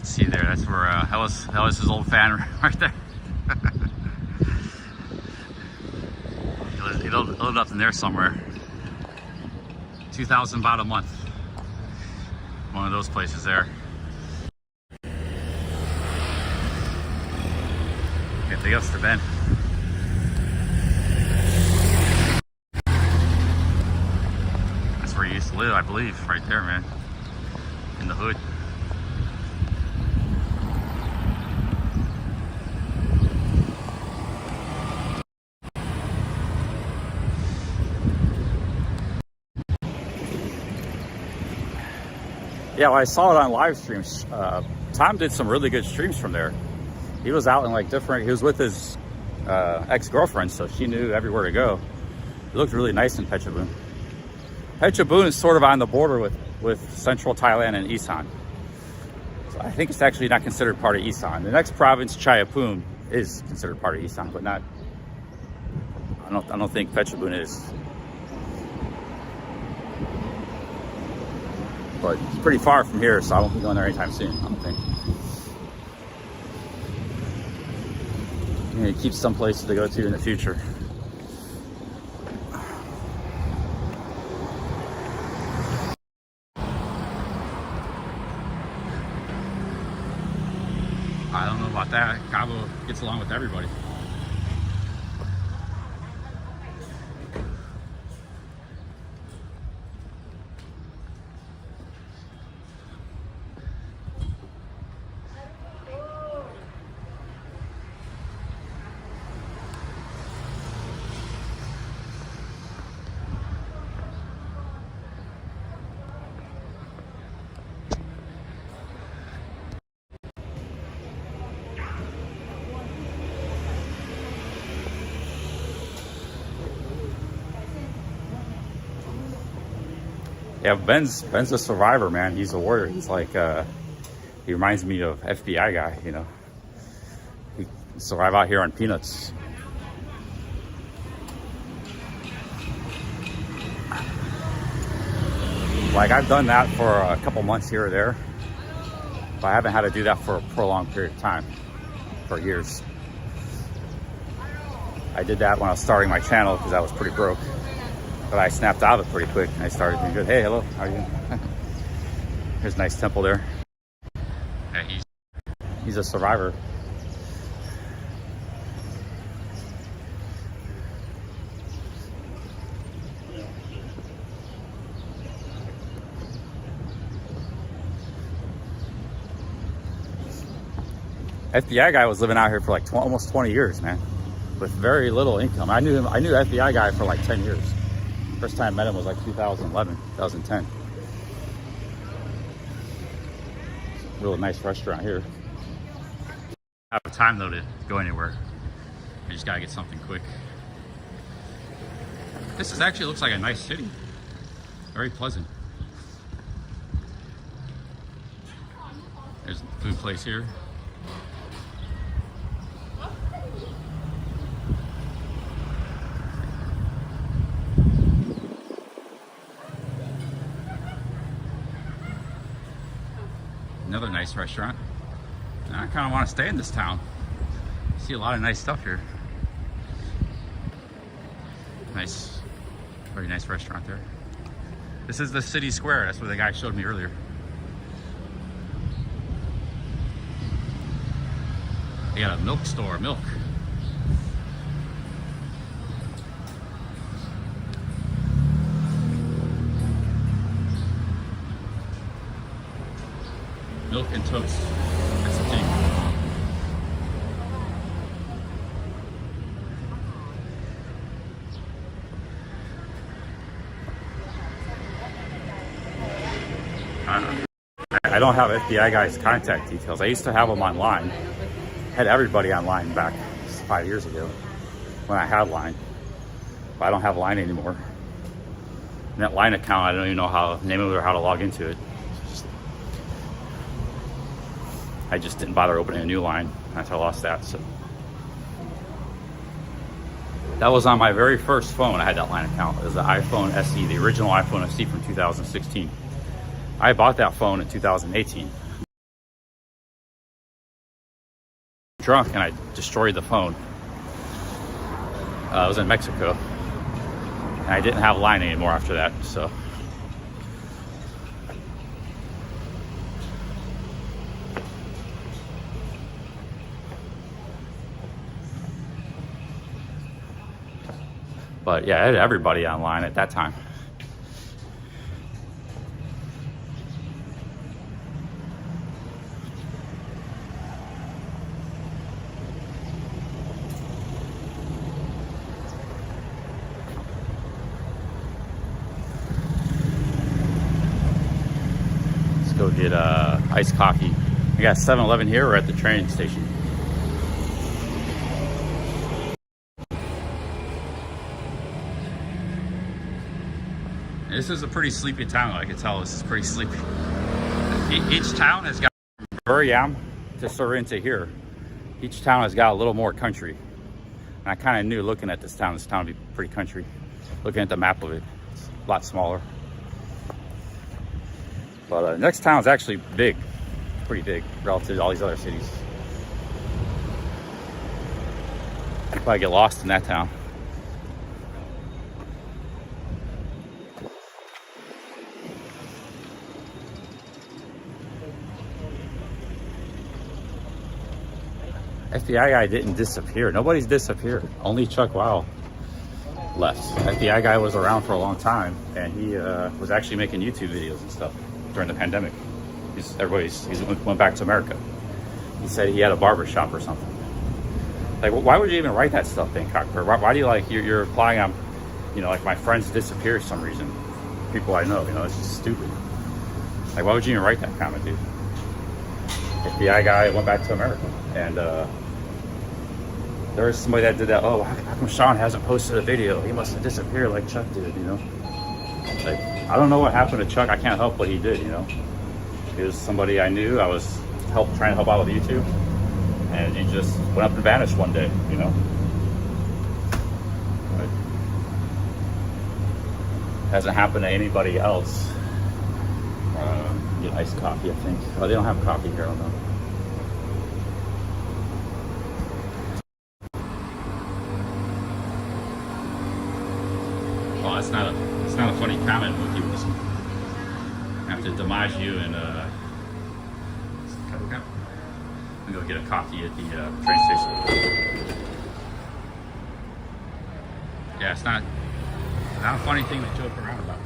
See there, that's where that was his old fan right there. He lived up in there somewhere. 2,000 baht a month. One of those places there. Okay, take us to Ben. That's where he used to live, I believe, right there, man. In the hood. Yeah, well, I saw it on Livestreams. Tom did some really good streams from there. He was out in like different, he was with his ex-girlfriend, so she knew everywhere to go. It looked really nice in Phetchabun. Phetchabun is sort of on the border with central Thailand and Isan. So I think it's actually not considered part of Isan. The next province, Chayapum, is considered part of Isan, but not, I don't think Phetchabun is. But it's pretty far from here, so I won't be going there anytime soon, I don't think. I'm gonna keep some places to go to in the future. I don't know about that. Cabo gets along with everybody. Yeah, Ben's a survivor, man. He's a warrior. He's like, he reminds me of FBI guy, you know. He survived out here on peanuts. Like I've done that for a couple months here or there, but I haven't had to do that for a prolonged period of time, for years. I did that when I was starting my channel because I was pretty broke, but I snapped out of it pretty quick and I started doing good. Hey, hello, how are you? Here's a nice temple there. Yeah, he's a survivor. FBI guy was living out here for like almost 20 years, man, with very little income. I knew FBI guy for like 10 years. First time I met him was like 2011, 2010. Really nice restaurant here. I have time though to go anywhere. I just gotta get something quick. This is actually looks like a nice city. Very pleasant. There's a food place here. Another nice restaurant. And I kind of want to stay in this town. See a lot of nice stuff here. Nice, very nice restaurant there. This is the city square. That's what the guy showed me earlier. They got a milk store, milk. Milk and toast. That's the thing. I don't have FBI guy's contact details. I used to have them online. Had everybody online back 5 years ago when I had Line. But I don't have Line anymore. And that Line account, I don't even know how the name of it or how to log into it. I just didn't bother opening a new line until I lost that. So that was on my very first phone. I had that Line account. It was the iPhone SE, the original iPhone SE from 2016. I bought that phone in 2018. Drunk and I destroyed the phone. I was in Mexico and I didn't have Line anymore after that. So. But yeah, I had everybody online at that time. Let's go get iced coffee. I got 7-Eleven here. We're at the train station. This is a pretty sleepy town. I can tell this is pretty sleepy. Each town has got, from Buriam to Surin to here, each town has got a little more country. And I kind of knew looking at this town would be pretty country. Looking at the map of it, it's a lot smaller. But next town is actually big, pretty big relative to all these other cities. You probably get lost in that town. FBI guy didn't disappear. Nobody's disappeared. Only Chuck Wow left. FBI guy was around for a long time, and he was actually making YouTube videos and stuff during the pandemic. He went back to America. He said he had a barber shop or something. Like, why would you even write that stuff, Bangkok? Why do you like you're implying I'm, like my friends disappear for some reason? People I know, it's just stupid. Like, why would you even write that comment, dude? FBI guy went back to America, and there was somebody that did that. Oh, how come Sean hasn't posted a video? He must have disappeared like Chuck did, Like, I don't know what happened to Chuck. I can't help what he did, He was somebody I knew. I was trying to help out with YouTube, and he just went up and vanished one day, Hasn't happened to anybody else. Get iced coffee, I think. Oh, they don't have coffee here, I don't know. Oh, it's not a funny comment, but you just have to demise you and I'm gonna go get a coffee at the train station. Yeah, it's not a funny thing to joke around about.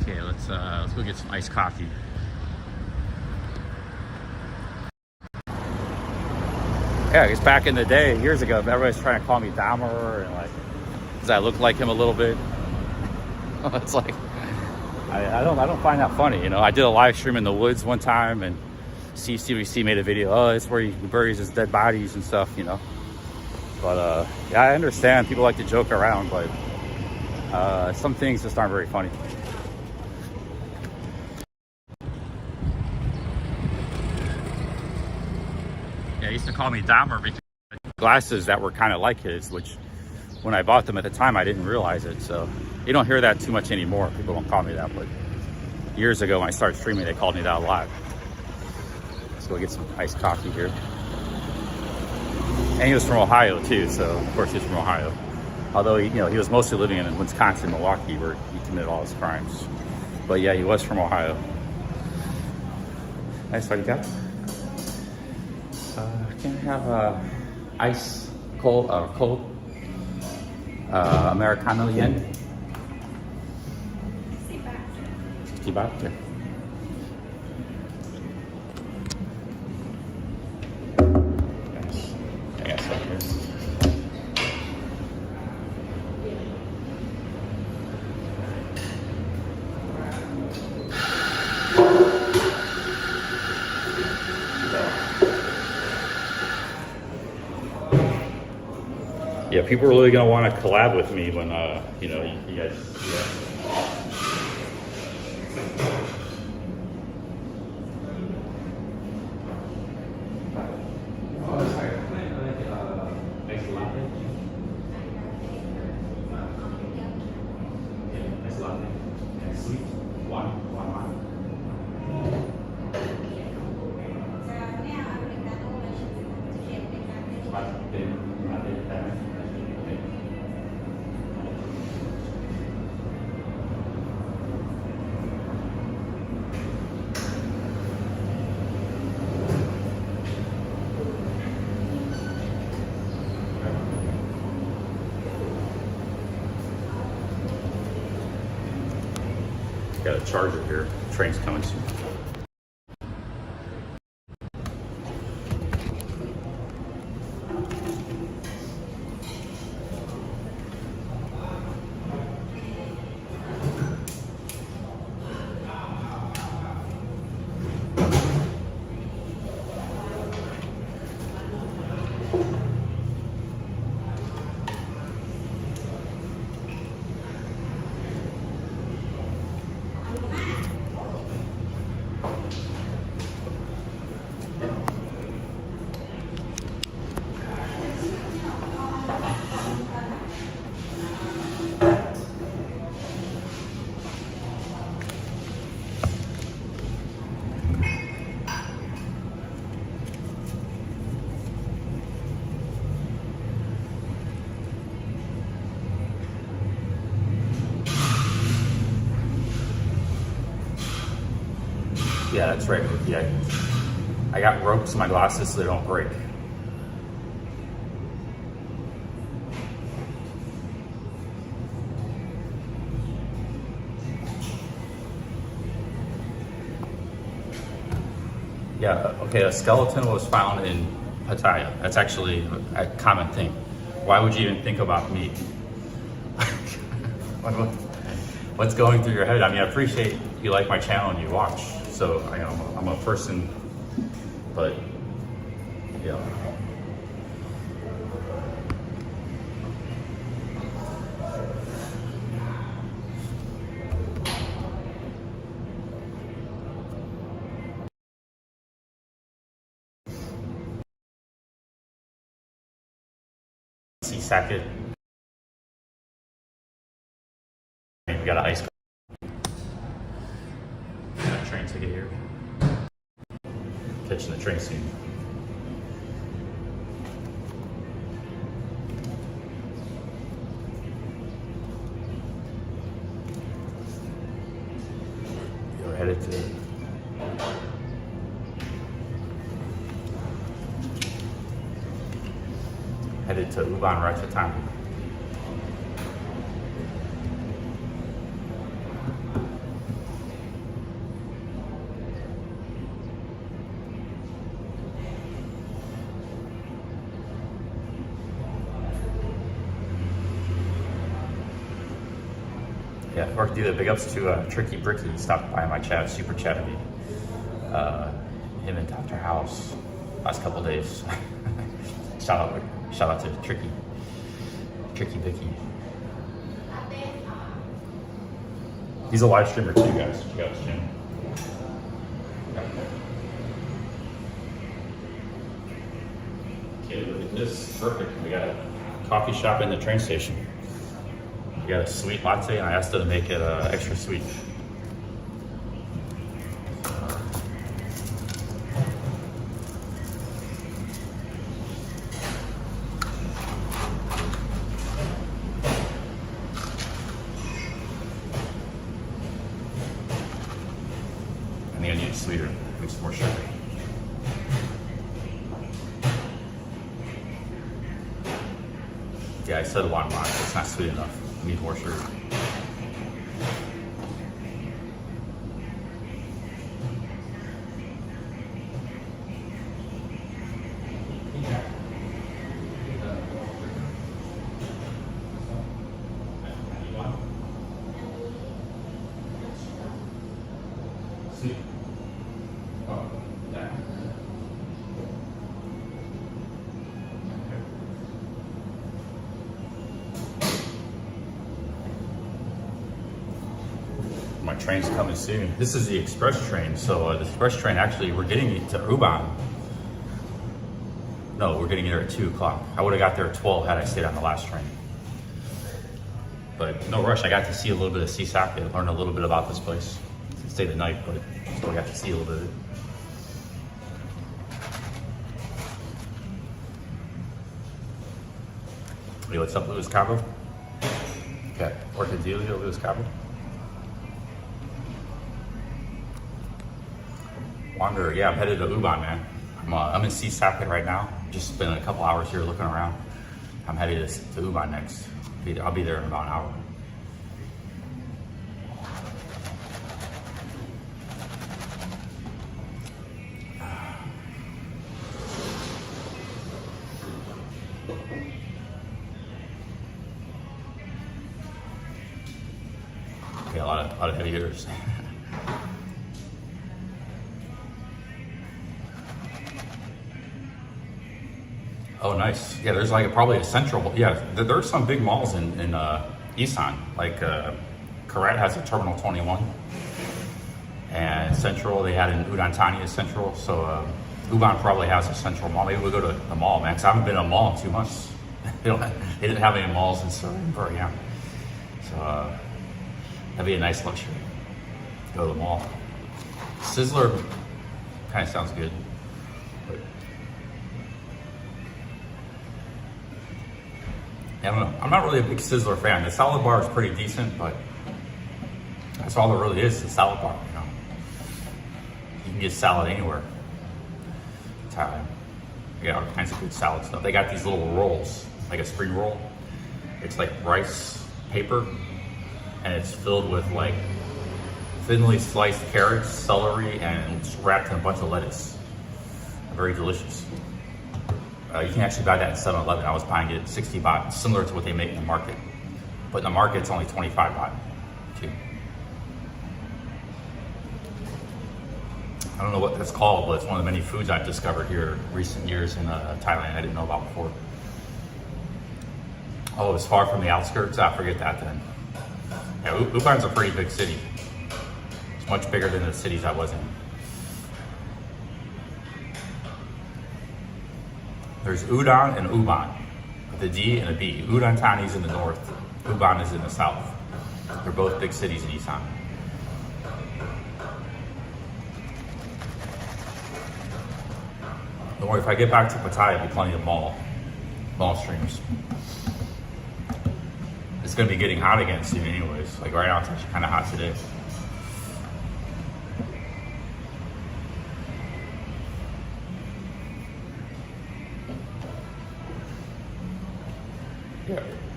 Okay, let's go get some iced coffee. Yeah, I guess back in the day, years ago, everybody's trying to call me Dahmer and like, because I look like him a little bit. It's like, I don't find that funny, you know. I did a live stream in the woods one time, and CCVC made a video. Oh, it's where he buries his dead bodies and stuff, you know. But yeah, I understand people like to joke around, but some things just aren't very funny. Yeah, he used to call me Dahmer because I had glasses that were kind of like his, which when I bought them at the time, I didn't realize it. So you don't hear that too much anymore. People don't call me that, but years ago when I started streaming, they called me that a lot. Let's go get some iced coffee here. And he was from Ohio too, so of course he was from Ohio. Although he was mostly living in Wisconsin, Milwaukee, where he committed all his crimes. But yeah, he was from Ohio. Nice, what you got? Can I have ice cold Americano yen? 60 baht. Okay. Nice. I got some here. Yeah, people are really gonna want to collab with me when you guys. Yeah. Got a charger here. Train's coming soon. Yeah, that's right. Yeah, I got ropes in my glasses so they don't break. Yeah, okay, a skeleton was found in Pattaya. That's actually a common thing. Why would you even think about me? What's going through your head? I mean, I appreciate you like my channel and you watch. So I'm a person, but yeah. Seasake. We got an ice cream. Got a train ticket here. Catching the train soon. We're headed to Ubon Ratchathani. Yeah, or do the big ups to Tricky Bricky. He stopped by my chat, super chatted me. Him and Dr. House last couple days. Shout out to Tricky Vicky. He's a live streamer too, guys. Check out his channel. Okay, look at this. Perfect. We got a coffee shop in the train station. We got a sweet latte, and I asked her to make it extra sweet. I think I need it sweeter, make some more sugar. Yeah, I said one line, but it's not sweet enough. I need more sugar. Sweet. Oh, yeah. My train's coming soon. This is the express train. So the express train, actually, we're getting it to Ubon. No, we're getting there at 2 o'clock. I would have got there at 12 had I stayed on the last train. But no rush. I got to see a little bit of Sisake, learn a little bit about this place. Stay the night, but still got to see a little bit of it. Hey, what's up, Luis Cabo? Okay, Orchidelia, Luis Cabo. Wanderer, yeah, I'm headed to Ubon, man. I'm in Sisake right now. Just spending a couple hours here looking around. I'm headed to Ubon next. I'll be there in about an hour. Yeah, a lot of heavy hitters. Oh, nice. Yeah, there's like probably a central. Yeah, there's some big malls in Isan. Like Karat has a Terminal 21, and Central they had in Udon Thani is Central. So Ubon probably has a central mall. Maybe we'll go to the mall, man. Because I haven't been in a mall in 2 months. They didn't have any malls in Surin, yeah. So that'd be a nice luxury. Go to the mall. Sizzler kind of sounds good. But I don't know. I'm not really a big Sizzler fan. The salad bar is pretty decent, but that's all there really is, the salad bar, you know. You can get salad anywhere. Thailand. They got all kinds of good salad stuff. They got these little rolls, like a spring roll. It's like rice paper, and it's filled with like thinly sliced carrots, celery, and it's wrapped in a bunch of lettuce. Very delicious. You can actually buy that at 7-Eleven. I was buying it at 60 baht, similar to what they make in the market. But in the market, it's only 25 baht, too. I don't know what that's called, but it's one of the many foods I've discovered here recent years in Thailand I didn't know about before. Oh, it's far from the outskirts? I forget that then. Yeah, Ubon's a pretty big city. It's much bigger than the cities I was in. There's Udon and Ubon. The D and a B. Udon Thani is in the north. Uban is in the south. They're both big cities in Isan. Don't worry, if I get back to Pattaya, there'll be plenty of mall streams. It's gonna be getting hot again soon anyways. Like right now it's actually kind of hot today.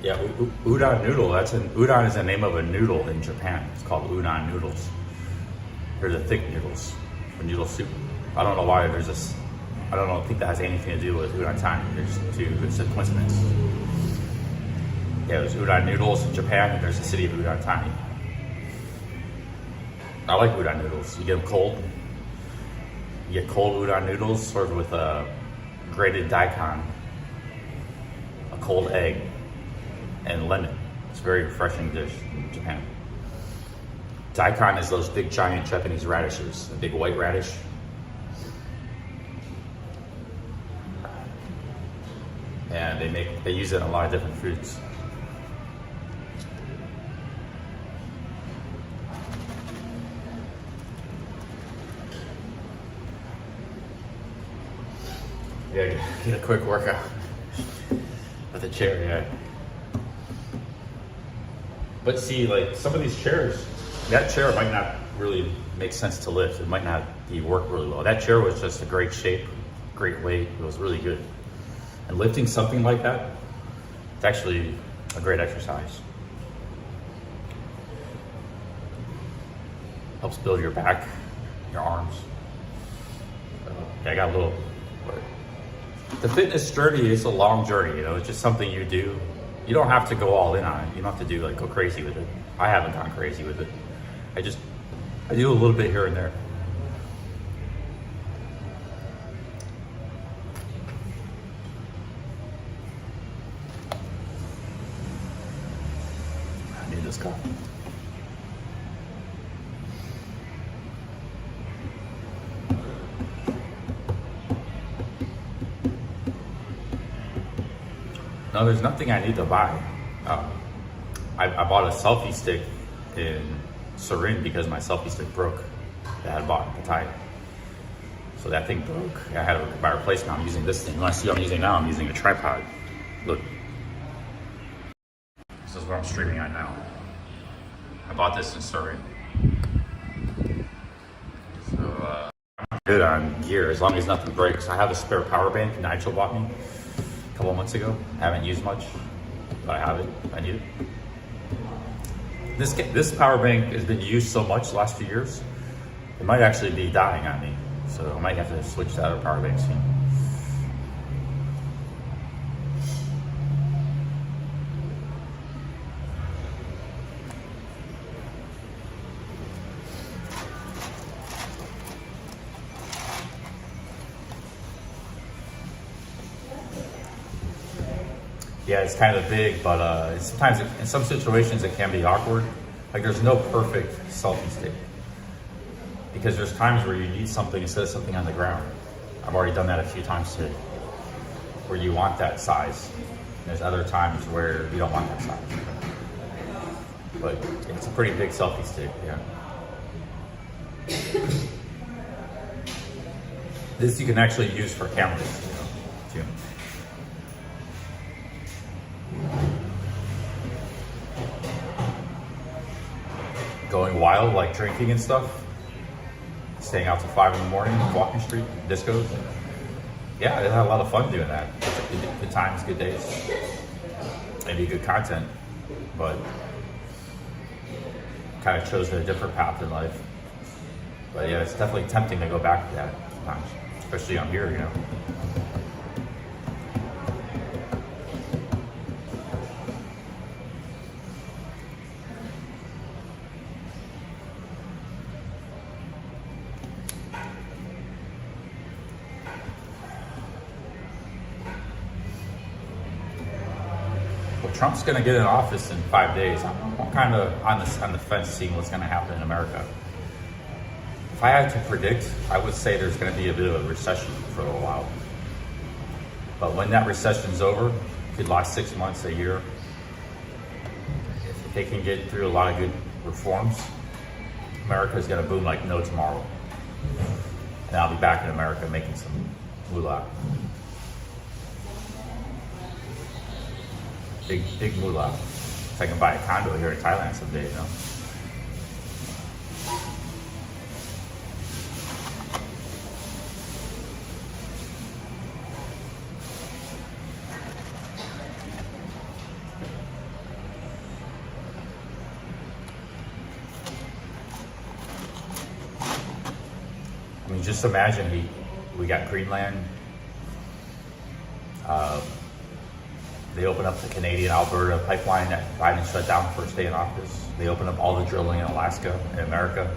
Yeah, udon noodle. Udon is the name of a noodle in Japan. It's called udon noodles. They're the thick noodles for noodle soup. I don't know why there's this. I don't think that has anything to do with udon thani. It's a coincidence. Yeah, there's udon noodles in Japan, and there's the city of udon thani. I like udon noodles. You get them cold. You get cold udon noodles served with a grated daikon, a cold egg, and lemon. It's a very refreshing dish in Japan. Daikon is those big giant Japanese radishes, a big white radish. And they use it in a lot of different foods. Yeah, get a quick workout with a chair, yeah. But see, like some of these chairs, that chair might not really make sense to lift. It might not work really well. That chair was just a great shape, great weight. It was really good. And lifting something like that, it's actually a great exercise. Helps build your back, your arms. I got a little, the fitness journey is a long journey, you know, it's just something you do. You don't have to go all in on it. You don't have to go crazy with it. I haven't gone crazy with it. I do a little bit here and there. I need this coffee. No, there's nothing I need to buy. I bought a selfie stick in Surin because my selfie stick broke that I had bought in Pattaya. So that thing broke. I had to buy a replacement. I'm using this thing. When I see what I'm using now, I'm using a tripod. Look. This is what I'm streaming on now. I bought this in Surin. So I'm good on gear as long as nothing breaks. I have a spare power bank Nigel bought me a couple months ago. I haven't used much, but I have it. I need it. This power bank has been used so much the last few years, it might actually be dying on me. So I might have to switch to other power banks soon. Yeah, it's kind of big, but sometimes in some situations it can be awkward. Like there's no perfect selfie stick because there's times where you need something instead of something on the ground. I've already done that a few times today, where you want that size. And there's other times where you don't want that size. But it's a pretty big selfie stick, yeah. This you can actually use for cameras, too. Going wild, like drinking and stuff, staying out till 5 in the morning, walking street, discos. Yeah, I had a lot of fun doing that. Good times, good days, maybe good content, but kind of chose a different path in life. But yeah, it's definitely tempting to go back to that sometimes, especially on here, you know. Trump's going to get in office in 5 days. I'm kind of on the fence seeing what's going to happen in America. If I had to predict, I would say there's going to be a bit of a recession for a little while. But when that recession's over, could last 6 months, a year. If they can get through a lot of good reforms, America is going to boom like no tomorrow. And I'll be back in America making some moolah. Big moolah. If I can buy a condo here in Thailand someday, you know. I mean, just imagine we got Greenland. They opened up the Canadian-Alberta pipeline that Biden shut down first day in office. They opened up all the drilling in Alaska and America.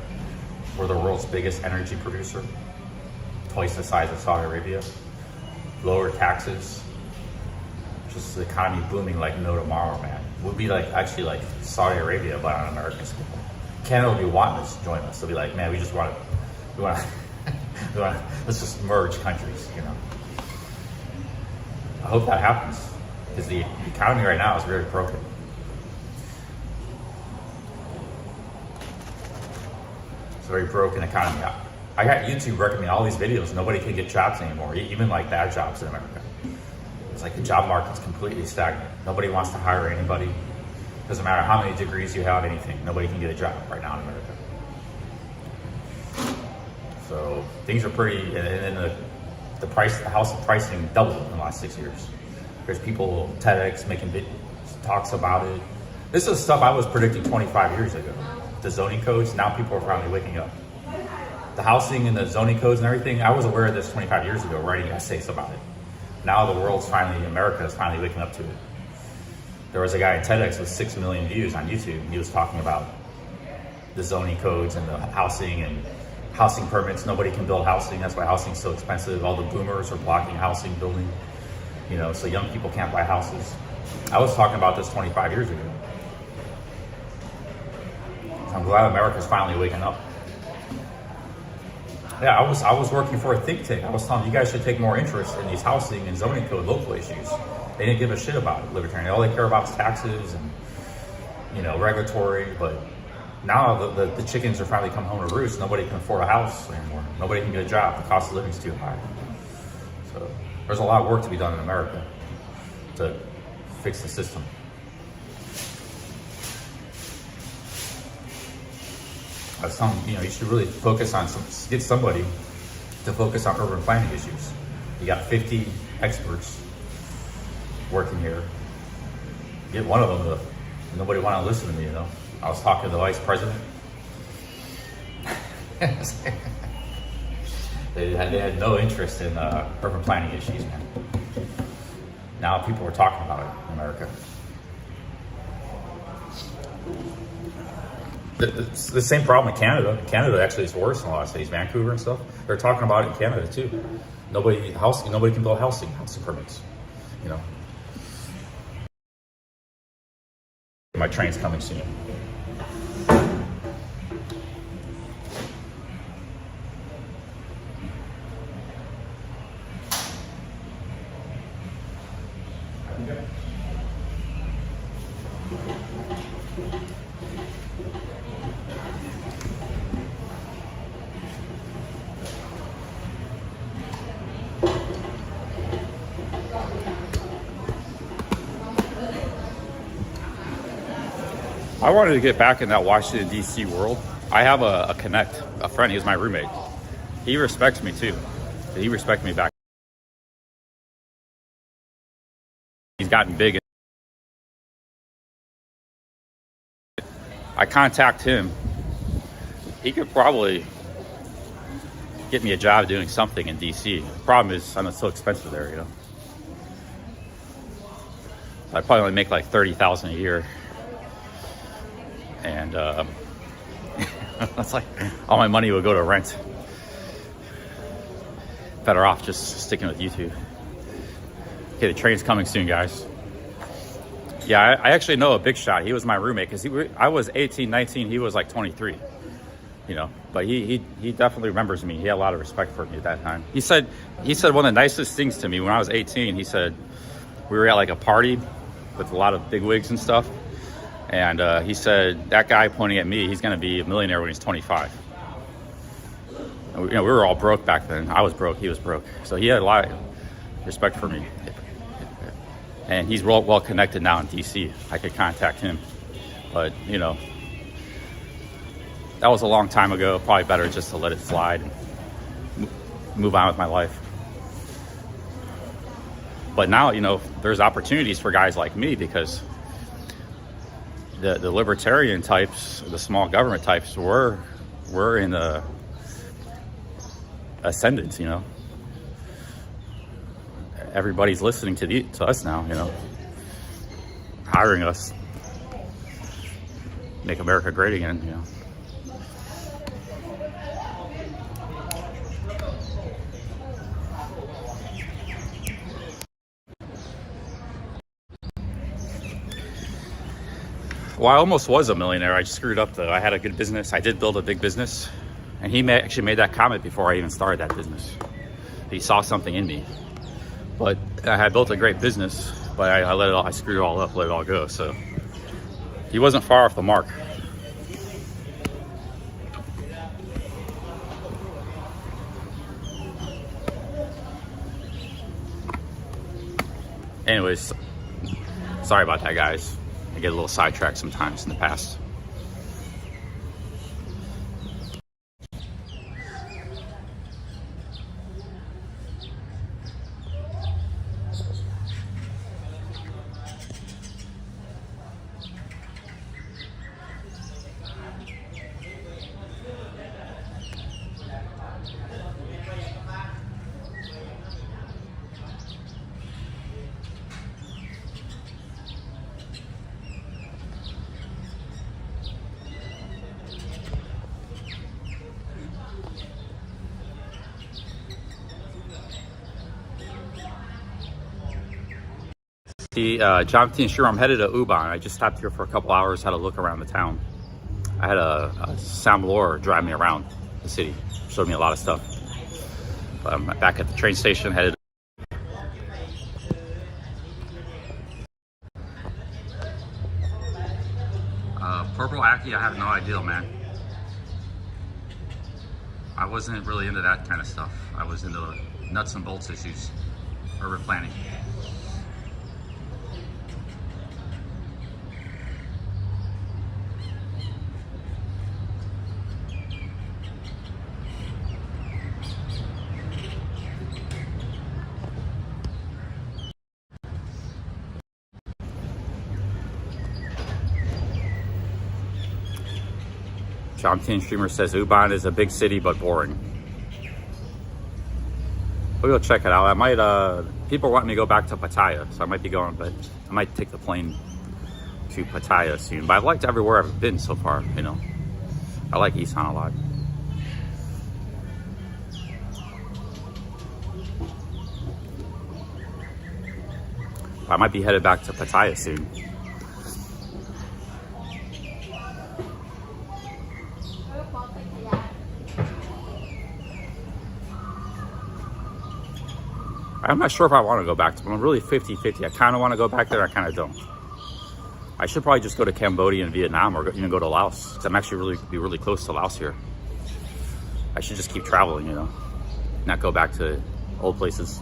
We're the world's biggest energy producer, twice the size of Saudi Arabia. Lower taxes, just the economy booming like no tomorrow, man. We'll be like actually like Saudi Arabia, but on American scale. Canada will be wanting us to join us. They'll be like, man, we want to, let's just merge countries, you know. I hope that happens, because the economy right now is very broken. It's a very broken economy. I got YouTube recommending all these videos. Nobody can get jobs anymore, even like bad jobs in America. It's like the job market's completely stagnant. Nobody wants to hire anybody. Doesn't matter how many degrees you have, anything. Nobody can get a job right now in America. So things are pretty, and then the house pricing doubled in the last 6 years. There's people, TEDx, making talks about it. This is stuff I was predicting 25 years ago. The zoning codes, now people are finally waking up. The housing and the zoning codes and everything, I was aware of this 25 years ago, writing essays about it. Now the world's finally, America is finally waking up to it. There was a guy in TEDx with 6 million views on YouTube, and he was talking about the zoning codes and the housing and housing permits. Nobody can build housing. That's why housing's so expensive. All the boomers are blocking housing building, you know, so young people can't buy houses. I was talking about this 25 years ago. I'm glad America's finally waking up. Yeah, I was working for a think tank. I was telling them, you guys should take more interest in these housing and zoning code local issues. They didn't give a shit about it, libertarian. All they care about is taxes and, you know, regulatory. But now the chickens are finally come home to roost. Nobody can afford a house anymore. Nobody can get a job. The cost of living is too high. So there's a lot of work to be done in America to fix the system. I was telling you know, you should really focus on get somebody to focus on urban planning issues. You got 50 experts working here. Get one of them to, nobody want to listen to me, you know. I was talking to the vice president. They had no interest in urban planning issues, man. Now people are talking about it in America. The same problem in Canada. Canada actually is worse in a lot of cities, Vancouver and stuff. They're talking about it in Canada too. Nobody can build housing permits, you know. My train's coming soon. I wanted to get back in that Washington, D.C. world. I have a friend, he was my roommate. He respects me too. He respects me back. He's gotten big. I contact him. He could probably get me a job doing something in D.C. The problem is, I know it's so expensive there, you know. I probably only make like $30,000 a year. And that's like all my money would go to rent. Better off just sticking with YouTube. Okay, the train's coming soon, guys. Yeah, I actually know a big shot. He was my roommate because I was 18, 19. He was like 23. You know, but he definitely remembers me. He had a lot of respect for me at that time. He said one of the nicest things to me when I was 18. He said, we were at like a party with a lot of big wigs and stuff. And he said, that guy pointing at me, he's going to be a millionaire when he's 25. And we were all broke back then. I was broke, he was broke. So he had a lot of respect for me. And he's well connected now in DC. I could contact him. But, you know, that was a long time ago. Probably better just to let it slide and move on with my life. But now, you know, there's opportunities for guys like me because the libertarian types, the small government types, were in the ascendance, you know. Everybody's listening to us now, you know, hiring us, make America great again, you know. Well, I almost was a millionaire. I just screwed up though. I had a good business. I did build a big business. And he actually made that comment before I even started that business. He saw something in me. But I had built a great business, but I let it all, I screwed it all up, let it all go. So he wasn't far off the mark. Anyways, sorry about that, guys. I get a little sidetracked sometimes in the past. John T. and Surin, I'm headed to Ubon. I just stopped here for a couple hours, had a look around the town. I had a Sam Lore drive me around the city, showed me a lot of stuff. I'm back at the train station, headed. Purple Aki, I have no idea, man. I wasn't really into that kind of stuff. I was into nuts and bolts issues, urban planning. John T. Streamer says Ubon is a big city but boring. We'll go check it out. I might people want me to go back to Pattaya, so I might be going, but I might take the plane to Pattaya soon. But I've liked everywhere I've been so far, you know. I like Isan a lot. I might be headed back to Pattaya soon. I'm not sure if I want to go back to them. I'm really 50-50. I kind of want to go back there. I kind of don't. I should probably just go to Cambodia and Vietnam, or even go to Laos, because I'm actually really close to Laos here. I should just keep traveling, you know, not go back to old places.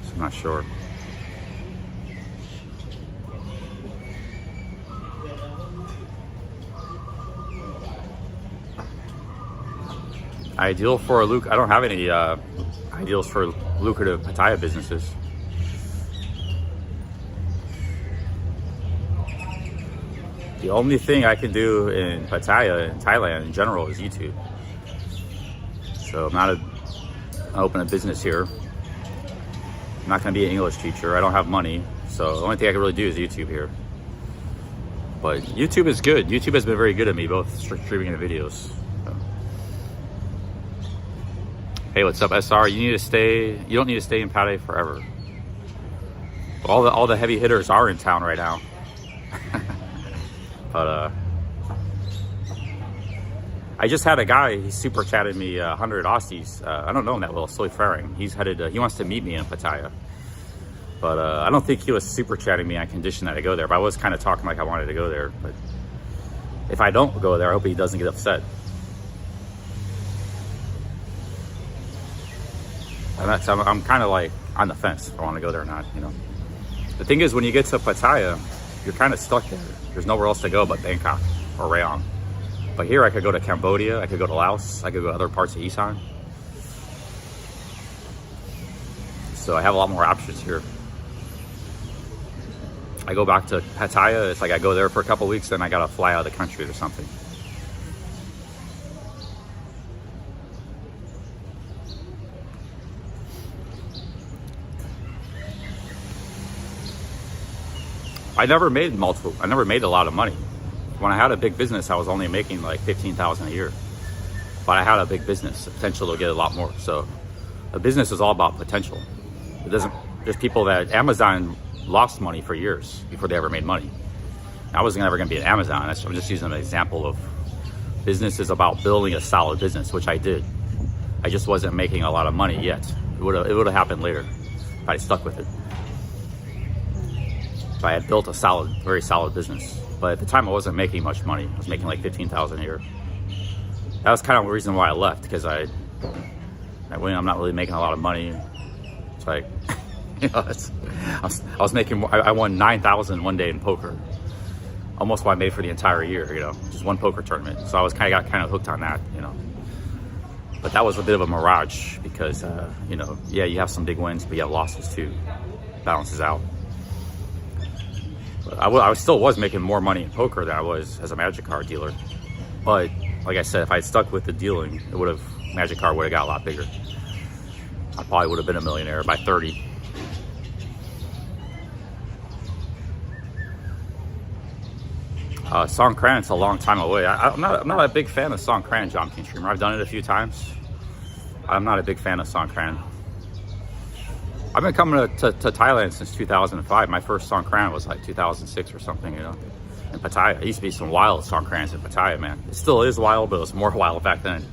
So I'm not sure. Ideal for I don't have any ideals for lucrative Pattaya businesses. The only thing I can do in Pattaya, in Thailand in general, is YouTube. So I open a business here. I'm not going to be an English teacher. I don't have money. So the only thing I can really do is YouTube here. But YouTube is good. YouTube has been very good at me, both streaming and videos. So. Hey, what's up, SR? You don't need to stay in Pattaya forever. All the heavy hitters are in town right now. But I just had a guy, he super chatted me 100 Aussies. I don't know him that well, Soy Faring. He's headed, he wants to meet me in Pattaya. But I don't think he was super chatting me on condition that I go there. But I was kind of talking like I wanted to go there. But if I don't go there, I hope he doesn't get upset. And I'm kind of like on the fence if I want to go there or not, you know. The thing is, when you get to Pattaya, you're kind of stuck there. There's nowhere else to go but Bangkok or Rayong. But here I could go to Cambodia, I could go to Laos, I could go to other parts of Isan. So I have a lot more options here. I go back to Pattaya, it's like I go there for a couple weeks, then I gotta fly out of the country or something. I never made a lot of money. When I had a big business, I was only making like 15,000 a year. But I had a big business, the potential to get a lot more. So a business is all about potential. There's people that Amazon lost money for years before they ever made money. I wasn't ever gonna be at Amazon. I'm just using an example of business is about building a solid business, which I did. I just wasn't making a lot of money yet. It would have happened later if I stuck with it. If I had built a very solid business. But at the time I wasn't making much money. I was making like 15,000 a year. That was kind of the reason why I left, because I'm not really making a lot of money. It's like, you know, I won 9,000 one day in poker. Almost what I made for the entire year, you know, just one poker tournament. So I got kind of hooked on that, you know. But that was a bit of a mirage because, you know, yeah, you have some big wins, but you have losses too. Balances out. I still was making more money in poker than I was as a Magic card dealer. But like I said, if I had stuck with the dealing, Magic card would have got a lot bigger. I probably would have been a millionaire by 30. Songkran's a long time away. I'm not a big fan of Songkran, John King Streamer. I've done it a few times. I'm not a big fan of Songkran. I've been coming to Thailand since 2005. My first Songkran was like 2006 or something, you know, in Pattaya. There used to be some wild Songkrans in Pattaya, man. It still is wild, but it was more wild back then.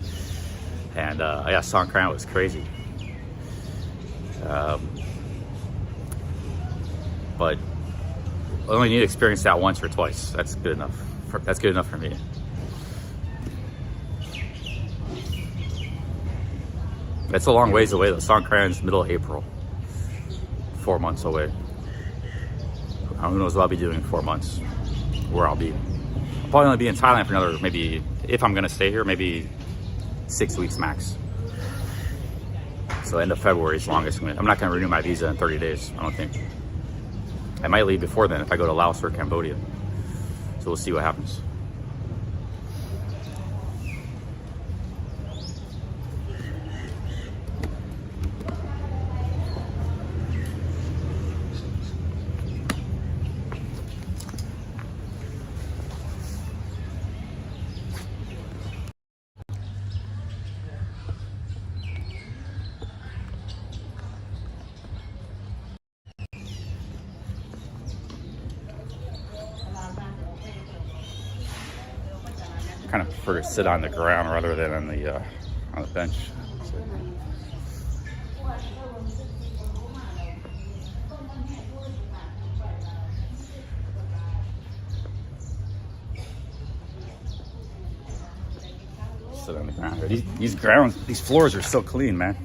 And yeah, Songkran was crazy. But I only need to experience that once or twice. That's good enough. That's good enough for me. That's a long ways away though. Songkran's middle of April. 4 months away. Who knows what I'll be doing in 4 months, where I'll be. I'll probably only be in Thailand for another, maybe, if I'm gonna stay here, maybe 6 weeks max. So end of February is longest. I'm not gonna renew my visa in 30 days, I don't think. I might leave before then if I go to Laos or Cambodia. So we'll see what happens. Kind of prefer to sit on the ground rather than on the bench. Sit on the ground. These floors are so clean, man.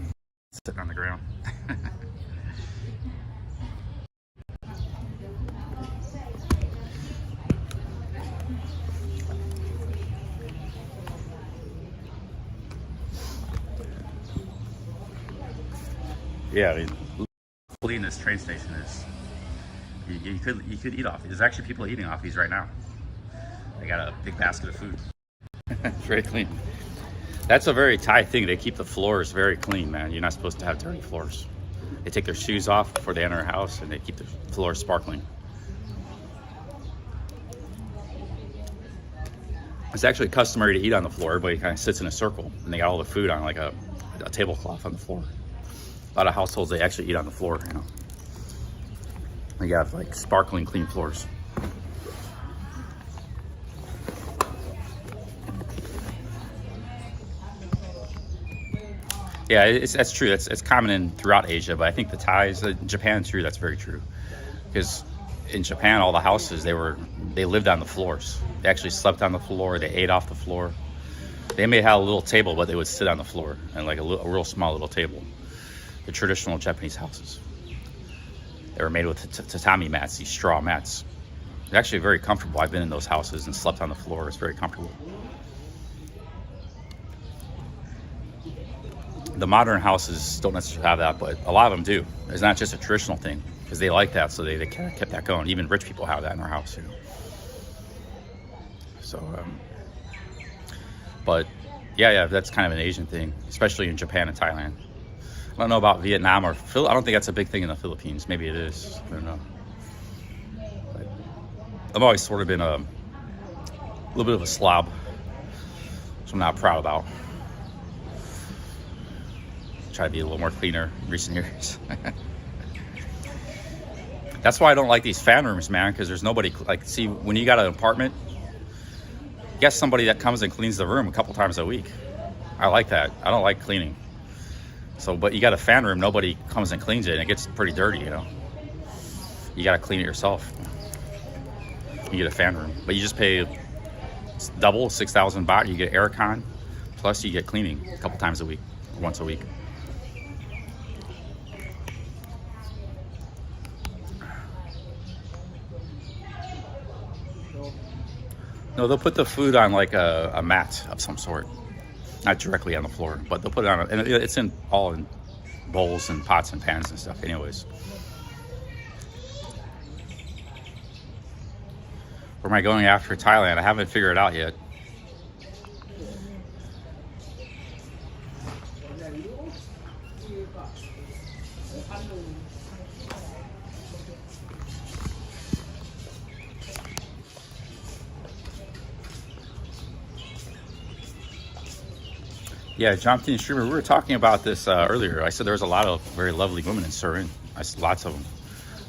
Sitting on the ground. Yeah, I mean, clean this train station is. You could eat off. There's actually people eating off these right now. They got a big basket of food. It's very clean. That's a very Thai thing. They keep the floors very clean, man. You're not supposed to have dirty floors. They take their shoes off before they enter a house, and they keep the floors sparkling. It's actually customary to eat on the floor. Everybody kind of sits in a circle, and they got all the food on like a tablecloth on the floor. A lot of households, they actually eat on the floor, you know. They have like sparkling clean floors. Yeah, that's true. It's common throughout Asia, but I think the Thais, Japan too, that's very true. Because in Japan, all the houses, they lived on the floors. They actually slept on the floor. They ate off the floor. They may have a little table, but they would sit on the floor, and like a real small little table. The traditional Japanese houses. They were made with tatami mats, these straw mats. They're actually very comfortable. I've been in those houses and slept on the floor. It's very comfortable. The modern houses don't necessarily have that, but a lot of them do. It's not just a traditional thing, because they like that, so they kept that going. Even rich people have that in their house, you know. So, but yeah, that's kind of an Asian thing, especially in Japan and Thailand. I don't know about Vietnam or I don't think that's a big thing in the Philippines. Maybe it is. I don't know. But I've always sort of been a little bit of a slob, which I'm not proud about. Try to be a little more cleaner in recent years. That's why I don't like these fan rooms, man, because there's nobody. Like, see, when you got an apartment, get somebody that comes and cleans the room a couple times a week. I like that. I don't like cleaning. So, but you got a fan room, nobody comes and cleans it, and it gets pretty dirty, you know. You got to clean it yourself. You get a fan room, but you just pay double, 6,000 baht. You get aircon, plus you get cleaning a couple times a week, or once a week. No, they'll put the food on like a mat of some sort. Not directly on the floor, but they'll put it on, and it's all in bowls and pots and pans and stuff anyways. Where am I going after Thailand? I haven't figured it out yet. Yeah, Jonathan Streamer, we were talking about this earlier. I said there was a lot of very lovely women in Surin. I said lots of them.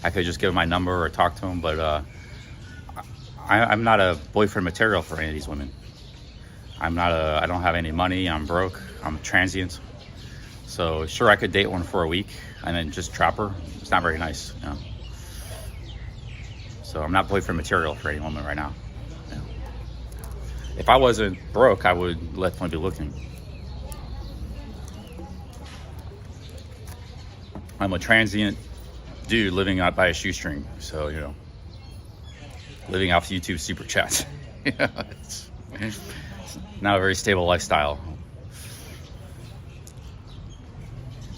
I could just give them my number or talk to them, but I'm not a boyfriend material for any of these women. I don't have any money. I'm broke. I'm transient. So sure, I could date one for a week and then just trap her. It's not very nice, you know. So I'm not boyfriend material for any woman right now. You know. If I wasn't broke, I would definitely be looking. I'm a transient dude living out by a shoestring, so, you know, living off YouTube superchats. It's not a very stable lifestyle.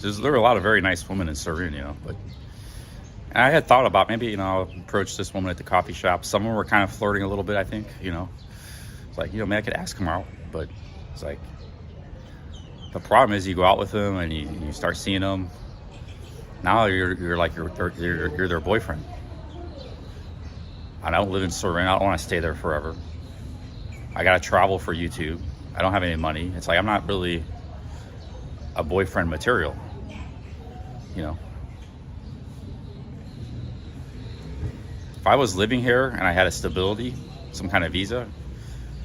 There are a lot of very nice women in Surin, you know, but and I had thought about maybe, you know, I'll approach this woman at the coffee shop. Some of them were kind of flirting a little bit, I think, you know. It's like, you know, maybe I could ask them out, but it's like, the problem is you go out with them and you start seeing them. Now you're like you're their boyfriend. I don't live in Surin. I don't want to stay there forever. I gotta travel for YouTube. I don't have any money. It's like I'm not really a boyfriend material, you know. If I was living here and I had a stability, some kind of visa,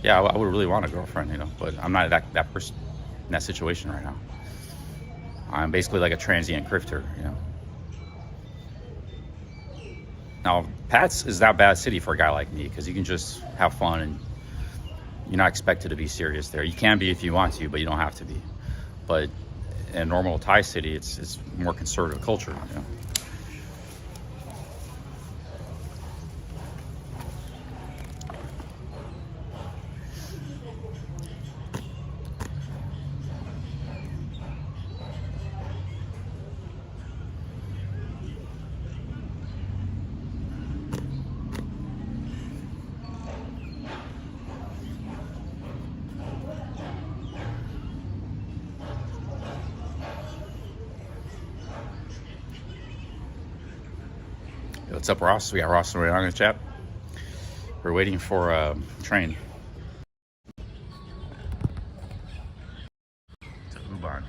yeah, I would really want a girlfriend, you know. But I'm not that person in that situation right now. I'm basically like a transient grifter, you know. Now, Pats is not a bad city for a guy like me because you can just have fun and you're not expected to be serious there. You can be if you want to, but you don't have to be. But in a normal Thai city, it's more conservative culture, you know. What's up, Ross? We got Ross and Ray on the chat. We're waiting for a train. To Ubon.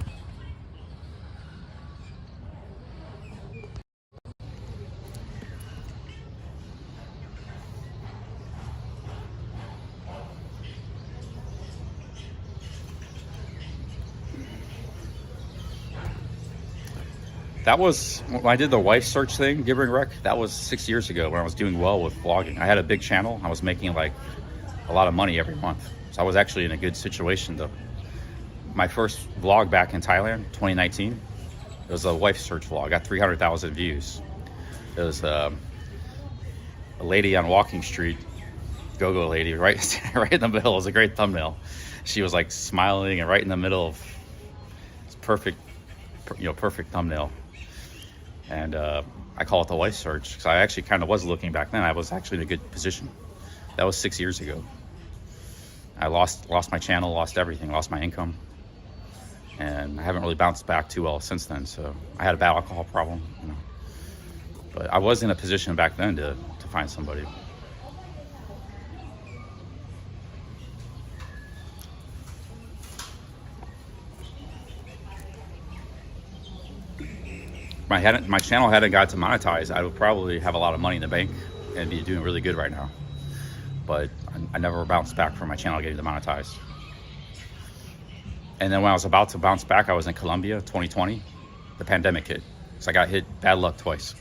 That was when I did the wife search thing, Gibbering Rec. That was 6 years ago when I was doing well with vlogging. I had a big channel. I was making like a lot of money every month. So I was actually in a good situation though. My first vlog back in Thailand, 2019, it was a wife search vlog. I got 300,000 views. It was a lady on Walking Street, go-go lady, right in the middle. It was a great thumbnail. She was like smiling and right in the middle of it's perfect, perfect thumbnail. And I call it the wife search because I actually kind of was looking back then. I was actually in a good position. That was 6 years ago. I lost my channel, lost everything, lost my income. And I haven't really bounced back too well since then. So I had a bad alcohol problem, But I was in a position back then to find somebody. If my channel hadn't got to monetize, I would probably have a lot of money in the bank and be doing really good right now. But I never bounced back from my channel getting demonetized. And then when I was about to bounce back, I was in Colombia, 2020. The pandemic hit. So I got hit bad luck twice.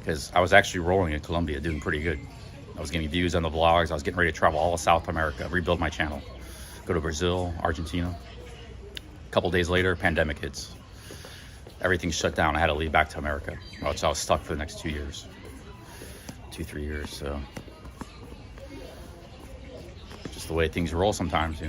Because I was actually rolling in Colombia, doing pretty good. I was getting views on the vlogs. I was getting ready to travel all of South America, rebuild my channel. Go to Brazil, Argentina. A couple days later, pandemic hits. Everything shut down. I had to leave back to America. So I was stuck for the next 2 years. 2-3 years, so. Just the way things roll sometimes,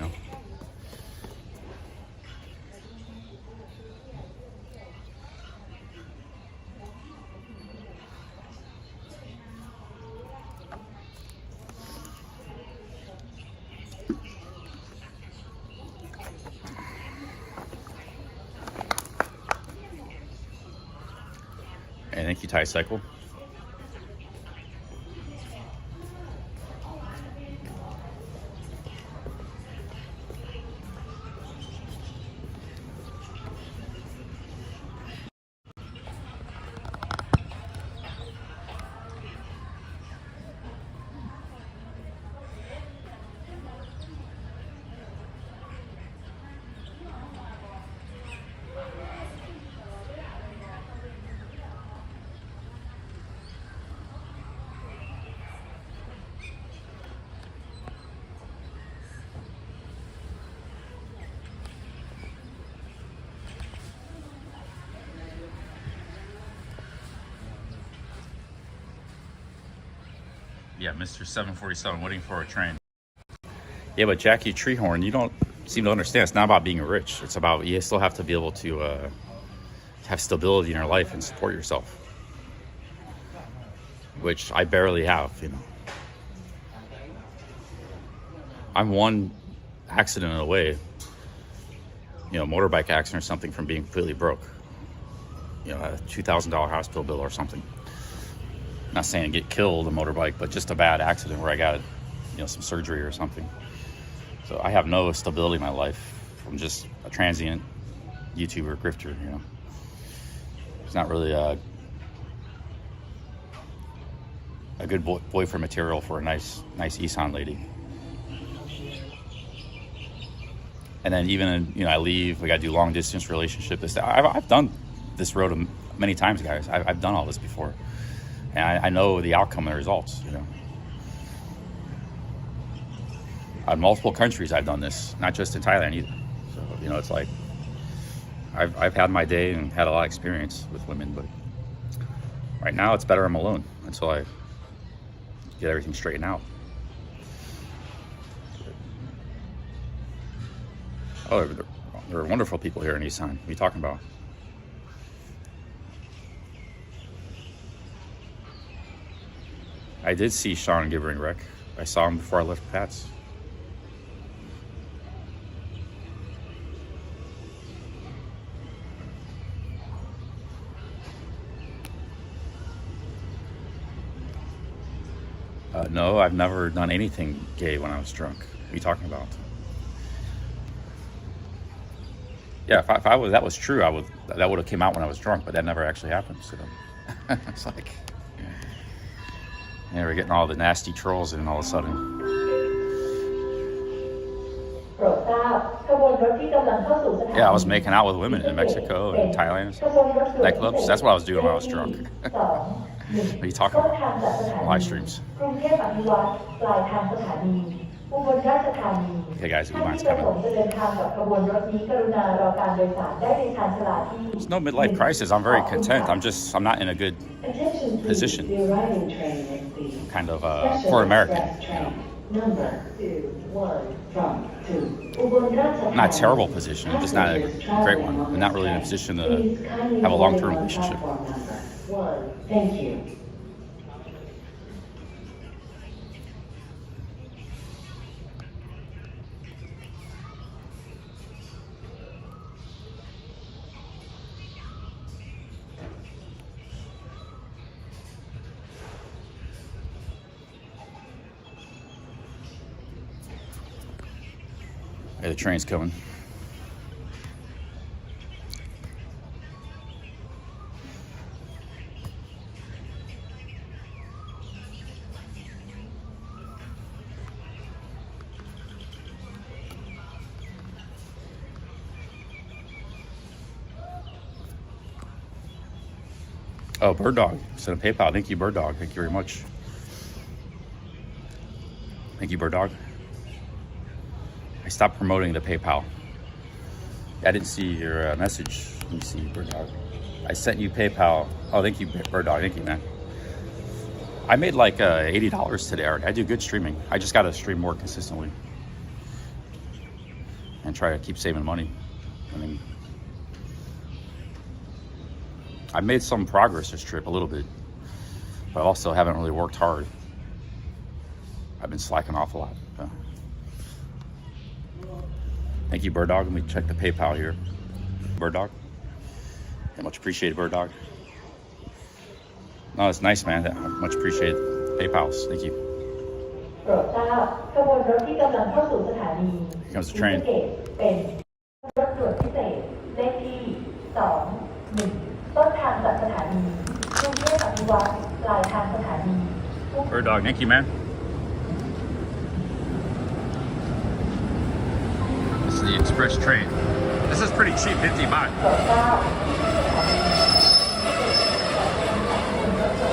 And thank you, Thai Cycle. Yeah, Mr. 747 waiting for a train. Yeah, but Jackie Treehorn, you don't seem to understand. It's not about being rich. It's about you still have to be able to have stability in your life and support yourself, which I barely have, I'm one accident away, motorbike accident or something from being completely broke. A $2,000 hospital bill or something. Not saying get killed a motorbike, but just a bad accident where I got, some surgery or something. So I have no stability in my life. I'm just a transient YouTuber, grifter, It's not really a good boyfriend material for a nice Isan lady. And then even, I leave, we got to do long distance relationship. I've done this road many times, guys. I've done all this before. And I know the outcome and the results, On multiple countries, I've done this, not just in Thailand either. So, it's like, I've had my day and had a lot of experience with women, but right now it's better I'm alone until I get everything straightened out. Oh, there are wonderful people here in Isan. What are you talking about? I did see Sean Gibbering Rec. I saw him before I left Pat's. No, I've never done anything gay when I was drunk. What are you talking about? Yeah, if that was true, that would have came out when I was drunk, but that never actually happened. So it's like, we're getting all the nasty trolls in all of a sudden. โปรดทราบ Yeah, I was making out with women in Mexico and Thailand, nightclubs. That's what I was doing when I was drunk. What are you talking about? Live streams. Okay, guys, Uman's coming. There's no midlife crisis. I'm very content. I'm not in a good position. Kind of for American, you know. Not a terrible position, just not a great one. I'm not really in a position to have a long-term relationship. Thank you. Okay, the train's coming. Oh, Bird Dog sent a PayPal. Thank you, Bird Dog. Thank you very much. Thank you, Bird Dog. I stopped promoting the PayPal. I didn't see your message. Let me see, Bird Dog. I sent you PayPal. Oh, thank you, Bird Dog. Thank you, man. I made like $80 today already. I do good streaming. I just got to stream more consistently and try to keep saving money. I mean, I've made some progress this trip, a little bit, but I also haven't really worked hard. I've been slacking off a lot. Thank you, Bird Dog. Let me check the PayPal here. Bird Dog. Yeah, much appreciated, Bird Dog. No, it's nice, man. Much appreciated. PayPals. Thank you. Here comes the train. Bird Dog, thank you, man. This is the express train. This is pretty cheap, 50 baht.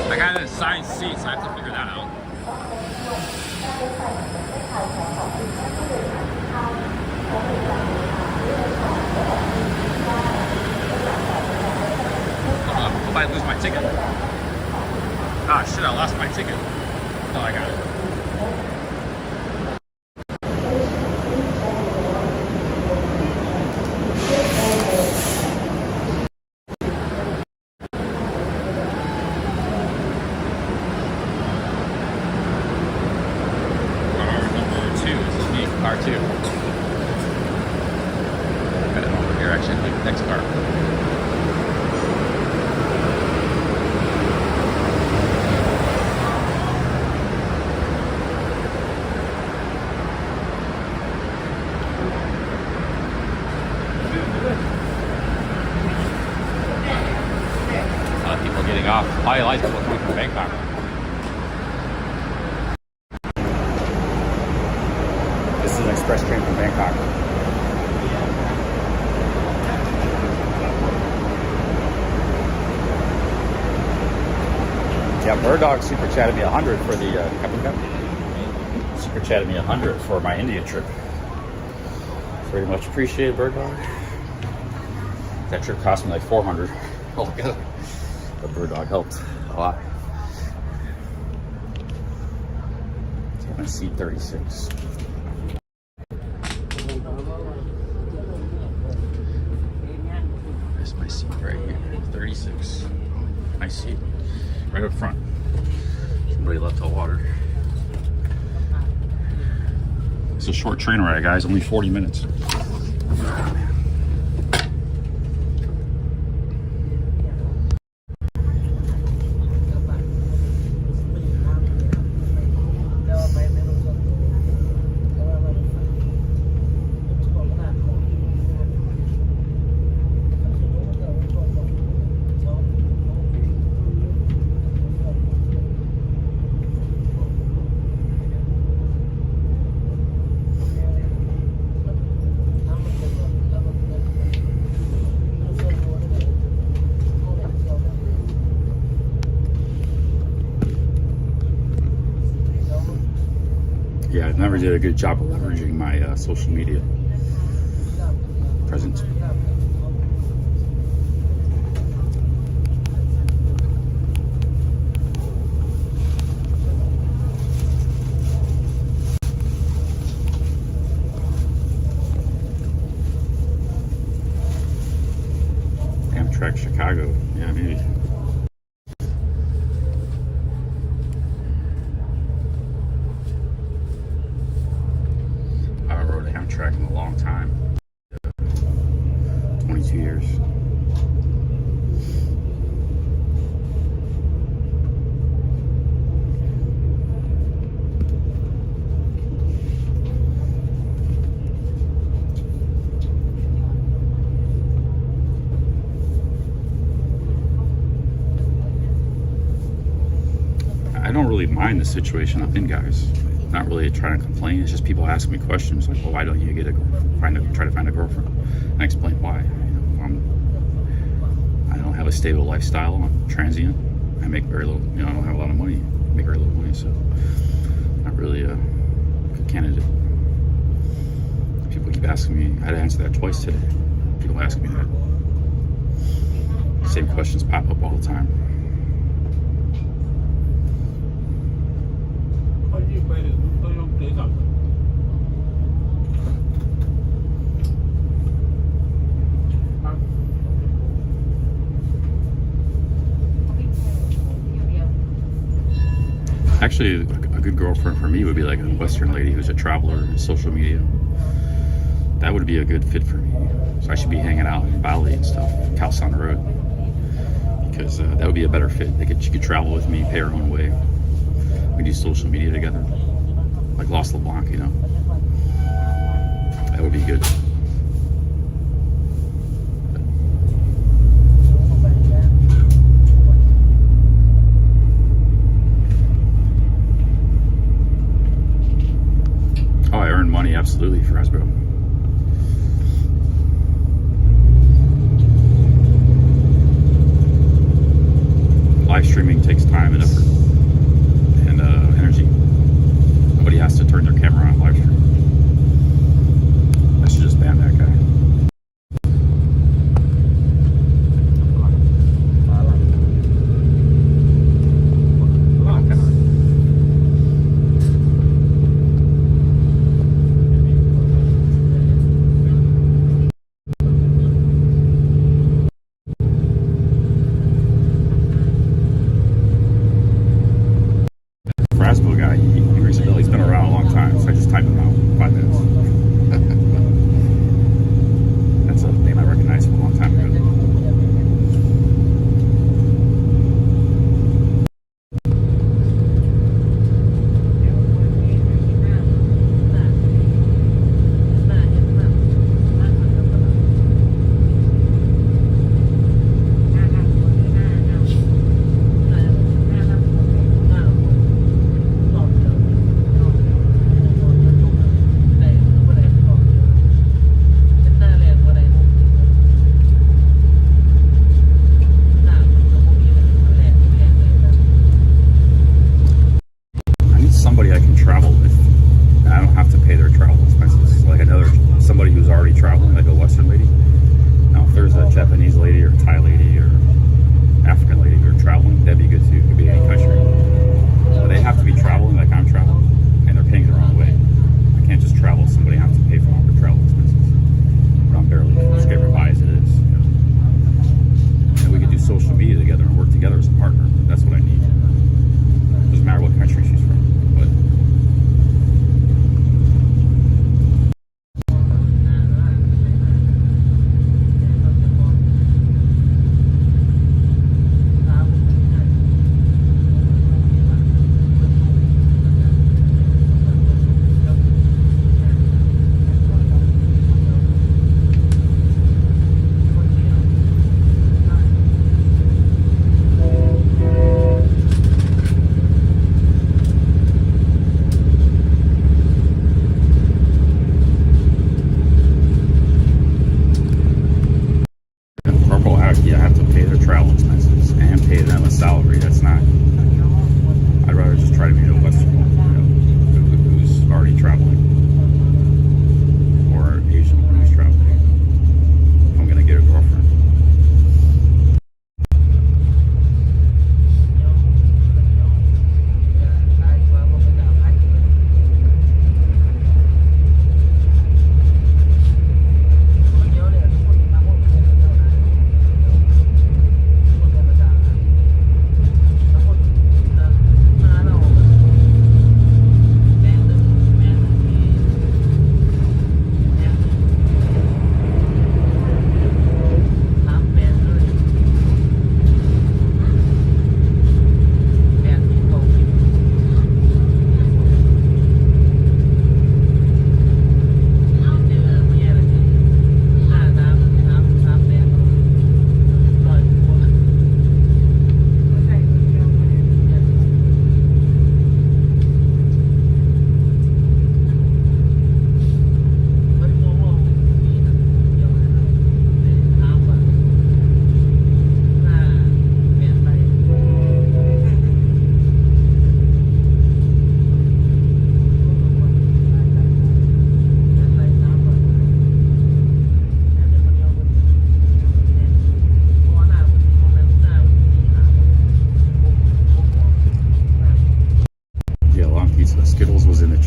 I got assigned seats, I have to figure that out. Hope I lose my ticket. Ah, shit, I lost my ticket. Oh, I got it. I like people coming from Bangkok. This is an express train from Bangkok. Yeah, Bird Dog super chatted me 100 for the super chatted me 100 for my India trip. Very much appreciated, Bird Dog. That trip cost me like 400 altogether. The Bird Dog helped a lot. So I'm on seat 36. There's my seat right here, 36. Nice seat, right up front. Somebody left the water. It's a short train ride, guys, only 40 minutes. Yeah, I never did a good job of leveraging my social media presence. Amtrak Chicago, yeah, maybe. I haven't rode Amtrak in a long time. 22 years. I don't really mind the situation I'm in, guys. Not really trying to complain. It's just people ask me questions like, "Well, why don't you get try to find a girlfriend?" And I explain why. I don't have a stable lifestyle. I'm transient. I make very little. I don't have a lot of money. I make very little money, so not really a good candidate. People keep asking me. I had to answer that twice today. People ask me that. Same questions pop up all the time. Actually, a good girlfriend for me would be like a Western lady who's a traveler in social media. That would be a good fit for me. So I should be hanging out in Bali and stuff, House on the road, because that would be a better fit. She could travel with me, pay her own way. We do social media together, like Lost LeBlanc, That would be good. Oh, I earned money absolutely for Hasbro. Live streaming takes time and effort and energy. Nobody has to turn their camera on live stream. I should just ban that guy. Frasbo guy, he rings a bell. He's been around a long time, so I just type him out.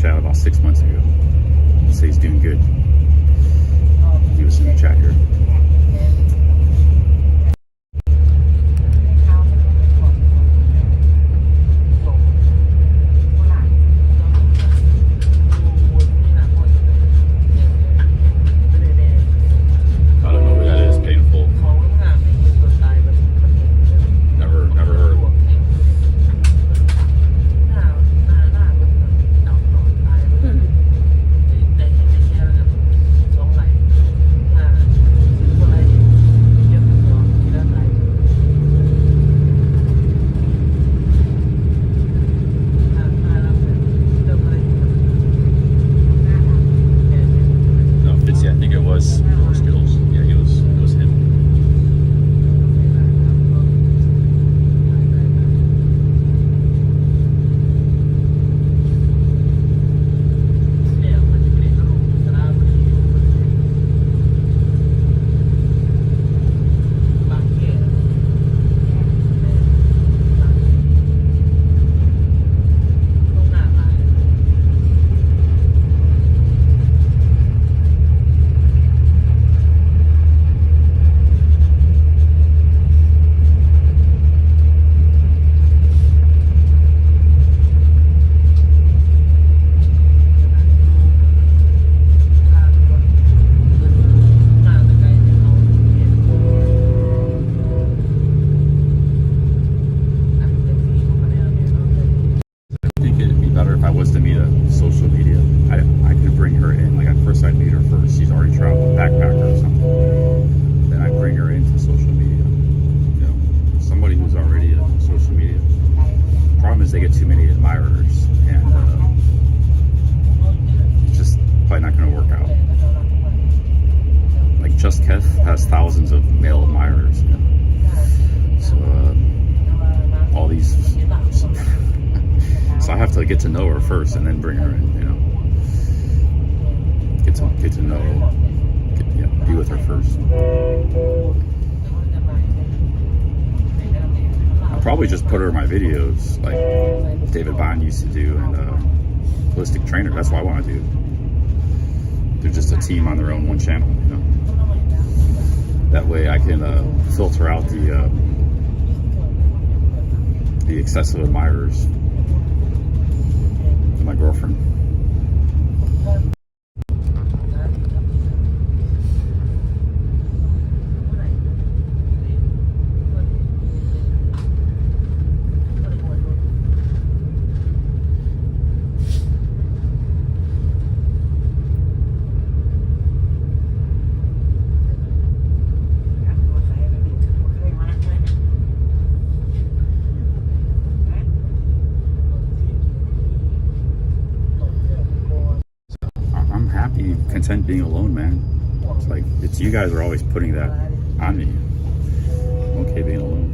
chat about 6 months ago. He said he's doing good. He was in the chat here. I don't know who that is. Painful. Never heard. No, Fitzy, I think it was Skittles. Yeah, it was him. I think it'd be better if I was to meet a social media. I could bring her in. Like at first I'd meet her first. She's already traveled, backpacker or something. Then I'd bring her into social media. You know, somebody who's already on social media. Problem is they get too many admirers, and it's just probably not going to work out. Like Just Kev has thousands of male admirers. You know? So all these. So I have to get to know her first and then bring her in, you know. Get to know, be with her first. I'll probably just put her in my videos like David Bond used to do and Holistic Trainer. That's what I want to do. They're just a team on their own, one channel, you know. That way I can filter out the excessive admirers. My girlfriend. Content being alone, man. It's like you guys are always putting that on me. I'm okay being alone.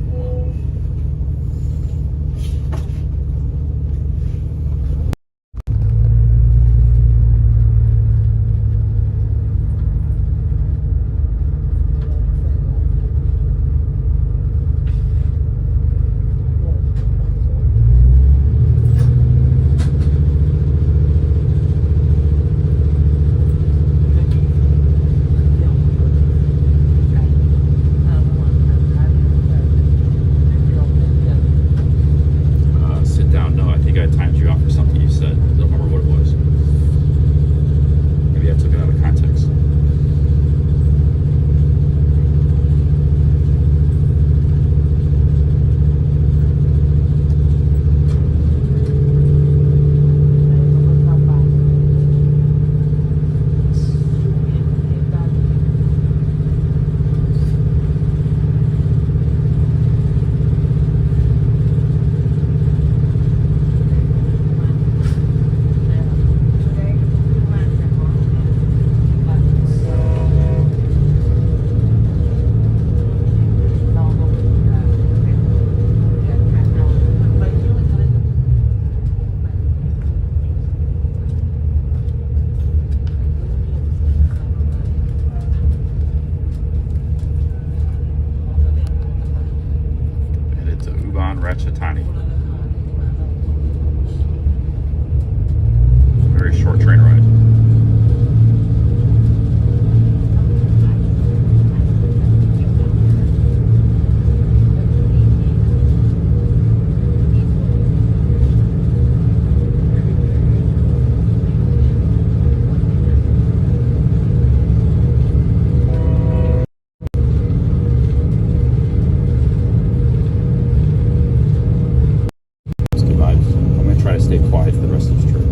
short train ride. It's good vibes. I'm gonna try to stay quiet for the rest of this trip.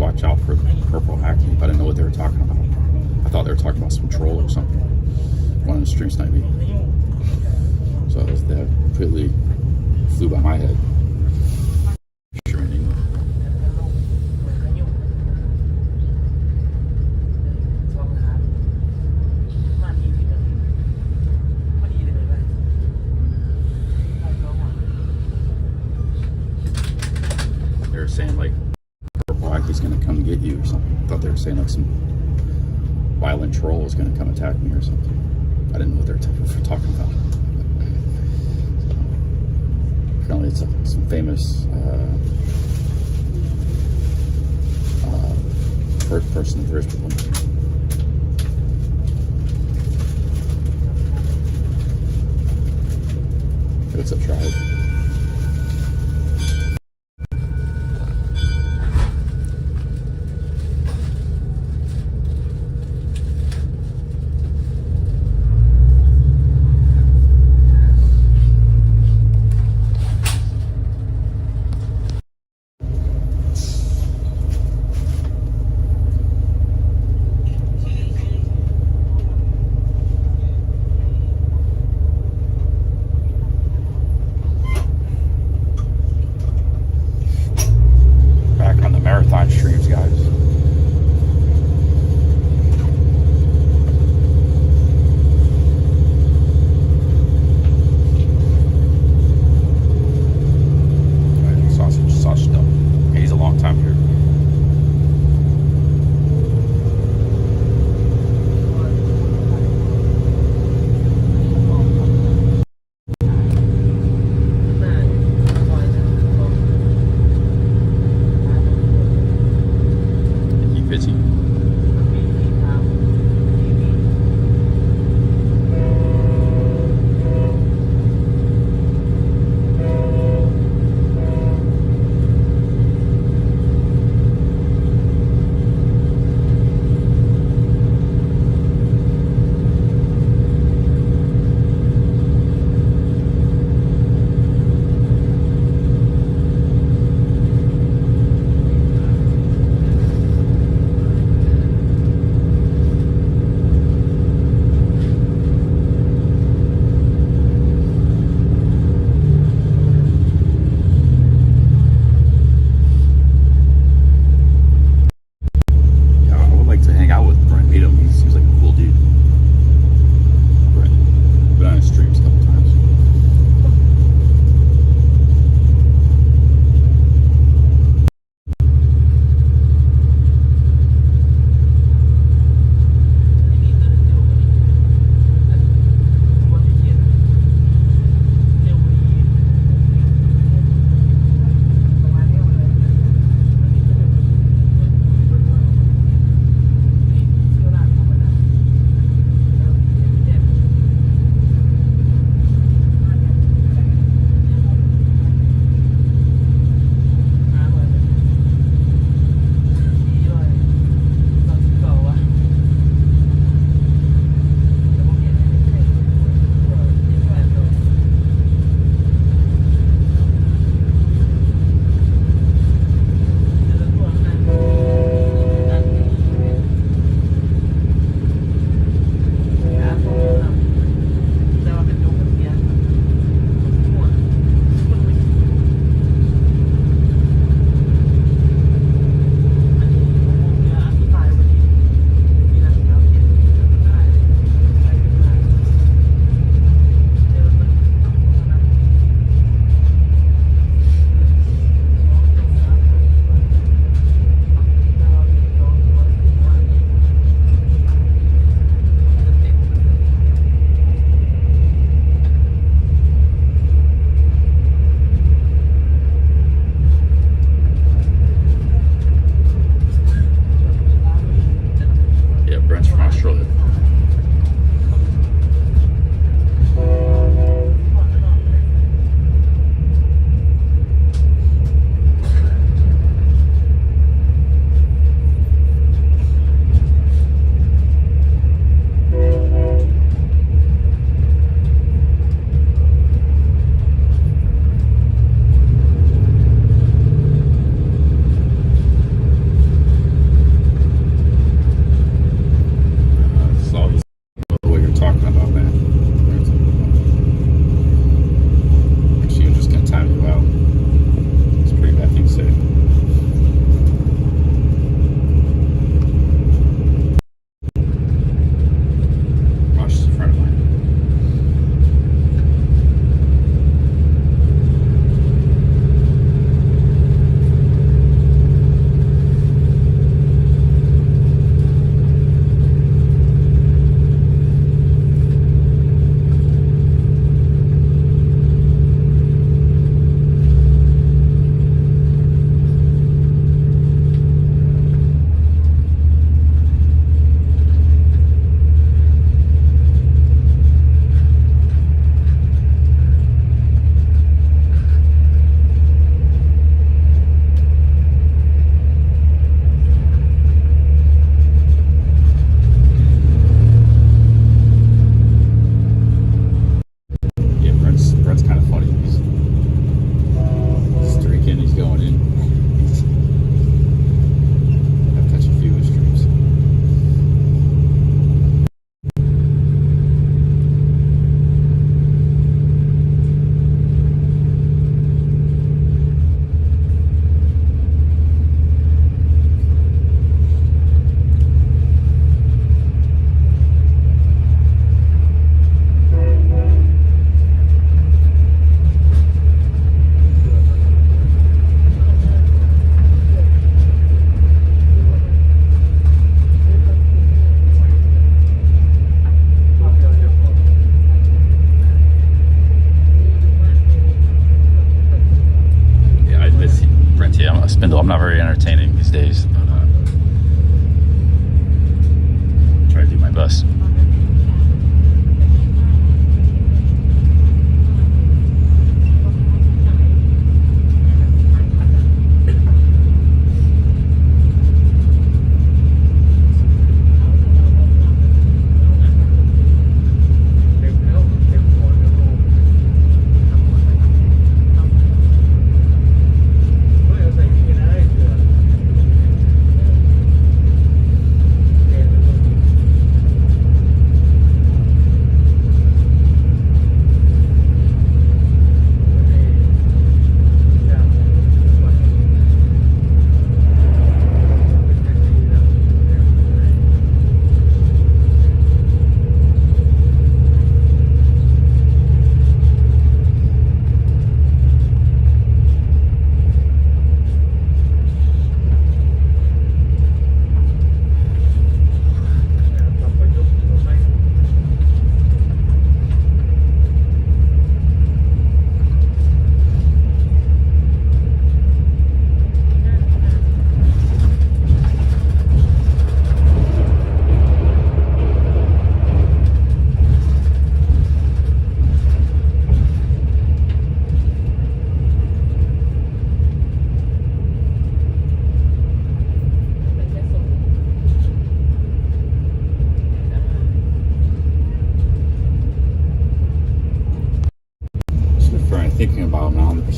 watch out for purple acne, but I didn't know what they were talking about. I thought they were talking about some troll or something. One of the streams tonight. So that completely flew by my head. They were saying like purple acne is going to come get you or something. I thought they were saying like some violent troll is going to come attack me or something. I didn't know what they were talking about. Apparently it's some famous first person, first people. What's up, tribe? Marathon streams, guys. Sausage stuff. He's a long time here.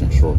100% sure.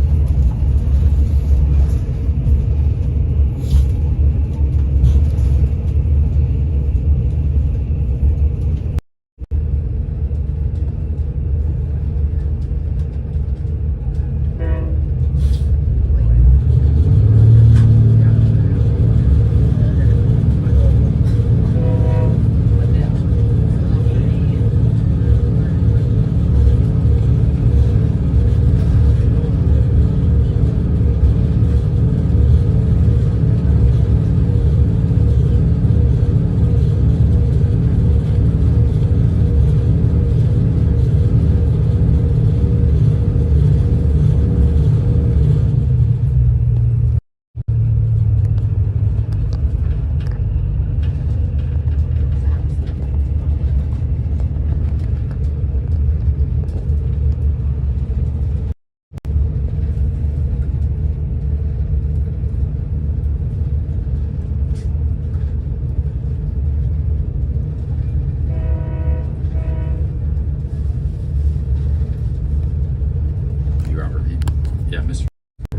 Yeah, Mr.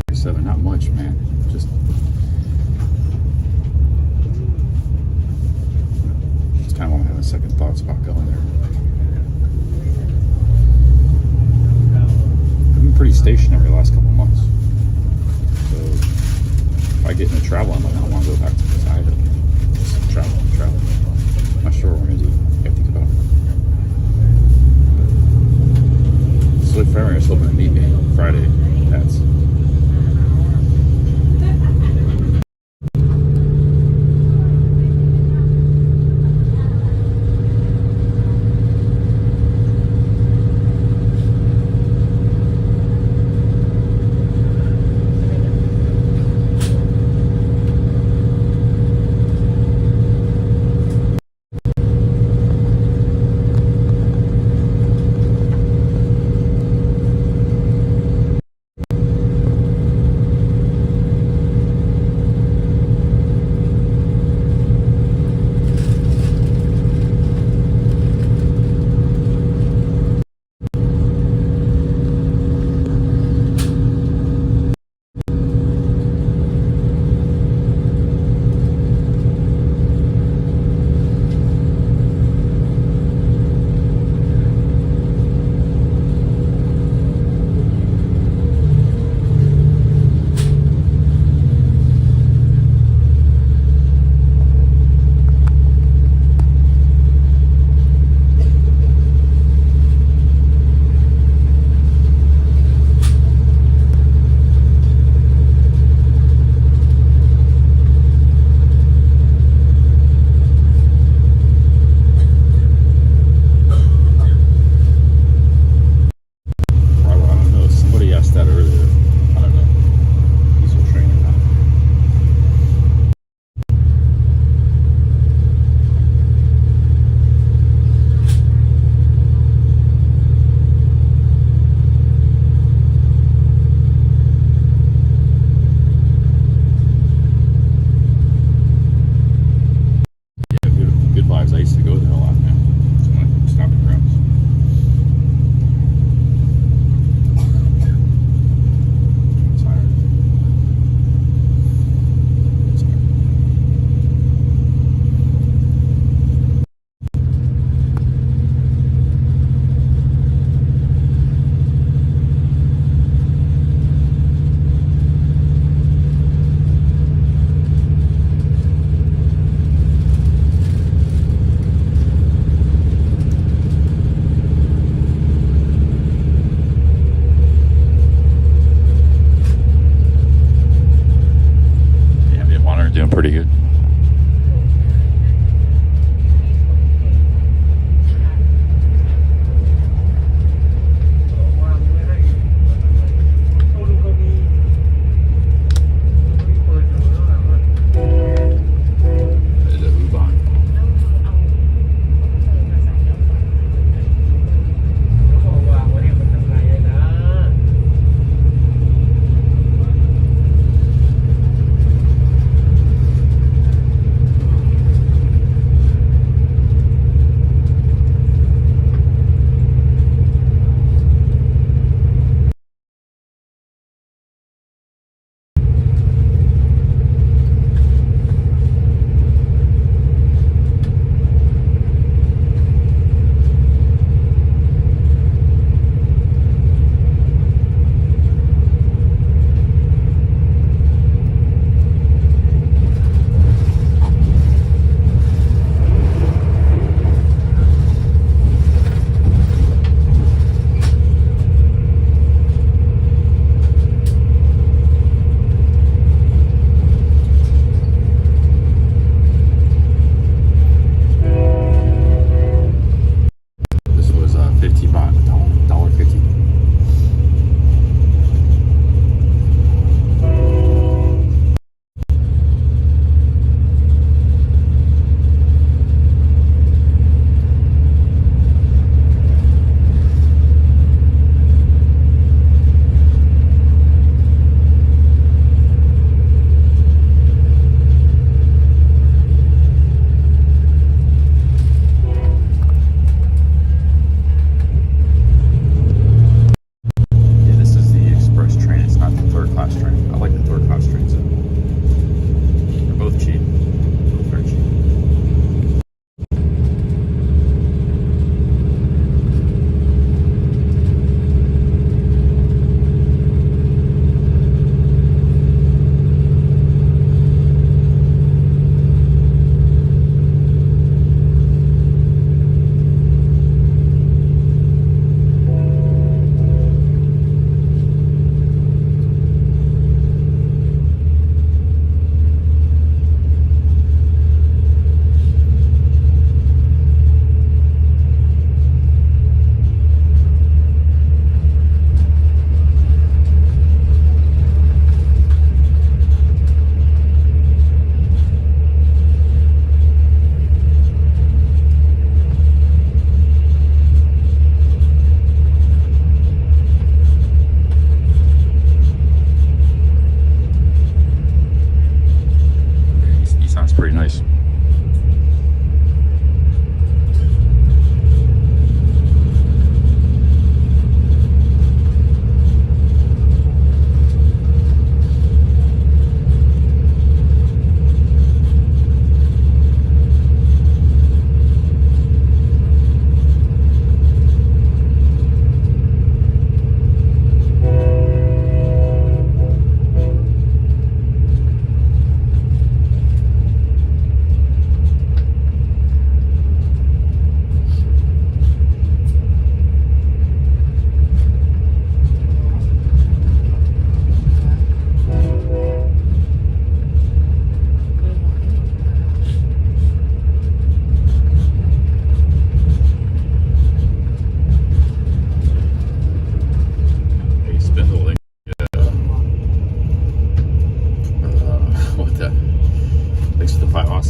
47, not much, man. Just kind of having second thoughts about going there. I've been pretty stationary the last couple months. So if I get into travel, I might not want to go back to this either. Just travel. Not sure what we're going to do. I have to think about it. Slick Ferry is hoping to meet me Friday. That's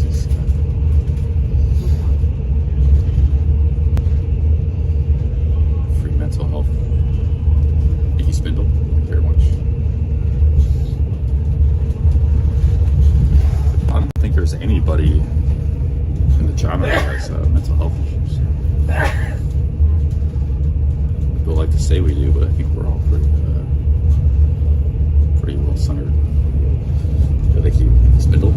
Jesus. Free mental health. Thank you, Spindle. Thank you very much. I don't think there's anybody in the genre that has mental health issues. People like to say we do, but I think we're all pretty well centered. Thank you, Spindle.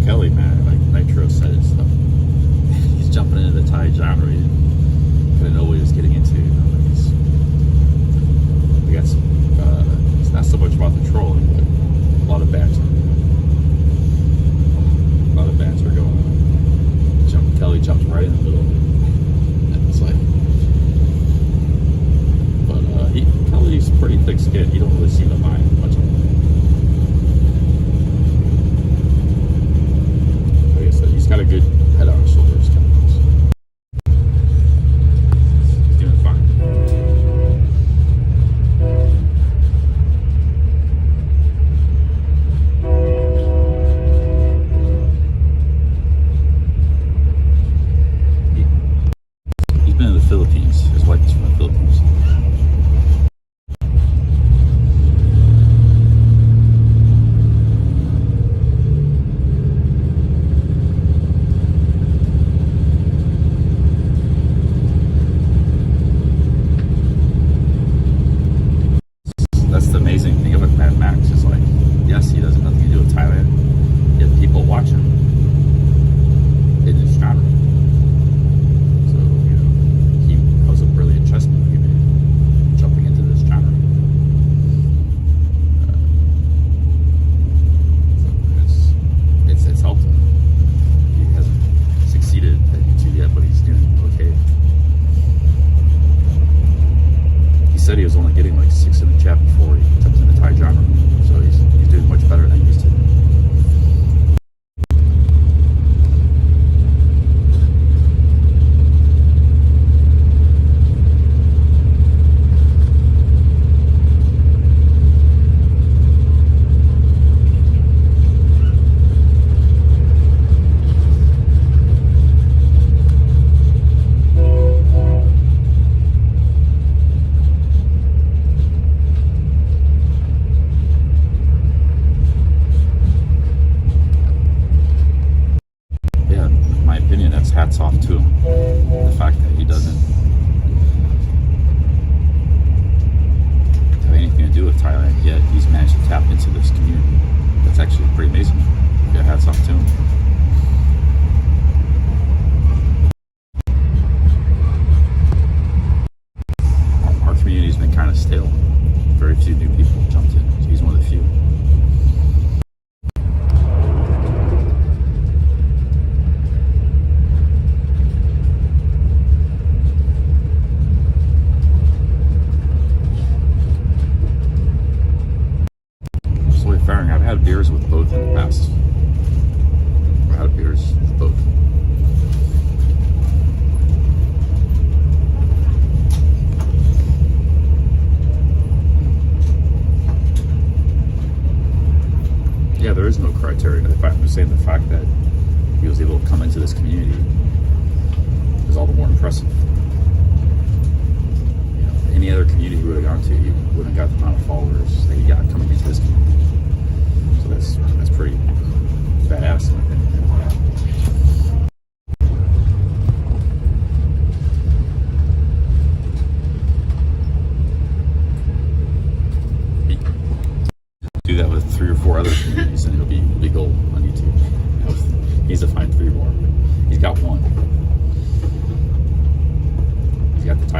Kelly, man, like Nitro said and stuff. He's jumping into the Thai genre. He didn't know what he was getting into. You know, like we got some, it's not so much about the trolling, but a lot of banter. A lot of banter going on. Kelly jumps right in the middle of it. And it's like, but Kelly's pretty thick skinned. He don't really seem to mind much of it. He's got a good head on his shoulders. He's doing fine. He's been in the Philippines. His wife is from the Philippines. That's the amazing thing about Mad Max is like, yes, he doesn't have nothing to do with Thailand, yet people watch him in this genre. So, you know, he was a brilliant chess movie, man, jumping into this genre. So it's helped him. He hasn't succeeded at YouTube yet, but he's doing okay. He said he was only getting like 6 in the chat before he jumps into Thai genre, so he's doing much better than he used to. Hats off to him. The fact that he doesn't have anything to do with Thailand, yet he's managed to tap into this community. That's actually pretty amazing. Yeah, hats off to him. Our community's been kind of stale. Very few new people jumped in. So he's one of the few. I've had beers with both in the past. I've had beers with both. Yeah, there is no criteria. I'm saying the fact that he was able to come into this community is all the more impressive. You know, any other community he would have gone to, he wouldn't have got the amount of followers that he got coming into this community. So that's pretty badass.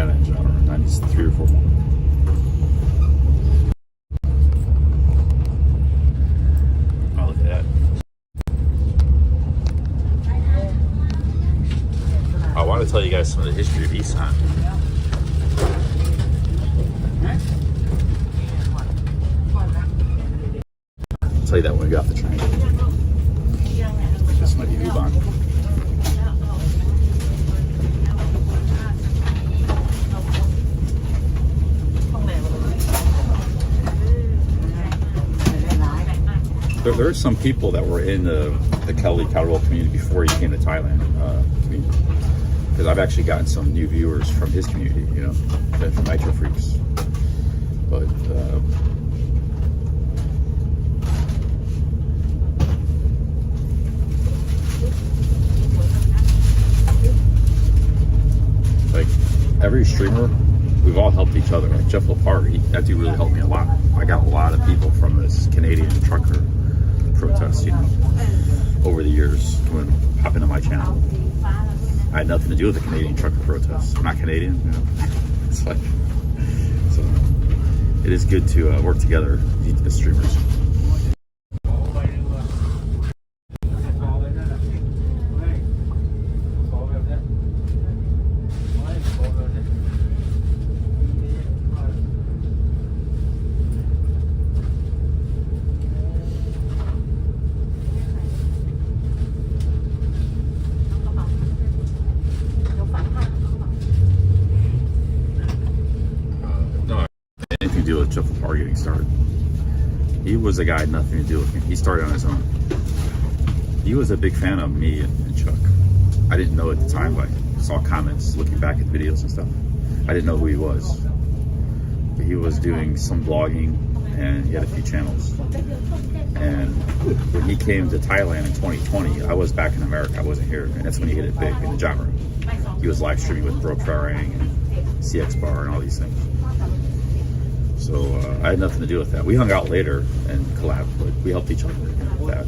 Thailand, I don't know, 93 or 4. Oh, look at that. I want to tell you guys some of the history of Isan. I'll tell you that when we get off the train. This might be Uban. There are some people that were in the Kelly Cowboy community before he came to Thailand. Because I've actually gotten some new viewers from his community, you know, from Nitro Freaks. But like every streamer, we've all helped each other. Like Jeff Lepar, that dude really helped me a lot. I got a lot of people from this Canadian trucker protest, you know, over the years when popping on my channel. I had nothing to do with the Canadian trucker protests. I'm not Canadian, you know. It's like, so it is good to work together as streamers. Jeff Lepar getting started. He was a guy had nothing to do with me. He started on his own. He was a big fan of me and Chuck. I didn't know at the time, but I saw comments looking back at videos and stuff. I didn't know who he was. But he was doing some blogging and he had a few channels. And when he came to Thailand in 2020, I was back in America. I wasn't here. And that's when he hit it big in the genre. He was live streaming with Broke Farang and CX Bar and all these things. So I had nothing to do with that. We hung out later and collabed, but we helped each other with that.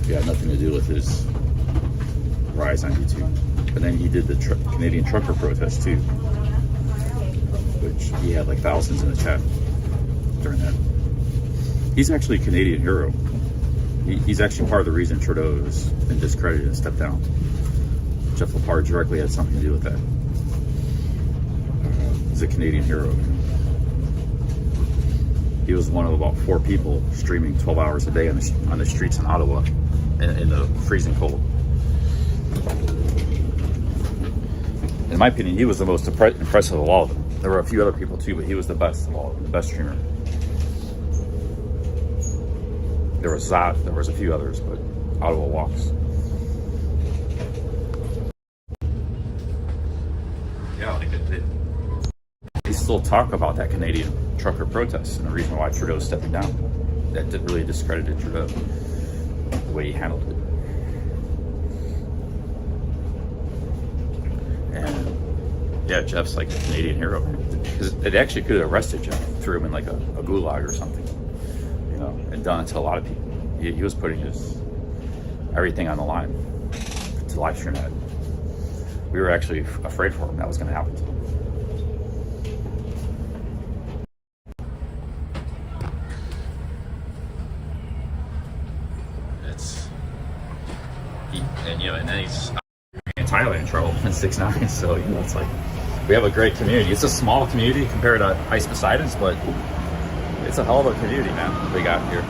He had nothing to do with his rise on YouTube. But then he did the Canadian trucker protest too, which he had like thousands in the chat during that. He's actually a Canadian hero. He's actually part of the reason Trudeau has been discredited and stepped down. Jeff Lepar directly had something to do with that. He's a Canadian hero. He was one of about 4 people streaming 12 hours a day on the streets in Ottawa in the freezing cold. In my opinion, he was the most impressive of all of them. There were a few other people too, but he was the best of all of them, the best streamer. There was Zot, there was a few others, but Ottawa walks. Yeah, like they still talk about that Canadian trucker protest and the reason why Trudeau's stepping down. That really discredited Trudeau, the way he handled it. And yeah, Jeff's like a Canadian hero. Because it actually could have arrested Jeff, threw him in like a gulag or something, you know, and done it to a lot of people. He was putting his everything on the line to live stream that. We were actually afraid for him that was going to happen to him. And then he's in Thailand trouble in 6ix9ine, so you know it's like we have a great community. It's a small community compared to Ice Poseidon's, but it's a hell of a community, man, we got here.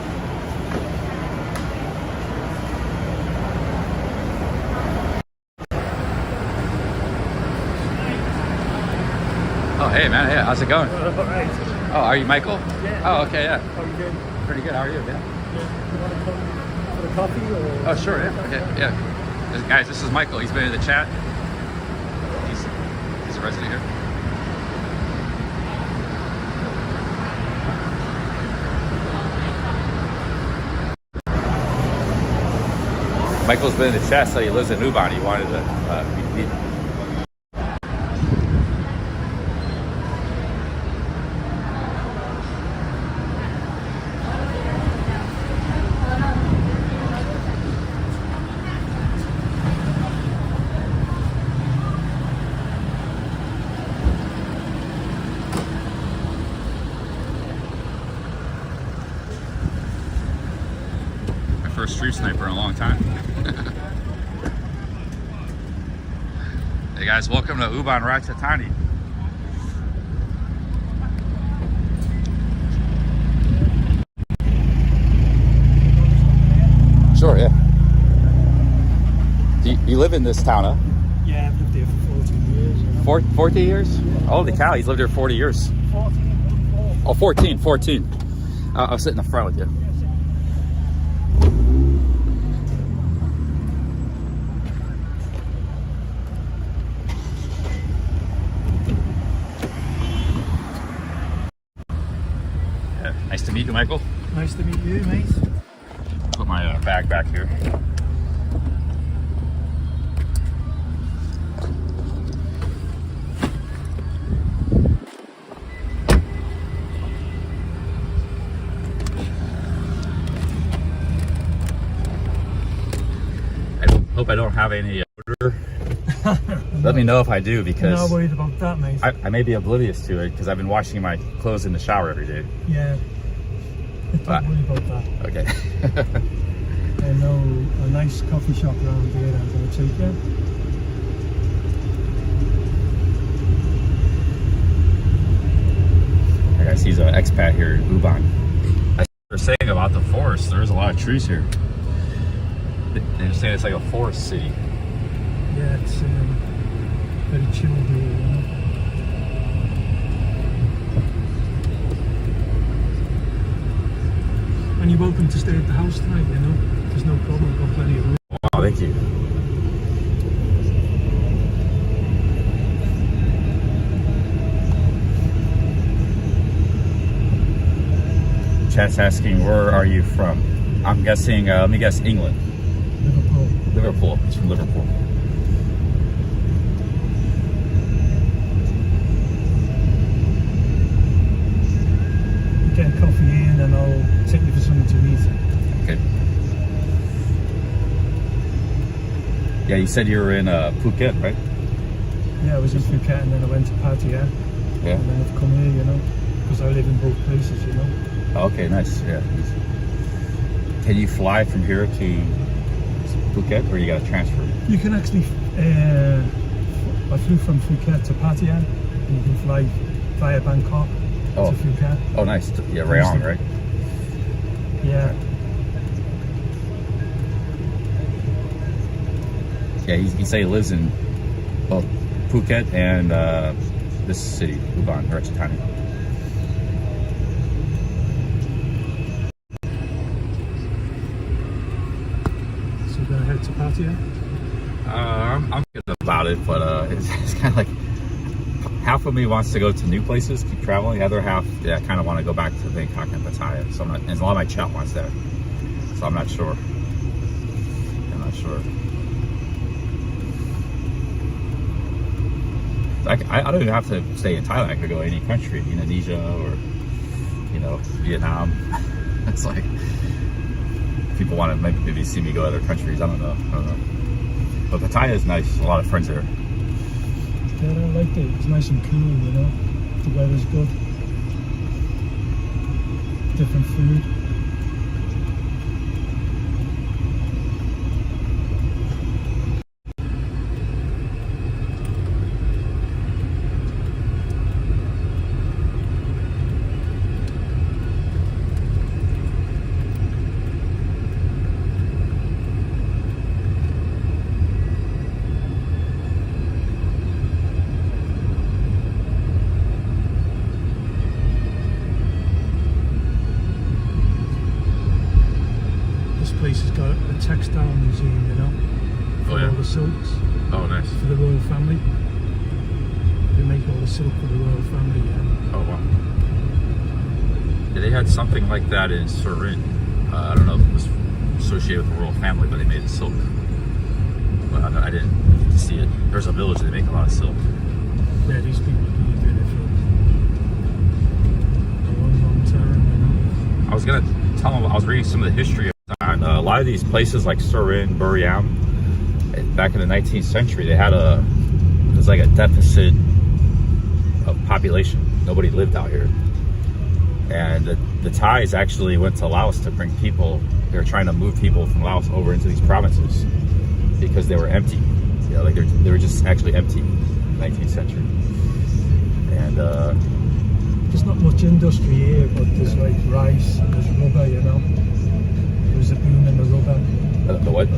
Oh hey man, yeah, how's it going? All right. Oh, are you Michael? Yeah. Oh, okay, yeah. How are you doing? Pretty good. How are you? Yeah. Yeah. You want to come for a coffee or? Oh, sure. Yeah. Okay. Yeah. Guys, this is Michael. He's been in the chat. He's a resident here. Michael's been in the chat, so he lives in Uban. He wanted to meet. street sniper in a long time. Hey guys, welcome to Ubon Ratchathani. Sure, yeah. You live in this town, huh? Yeah, I've lived here for 14 years. You know? 40 years? Holy cow, he's lived here 40 years. 14. Oh, 14. I'll sit in the front with you. Yeah, nice to meet you, Michael. Nice to meet you, mate. Put my bag back here. Hope I don't have any odor. Let me know if I do, I'm because not worried about that, mate. I may be oblivious to it because I've been washing my clothes in the shower every day. Yeah. Don't worry about that. Okay. I know a nice coffee shop around here I'm going to take you. I guess he's an expat here in Ubon. As they're saying about the forest, there's a lot of trees here. They're saying it's like a forest city. Yeah, it's very chilled here, you know. And you're welcome to stay at the house tonight, you know. There's no problem, I've got plenty of room. Wow, thank you. Chat's asking, where are you from? I'm guessing, let me guess, England. Liverpool. Liverpool. He's from Liverpool. Get a coffee in and I'll take you for something to eat. Okay. Yeah, you said you were in Phuket, right? Yeah, I was in Phuket and then I went to Pattaya. Yeah. And then I've come here, you know, because I live in both places, you know. Okay, nice. Yeah. Can you fly from here to Phuket, or you got to transfer? You can actually, I flew from Phuket to Pattaya, and you can fly via Bangkok to Phuket. Oh, nice. Yeah, Rayong, right? Yeah. Yeah, he said he lives in both Phuket and this city, Ubon Ratchathani. So we're going to head to Pattaya? I'm good about it, but it's kind of like half of me wants to go to new places, keep traveling. The other half, I kind of want to go back to Bangkok and Pattaya. So and a lot of my chat wants that. So I'm not sure. I don't even have to stay in Thailand. I could go any country, Indonesia or, Vietnam. It's like people want to maybe see me go to other countries. I don't know. But Pattaya is nice. A lot of friends there. Yeah, I liked it. It's nice and cool, you know. The weather's good. Different food. Place has got a textile museum, you know, for all the silks. Oh, nice. For the royal family. They make all the silk for the royal family, yeah. Oh, wow. Yeah, they had something like that in Surin. I don't know if it was associated with the royal family, but they made silk. But I didn't see it. There's a village that they make a lot of silk. Yeah, these people have been doing it for a long time, you know. I was going to tell them, I was reading some of the history of Thailand. A lot of these places like Surin, Buriram, back in the 19th century, there's like a deficit of population. Nobody lived out here. And the Thais actually went to Laos to bring people they were trying to move people from Laos over into these provinces because they were empty. You know, like they were just actually empty in the 19th century. And There's not much industry here, but there's like rice, there's rubber, you know. There's a boom in the rubber. the what?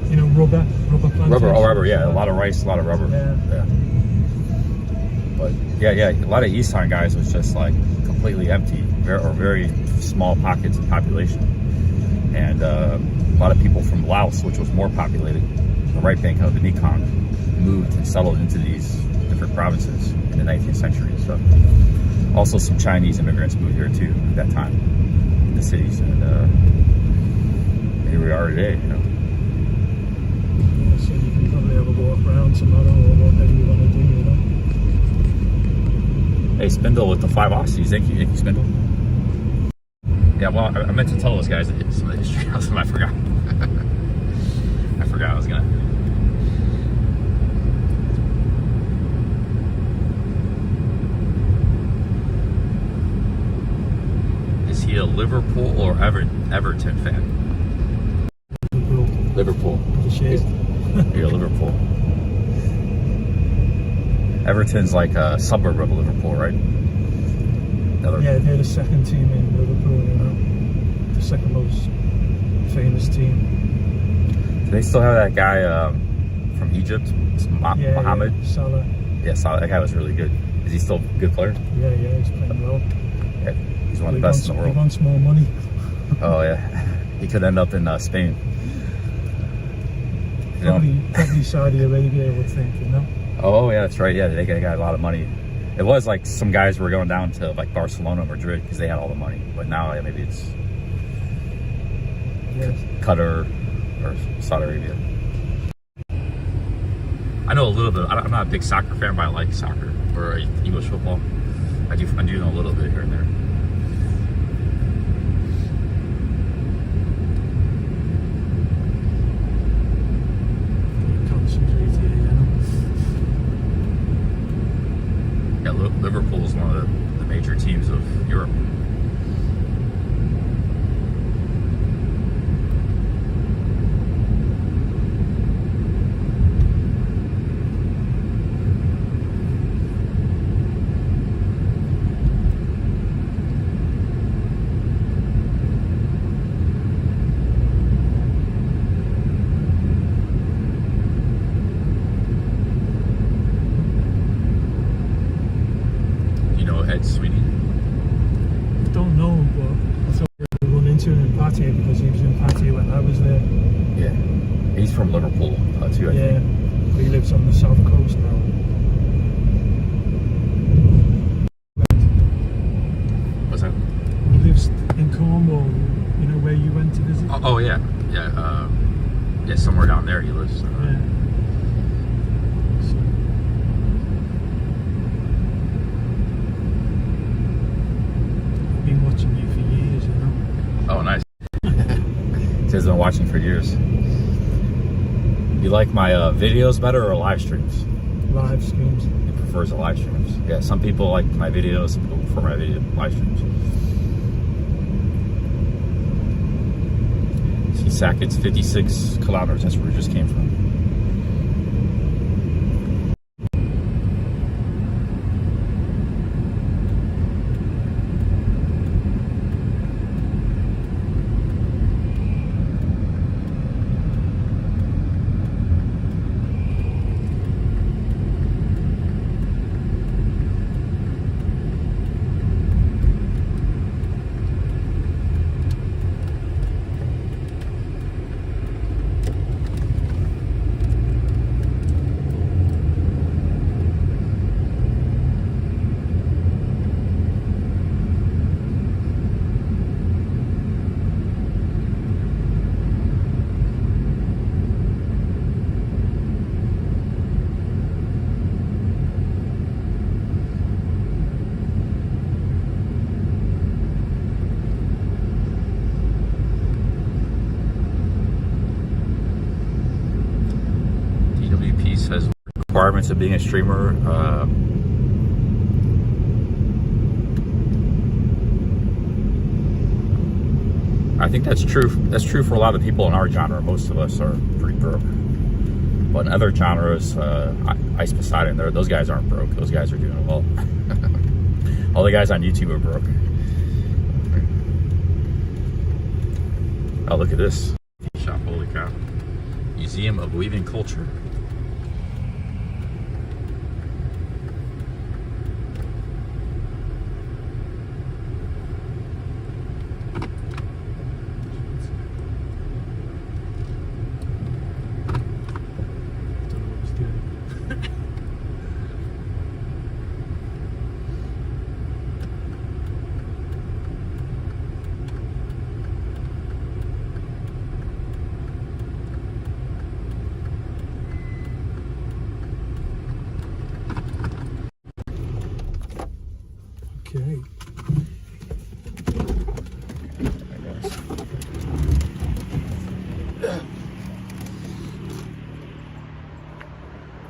You know, rubber plantations. Rubber, yeah. A lot of rice, a lot of rubber. Yeah. But yeah, a lot of East Han guys was just like completely empty, or very small pockets of population. And a lot of people from Laos, which was more populated, the right bank of the Mekong, moved and settled into these different provinces in the 19th century. So also some Chinese immigrants moved here too at that time in the cities. And here we are today, you know. Yeah, so you can probably have a walk around tomorrow or whatever you want to do, you know. Hey, Spindle with the 5 Aussies. Thank you, Spindle. Yeah, well, I meant to tell those guys some of the history. I forgot. I forgot I was gonna. Is he a Liverpool or Everton fan? Liverpool. You're Liverpool. Everton's like a suburb of Liverpool, right? Yeah, they're the second team in Liverpool, you know. The second most famous team. Do they still have that guy from Egypt, Mohammed? Yeah, Salah. Yeah, Salah. That guy was really good. Is he still a good player? Yeah, he's playing well. Yeah, he's one of the best in the world. He wants more money. Oh yeah, he could end up in Spain. Probably Saudi Arabia, I would think, you know. Oh yeah, that's right. Yeah, they got a lot of money. It was like some guys were going down to like Barcelona, Madrid because they had all the money. But now, yeah, maybe it's Qatar or Saudi Arabia. I know a little bit. I'm not a big soccer fan, but I like soccer or English football. I do know a little bit here and there. Yeah, Liverpool is one of the major teams of Europe. Because he was in Patti when I was there. Yeah, he's from Liverpool too, I think. He lives on the south coast now. What's that? He lives in Cornwall, you know, where you went to visit? Oh yeah, somewhere down there he lives. I've been watching you for years, you know. Oh, nice. He's been watching for years. You like my videos better or live streams? Live streams. He prefers the live streams. Yeah, some people like my videos, some people prefer my live streams. See, Sacket's 56 kilometers. That's where we just came from. Says requirements of being a streamer. I think that's true. That's true for a lot of people in our genre. Most of us are pretty broke. But in other genres, Ice Poseidon, those guys aren't broke. Those guys are doing well. All the guys on YouTube are broke. Oh, look at this shop! Holy cow! Museum of Weaving Culture. Okay.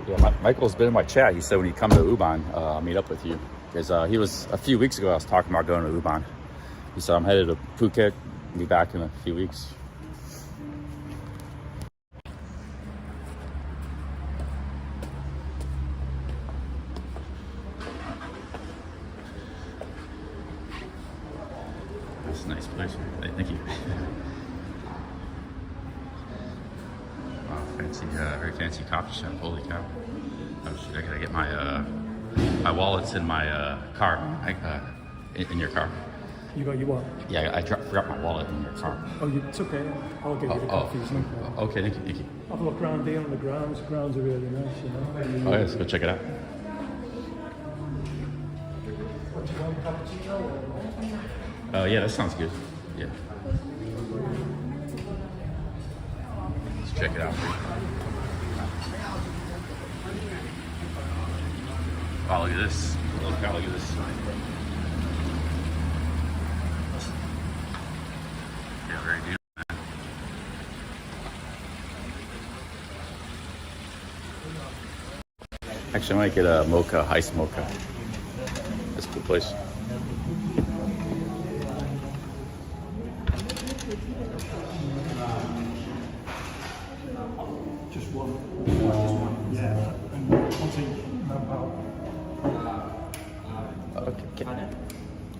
Yeah, Michael's been in my chat. He said when you come to Ubon, I'll meet up with you. Because he was, a few weeks ago, I was talking about going to Ubon. He said, I'm headed to Phuket, be back in a few weeks. That's a nice place. Thank you. Wow, fancy, very fancy coffee shop. Holy cow. Oh shit, I gotta get my, my wallet's in my car. In your car. You got your what? Yeah, I forgot my wallet in your car. Oh, it's okay. I'll get you the coffee. Okay, thank you. Have a look around here on the grounds. The grounds are really nice, you know. Oh yeah, let's go check it out. Oh yeah, that sounds good. Yeah. Let's check it out. Wow, look at this. Look at this. Yeah, very beautiful, man. Actually, I might get a mocha, iced mocha. That's a cool place. Just one. Yeah. And I'll take Nampao. Okay.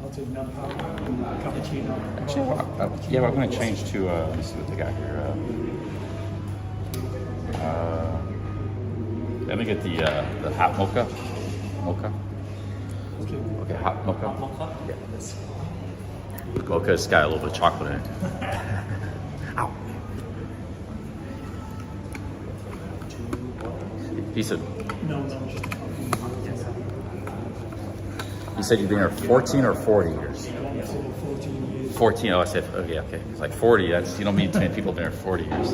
I'll take Nampao and cappuccino. Actually, yeah, I'm going to change to, let me see what they got here. Let me get the hot mocha. Mocha. Okay, hot mocha. Yeah, this. Mocha's got a little bit of chocolate in it. Ow. He said. No, just You said you've been here 14 or 40 years? 14 years. 14. Oh, I said okay. It's like 40. That's, you don't mean too many people been here 40 years.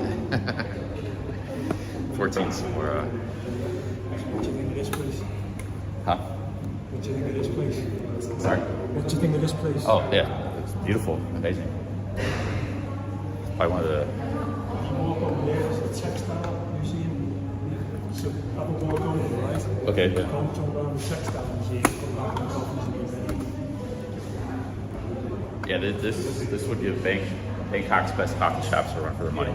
14 somewhere. What do you think of this place? Huh? What do you think of this place? Sorry. What do you think of this place? Oh yeah, it's beautiful, amazing. Probably one of the. Walk over there, it's a textile museum. So have a walk over, right? Okay. Yeah. Come around the textile museum, come back and coffees and Yeah, this would give Bangkok's best coffee shops a run for their money.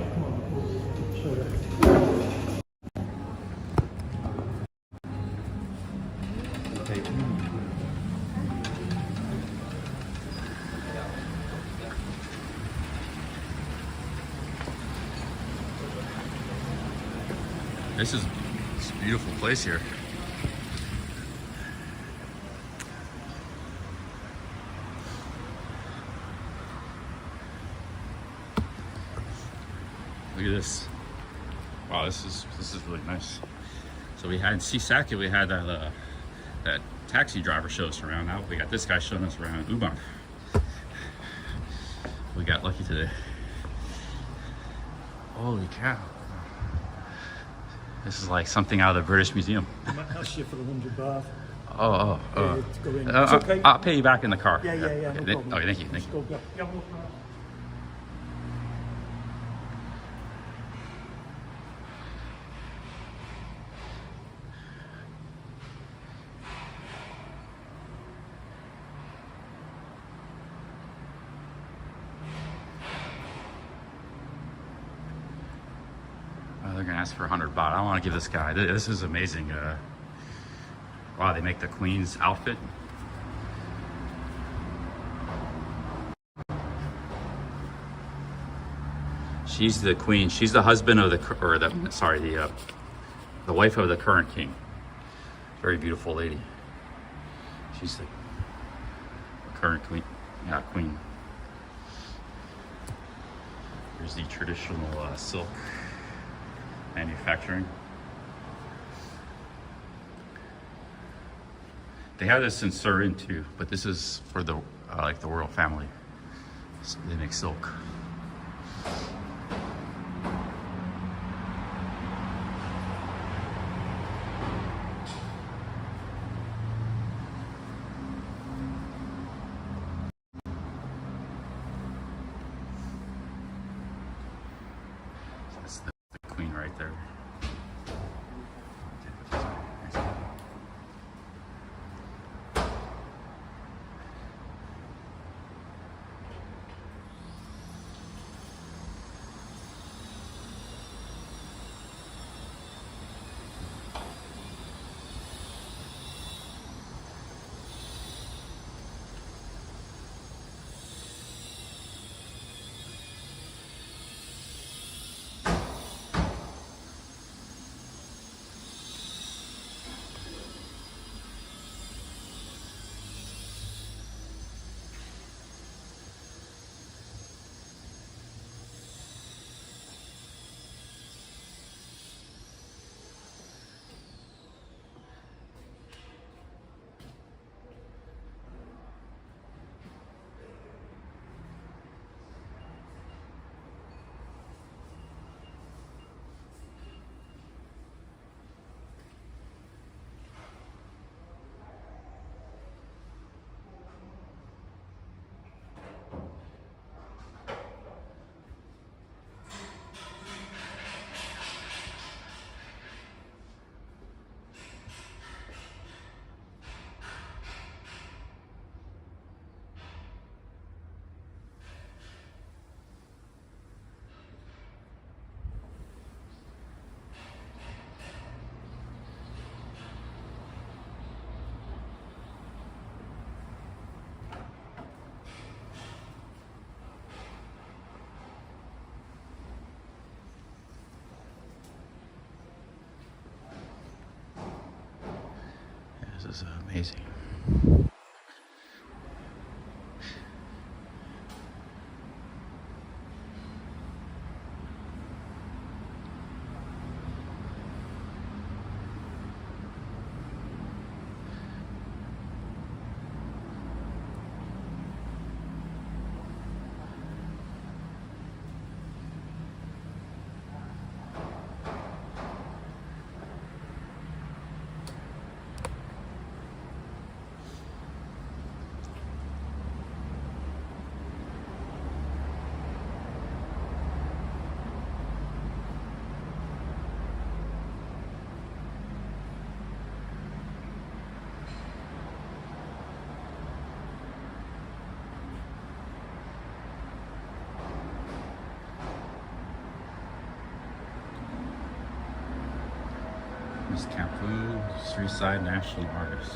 This is a beautiful place here. Look at this. Wow, this is really nice. So we had Sisaki, we had that taxi driver show us around. Now we got this guy showing us around Ubon. We got lucky today. Holy cow. This is like something out of the British Museum. I might ask you for 100 baht. Oh. To go in. It's okay. I'll pay you back in the car. Yeah, no problem. Okay, thank you. Just go back. Yeah, walk around. ask for 100 baht. I want to give this guy. This is amazing. Wow, they make the queen's outfit. She's the queen. She's the husband of the wife of the current king. Very beautiful lady. She's the current queen. Yeah, queen. Here's the traditional silk manufacturing. They have this in Surin too, but this is for the like the royal family. So they make silk. That's the queen right there. This is amazing. Miss Kampu, Street Side National Artist.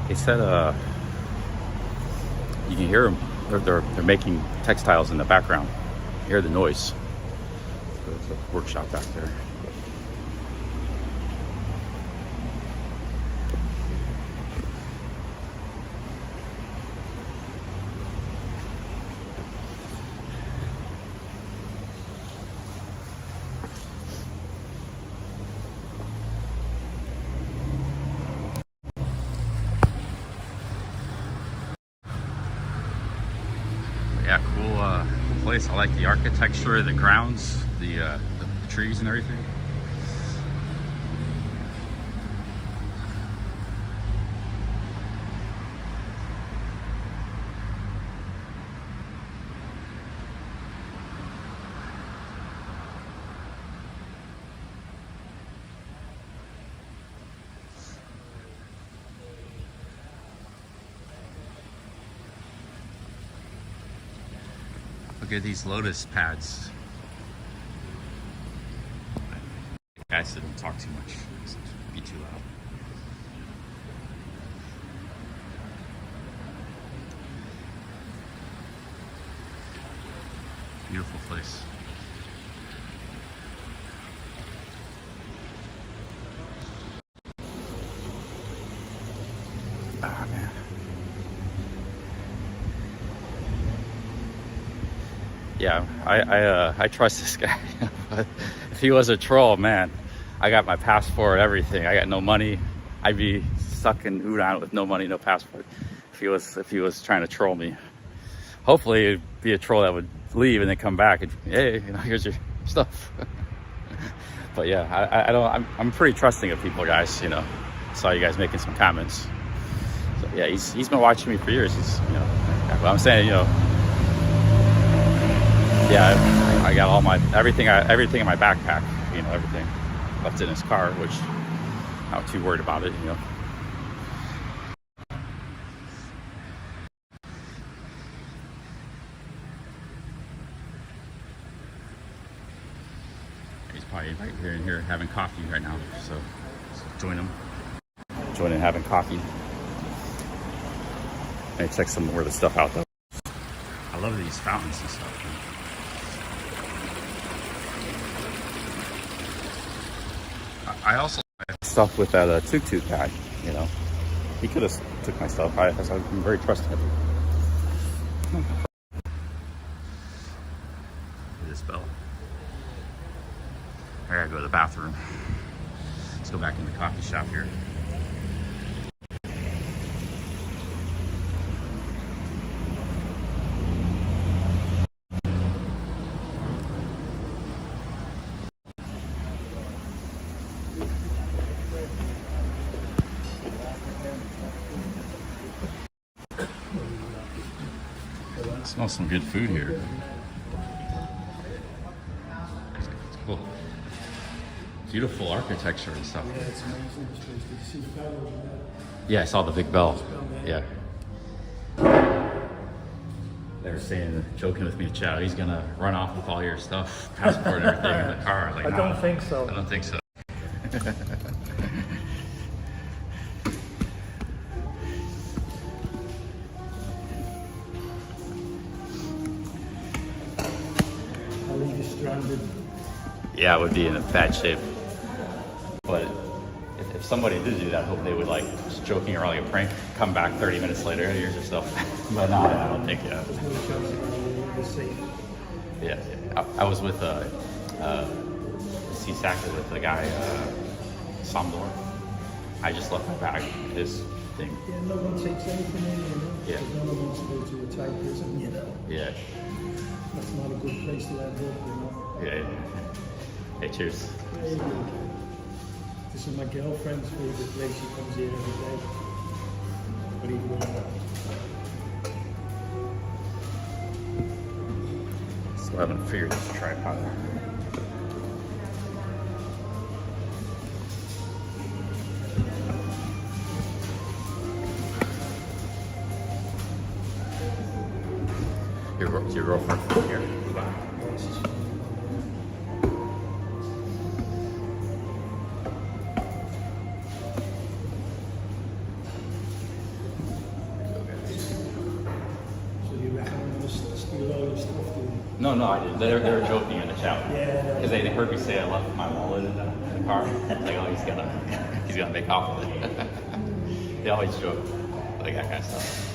They said you can hear them. They're making textiles in the background. You hear the noise. There's a workshop back there. Yeah, cool place. I like the architecture, the grounds, the trees and everything. Look at these lotus pads. Guys didn't talk too much. It's be too loud. Beautiful place. Ah, man. Yeah, I trust this guy. But if he was a troll, man, I got my passport, everything. I got no money. I'd be stuck in Udon with no money, no passport. If he was trying to troll me. Hopefully, it'd be a troll that would leave and then come back and hey, here's your stuff. But yeah, I'm pretty trusting of people, guys. Saw you guys making some comments. So yeah, he's been watching me for years. He's but I'm saying yeah, I got all my everything in my backpack. Everything left in his car, which I'm not too worried about it. He's probably right here in here having coffee right now. So join him. Join in having coffee. And check some more of the stuff out though. I love these fountains and stuff. I also like stuff with that tuk-tuk guy, He could have took my stuff. I'm very trusting of him. Look at this bell. I gotta go to the bathroom. Let's go back in the coffee shop here. Smells some good food here. It's cool. Beautiful architecture and stuff. Yeah, it's amazing. Did you see the bell over there? Yeah, I saw the big bell. Yeah. They were saying, joking with me in chat, he's gonna run off with all your stuff, passport and everything in the car. I was like, I don't think so. I don't think so. Yeah, it would be in a bad shape. But if somebody did do that, I hope they would just joking around like a prank, come back 30 minutes later, here's your stuff. But no, I don't think, yeah. Yeah. I was with C-Sacker with the guy, Samdor. I just left my bag, his thing. Yeah, no one takes anything in, Yeah. No one wants to go to a Thai prison, Yeah. That's not a good place to end up, Yeah. Hey, cheers. There you go. This is my girlfriend's favorite place. She comes here every day. What are you doing? Still haven't figured this tripod out. Your girlfriend from here. No, I didn't. They were joking in the chat because they heard me say I left my wallet in the car. It's like, oh, he's gonna make off with it. They always joke like that kind of stuff.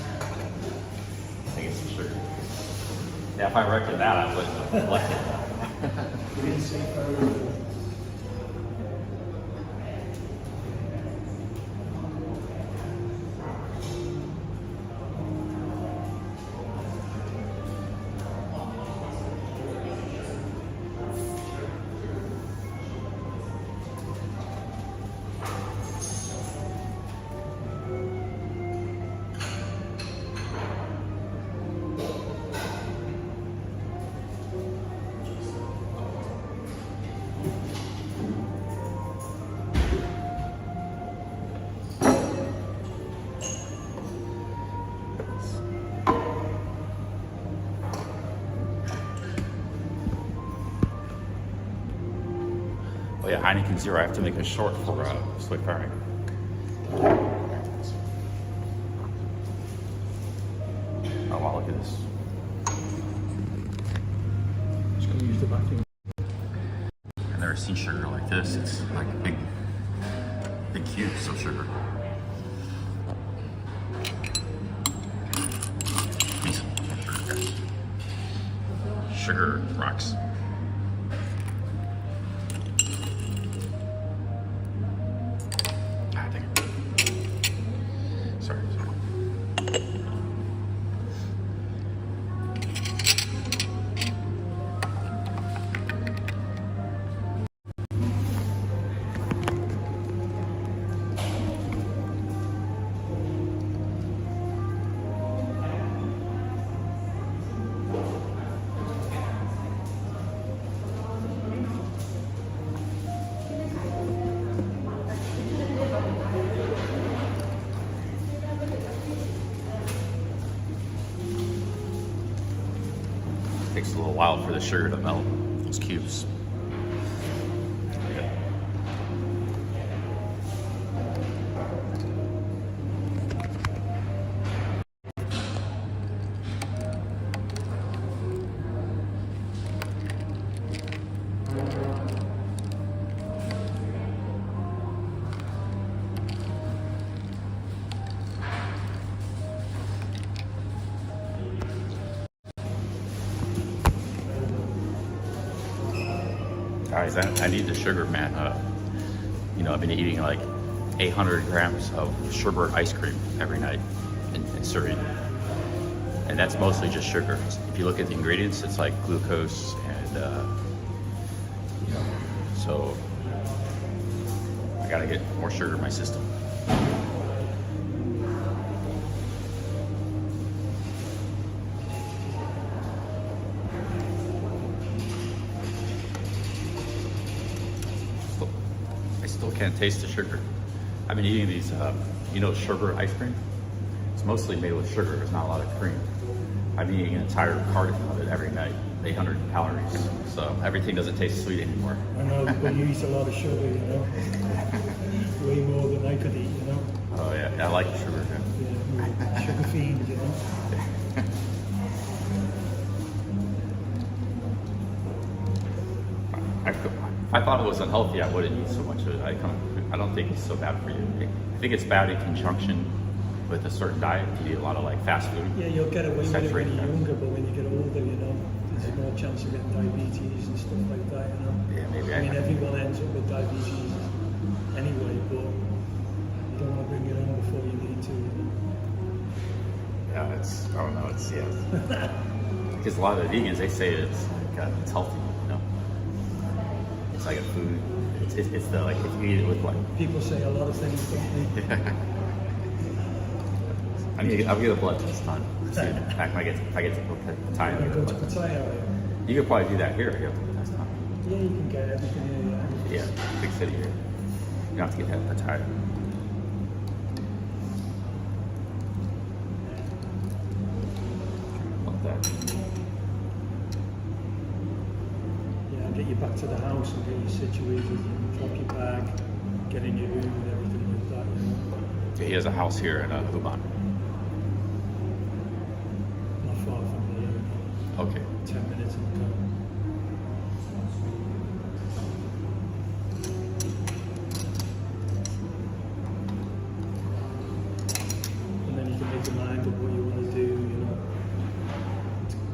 I think it's for sure. Yeah, if I reckon that, I wouldn't have left it. Oh yeah, Heineken Zero. I have to make a short for Swick Firing. Oh wow, look at this. Just gonna use the vacuum. I've never seen sugar like this. It's like big cubes of sugar. These sugar rocks. Takes a little while for the sugar to melt, those cubes. Guys, I need the sugar, man. You know, I've been eating like 800 grams of sherbet ice cream every night in Surin. And that's mostly just sugar. If you look at the ingredients, it's like glucose and, you know, so I gotta get more sugar in my system. Can't taste the sugar. I've been eating these, you know, sherbet ice cream. It's mostly made with sugar. There's not a lot of cream. I'm eating an entire carton of it every night, 800 calories. So everything doesn't taste sweet anymore. I know, but you eat a lot of sugar, you know. Way more than I could eat, you know. Oh yeah, I like sugar. Yeah, sugar fiend, you know. I thought it was unhealthy, I wouldn't eat so much of it. I don't think it's so bad for you. I think it's bad in conjunction with a certain diet. You eat a lot of like fast food. Yeah, you'll get away with it when saturated you're fats. younger, but when you get older, you know, there's more chance of getting diabetes and stuff like that, you know. Yeah, maybe I mean, everyone ends up with diabetes anyway, but you don't want to bring it on before you need to, you know. Yeah, it's, I don't know, it's, yeah. Because a lot of the vegans, they say it's like, it's healthy, you know. It's like a food. It's the, like, if you eat it with like... People say a lot of things, don't they? Yeah. I'll get a blood test done. See if I get to book the time. You go to Pattaya, You could probably do that here if you have to book that time. yeah, you can get everything here. Yeah, big city here. You don't have to get that Pattaya. Love that. Yeah, get you back to the house and get you situated and drop your bag, get in your room and everything like that, you know. Yeah, he has a house here in Huban. Not far from here. Okay. 10 minutes in the car. And then you can make your mind up what you want to do, you know,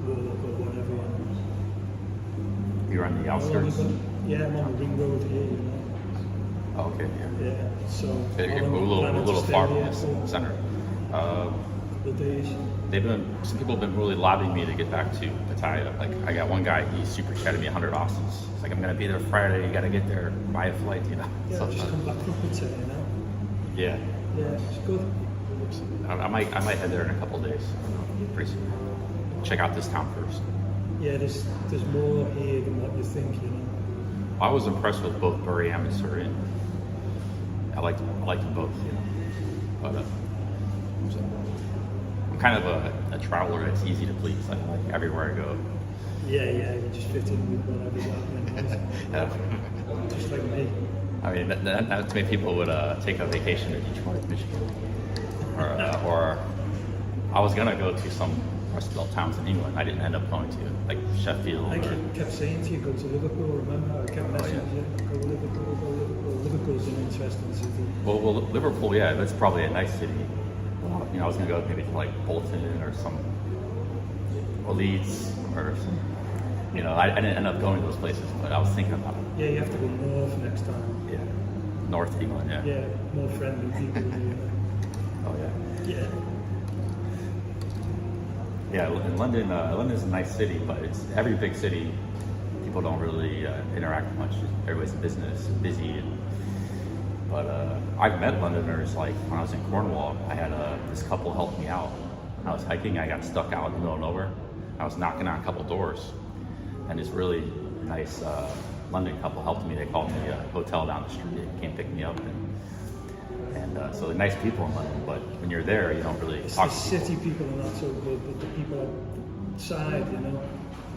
work or whatever. You know. You're on the outskirts? Yeah, I'm on the ring road here, you know. Oh, okay, yeah. Yeah, so You're a I'm planning to little stay far from here the for center. a couple of days. Some people have been really lobbying me to get back to Pattaya. Like, I got one guy, he super chatted me 100 Aussies. It's like, I'm gonna be there Friday, you gotta get there, buy a flight, you know. Yeah, So, just come back from Pattaya now. yeah. Yeah, it's good. I might head there in a couple of days. Pretty soon. Check out this town first. Yeah, there's more here than what you think, you know. I was impressed with both Buriram and Surin. I liked them both, you know. But I'm kind of a traveler that's easy to please. Like everywhere I go. Yeah, you just fit in with whatever's happening. Yeah. Just like me. I mean, that's many people would take a vacation to Detroit, Michigan, or I was gonna go to some Rust Belt towns in England. I didn't end up going to, like Sheffield. I kept saying to you, go to Liverpool, remember? I kept messaging you, go Liverpool, go Liverpool. Liverpool's an interesting city. Well, Liverpool, yeah, that's probably a nice city. You know, I was gonna go maybe to like Bolton or or Leeds or some, you know, I didn't end up going to those places, but I was thinking about it. Yeah, you have to go north next time. Yeah, North England, yeah. Yeah, more friendly people. Oh yeah. Yeah. Yeah, in London, London's a nice city, but it's every big city. People don't really interact much. Everybody's in business, busy. But I've met Londoners. Like when I was in Cornwall, I had this couple help me out. I was hiking. I got stuck out in the middle of nowhere. I was knocking on a couple doors, and this really nice London couple helped me. They called me a hotel down the street. They came pick me up, and so they're nice people in London. But when you're there, you don't really talk The to city people are not so good, but the people outside, you know,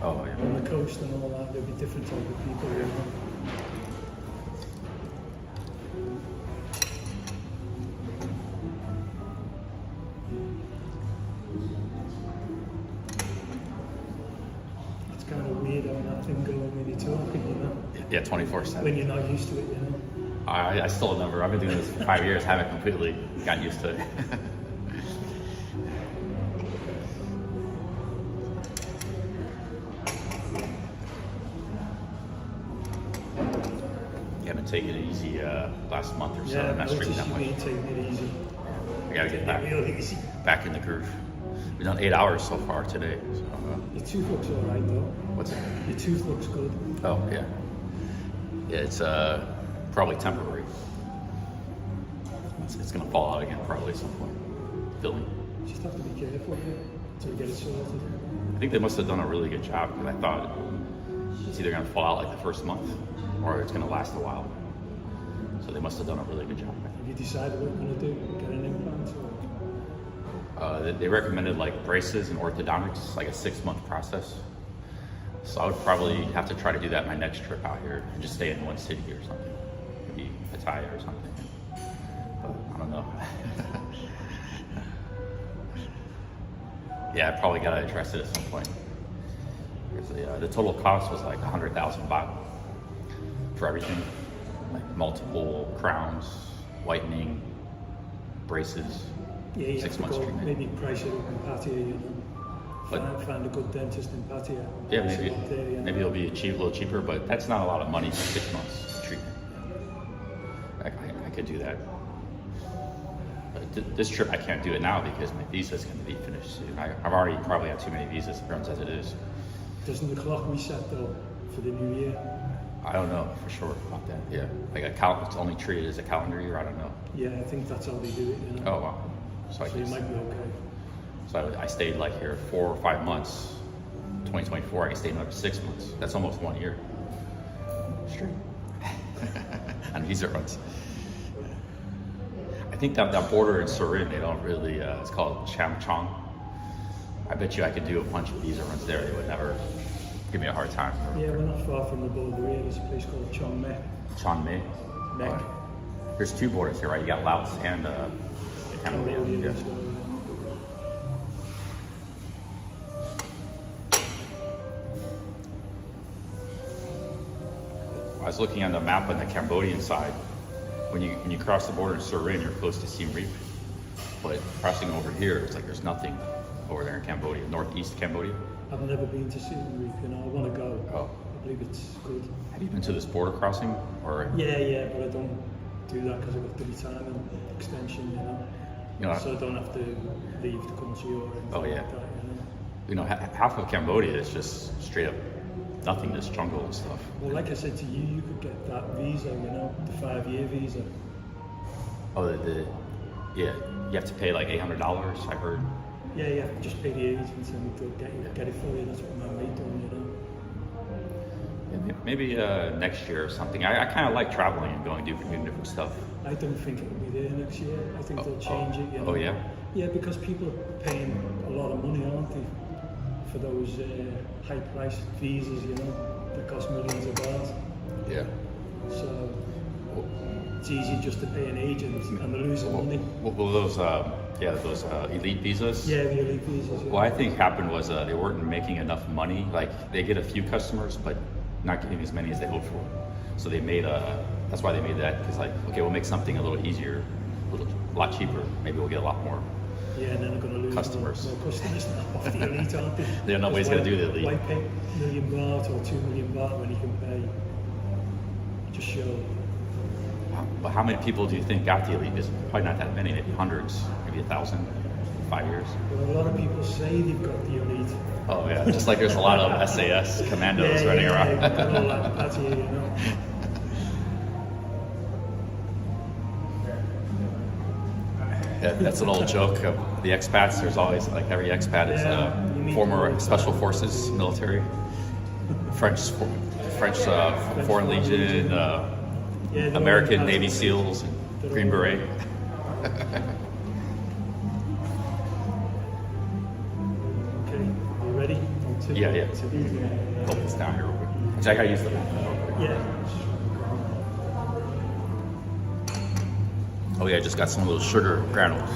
Oh yeah. on the coast and all that, there'll be different type of people, you know. It's kind of weird having that thing going when you're talking, you know, Yeah, 24/7. when you're not used to it, you know. I still never. I've been doing this for 5 years. Haven't completely gotten used to it. You haven't taken it easy last month or so. Yeah, I'm not streaming that you've much. been taking it easy. I gotta get back, Real easy. back in the groove. We've done 8 hours so far today. So, Your tooth looks alright though. what's it? Your tooth looks good. Oh yeah. Yeah, it's probably temporary. It's gonna fall out again probably at some point. Filming. Just have to be careful until you get it sorted. I think they must have done a really good job because I thought it's either gonna fall out like the first month or it's gonna last a while. So they must have done a really good job. Have you decided what you're going to do? Get an implant? Or? They recommended like braces and orthodontics, like a 6-month process. So I would probably have to try to do that my next trip out here and just stay in one city or something. Maybe Pattaya or something. But I don't know. Yeah, I probably got to address it at some point. Because the total cost was like 100,000 baht for everything. Like multiple crowns, whitening, braces, Yeah, you 6 have to months go, treatment. maybe price it up in Pattaya, you know. But- Find a good dentist in Pattaya. Yeah, Price maybe it up there, you know. maybe it'll be a little cheaper, but that's not a lot of money for 6 months treatment. I could do that. But this trip I can't do it now because my visa's going to be finished soon. I've already probably had too many visas runs as it is. Doesn't the clock reset though for the new year? I don't know for sure about that. Yeah, like it's only treated as a calendar year. I don't know. Yeah, I think that's how they do it, you know. Oh wow. So I So you guess. might be okay. So I stayed like here 4 or 5 months. 2024, I stayed another 6 months. That's almost 1 year. Straight. On visa runs. I think that border in Surin, they don't really, it's called Cham Chong. I bet you I could do a bunch of visa runs there. They would never give me a hard time. Yeah, we're not far from the border here. There's a place called Chiang Mai. Chiang Mai. Mek. There's 2 borders here, right? You got Laos and Cambodia. Cambodia Yeah. as well, yeah. was looking on the map on the Cambodian side. When you cross the border in Surin, you're close to Siem Reap. But crossing over here, it's like there's nothing over there in Cambodia, northeast Cambodia. I've never been to Siem Reap, you know. I want to go. Oh. I believe it's good. Have you been to this border crossing? Or Yeah, but I don't do that because I've got the retirement extension, You know, so I don't have to leave the country or anything Oh, yeah. like that, half of Cambodia is just straight up nothing, just jungle and stuff. Well, like I said to you, you could get that visa, the 5-year visa. Oh, yeah, you have to pay like $800, I heard. Yeah, you have to just pay the agents and they'll get it for you. That's what my mate done, Yeah, maybe next year or something. I kind of like traveling and going doing different stuff. I don't think it'll be there next year. I think they'll change it. Oh, yeah? Yeah, because people are paying a lot of money, aren't they, for those high-priced visas, that cost millions of dollars. Yeah. So it's easy just to pay an agent and they're losing money. Well, those elite visas? Yeah, the elite visas. Yeah. What I think happened was they weren't making enough money. Like, they get a few customers, but not getting as many as they hoped for. So they made that's why they made that, because like, okay, we'll make something a little easier, a lot cheaper. Maybe we'll get a lot more. Yeah, and then they're going to lose customers. More customers off the elite, aren't they? There are no ways to do the elite. Why pay $1 million or 2 million baht when you can pay just show? But how many people do you think got the elite visa? Probably not that many, maybe hundreds, maybe 1,000, 5 years. Well, a lot of people say they've got the elite. Oh yeah, just like there's a lot of SAS commandos running around. That's it, Yeah, that's an old joke of the expats. There's always, like, every expat is former special forces military, French Foreign Legion, American Navy SEALs, Green Beret. Okay, you ready? Yeah. Hold this down here real quick. Actually, I gotta use the map. Yeah. Oh yeah, I just got some of those sugar granules.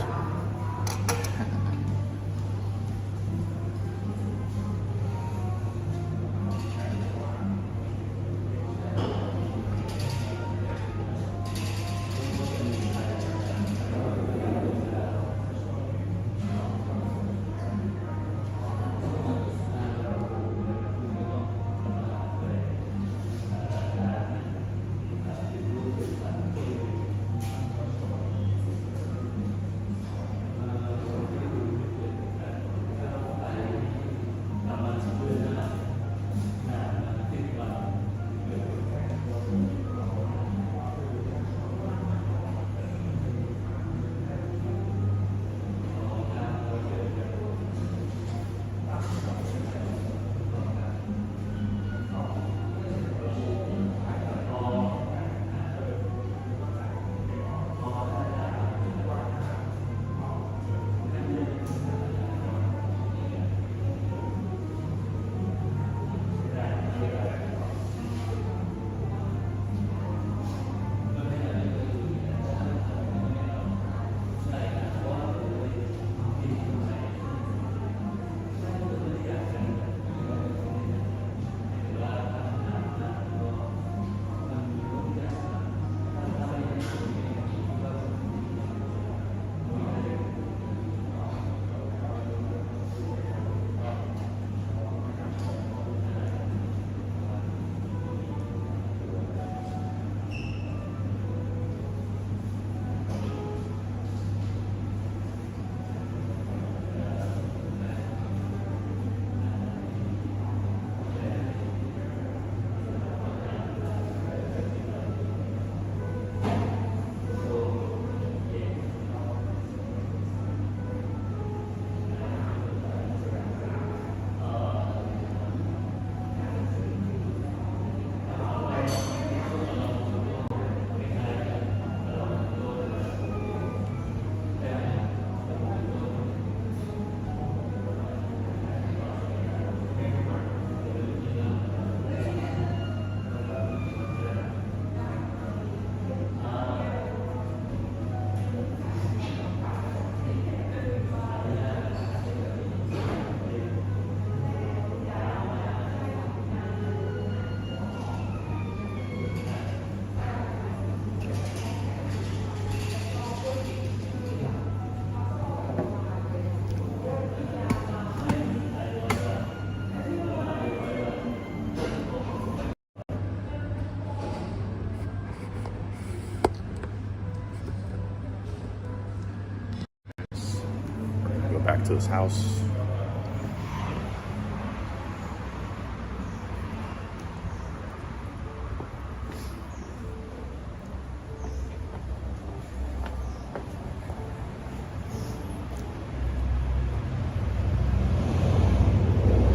to his house.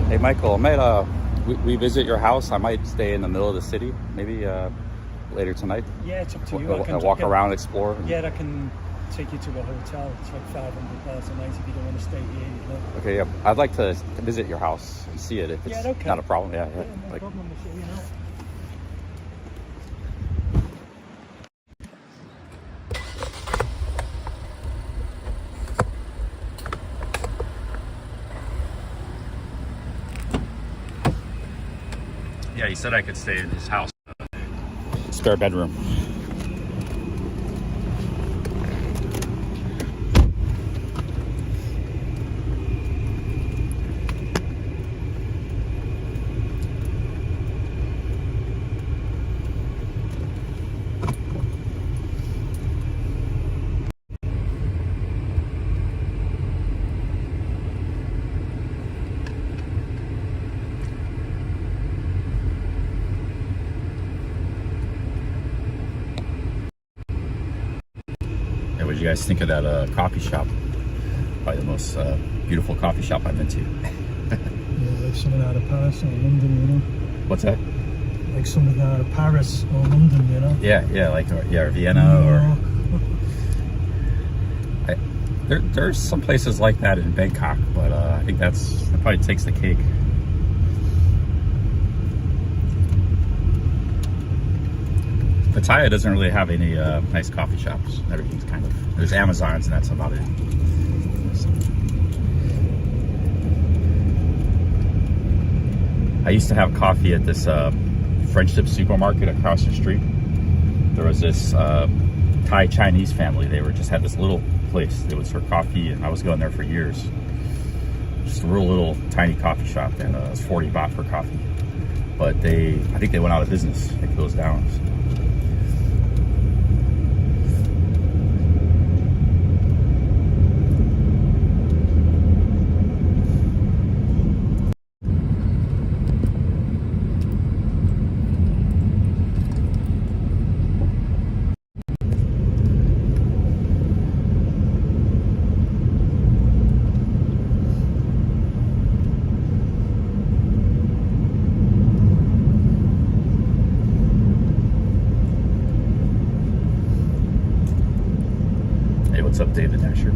Hey Michael, I might we visit your house. I might stay in the middle of the city, maybe later tonight. Yeah, it's up to you. I can Walk around, explore. Yeah, I can take you to a hotel. It's like $500 a night if you don't want to stay here. You know? Okay, yeah. I'd like to visit your house and see it if it's okay. not a problem. Yeah, Yeah, no like, problem. We'll show you now. yeah, he said I could stay in his house. Spare bedroom. What did you guys think of that coffee shop? Probably the most beautiful coffee shop I've been to. Yeah, like something out of Paris or London, you know? What's that? Like something out of Paris or London, you know? Yeah, like or Vienna or. There's some places like that in Bangkok, but I think that probably takes the cake. Pattaya doesn't really have any nice coffee shops. Everything's kind of, there's Amazons and that's about it. So. I used to have coffee at this Friendship supermarket across the street. There was this Thai Chinese family. They just had this little place. It was for coffee, and I was going there for years. Just a real little tiny coffee shop, and it was 40 baht for coffee. But I think they went out of business. They closed down. So. What's up, David Nasher?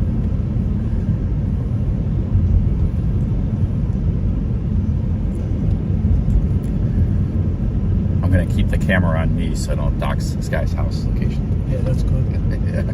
I'm gonna keep the camera on me so I don't dox this guy's house location. Yeah, that's good. Yeah.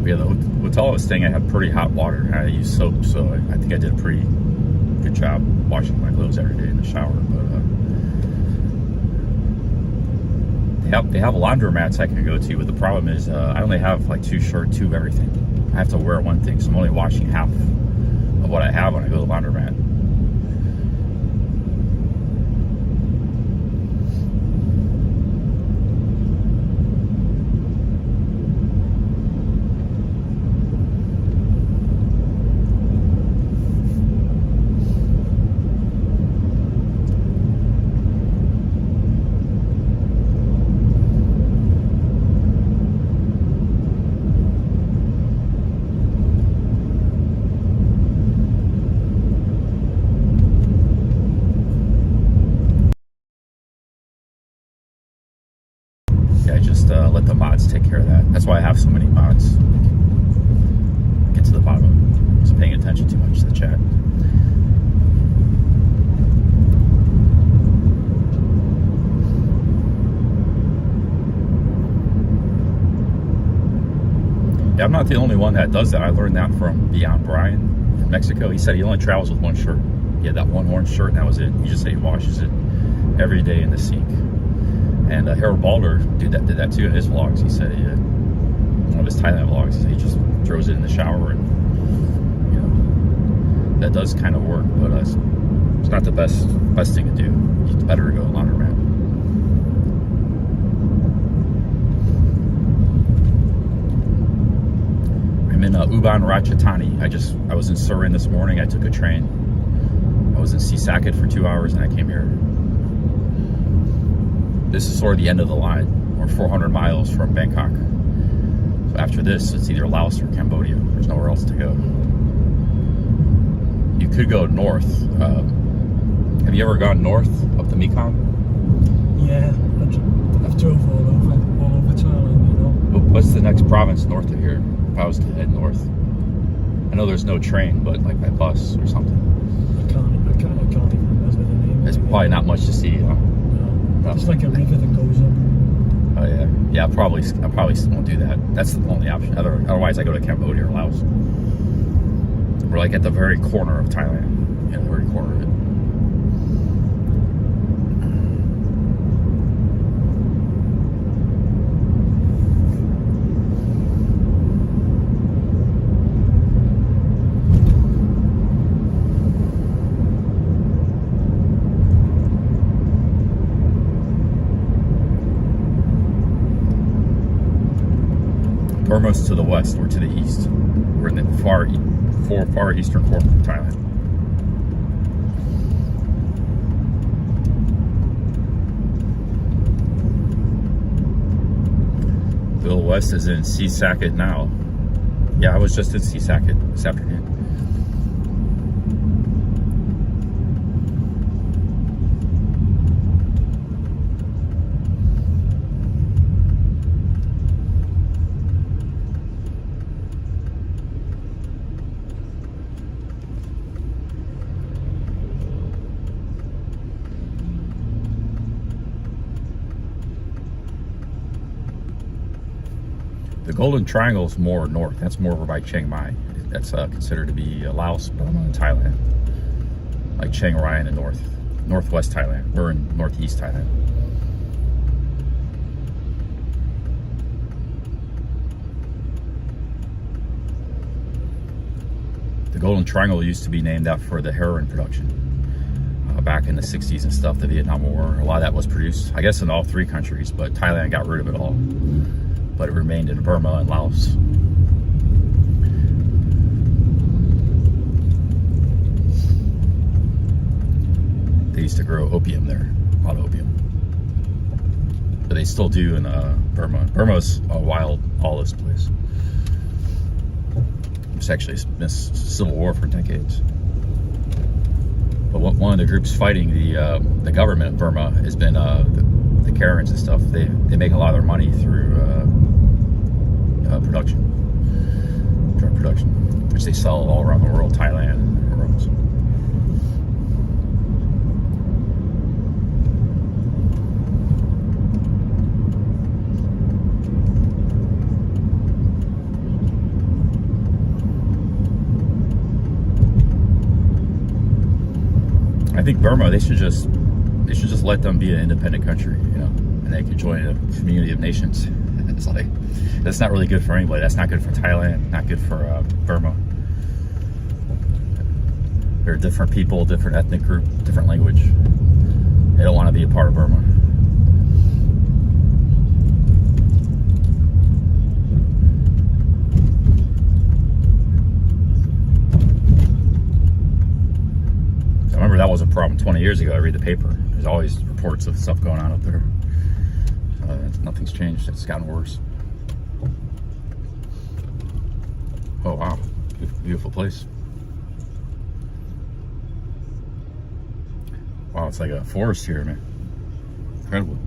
Yeah, the hotel I was staying at had pretty hot water. I used soap, so I think I did a pretty good job washing my clothes every day in the shower. But they have laundromats I can go to, but the problem is I only have like 2 shirts, 2 of everything. I have to wear one thing, so I'm only washing half of what I have when I go to the laundromat. I just let the mods take care of that. That's why I have so many mods. Get to the bottom of this paying attention too much to the chat. Yeah, I'm not the only one that does that. I learned that from Beyond Brian in Mexico. He said he only travels with one shirt. He had that one orange shirt, and that was it. He just said he washes it every day in the sink. And Harold Balder did that too in his vlogs. He said one of his Thailand vlogs, he just throws it in the shower, and you know, that does kind of work, but it's not the best thing to do. It's better to go laundromat. I'm in Ubon Ratchathani. I was in Surin this morning. I took a train. I was in Sisaket for 2 hours, and I came here. This is sort of the end of the line. We're 400 miles from Bangkok. So after this, it's either Laos or Cambodia. There's nowhere else to go. You could go north. Have you ever gone north up the Mekong? Yeah, I've drove all over Thailand, you know. What's the next province north of here? If I was to head north, I know there's no train, but like by bus or something. I can't even remember the name. There's probably not much to see, you know? No. It's like a river that goes up. Oh yeah, yeah. I probably won't do that. That's the only option. Otherwise, I go to Cambodia or Laos. We're like at the very corner of Thailand, the very corner of it. Burma's to the west, we're to the east. We're in the far eastern corner of Thailand. Bill West is in Sisaket now. Yeah, I was just in Sisaket this afternoon. The Golden Triangle is more north. That's more over by Chiang Mai. That's considered to be Laos, Burma, and Thailand. Like Chiang Rai in the northwest Thailand. We're in northeast Thailand. The Golden Triangle used to be named after the heroin production back in the 60s and stuff, the Vietnam War. A lot of that was produced, I guess, in all three countries, but Thailand got rid of it all. But it remained in Burma and Laos. They used to grow opium there, a lot of opium. But they still do in Burma. Burma's a wild, lawless place. It's actually been a civil war for decades. But one of the groups fighting the government of Burma has been the Karens and stuff. They make a lot of their money through drug production, which they sell all around the world, Thailand and everywhere else. I think Burma, they should just let them be an independent country, and they could join a community of nations. It's like, that's not really good for anybody. That's not good for Thailand, not good for Burma. They're different people, different ethnic group, different language. They don't want to be a part of Burma. I remember that was a problem 20 years ago. I read the paper. There's always reports of stuff going on up there. Nothing's changed. It's gotten worse. Oh wow, beautiful place. Wow, it's like a forest here, man. Incredible.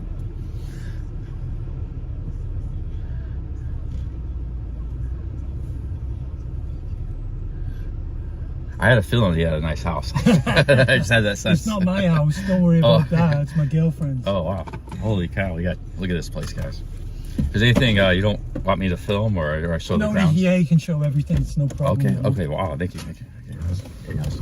I had a feeling you had a nice house. I just had that sense. It's not my house. Don't worry about that. It's my girlfriend's. Oh wow! Holy cow! Look at this place, guys. Is there anything you don't want me to film or show the grounds? Yeah, you can show everything. It's no problem. Okay. Okay. Wow. Thank you. Thank you. Okay, guys.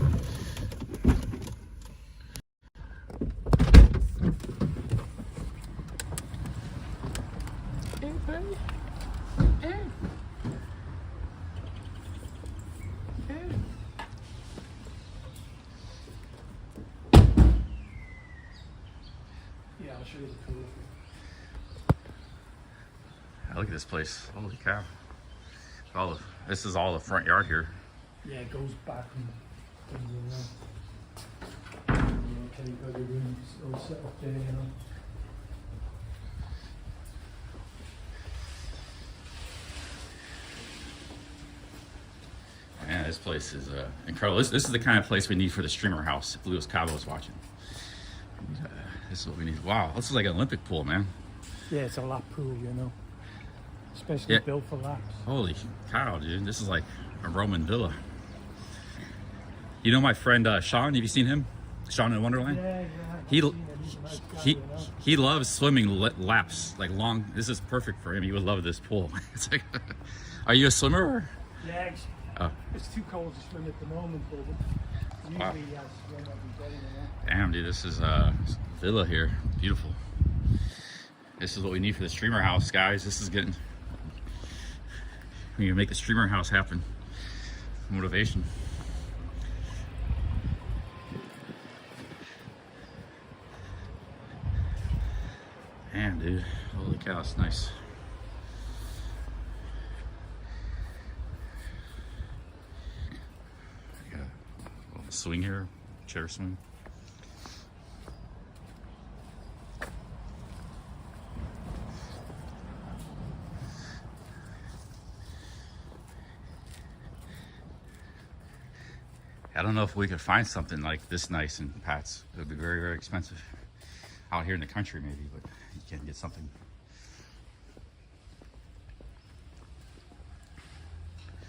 Yeah, I'll show you the pool. Look at this place. Holy cow! This is all the front yard here. Yeah, it goes back and comes in there. Okay, you've got your rooms all set up there, you know. Man, this place is incredible. This is the kind of place we need for the streamer house. If Lewis Cabo is watching, this is what we need. Wow, this is like an Olympic pool, man. Yeah, it's a lap pool, you know. Especially built for laps. Holy cow, dude! This is like a Roman villa. You know my friend Sean? Have you seen him? Sean in Wonderland. Yeah. He loves swimming laps, like long. This is perfect for him. He would love this pool. It's like, are you a swimmer? Or? Yeah, it's too cold to swim at the moment, but usually I swim every day, you know. Damn, dude, this is a villa here. Beautiful. This is what we need for the streamer house, guys. This is getting. We need to make the streamer house happen. Motivation. Man, dude, holy cow, it's nice. Got a little swing here, chair swing. I don't know if we could find something like this nice in Pat's. It would be very, very expensive. Out here in the country, maybe, but you can't get something.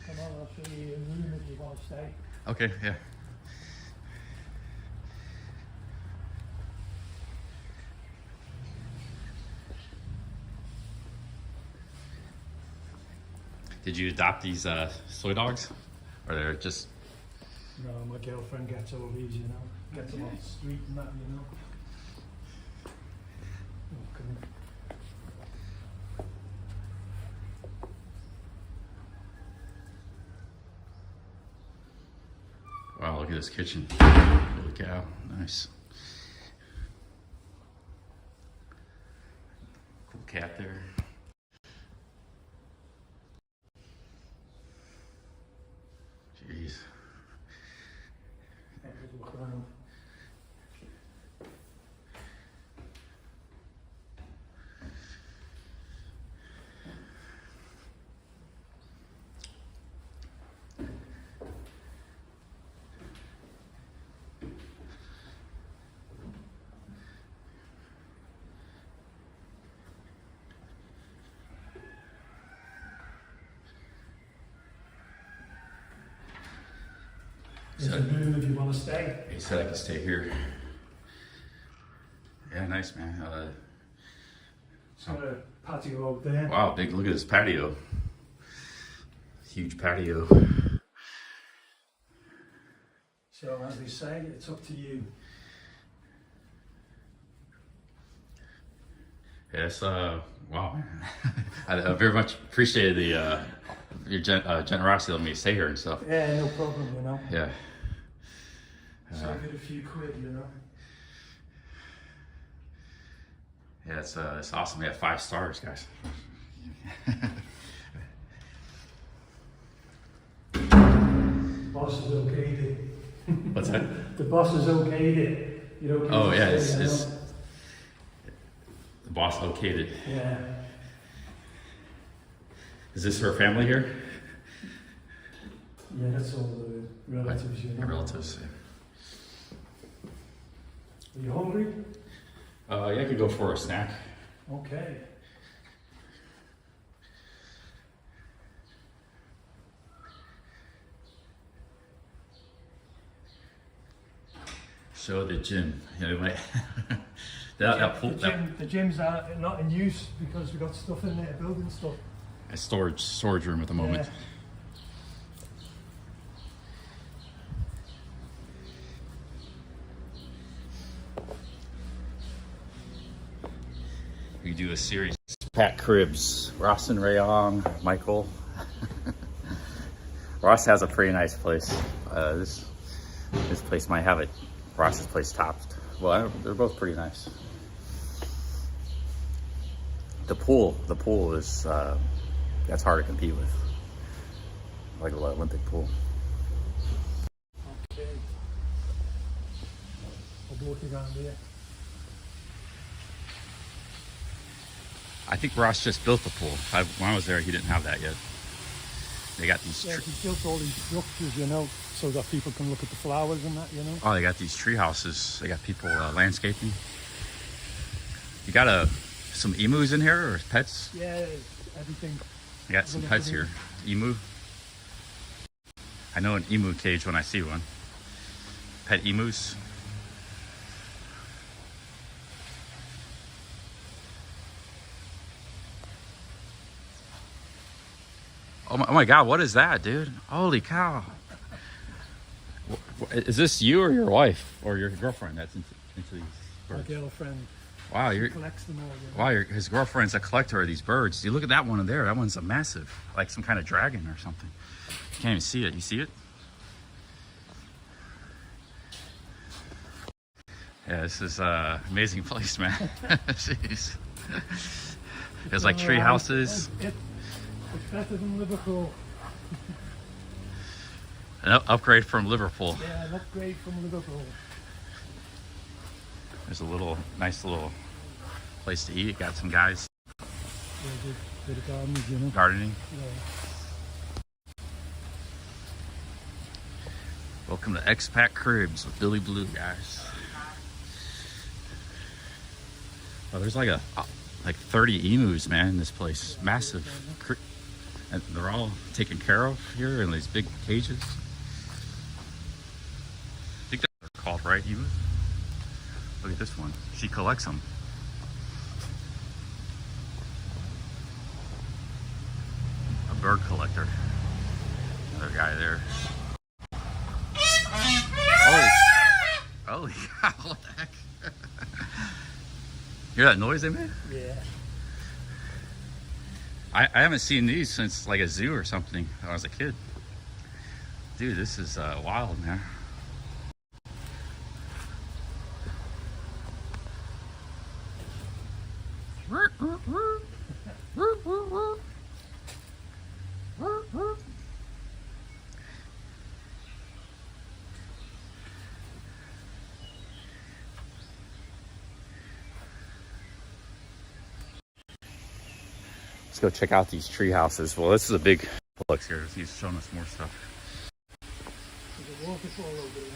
Come on, I'll show you a room if you want to stay. Okay, yeah. Did you adopt these soy dogs? Or they're just... No, my girlfriend gets all these, you know. Gets them off the street and that, you know. Oh, come on. Wow, look at this kitchen. Holy cow, nice. Cool cat there. Jeez. Look around. There's a room if you want to stay. He said I could stay here. Yeah, nice, man. It's got a patio out there. Wow, big look at this patio. Huge patio. So as they say, it's up to you. Yes, wow, man. I very much appreciated the your generosity letting me stay here and stuff. Yeah, no problem, you know. Yeah. Save it a few quid, you know. Yeah, it's awesome. We have 5 stars, guys. Boss has okayed it. What's that? The boss has okayed it. You don't. Oh yeah, it's the boss okayed it. Yeah. Is this her family here? Yeah, that's all the relatives, you know. Your relatives. Are you hungry? Yeah, I could go for a snack. Okay. Show the gym. You know, might that pool, the gyms are not in use because we've got stuff in there, building stuff. a storage room at the moment. Yeah. We do a series. Pat Cribs, Ross and Rayong, Michael. Ross has a pretty nice place. This place might have it. Ross's place topped. Well, they're both pretty nice. The pool is that's hard to compete with. Like an Olympic pool. Okay. I'll walk you down there. I think Ross just built the pool. When I was there, he didn't have that yet. They got these. Yeah, he built all these structures, you know, so that people can look at the flowers and that, you know. Oh, they got these tree houses. They got people landscaping. You got some emus in here or pets? Yeah, everything. I got some pets here. Emu. I know an emu cage when I see one. Pet emus. Oh my God, what is that, dude? Holy cow. Is this you or your wife or your girlfriend that's into these My birds? girlfriend. Wow, She collects them all. You know? wow, his girlfriend's a collector of these birds. You look at that one in there. That one's a massive, like some kind of dragon or something. You can't even see it. You see it? Yeah, this is an amazing place, man. Jeez. There's like tree houses. It's better than Liverpool. An upgrade from Liverpool. Yeah, an upgrade from Liverpool. There's a nice little place to eat. Got some guys Yeah, good gardens, you know. gardening. Yeah. Welcome to Expat Cribs with Billy Blue, guys. Oh, there's like 30 emus, man, in this place. Massive. And they're all taken care of here in these big cages. I think they're called, right, emus? Look at this one. She collects them. A bird collector. Another guy there. Holy cow, what the heck? Hear that noise they made? Yeah. I haven't seen these since like a zoo or something when I was a kid. Dude, this is wild, man. Let's go check out these tree houses. Well, this is a big complex here. He's showing us more stuff. There's a waterfall over there.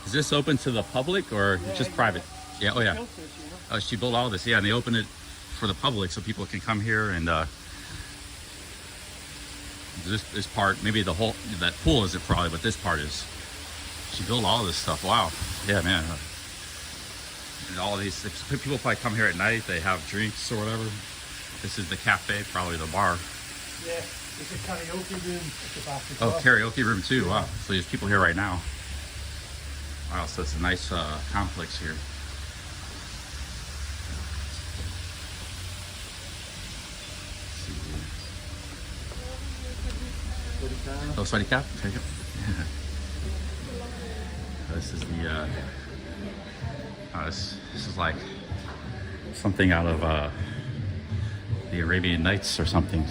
Is this open to the public or just private? Yeah, oh yeah. Built it, you know. Oh, she built all this. Yeah, and they open it for the public so people can come here and this part, maybe the whole, that pool isn't probably, but this part is. She built all this stuff. Wow. Yeah, man. And all these, people probably come here at night, they have drinks or whatever. This is the cafe, probably the bar. Yeah, there's a karaoke room at the back as Oh, well. karaoke room too. Wow. So there's people here right now. Wow, so it's a nice complex here. Oh, sweaty cap? Take it. This is the, this is like something out of the Arabian Nights or something. I'll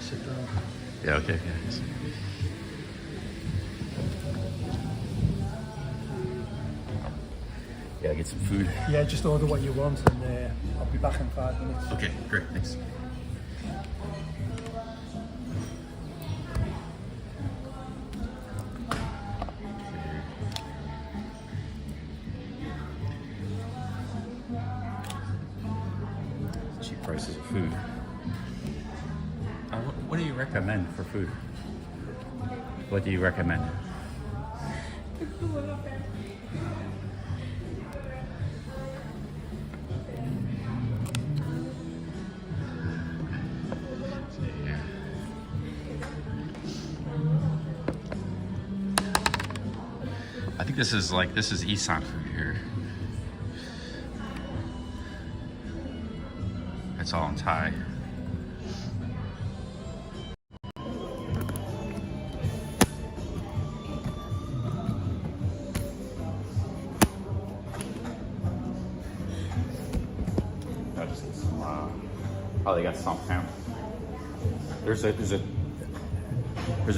sit down. Yeah, okay. Yeah, get some food. Yeah, just order what you want and I'll be back in 5 minutes. Okay, great, thanks. prices of food. What do you recommend for food? What do you recommend? I think this is Isan food here. It's all in Thai. Oh, they got some ham. There's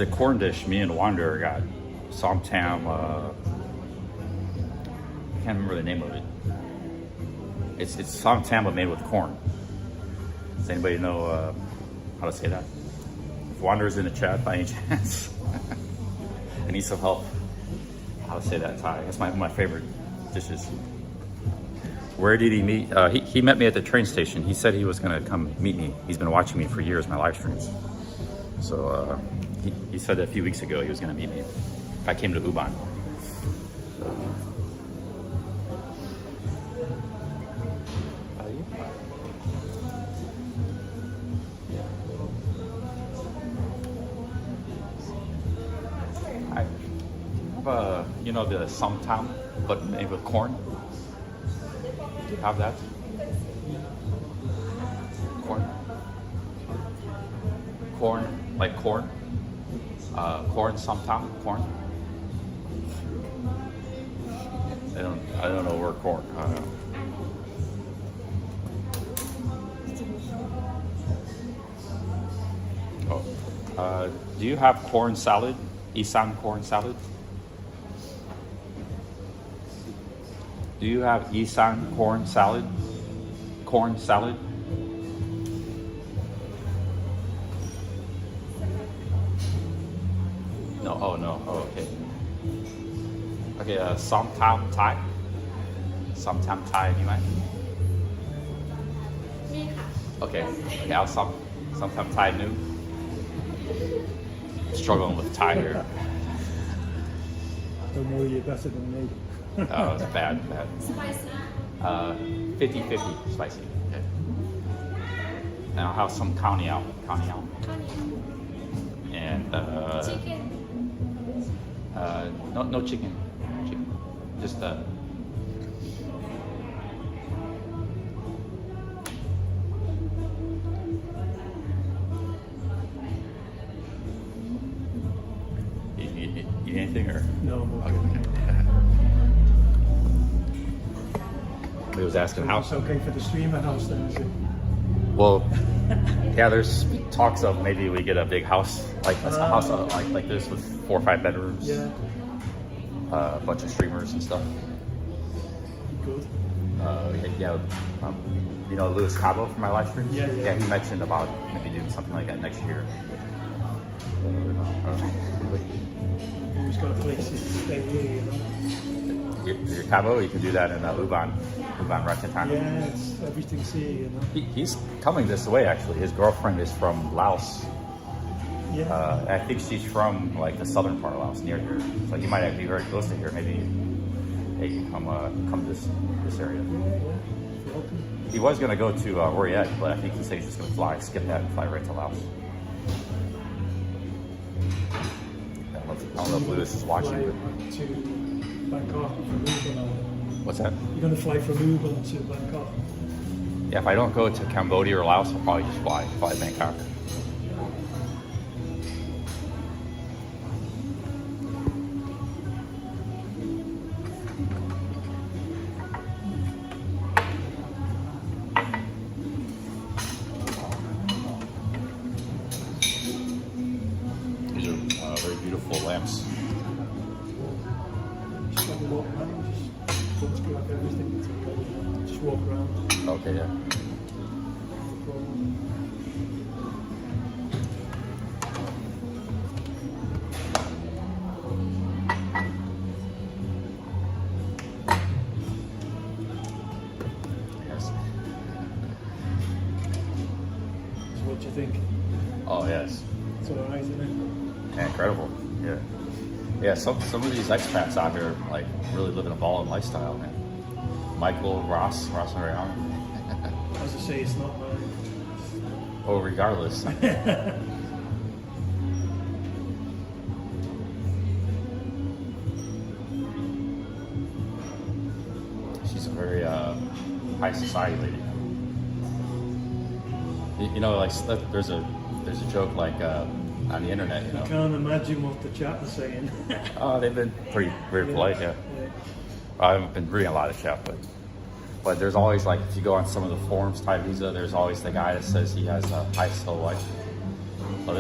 a corn dish me and Wanderer got. Som tam. I can't remember the name of it. It's som tam but made with corn. Does anybody know how to say that? If Wanderer's in the chat by any chance, I need some help. How to say that Thai? That's my favorite dishes. Where did he meet? He met me at the train station. He said he was gonna come meet me. He's been watching me for years, my live streams. So he said that a few weeks ago he was gonna meet me if I came to Uban. You know the som tam, but made with corn. Do you have that? Corn. Corn, like corn. Corn som tam, corn. I don't know where corn. Do you have corn salad? Isan corn salad? Do you have Isan corn salad? Corn salad? No, oh no, oh, okay. Okay, som tam Thai? Som tam Thai, do you mind? Okay, I'll some tam Thai new. Struggling with Thai here. Don't worry, you're better than me. Oh, it's bad. Spicy? 50-50 spicy. Okay. And I'll have some county out. And chicken? No chicken. Just eat anything or? No. Okay. He was asking how. It's okay for the streamer house then, is it? Well, yeah, there's talks of maybe we get a big house, like a house like this with 4 or 5 bedrooms. Yeah. A bunch of streamers and stuff. Good. Yeah, you know Louis Cabo from my live streams? Yeah. Yeah, he mentioned about maybe doing something like that next year. Who's got a place to stay here, you know? Your Cabo, you can do that in Uban Ratchathani. Yeah, everything's here, you know? He's coming this way actually. His girlfriend is from Laos. Yeah. I think she's from like the southern part of Laos, near here. So you might be very close to here. Maybe you can come to this area. He was gonna go to Oriet, but I think he said he's just gonna skip that and fly right to Laos. I don't know if Lewis is watching. Fly to Bangkok from Uban. What's that? You're gonna fly from Uban to Bangkok. Yeah, if I don't go to Cambodia or Laos, I'll probably just fly Bangkok. These are very beautiful lamps. Just have a walk around, just don't screw up everything. Just walk around. Okay, yeah. Yes. Oh yes. It's alright, isn't it? Yeah, incredible. Yeah. Yeah, some of these expats out here like really living a balling lifestyle, man. Michael, Ross and Rihanna. As I say, it's not mine. Oh, regardless. She's a very high society lady. You know, like there's a joke like on the internet, you know. I can't imagine what the chat is saying. Oh, they've been very polite, yeah. I haven't been reading a lot of chat, but there's always like if you go on some of the forums, Thai Visa, there's always the guy that says he has a high soul wife. So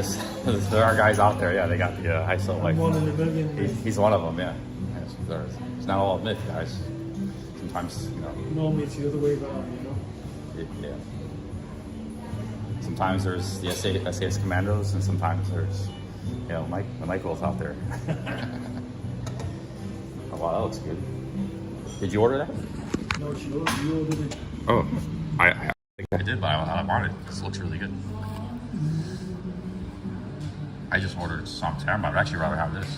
there are guys out there, yeah. They got the high soul wife. 1 in a million. He's one of them, yeah. It's not all myth, guys. Sometimes, you know. Normally it's the other way around, you know. Yeah. Sometimes there's the SAS commandos, and sometimes there's, you know, Michael's out there. Oh, wow, that looks good. Did you order that? No, you ordered it. Oh, I think I did, but I bought it because it looks really good. I just ordered some tam. I'd actually rather have this.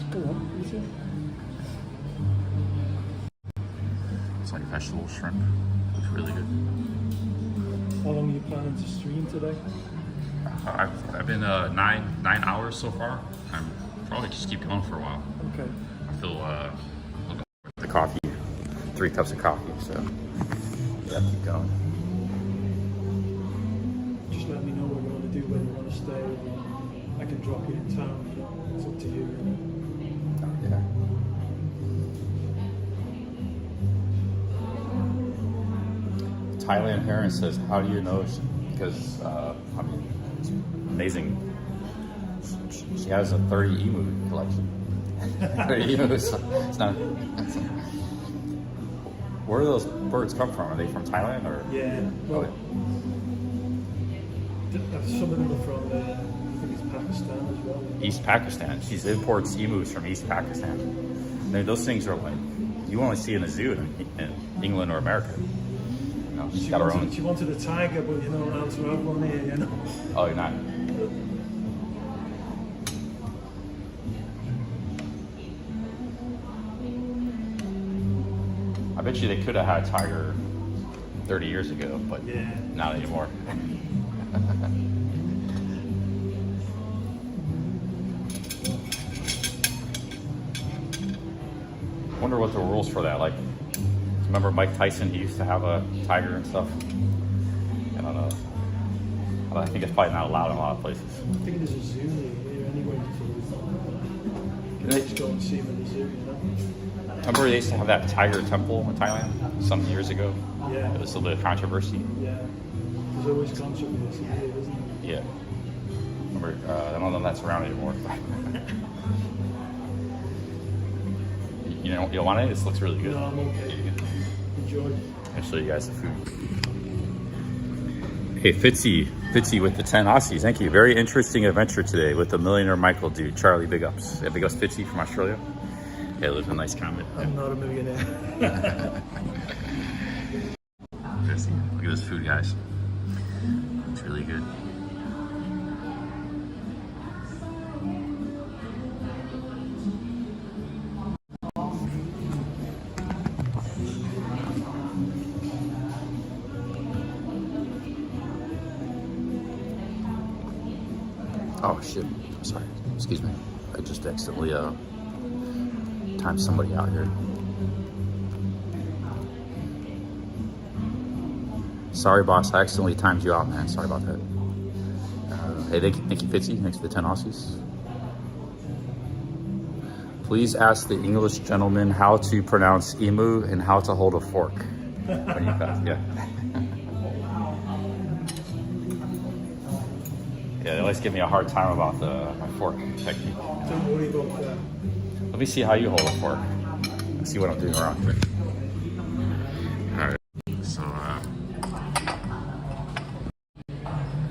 It's like vegetable shrimp. Looks really good. How long are you planning to stream today? I've been 9 hours so far. I'm probably just keep going for a while. Okay. I feel looking for the coffee, 3 cups of coffee. So yeah, keep going. Just let me know what you want to do, whether you want to stay. I can drop you in town. You know? It's up to you. Yeah. Thailand Heron says, "How do you know?" Because I mean, it's amazing. She has a 30 emu collection. 30 emus. It's not. Where do those birds come from? Are they from Thailand or? Yeah. Well, some of them are from, I think it's Pakistan as well. East Pakistan. She imports emus from East Pakistan. Those things are like you only see in a zoo in England or America. You know, she's got her own. She wanted a tiger, but you know, now to have one here, you know. Oh, you're not. I bet you they could have had a tiger 30 years ago, but yeah, not anymore. Wonder what the rules for that. Like, remember Mike Tyson? He used to have a tiger and stuff. I don't know. I think it's probably not allowed in a lot of places. I think there's a zoo near here anyway. You can just go and see them in the zoo, you know. Remember they used to have that tiger temple in Thailand some years ago? Yeah. It was a little bit of controversy. Yeah. There's always controversy here, isn't there? Yeah. Remember, I don't know if that's around anymore. You don't want it? This looks really good. No, I'm okay. Enjoy. I'll show you guys the food. Hey, Fitzy with the 10 Aussies. Thank you. Very interesting adventure today with the millionaire Michael dude. Charlie, big ups. Yeah, big ups Fitzy from Australia. Yeah, there's a nice comment. I'm not a millionaire. Fitzy. Look at this food, guys. It's really good. Oh shit, sorry, excuse me. I just accidentally timed somebody out here. Sorry boss, I accidentally timed you out, man. Sorry about that. Hey, thank you Fitzy, thanks for the 10 Aussies. Please ask the English gentleman how to pronounce emu and how to hold a fork. When you pass, yeah. Yeah, they always give me a hard time about my fork technique. Don't worry about that. Let me see how you hold a fork. Let's see what I'm doing wrong here. Alright, so,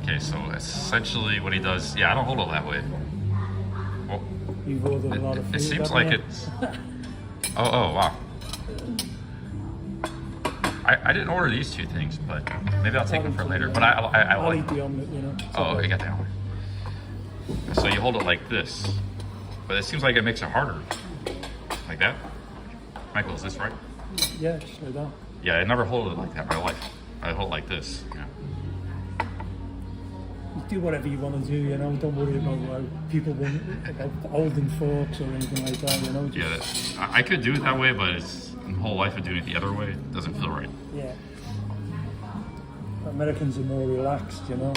okay, so essentially what he does, yeah, I don't hold it that way. Well, You've ordered a lot of food. it seems like it's, oh, wow. I didn't order these 2 things, but maybe I'll take them for later. But I'll eat the omelet, you know. Oh, you got the omelet. So you hold it like this, but it seems like it makes it harder. Like that? Michael, is this right? Yeah, just like that. Yeah, I never hold it like that in my life. I hold it like this. Yeah. You do whatever you want to do, you know. Don't worry about how people want, about holding forks or anything like that, you know. Just, Yeah, I could do it that way, but it's my whole life of doing it the other way. It doesn't feel right. yeah. Americans are more relaxed, you know.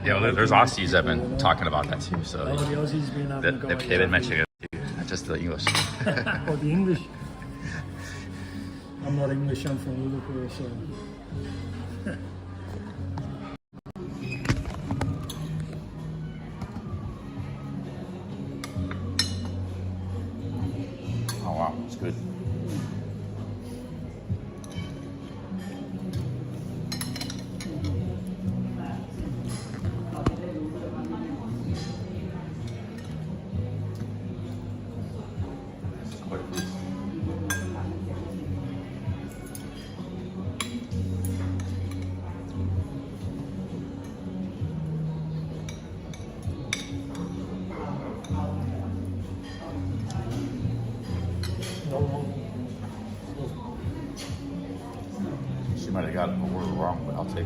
Yeah, well, there's Aussies that have been talking about that too. So Oh, the Aussies been having a go at they've been mentioning it too, not just the English. Or the English. I'm not English, I'm from Liverpool, so. Oh wow, it's good. She might have got a word wrong, but I'll take it.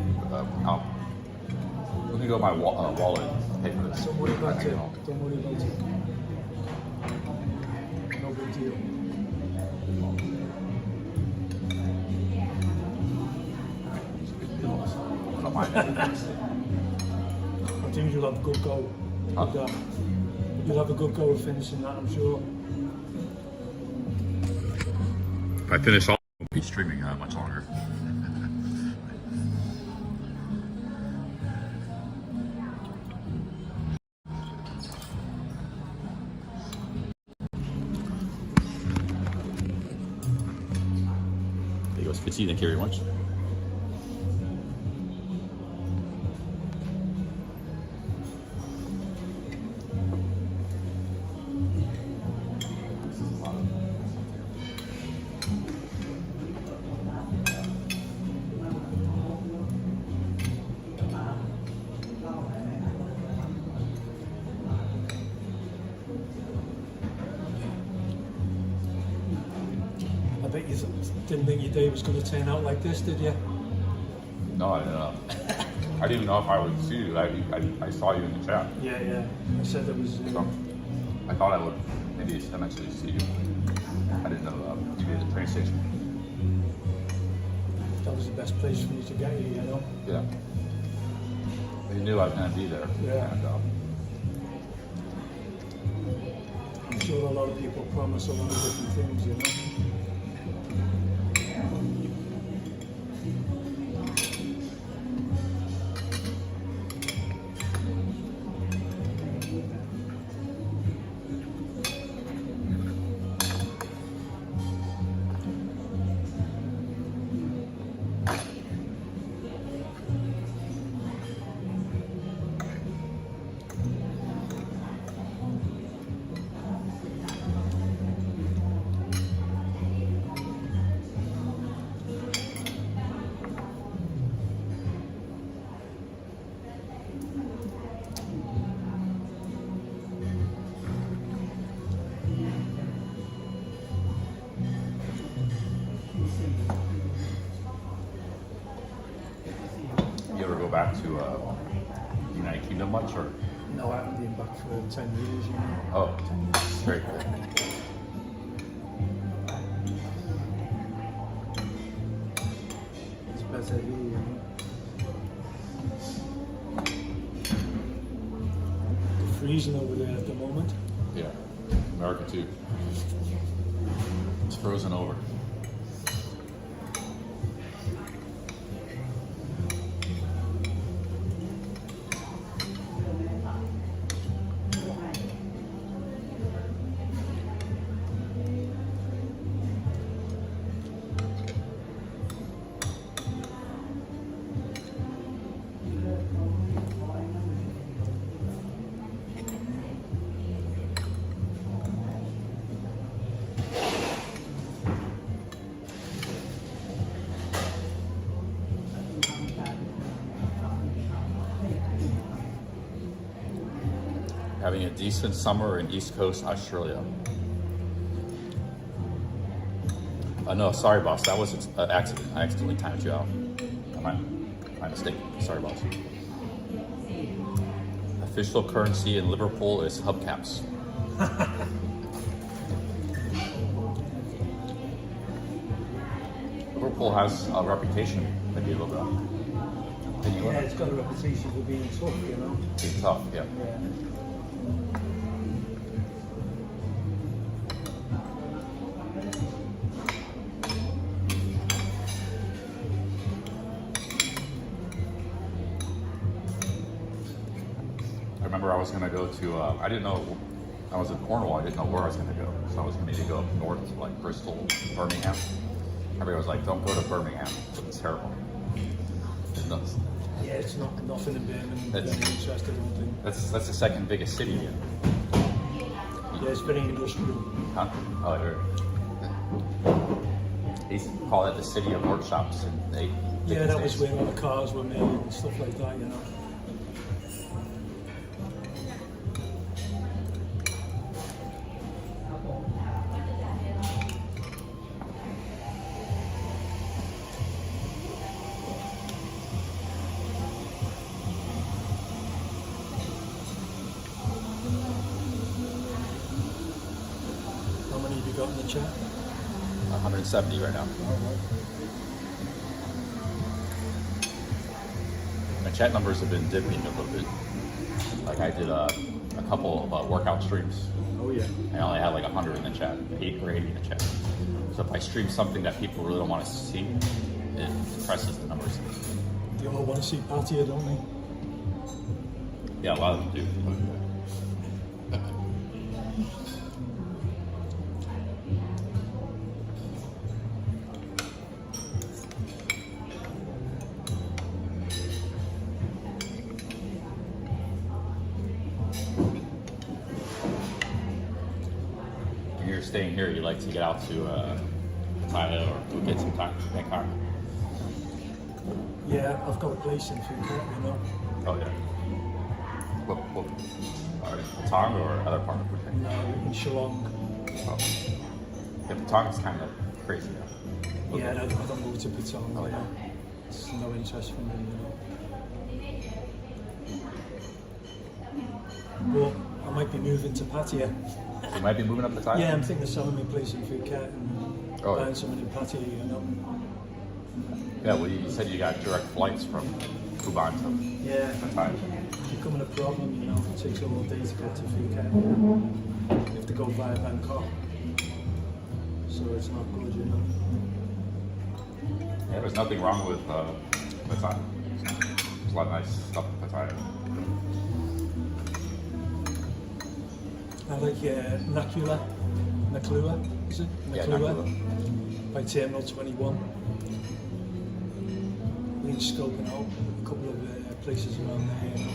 Let me go my wallet and pay for this. Don't worry about it. Don't worry about it. No big deal. I don't mind it. I think you'll have a good go with that. You'll have a good go at finishing that, I'm sure. If I finish all, I won't be streaming much longer. There goes Fitzy, thank you very much. I bet you didn't think your day was going to turn out like this, did you? No, I didn't know. I didn't even know if I would see you. I saw you in the chat. Yeah, yeah. I said there was. So I thought I would maybe eventually see you. I didn't know you'd be at the train station. That was the best place for you to get here, you know? Yeah. They knew I was going to be there. Yeah. And, I'm sure a lot of people promise a lot of different things, you know? you ever go back to United Kingdom much, or? No, I haven't been back for 10 years, you know? Oh, very cool. It's better here, you know? It's freezing over there at the moment. Yeah, America too. It's frozen over. having a decent summer in East Coast Australia. No, sorry, boss. That was an accident. I accidentally timed you out. My mistake. Sorry, boss. Official currency in Liverpool is hubcaps. Liverpool has a reputation, maybe a little bit. Yeah, it's got a reputation for being tough, you know. Being tough, yeah. I remember I was going to go to, I didn't know, I was in Cornwall, I didn't know where I was going to go. So I was going to maybe go up north to like Bristol, Birmingham. Everybody was like, don't go to Birmingham, it's terrible. It's nuts. Yeah, it's nothing in Birmingham. Interested, I don't think. That's the second biggest city here. Yeah, it's very industrial. Huh? Oh, I heard. They used to call it the city of workshops. And Yeah, that was where all the cars were made and stuff like that, you know. How many have you got in the chat? 170 right now. My chat numbers have been dipping a little bit. Like I did a couple of workout streams. Oh yeah. I only had like 100 in the chat, 8 or 80 in the chat. So if I stream something that people really don't want to see, it depresses the numbers. They all want to see Patty, don't they? Yeah, a lot of them do. When you're staying here, you like to get out to Thailand or Phuket sometime, Bangkok. Yeah, I've got a place in Phuket, you know. Oh yeah. What Patong or other part of Phuket? No, in Shillong. Oh. Yeah, Patong is kind of crazy. Yeah, I don't go to Patong. Oh, yeah. It's no interest for me, you know. But I might be moving to Pattaya. You might be moving up to Thailand? Yeah, I'm thinking of selling my place in Phuket and buying something in Pattaya, you know. Yeah, well, you said you got direct flights from Kuban to Yeah, Thailand. it's becoming a problem, you know. It takes all day to get to Phuket. You have to go via Bangkok. So it's not good, you know. Yeah, there's nothing wrong with Thailand. There's a lot of nice stuff in Thailand. I like Naklua, is it? Yeah, Naklua, Naklua. by Terminal 21. Been scoping out a couple of places around there, you know.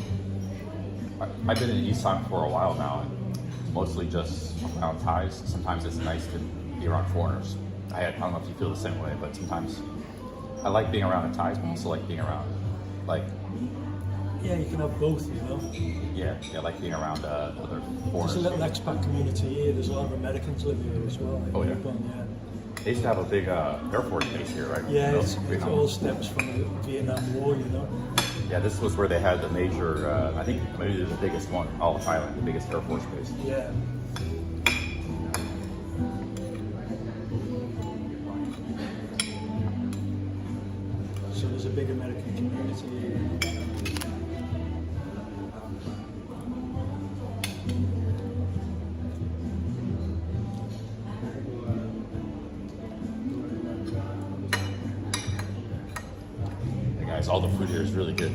I've been in Isan for a while now, and mostly just around Thais. Sometimes it's nice to be around foreigners. I don't know if you feel the same way, but sometimes I like being around the Thais, but also like being around, like, Yeah, you can have both, you know. yeah, I like being around other There's foreigners. a little expat community here. There's a lot of Americans live here as well. Oh, yeah. Yeah. They used to have a big Air Force base here, right? Yeah, You know, it Vietnam. all stems from the Vietnam War, you know. Yeah, this was where they had the major, I think maybe the biggest one, all of Thailand, the biggest Air Force base. Yeah. So there's a big American community here. Hey guys, all the food here is really good.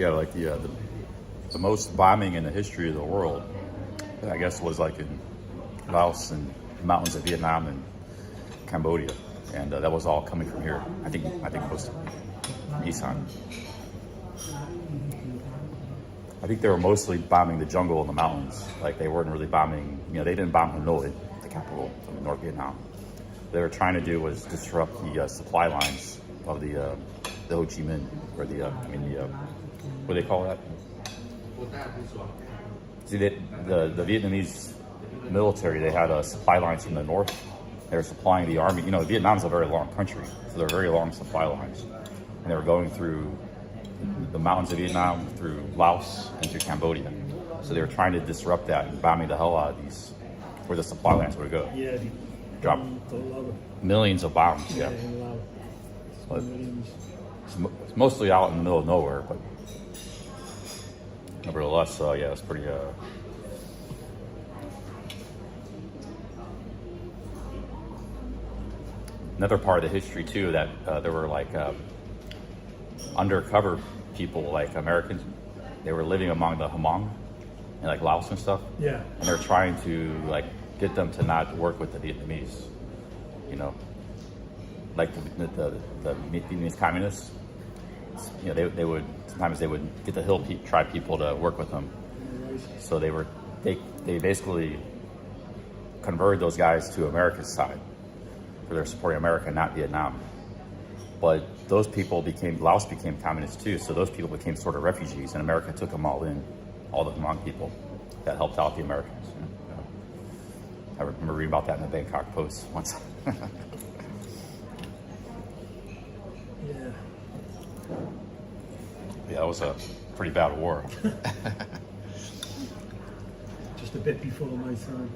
Yeah, like the most bombing in the history of the world, I guess, was like in Laos and mountains of Vietnam and Cambodia, and that was all coming from here. I think most from Isan. I think they were mostly bombing the jungle and the mountains. Like they weren't really bombing. They didn't bomb Hanoi, the capital of North Vietnam. What they were trying to do was disrupt the supply lines of the Ho Chi Minh, or what do they call that? See, the Vietnamese military, they had supply lines from the north. They were supplying the army. Vietnam's a very long country, so they're very long supply lines. And they were going through the mountains of Vietnam, through Laos, and through Cambodia. So they were trying to disrupt that and bombing the hell out of these, where the supply lines would go. Yeah. Drop millions of bombs, yeah. In Laos. But Millions. it's mostly out in the middle of nowhere, but nevertheless, yeah, it's pretty. Another part of the history too, that there were like undercover people, like Americans. They were living among the Hmong in like Laos and stuff. Yeah. And they're trying to like get them to not work with the Vietnamese. Like the Vietnamese communists. They would sometimes get the hill tribe people to work with them. So they basically converted those guys to America's side, for their supporting America, not Vietnam. But those people Laos became communist too, so those people became sort of refugees, and America took them all in, all the Hmong people that helped out the Americans. I remember reading about that in the Bangkok Post once. Yeah. Yeah, it was a pretty bad war. Just a bit before my time.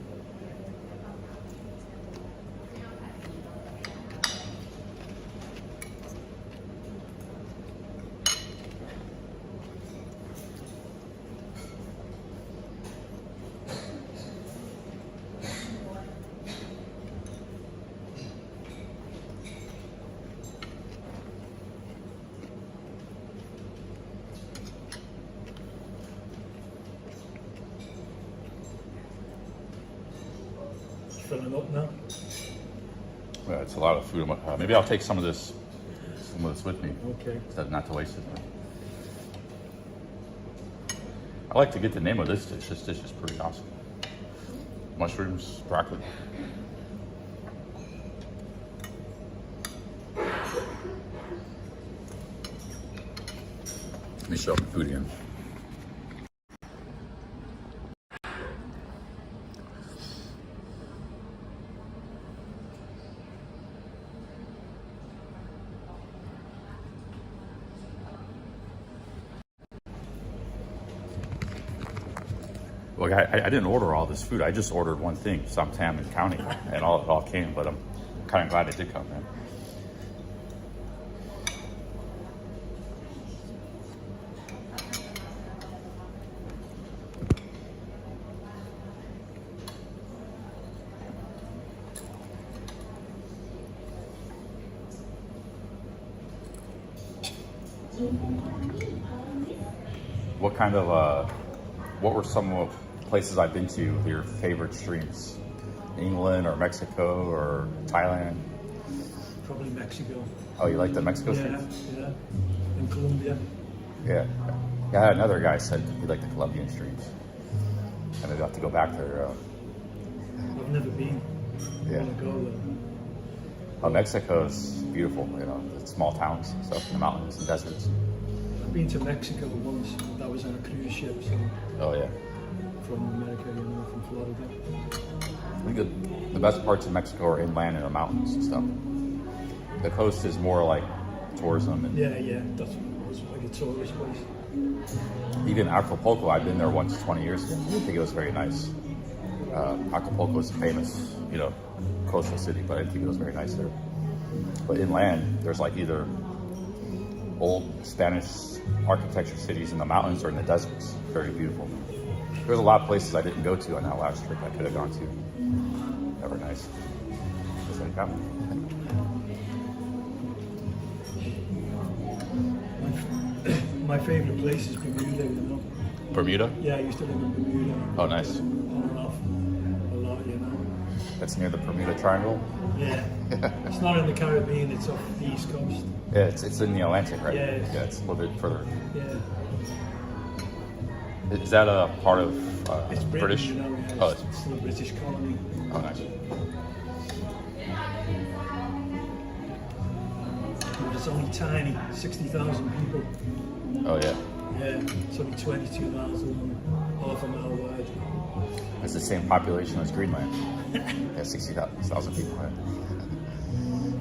Filling up now. Yeah, it's a lot of food. Maybe I'll take some of this with me. Okay. Not to waste it. I like to get the name of this dish. This dish is pretty awesome. Mushrooms, broccoli. Let me show up the food again. Well, I didn't order all this food. I just ordered one thing, some Tam and County, and it all came. But I'm kind of glad it did come, man. What were some of places I've been to, your favorite streams? England or Mexico or Thailand? Probably Mexico. Oh, you like the Mexico streams? Yeah. And Colombia. Yeah. I had another guy said he liked the Colombian streams. And I'd have to go back there. I've never been. I Yeah. want to go there. Oh, Mexico's beautiful, the small towns and stuff, the mountains and deserts. I've been to Mexico once. That was on a cruise ship, so Oh, yeah. from America, from Florida. I think the best parts of Mexico are inland and the mountains and stuff. The coast is more like tourism. And Yeah. That's like a tourist place. even Acapulco, I've been there once 20 years ago. I think it was very nice. Acapulco is a famous, coastal city, but I think it was very nice there. But inland, there's like either old Spanish architecture cities in the mountains or in the deserts. Very beautiful. There's a lot of places I didn't go to on that last trip I could have gone to. That were nice. Just like that one. my favourite place is Bermuda, you know. Bermuda? Yeah, I used to live in Bermuda. Oh, nice. On and off a lot, you know. That's near the Bermuda Triangle. Yeah. It's not in the Caribbean, it's off the East Coast. Yeah, it's in the Atlantic, right? Yeah. Yeah, it's a little bit further. Yeah. Is that a part of It's British? You know, yeah, Oh, it's still a British colony. oh, nice. But it's only tiny, 60,000 people. Oh, yeah. Yeah, it's only 22 miles long, half a mile wide. It's the same population as Greenland. Yeah, 60,000 people, right?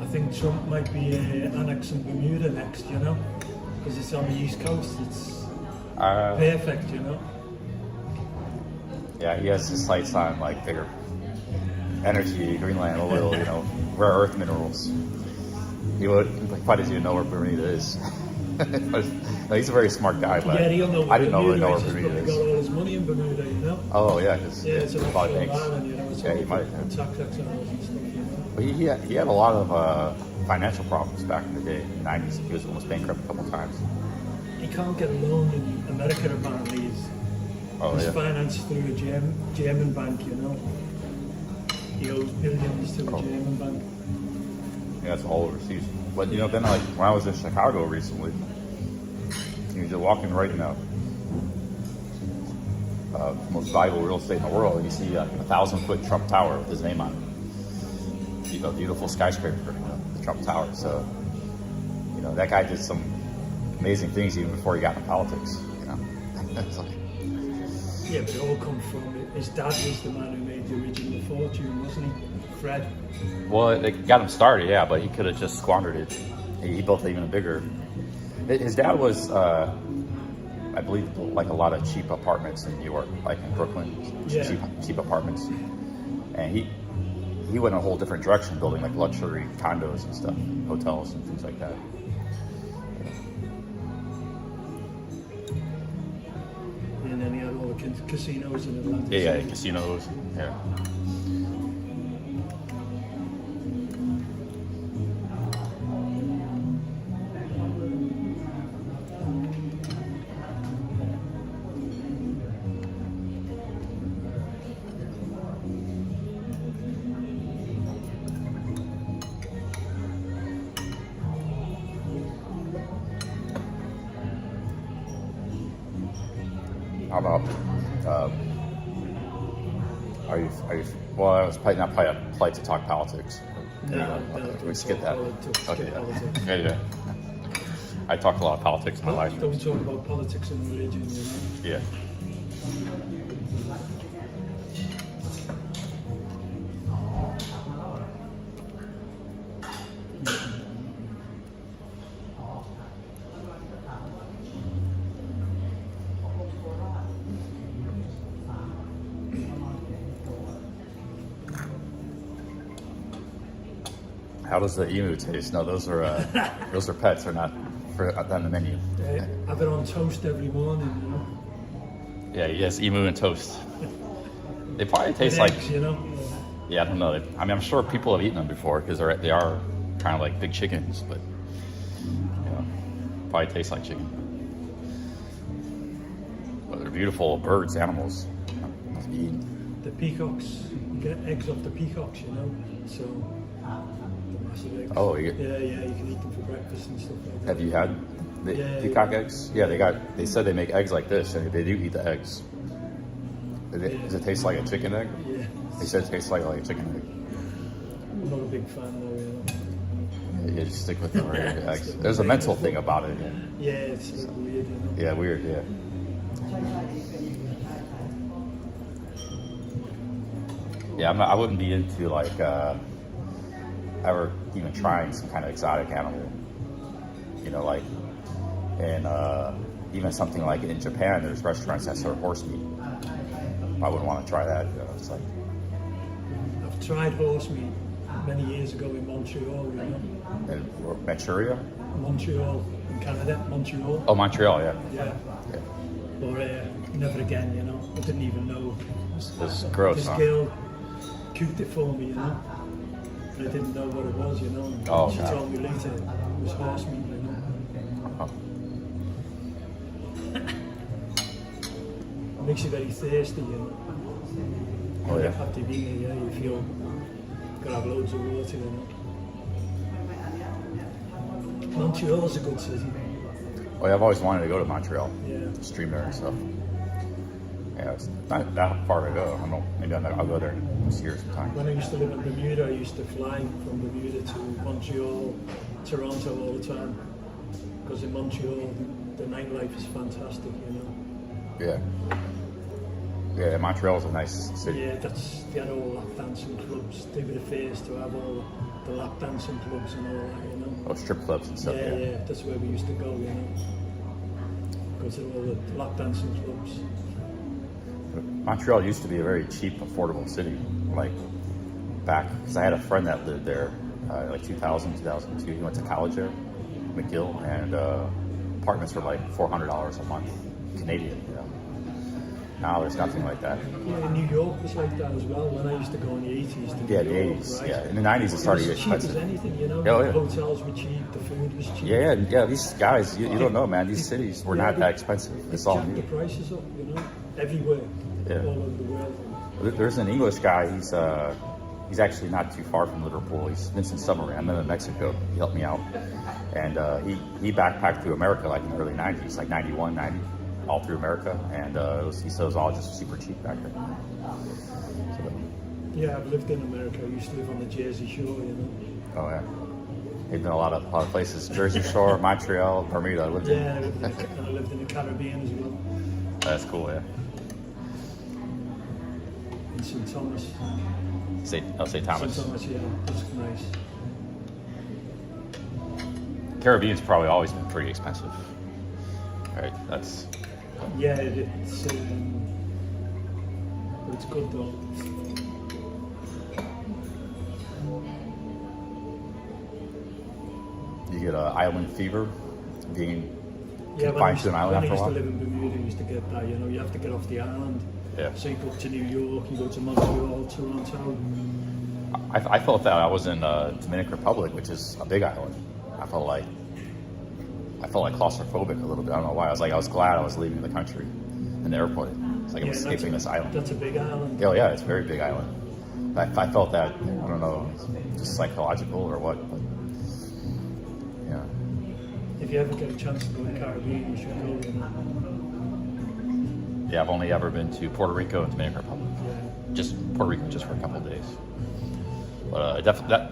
I think Trump might be annexing Bermuda next, you know, because it's on the East Coast. It's perfect, you know. Yeah, he has his sights on like bigger energy, Greenland, oil, you know, rare earth minerals. He would probably doesn't even know where Bermuda is. No, he's a very smart guy, but Yeah, he'll know where I didn't Bermuda know where is. He's Bermuda probably got is. all his money in Bermuda, you know. Oh yeah, because Yeah, it's an offshore banks. island, you know. It's Yeah, all he might. tax exiles and stuff, you know. But he had a lot of financial problems back in the day, in the 90s. He was almost bankrupt a couple times. He can't get a loan in America, apparently. He's financed through a German bank, you know. He owes billions to a German bank. Yeah, it's all overseas. But you know, then like when I was in Chicago recently, you're just walking right now, most valuable real estate in the world, and you see a 1,000-foot Trump Tower with his name on it. A beautiful skyscraper, you know, the Trump Tower. So, you know, that guy did some amazing things even before he got into politics. You know, it's like, Yeah, but it all comes from his dad was the man who made the original fortune, wasn't he? Fred. well, it got him started, yeah, but he could have just squandered it. He built even bigger. His dad was, I believe, like a lot of cheap apartments in New York, like in Brooklyn, Yeah. cheap apartments. And he went a whole different direction, building like luxury condos and stuff, hotels and things like that. And then he had all the casinos in Atlanta. Yeah, casinos. Yeah. How about, are you, well, it's probably not polite to talk politics. No, We skip that. Politics, Okay, skip politics. yeah. I talk a lot of politics in my life. Don't talk about politics and religion, you know. Yeah. How does the emu taste? No, those are pets. They're not on the menu. Have it on toast every morning, you know. Yeah, yes, emu and toast. They probably taste With like, eggs, you know. yeah, I don't know. I mean, I'm sure people have eaten them before because they are kind of like big chickens, but you know, probably taste like chicken. But they're beautiful birds, animals. Must be eaten. The peacocks, you get eggs off the peacocks, you know. So, the massive eggs. Oh, yeah, you can eat them for breakfast and stuff like that. Have you had the Yeah, peacock eggs? Yeah, they said they make eggs like this, and they do eat the eggs. Does it taste like a chicken egg? Yeah. They said it tastes like a chicken egg. I'm not a big fan though, you know. Yeah, just stick with the regular eggs. There's a mental thing about it. Yeah, it's a bit weird, you know. Yeah, weird. Yeah. Yeah, I wouldn't be into like ever even trying some kind of exotic animal. You know, like, and even something like in Japan, there's restaurants that serve horse meat. I wouldn't want to try that. You know, it's like, I've tried horse meat many years ago in Montreal, you know. in Manchuria. Montreal in Canada, Montreal. Oh, Montreal, yeah. Yeah. Yeah. Or never again, you know. I didn't even know. It's gross, This huh? girl cooked it for me, you know. I didn't know what it was, you know. And Oh, she God. told me later it was horse meat, you know. Oh. makes you very thirsty, you know. Oh yeah. After being here, you feel you gotta have loads of water, you know. Montreal's a good city. Oh yeah, I've always wanted to go to Montreal. Yeah. Stream there and stuff. Yeah, it's not that far to go. I don't know. Maybe I'll go there this year sometime. When I used to live in Bermuda, I used to fly from Bermuda to Montreal, Toronto all the time. Because in Montreal, the nightlife is fantastic, you know. Yeah. Yeah, Montreal's a nice city. Yeah, they had all lap dancing clubs. They were the first to have all the lap dancing clubs and all that, you know. Oh, strip clubs and stuff. Yeah, that's where we used to go, you know. Go to all the lap dancing clubs. Montreal used to be a very cheap, affordable city. Like back, because I had a friend that lived there, like 2000, 2002. He went to college there, McGill, and apartments were like $400 a month, Canadian. You know. Now there's nothing like that. Yeah, New York was like that as well. When I used to go in the 80s. To Yeah, New the York, 80s. right? Yeah, in the 90s it started to get cheap as expensive. anything, you know. Oh, yeah. The hotels were cheap, the food was cheap. Yeah. These guys, you don't know, man. These cities were not that expensive. It's all Jack the new. prices up, you know, everywhere, Yeah. all over the world. There's an English guy. He's actually not too far from Liverpool. He's Vincent Summery. I met him in Mexico. He helped me out, and he backpacked through America like in the early 90s, like 91, 90, all through America, and he said it was all just super cheap back then. So, Yeah, I've lived in America. I used to live on the Jersey Shore, you know. oh yeah, they've been a lot of places: Jersey Shore, Montreal, Bermuda. I lived in. Yeah, I lived in the Caribbean as well, That's cool. Yeah. in St. Thomas. St. Thomas. St. Thomas, yeah, that's nice. Caribbean's probably always been pretty expensive. Right. That's. Yeah, it's but it's good though. You get island fever, being Yeah, confined to an island when I after a used to while. live in Bermuda, I used to get that, you know, you have to get off the island. Yeah. So you go to New York, you go to Montreal, Toronto. I felt that I was in Dominican Republic, which is a big island. I felt like claustrophobic a little bit. I don't know why. I was glad I was leaving the country in the airport. It's like I was escaping this island. That's a big island. Oh yeah, it's a very big island. I felt that, I don't know, just psychological or what. But, yeah. If you ever get a chance to go to the Caribbean, you should go, you know. Yeah, I've only ever been to Puerto Rico and Dominican Republic. Yeah. Just Puerto Rico, just for a couple of days. But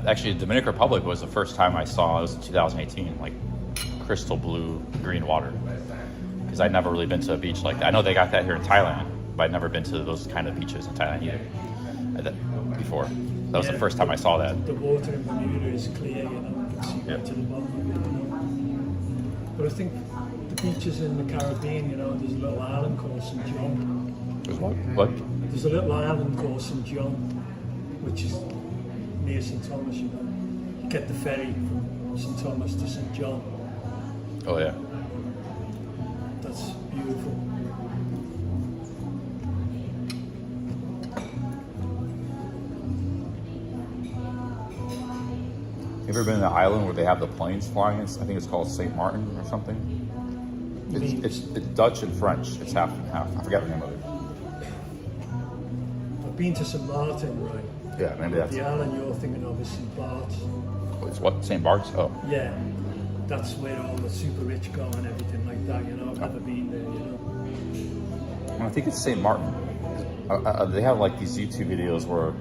actually, Dominican Republic was the first time I saw. It was in 2018, like crystal blue green water. Because I'd never really been to a beach like that. I know they got that here in Thailand, but I'd never been to those kind of beaches in Thailand either before. That was the first time I saw that. The water in Bermuda is clear, you know, you can see right to the bottom of it, you know. But I think the beaches in the Caribbean, you know, there's a little island called St. John. There's what? What? There's a little island called St. John, which is near St. Thomas, you know. You get the ferry from St. Thomas to St. John. Oh yeah. That's beautiful. You ever been to an island where they have the planes flying? I think it's called St. Martin or something. It's Dutch and French. It's half and half. I forget the name of it. I've been to St. Martin, right? Yeah, maybe that's. The island you're thinking of is St. Bart's. It's what? St. Bart's? Oh. Yeah, that's where all the super rich go and everything like that, you know. I've never been there, you know. I think it's St. Martin. They have like these YouTube videos where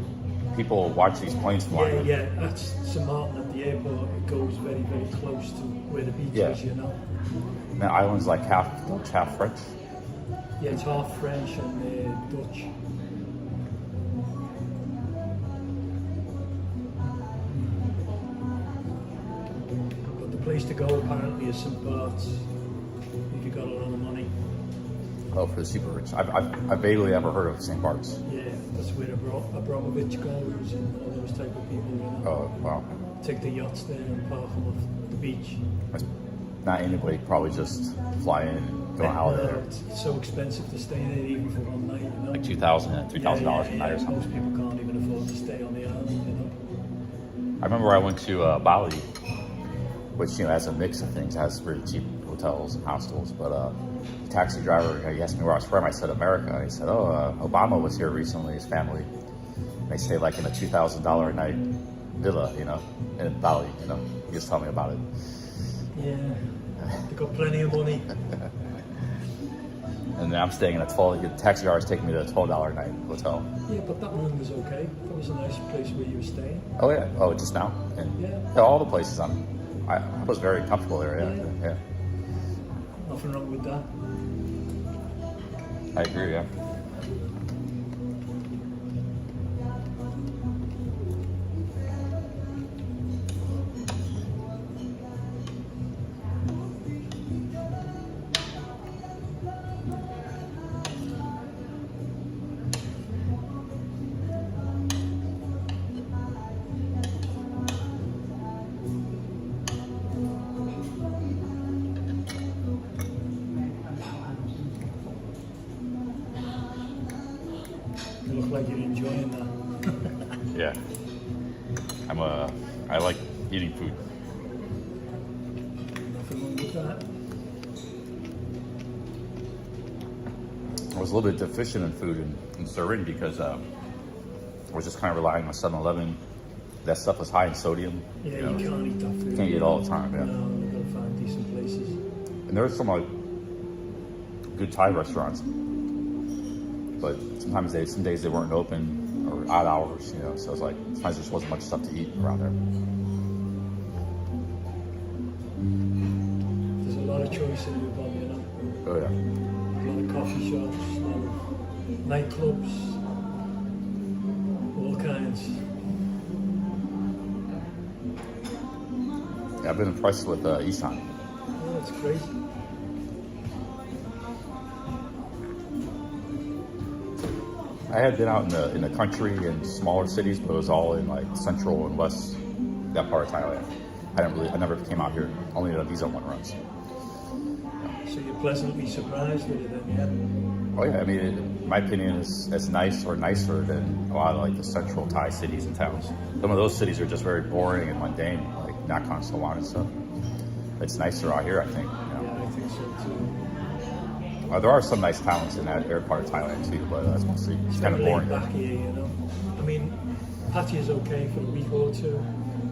people watch these planes flying. Yeah, that's St. Martin at the airport. It goes very, very close to where the beach is, you know. And the island's like half Dutch, half French. Yeah, it's half French and Dutch. But the place to go apparently is St. Bart's, if you got a lot of money. Oh, for the super rich. I've vaguely ever heard of St. Bart's. Yeah, that's where Abramovich goes and all those type of people, you know. Oh, wow. Take the yachts there and park them off the beach. That's not anybody probably just fly in and go on holiday there. It's so expensive to stay there even for one night, you know. Like $2,000 and $3,000 a night or something. Most people can't even afford to stay on the island, you know. I remember I went to Bali, which, you know, has a mix of things. It has really cheap hotels and hostels, but taxi driver, he asked me where I was from. I said America. He said, oh, Obama was here recently, his family. They stayed like in a $2,000 a night villa, you know, in Bali, you know. He was telling me about it. Yeah, they got plenty of money. And then I'm staying in a the taxi driver's taking me to a $12 a night hotel. Yeah, but that room was okay. That was a nice place where you were staying. Oh yeah, oh just now? And Yeah. all the places I was very comfortable there, yeah. Nothing wrong with that. I agree, yeah. You look like you're enjoying that. Yeah. I like eating food. Nothing wrong with that. I was a little bit deficient in food in Surin because I was just kind of relying on 7-Eleven. That stuff was high in sodium. Yeah, you know. you can't eat that food. Can't eat it all the time, yeah. No, you've got to find decent places. And there were some like good Thai restaurants, but sometimes some days they weren't open or odd hours, you know. So it's like sometimes there just wasn't much stuff to eat around there. There's a lot of choice in Dubai, you know. Oh yeah. A lot of coffee shops, a lot of nightclubs, all kinds. Yeah, I've been impressed with Isan. Oh, it's crazy. I had been out in the country in smaller cities, but it was all in like central and west, that part of Thailand. I never came out here, only the visa one runs. So you're pleasantly surprised with it then, yeah? Oh yeah, I mean, in my opinion, it's nice or nicer than a lot of like the central Thai cities and towns. Some of those cities are just very boring and mundane, like Nakhon Sawan and stuff. It's nicer out here, I think. You know? Yeah, I think so too. There are some nice towns in that part of Thailand too, but that's mostly it's kind of Laid boring. back here, you know. I mean, Pattaya is okay for a week or two,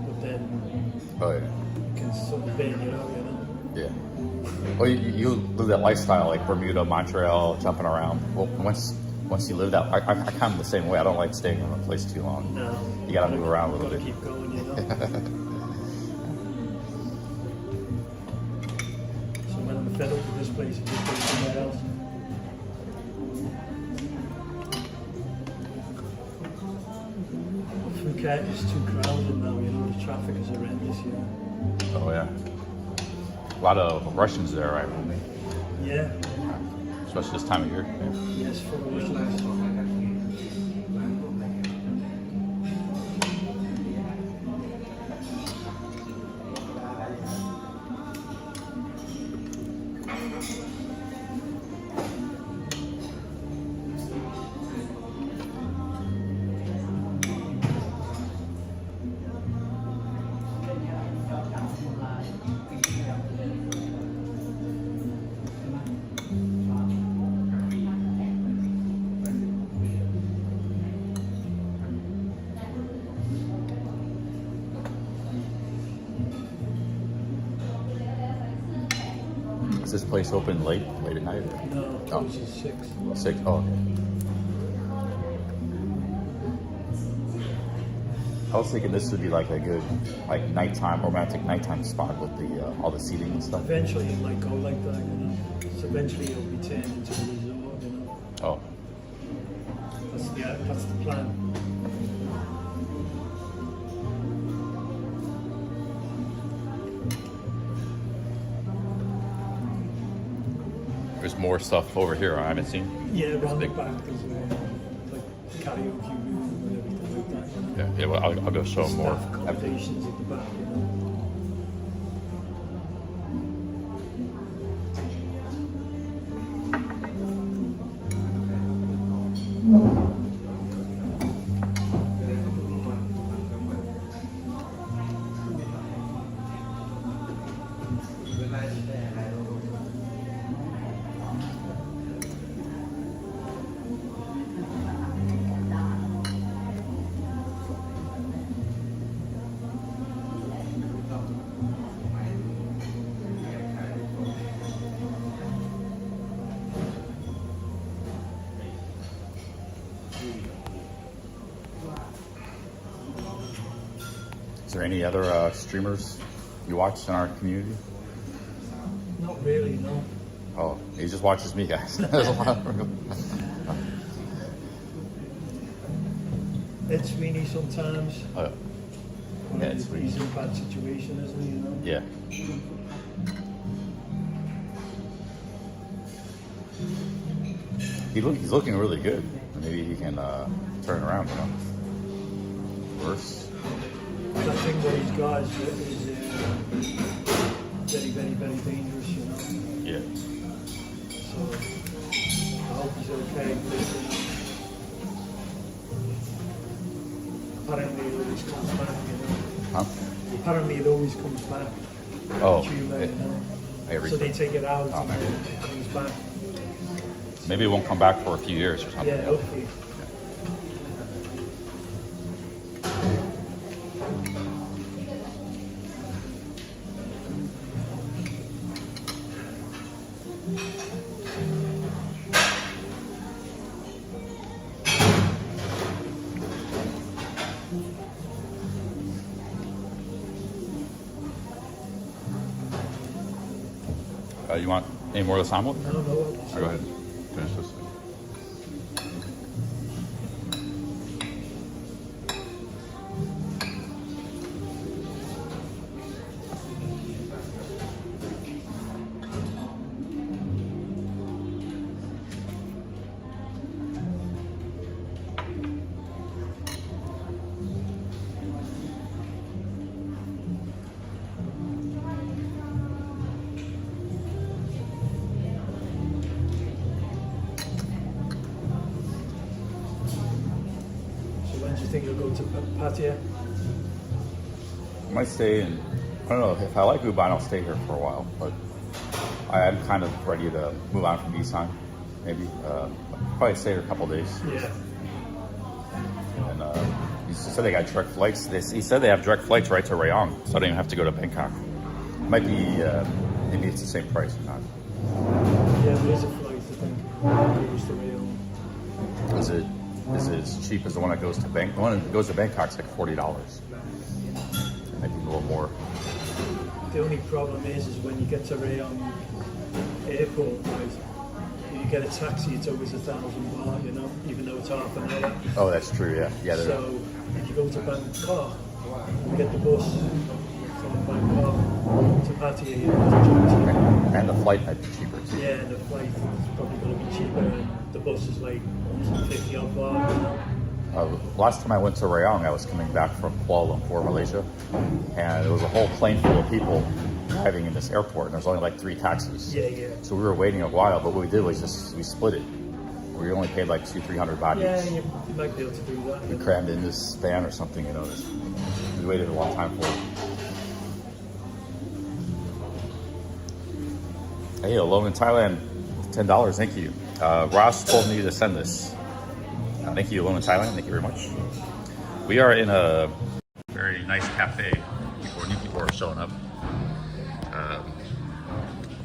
but then Oh yeah. it can sort of bang it out, you know. Yeah. Well, you live that lifestyle like Bermuda, Montreal, jumping around. Well, once you live that, I kind of the same way. I don't like staying in one place too long. No, You gotta move around a little gotta bit. keep going, you know. So when I'm fed up with this place, I just go somewhere else. Phuket is too crowded now, you know. The traffic is horrendous here. Oh yeah. A lot of Russians there, right? Yeah. Especially this time of year. Yeah. Yes, for Russians. Is this place open late at night? No, it closes 6. 6? Oh, okay. I was thinking this would be like a good, like romantic nighttime spot with the all the seating and stuff. Eventually it might go like that, you know. So eventually it'll be turned into a resort, you know. Oh, That's the plan. there's more stuff over here I haven't seen. Yeah, around the big. back there's like karaoke room and everything like that, you know. Yeah, well, I'll go show them more. Staff accommodations at the back, you know. Is there any other streamers you watch in our community? Not really, no. Oh, he just watches me, guys. There's a lot of Ed Sweeney sometimes. yeah, it's sweet. He's in a bad situation, isn't he? You know. Yeah. He's looking really good. Maybe he can turn around, you know. Worse. That thing that he's got is very, very, very dangerous, you know. Yeah. So I hope he's okay. Apparently it always comes back, you know. Huh? Apparently it always comes back. Oh. Tumor, you know. So they take it out and it comes back. Maybe it won't come back for a few years or something. Yeah, hopefully. You want any more of the omelet? No, no. Go ahead. Finish this. When do you think you'll go to Pattaya? I might stay in. I don't know if I like Ubon, I'll stay here for a while. But I am kind of ready to move on from Isan. Maybe probably stay here a couple days. Yeah. And he said they got direct flights. He said they have direct flights right to Rayong, so I don't even have to go to Bangkok. Might be maybe it's the same price or not. Yeah, there is a flight, I think. Goes to Rio. Is it as cheap as the one that goes to Bangkok? The one that goes to Bangkok's like $40. Maybe a little more. The only problem is when you get to Rayong airport, right, you get a taxi, it's always 1,000 baht, you know, even though it's half an hour. Oh, that's true. Yeah, yeah. So if you go to Bangkok, you get the bus from Bangkok to Pattaya, you know, it's cheap. And the flight might be cheaper too. Yeah, and the flight is probably going to be cheaper. And the bus is like 50 odd baht, you know. Last time I went to Rayong, I was coming back from Kuala Lumpur, Malaysia, and there was a whole plane full of people driving in this airport, and there's only like 3 taxis. Yeah, yeah. So we were waiting a while, but what we did was we split it. We only paid like 200-300 baht each. Yeah, you might be able to do that. We crammed in this van or something, you know. We waited a long time for it. Hey, alone in Thailand, $10. Thank you. Ross told me to send this. Thank you, alone in Thailand. Thank you very much. We are in a very nice cafe. New people are showing up.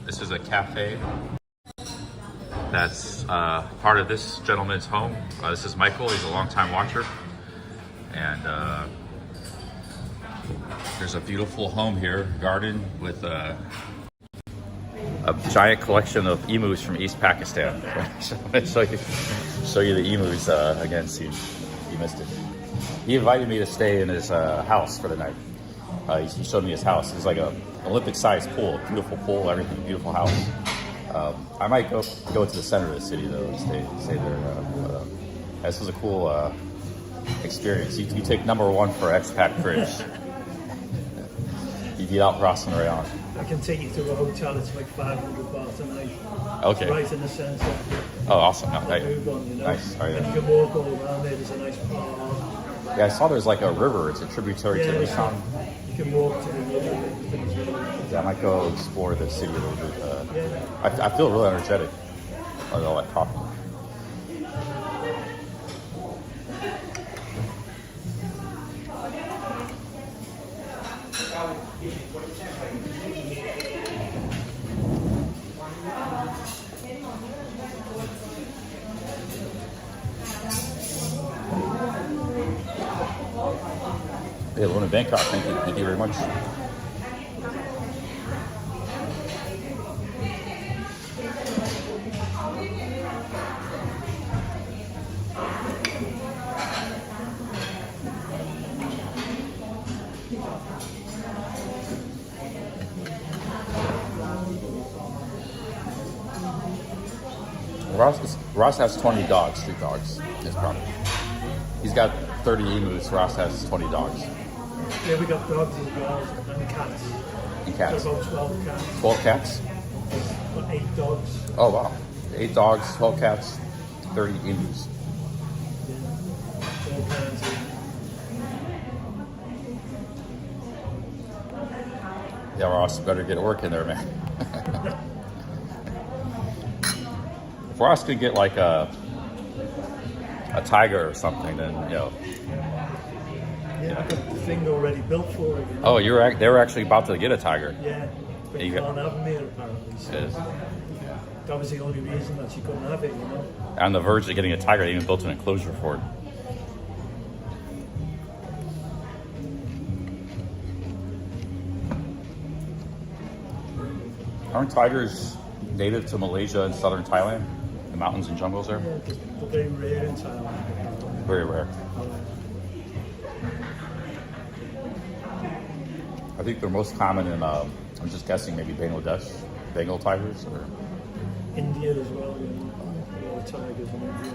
This is a cafe that's part of this gentleman's home. This is Michael. He's a longtime watcher. And there's a beautiful home here, garden with a giant collection of emus from East Pakistan. show you the emus again, see you missed it. He invited me to stay in his house for the night. He showed me his house. It's like a Olympic-sized pool, beautiful pool, everything, beautiful house. I might go to the center of the city though and stay there. This was a cool experience. You take #1 for expat fridge. You get out Ross and Rayon. I can take you to a hotel. It's like 500 baht a night. Okay. Right in the centre. Oh, awesome. Nice. Nice. All right. And you can walk all around there. There's a nice park. Yeah, I saw there's like a river. It's a tributary to the Isan. You can walk to the river. Yeah, I might go explore the city a little bit. I feel really energetic with all that coffee. Hey, Lone in Bangkok. Thank you very much. Ross has 20 dogs, street dogs. His property. He's got 30 emus. Ross has 20 dogs. Yeah, we got dogs as well, and cats. And cats. About 12 cats. 12 cats? Got 8 dogs. Oh, wow. 8 dogs, 12 cats, 30 emus. All kinds of... Yeah, Ross, better get work in there, man. If Ross could get like a tiger or something, then, you know. Yeah, I got the thing already built for it. You know? Oh, they were actually about to get a tiger. Yeah, but you can't have them here apparently. So that was the only reason that she couldn't have it, you know. On the verge of getting a tiger, they even built an enclosure for it. Aren't tigers native to Malaysia and southern Thailand? The mountains and jungles there? Yeah, they're very rare in Thailand. Very rare. I think they're most common in, I'm just guessing, maybe Bangladesh, Bengal tigers, or India as well, you know. A lot of tigers in India.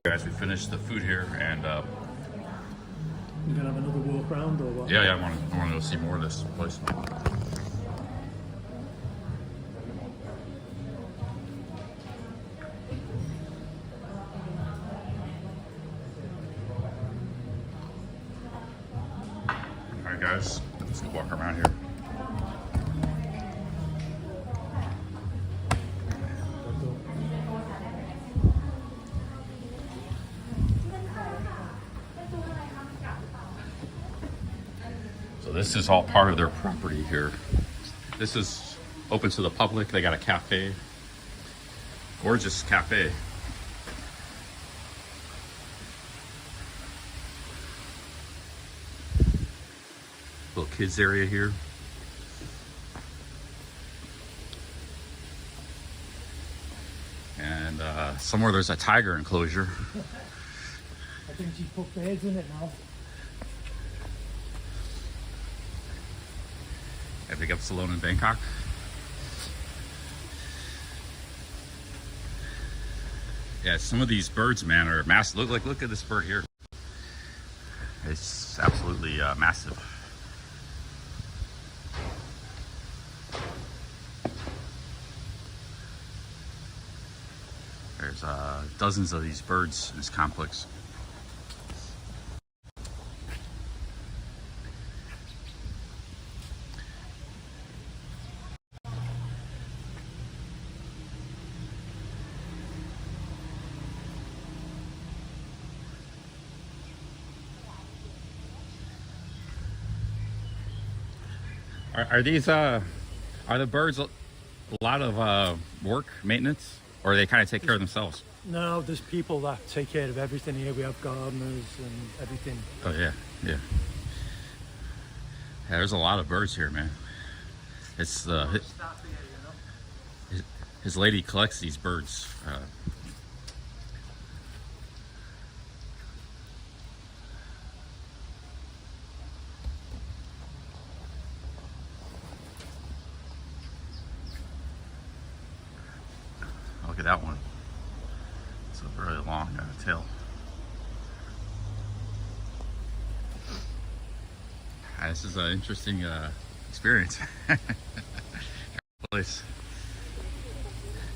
guys, we finished the food here, and You're gonna have another walk around or what? yeah, I want to go see more of this place. All right, guys, let's go walk around here. This is all part of their property here. This is open to the public. They got a cafe. Gorgeous cafe. Little kids area here. And somewhere there's a tiger enclosure. I think she's put beds in it now. I think it's alone in Bangkok. Yeah, some of these birds, man, are massive. Look at this bird here. It's absolutely massive. There's dozens of these birds in this complex. Are these are the birds a lot of work, maintenance, or they kind of take care of themselves? No, there's people that take care of everything here. We have gardeners and everything. Oh yeah. Yeah, there's a lot of birds here, man. It's his lady collects these birds. Look at that one. It's a very long tail. This is an interesting experience. Place.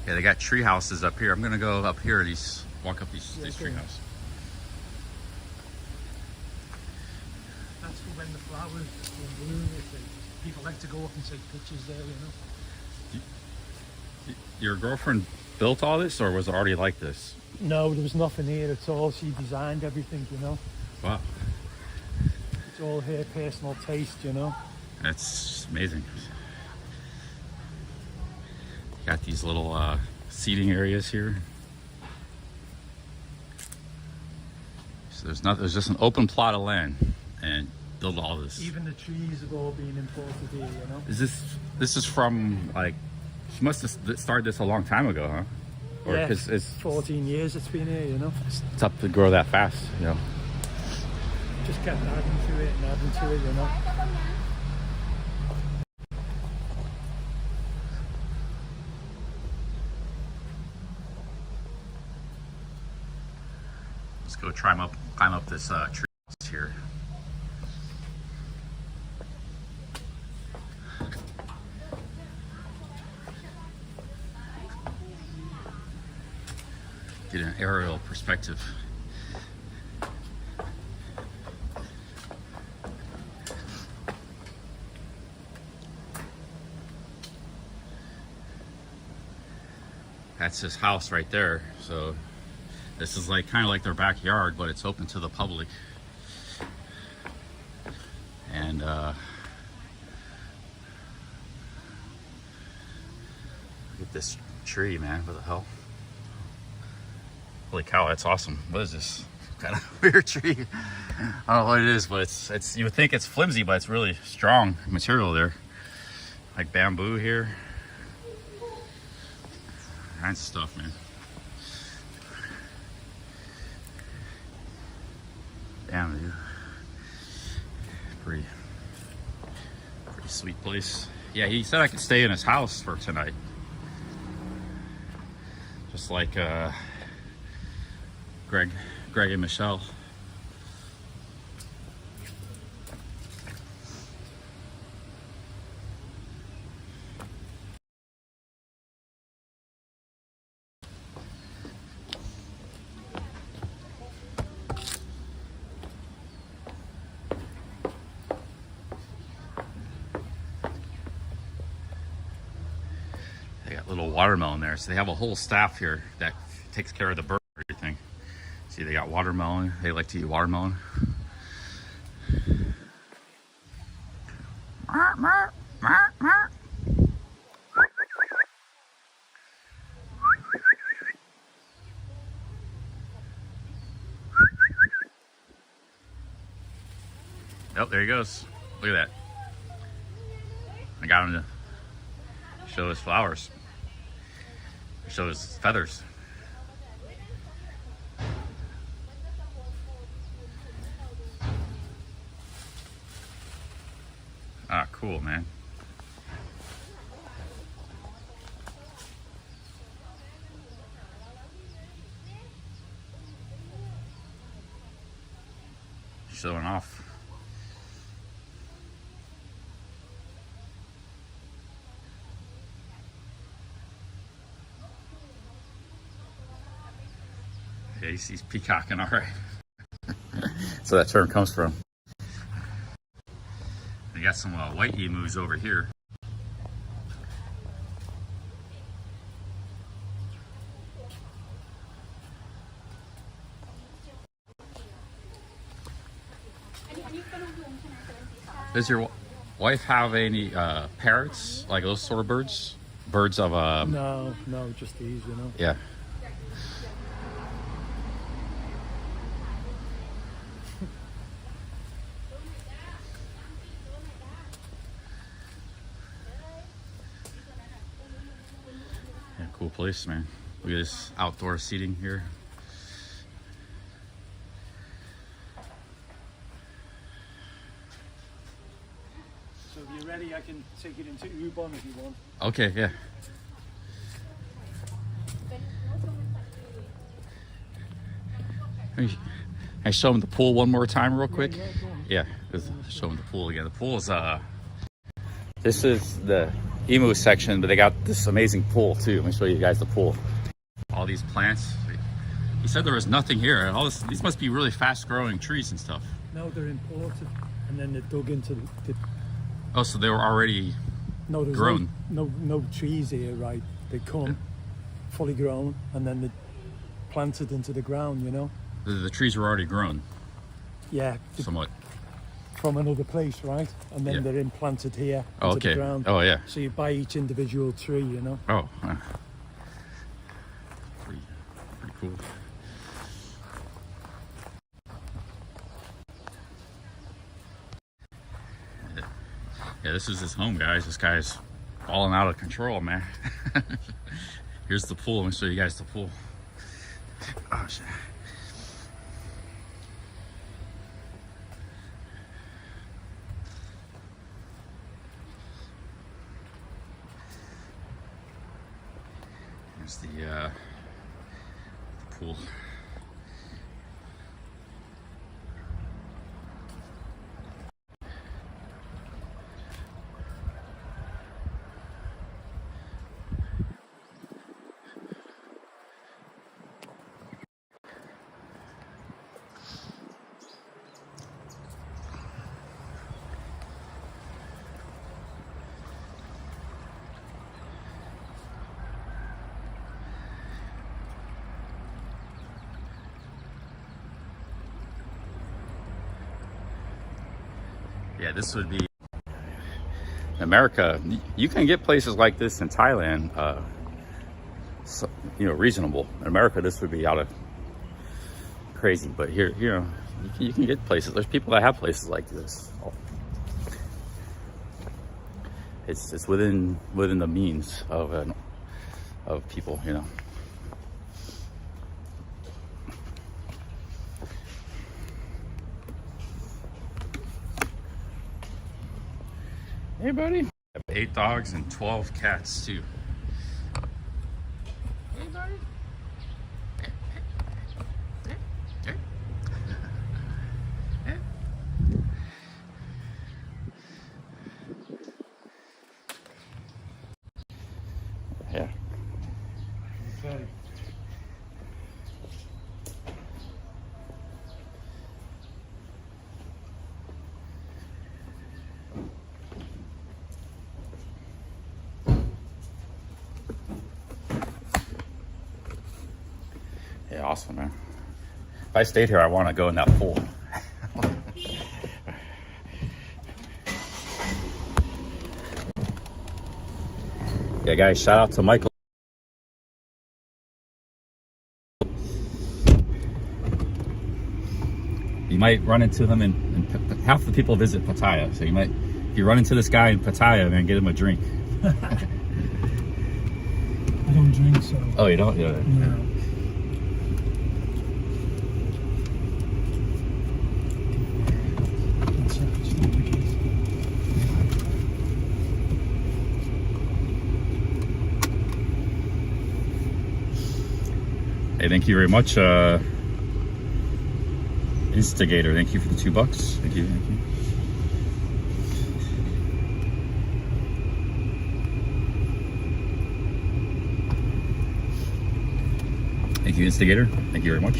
Yeah, they got tree houses up here. I'm gonna go up here and walk up these tree houses. That's for when the flowers will bloom. People like to go up and take pictures there, you know. Your girlfriend built all this, or was it already like this? No, there was nothing here at all. She designed everything, you know. Wow. It's all her personal taste, you know. That's amazing. Got these little seating areas here. So there's just an open plot of land and build all this. Even the trees have all been imported here, you know. This is from like, she must have started this a long time ago, huh? Or Yeah, 'cause it's 14 years it's been here, you know. it's tough to grow that fast, you know. Just kept adding to it and adding to it, you know. Let's go climb up this tree here. Get an aerial perspective. That's his house right there. So this is like kind of like their backyard, but it's open to the public. And look at this tree, man. What the hell? Holy cow, that's awesome. What is this kind of weird tree? I don't know what it is, but it's you would think it's flimsy, but it's really strong material there. Like bamboo here. Kinds of stuff, man. Damn, dude. Pretty sweet place. Yeah, he said I could stay in his house for tonight. Just like Greg and Michelle. They got little watermelon there, so they have a whole staff here that takes care of the bird and everything. See, they got watermelon. They like to eat watermelon. Oh, there he goes. Look at that. I got him to show his flowers. Show his feathers. Ah, cool, man. Showing off. Yeah, he's peacocking, all right. So that term comes from. They got some white emus over here. Does your wife have any parrots, like those sort of birds? Birds of No, just these, you know. Yeah. Yeah, cool place, man. Look at this outdoor seating here. So if you're ready, I can take it into Ubon if you want. Okay, yeah. Can I show them the pool one more time real quick? Yeah, show them the pool again. The pool is, this is the emu section, but they got this amazing pool too. Let me show you guys the pool. All these plants. He said there was nothing here. All this, these must be really fast growing trees and stuff. No, they're imported. And then they're dug into the Oh, so they were already there's grown. No trees here, right? They come fully grown and then they're planted into the ground, you know? The trees were already grown. Yeah. Somewhat. from another place, right? And then Yeah. they're implanted here Oh, into the okay. ground. Oh, yeah. So you buy each individual tree, you know. Oh, pretty cool. Yeah, this is his home, guys. This guy's falling out of control, man. Here's the pool. Let me show you guys the pool. Oh, shit. Here's the pool. Yeah, this would be America. You can get places like this in Thailand, so, you know, reasonable. In America, this would be out of crazy. But here, you know, you can get places. There's people that have places like this. It's within the means of people, you know. Hey, buddy. I have 8 dogs and 12 cats, too. Hey, buddy. Yeah. Okay. Yeah, awesome, man. If I stayed here, I want to go in that pool. Yeah, guys, shout out to Michael. You might run into him, and half the people visit Pattaya, so you might, if you run into this guy in Pattaya, man, get him a drink. I don't drink, so. Oh, you don't? Yeah. No. Hey, thank you very much, Instigator. Thank you for the $2. Thank you. Thank you. Thank you, Instigator. Thank you very much.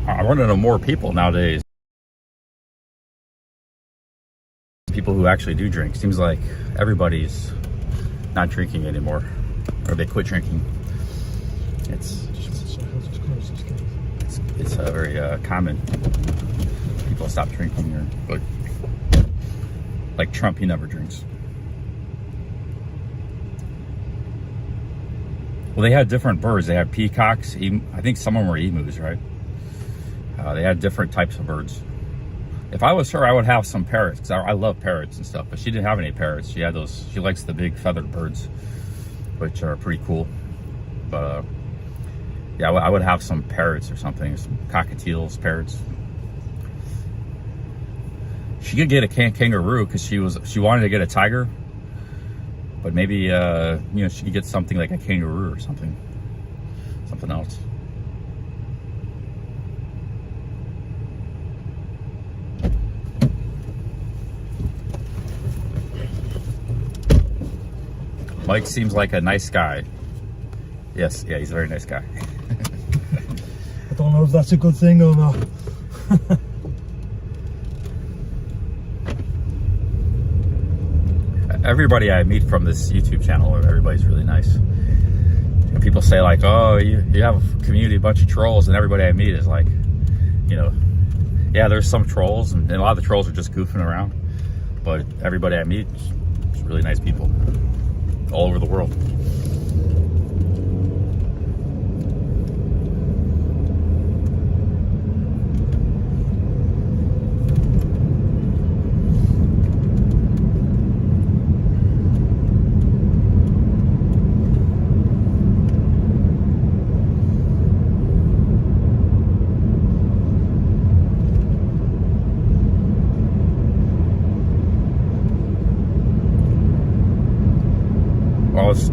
I run into more people nowadays. People who actually do drink. Seems like everybody's not drinking anymore, or they quit drinking. It's very common. People stop drinking here, but like Trump, he never drinks. Well, they had different birds. They had peacocks. I think some of them were emus, right? They had different types of birds. If I was her, I would have some parrots, because I love parrots and stuff, but she didn't have any parrots. She had those, she likes the big feathered birds, which are pretty cool. But yeah, I would have some parrots or something, some cockatiels, parrots. She could get a kangaroo, because she wanted to get a tiger, but maybe you know, she could get something like a kangaroo or something else. Mike seems like a nice guy. Yes, yeah, he's a very nice guy. I don't know if that's a good thing or not. Everybody I meet from this YouTube channel, everybody's really nice. And people say like, oh, you have a community, a bunch of trolls, and everybody I meet is like, you know, yeah, there's some trolls, and a lot of the trolls are just goofing around. But everybody I meet is really nice people all over the world.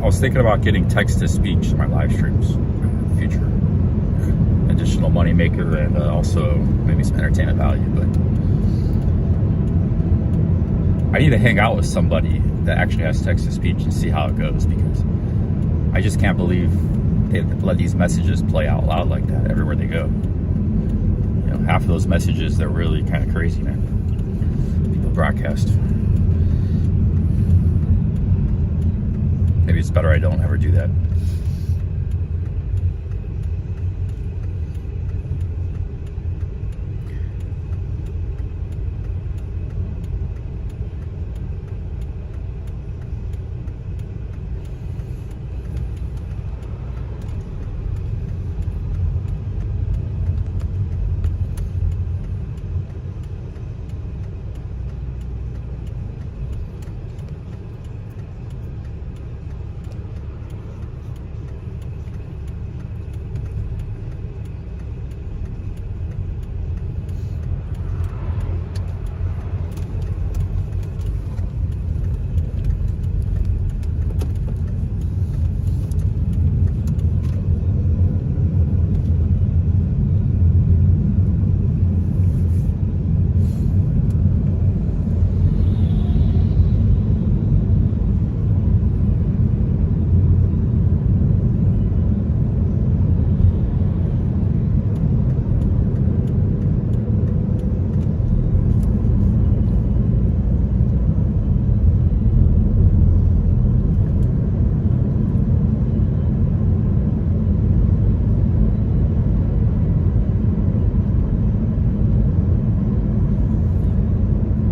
I was thinking about getting text-to-speech in my live streams in the future. Additional money maker and also maybe some entertainment value. But I need to hang out with somebody that actually has text-to-speech and see how it goes, because I just can't believe they let these messages play out loud like that everywhere they go. You know, half of those messages, they're really kind of crazy, man. People broadcast. Maybe it's better I don't ever do that.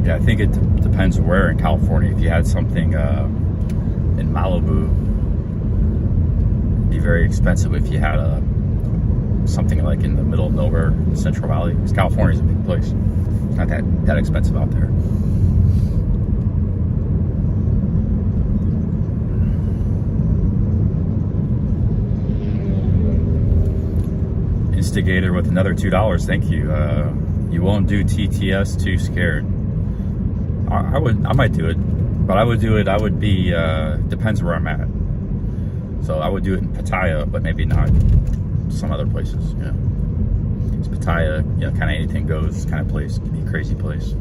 I think it depends where in California. If you had something in Malibu, it'd be very expensive. If you had something like in the middle of nowhere, Central Valley, because California's a big place. It's not that expensive out there. Instigator with another $2. Thank you. You won't do TTS, too scared. I might do it, but I would do it. I would be depends where I'm at. So I would do it in Pattaya, but maybe not some other places. You know, it's Pattaya. You know, kind of anything goes kind of place. It can be a crazy place.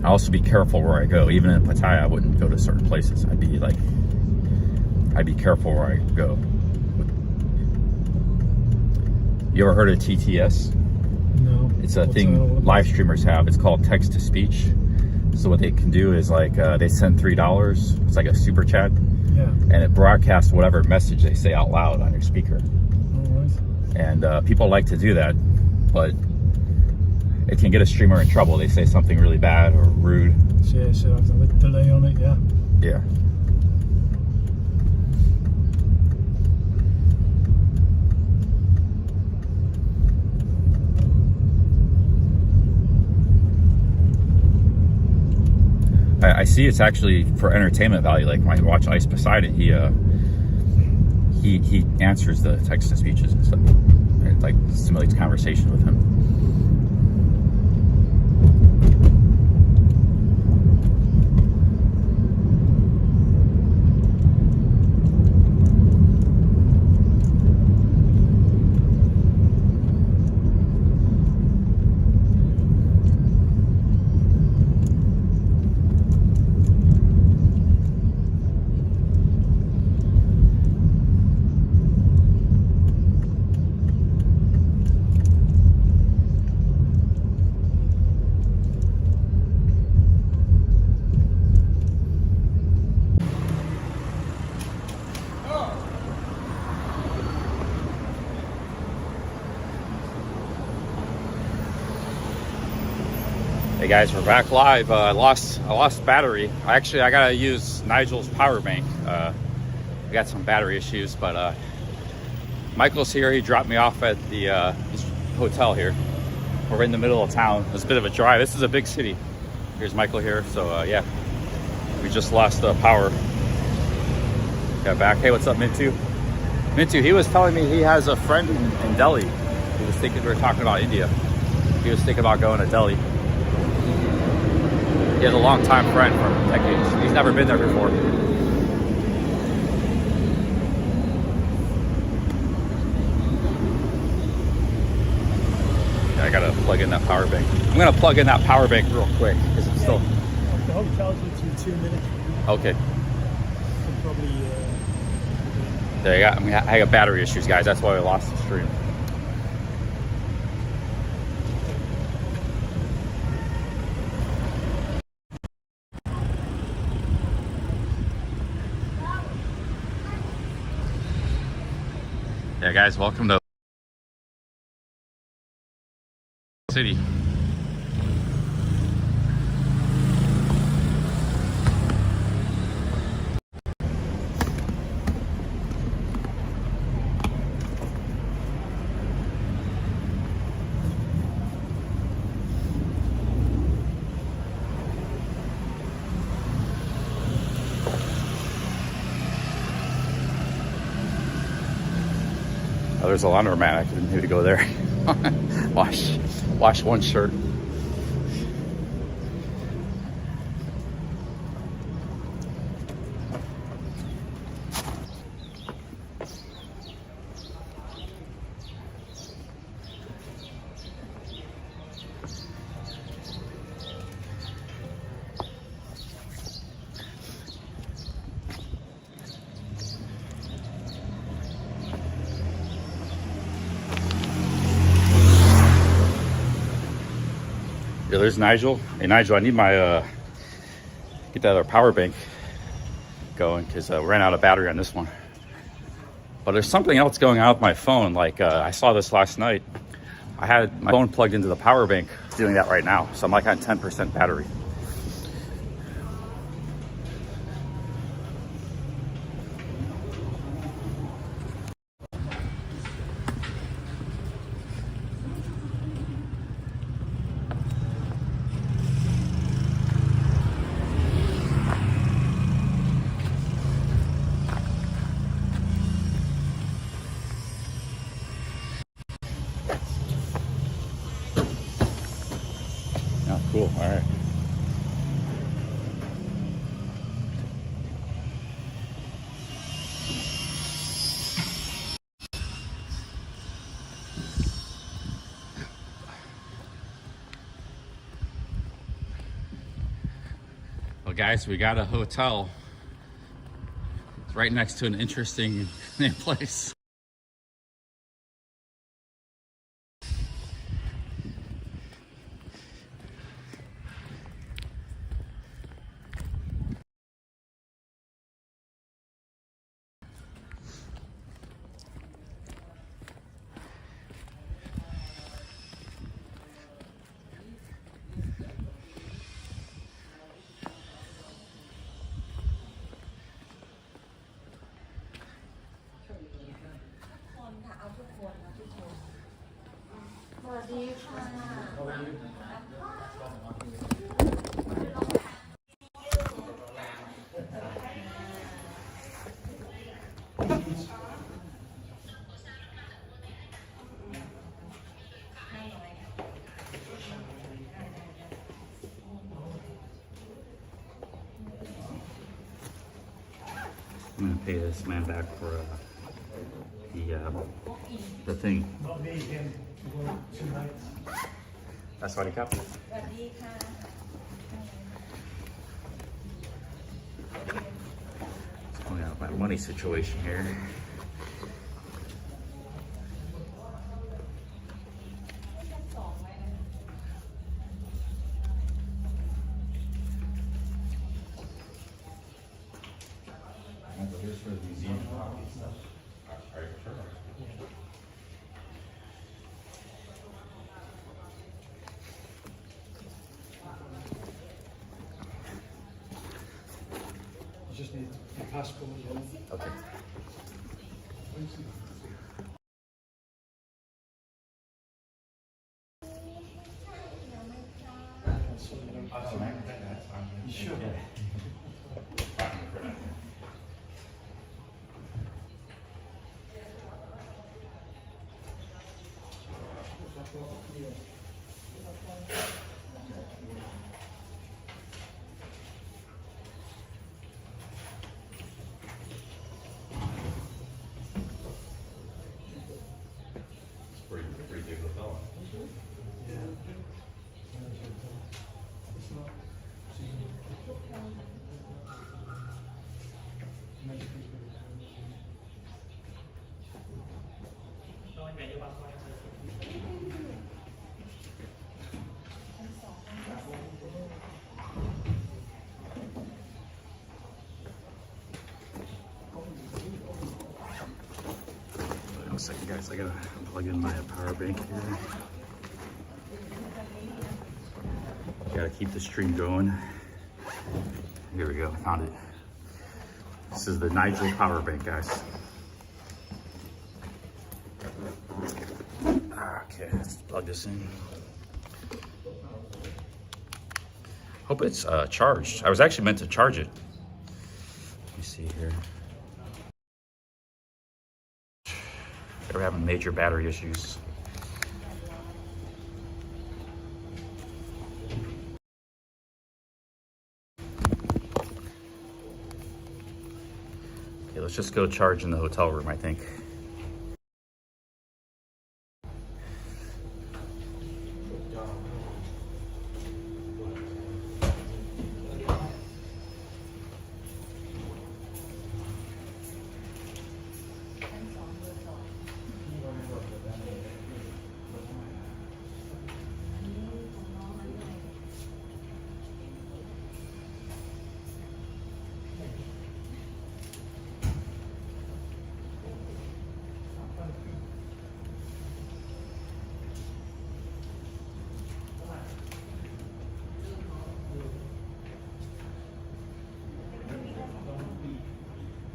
I also be careful where I go. Even in Pattaya, I wouldn't go to certain places. I'd be careful where I go. You ever heard of TTS? No. It's a thing live streamers have. It's called text to speech. So what they can do is like they send $3. It's like a super chat, yeah, and it broadcasts whatever message they say out loud on your speaker. Alright. And people like to do that, but it can get a streamer in trouble. They say something really bad or rude. Yeah, so I have a delay on it. Yeah. Yeah. I see it's actually for entertainment value. Like when I watch Ice Poseidon, he answers the text to speeches and stuff. It like simulates conversation with him. Hey guys, we're back live. I lost battery. I gotta use Nigel's power bank. We got some battery issues, but Michael's here. He dropped me off at the this hotel here. We're in the middle of town. It's a bit of a drive. This is a big city. Here's Michael here. So yeah, we just lost power. Got back. Hey, what's up, Mintu? Mintu, he was telling me he has a friend in Delhi. He was thinking, we were talking about India. He was thinking about going to Delhi. He has a long-time friend from decades. He's never been there before. Yeah, I gotta plug in that power bank. I'm gonna plug in that power bank real quick because it's still. The hotel's within 2 minutes. Okay. Probably. There you go. I got battery issues, guys. That's why I lost the stream. Yeah, guys, welcome to city. Oh, there's a laundromat. I didn't need to go there. wash one shirt. Yeah, there's Nigel. Hey Nigel, I need my get that other power bank going because I ran out of battery on this one. But there's something else going on with my phone. Like I saw this last night. I had my phone plugged into the power bank. It's doing that right now. So I'm like on 10% battery. Oh, cool. All right. Well, guys, we got a hotel. It's right next to an interesting place. I'm gonna pay this man back for the thing. Not me, him. We're going 2 nights. That's what he kept. Just point out my money situation here. Here's for the museum copy stuff. All right, sure. just need your passport as well. Okay. You sure? Pretty big hotel. Wait a second, guys. I gotta plug in my power bank here. Gotta keep the stream going. Here we go. Found it. This is the Nigel power bank, guys. Okay, let's plug this in. Hope it's charged. I was actually meant to charge it. Let me see here. We're having major battery issues. Okay, let's just go charge in the hotel room, I think.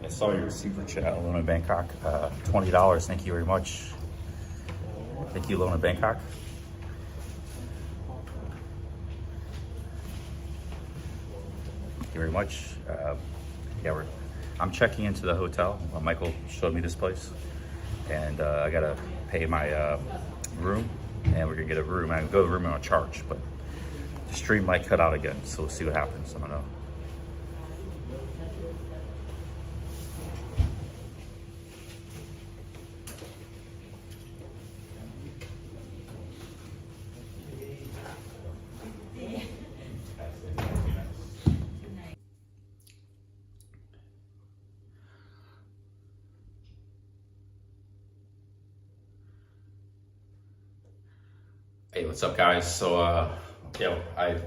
I saw your super chat, Lona Bangkok. $20. Thank you very much. Thank you, Lona Bangkok. Thank you very much. Yeah, I'm checking into the hotel. Michael showed me this place, and I gotta pay my room, and we're gonna get a room. I can go to the room on a charge, but the stream might cut out again, so we'll see what happens. I don't know. Hey, what's up, guys? So, yeah,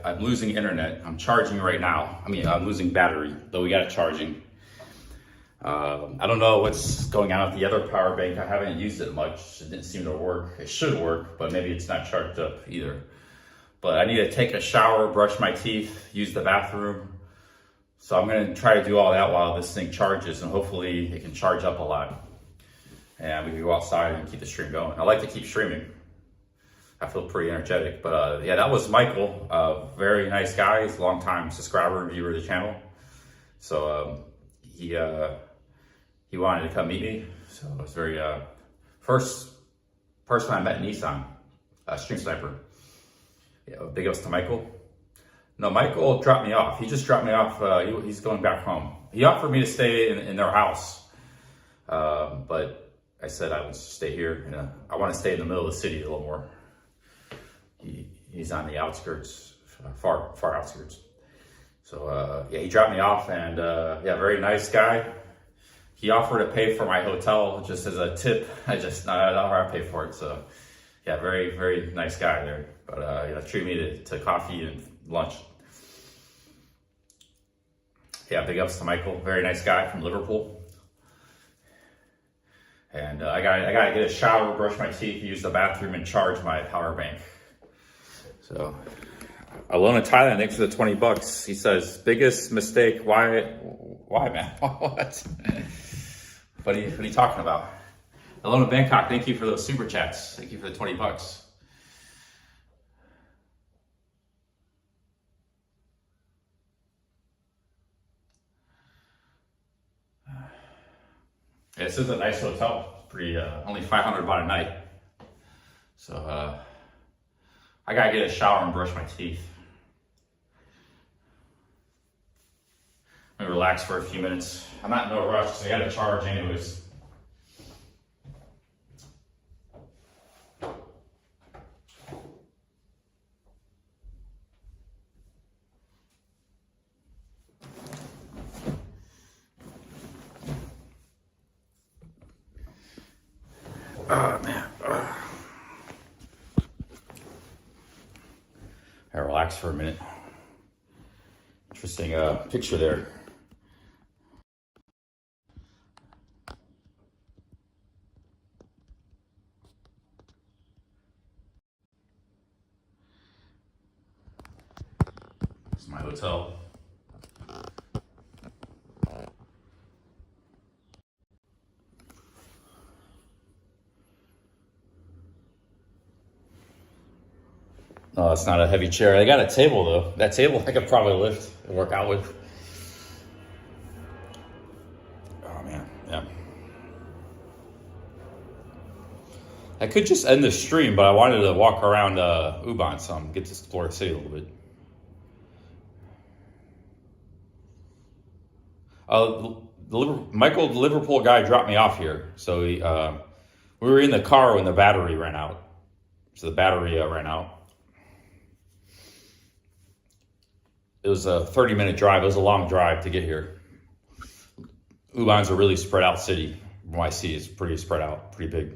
I'm losing internet. I'm charging right now. I mean, I'm losing battery, though we got it charging. I don't know what's going on with the other power bank. I haven't used it much. It didn't seem to work. It should work, but maybe it's not charged up either. But I need to take a shower, brush my teeth, use the bathroom. So I'm gonna try to do all that while this thing charges, and hopefully it can charge up a lot. And we can go outside and keep the stream going. I like to keep streaming. I feel pretty energetic, but yeah, that was Michael, very nice guy. He's a long-time subscriber and viewer of the channel. So he wanted to come meet me. So it was very, first person I met in Nissan, Stream Sniper. Yeah, big ups to Michael. No, Michael dropped me off. He just dropped me off. He's going back home. He offered me to stay in their house, but I said I would stay here. I want to stay in the middle of the city a little more. He's on the outskirts, far outskirts. So yeah, he dropped me off, and yeah, very nice guy. He offered to pay for my hotel just as a tip. I don't want to pay for it. So yeah, very nice guy there. But you know, treated me to coffee and lunch. Yeah, big ups to Michael, very nice guy from Liverpool. And I gotta get a shower, brush my teeth, use the bathroom, and charge my power bank. So, Alone in Thailand, thanks for the $20. He says, biggest mistake, why Why, man? What? What are you talking about? Hello to Bangkok. Thank you for those super chats. Thank you for the $20. Yeah, this is a nice hotel. Pretty, only 500 baht a night. So, I gotta get a shower and brush my teeth. I'm gonna relax for a few minutes. I'm not in no rush because I gotta charge anyways. Oh man. I relax for a minute. Interesting picture there. This is my hotel. Oh, it's not a heavy chair. I got a table though. That table I could probably lift and work out with. Oh man, yeah. I could just end the stream, but I wanted to walk around Ubon some, get to explore the city a little bit. Michael, the Liverpool guy, dropped me off here. So we were in the car when the battery ran out. So the battery ran out. It was a 30-minute drive. It was a long drive to get here. Ubon's a really spread out city. From what I see, it's pretty spread out, pretty big.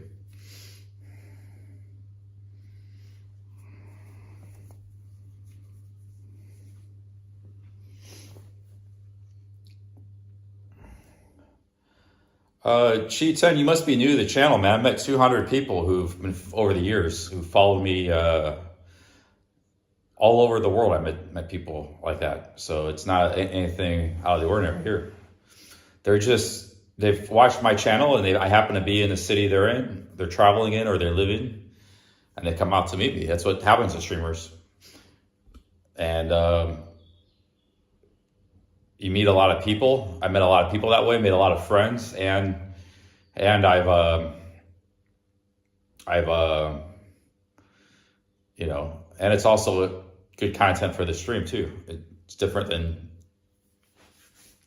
Chi-10, you must be new to the channel, man. I met 200 people who've been over the years who followed me all over the world. I met people like that. So it's not anything out of the ordinary here. They've watched my channel and I happen to be in the city they're in, they're traveling in or they're living, and they come out to meet me. That's what happens to streamers. And you meet a lot of people. I met a lot of people that way, made a lot of friends, and I've you know, and it's also good content for the stream too. It's different than,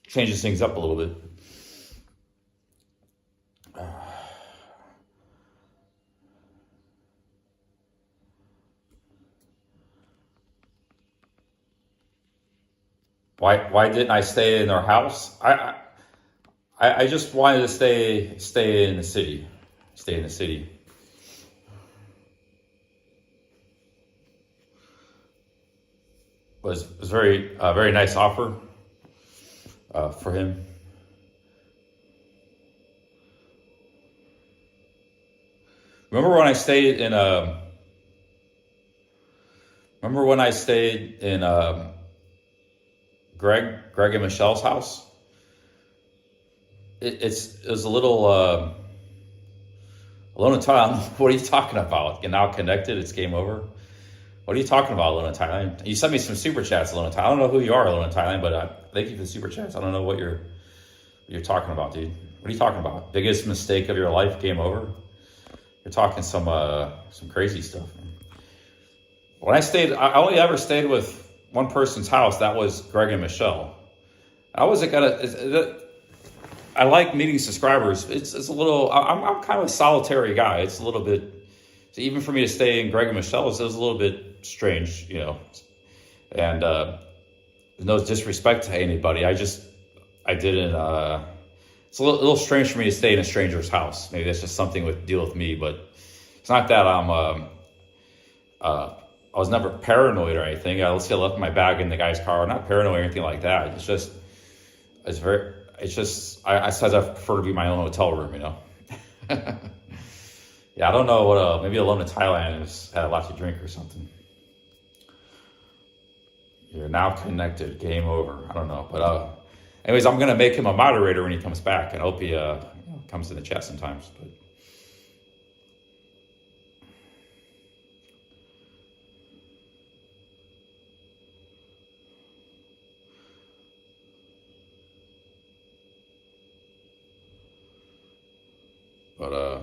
changes things up a little bit. Why didn't I stay in their house? I just wanted to stay in the city. Stay in the city. It was very very nice offer for him. Remember when I stayed in Greg and Michelle's house? It was a little alone in Thailand. What are you talking about? You're now connected. It's game over. What are you talking about, Alone in Thailand? You sent me some super chats, Alone in Thailand. I don't know who you are, Alone in Thailand, but thank you for the super chats. I don't know what you're talking about, dude. What are you talking about? Biggest mistake of your life? Game over? You're talking some crazy stuff. When I only ever stayed with one person's house. That was Greg and Michelle. I wasn't gonna. I like meeting subscribers. It's a little. I'm kind of a solitary guy. It's a little bit. So even for me to stay in Greg and Michelle's, it was a little bit strange, you know. And no disrespect to anybody. I didn't. It's a little strange for me to stay in a stranger's house. Maybe that's just something with deal with me, but it's not that I'm. I was never paranoid or anything. Let's say I left my bag in the guy's car. I'm not paranoid or anything like that. I said I prefer to be my own hotel room, you know. Yeah, I don't know what. Maybe Alone in Thailand has had a lot to drink or something. You're now connected. Game over. I don't know, but Anyways, I'm gonna make him a moderator when he comes back, and I hope he comes in the chat sometimes. But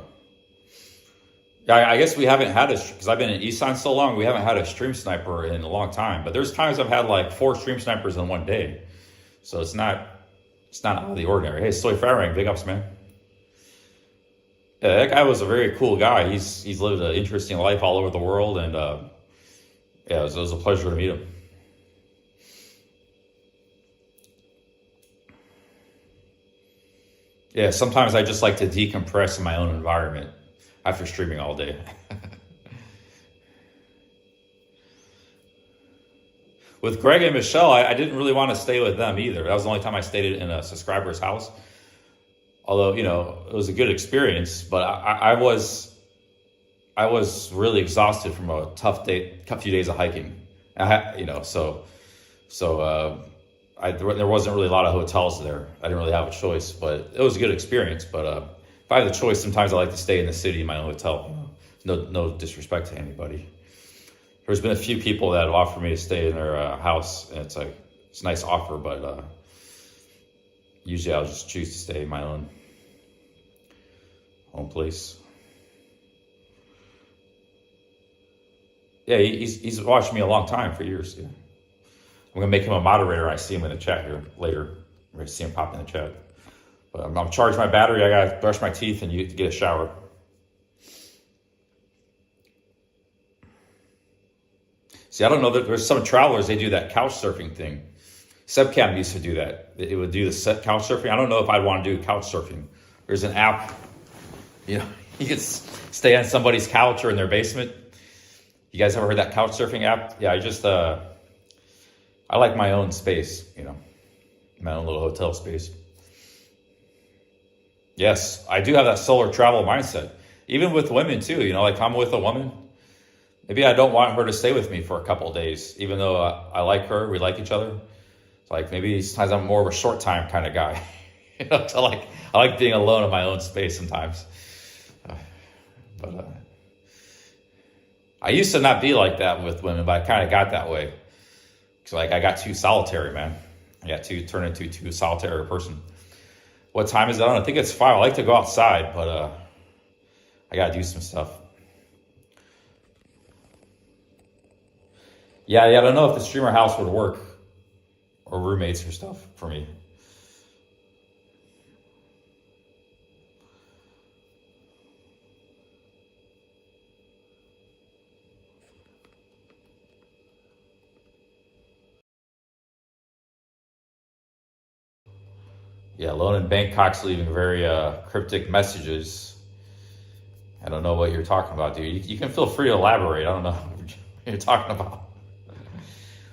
yeah, I guess we haven't had because I've been in Isan so long, we haven't had a stream sniper in a long time. But there's times I've had like 4 stream snipers in one day, so it's not out of the ordinary. Hey, Soy Farang, big ups, man. Yeah, that guy was a very cool guy. He's lived an interesting life all over the world, and yeah, it was a pleasure to meet him. Yeah, sometimes I just like to decompress in my own environment after streaming all day. With Greg and Michelle, I didn't really want to stay with them either. That was the only time I stayed in a subscriber's house. Although, you know, it was a good experience, but I was really exhausted from a tough few days of hiking. There wasn't really a lot of hotels there. I didn't really have a choice, but it was a good experience. But if I had the choice, sometimes I like to stay in the city in my own hotel. No disrespect to anybody. There's been a few people that have offered me to stay in their house, and it's a nice offer, but usually I'll just choose to stay in my own place. Yeah, he's watched me a long time, for years. Yeah. I'm gonna make him a moderator. I see him in the chat here later. We're gonna see him pop in the chat. But I'm charging my battery. I gotta brush my teeth and get a shower. See, I don't know that there's some travelers, they do that couch surfing thing. Sebcam used to do that. It would do the couch surfing. I don't know if I'd want to do couch surfing. There's an app, you know, you can stay on somebody's couch or in their basement. You guys ever heard that couch surfing app? Yeah, I like my own space, you know, my own little hotel space. Yes, I do have that solo travel mindset. Even with women too, you know, like I'm with a woman. Maybe I don't want her to stay with me for a couple of days, even though I like her, we like each other. It's like maybe sometimes I'm more of a short time kind of guy. You know, so I like being alone in my own space sometimes. But I used to not be like that with women, but I kind of got that way. Cause like I got too solitary, man. I got turned into too solitary person. What time is it? I don't know. I think it's 5. I like to go outside, but I gotta do some stuff. Yeah, I don't know if the streamer house would work or roommates or stuff for me. Yeah, Alone in Bangkok's leaving very cryptic messages. I don't know what you're talking about, dude. You can feel free to elaborate. I don't know what you're talking about.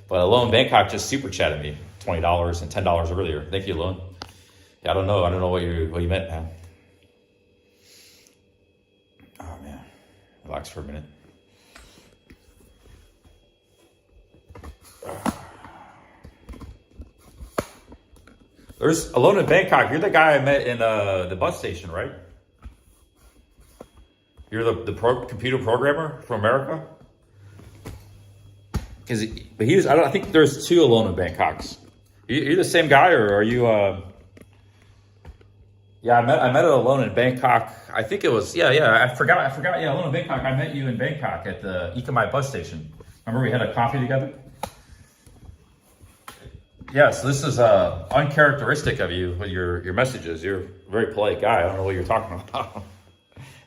But Alone in Bangkok just super chatted me $20 and $10 earlier. Thank you, Alone. Yeah, I don't know what you meant, man. Oh man, relax for a minute. There's Alone in Bangkok. You're the guy I met in the bus station, right? You're the computer programmer from America. I think there's 2 Alone in Bangkoks. You're the same guy, or are you? Yeah, I met Alone in Bangkok. I think it was. Yeah. I forgot. Yeah, Alone in Bangkok. I met you in Bangkok at the Ikamai bus station. Remember we had a coffee together? Yes, this is uncharacteristic of you with your messages. You're a very polite guy. I don't know what you're talking about.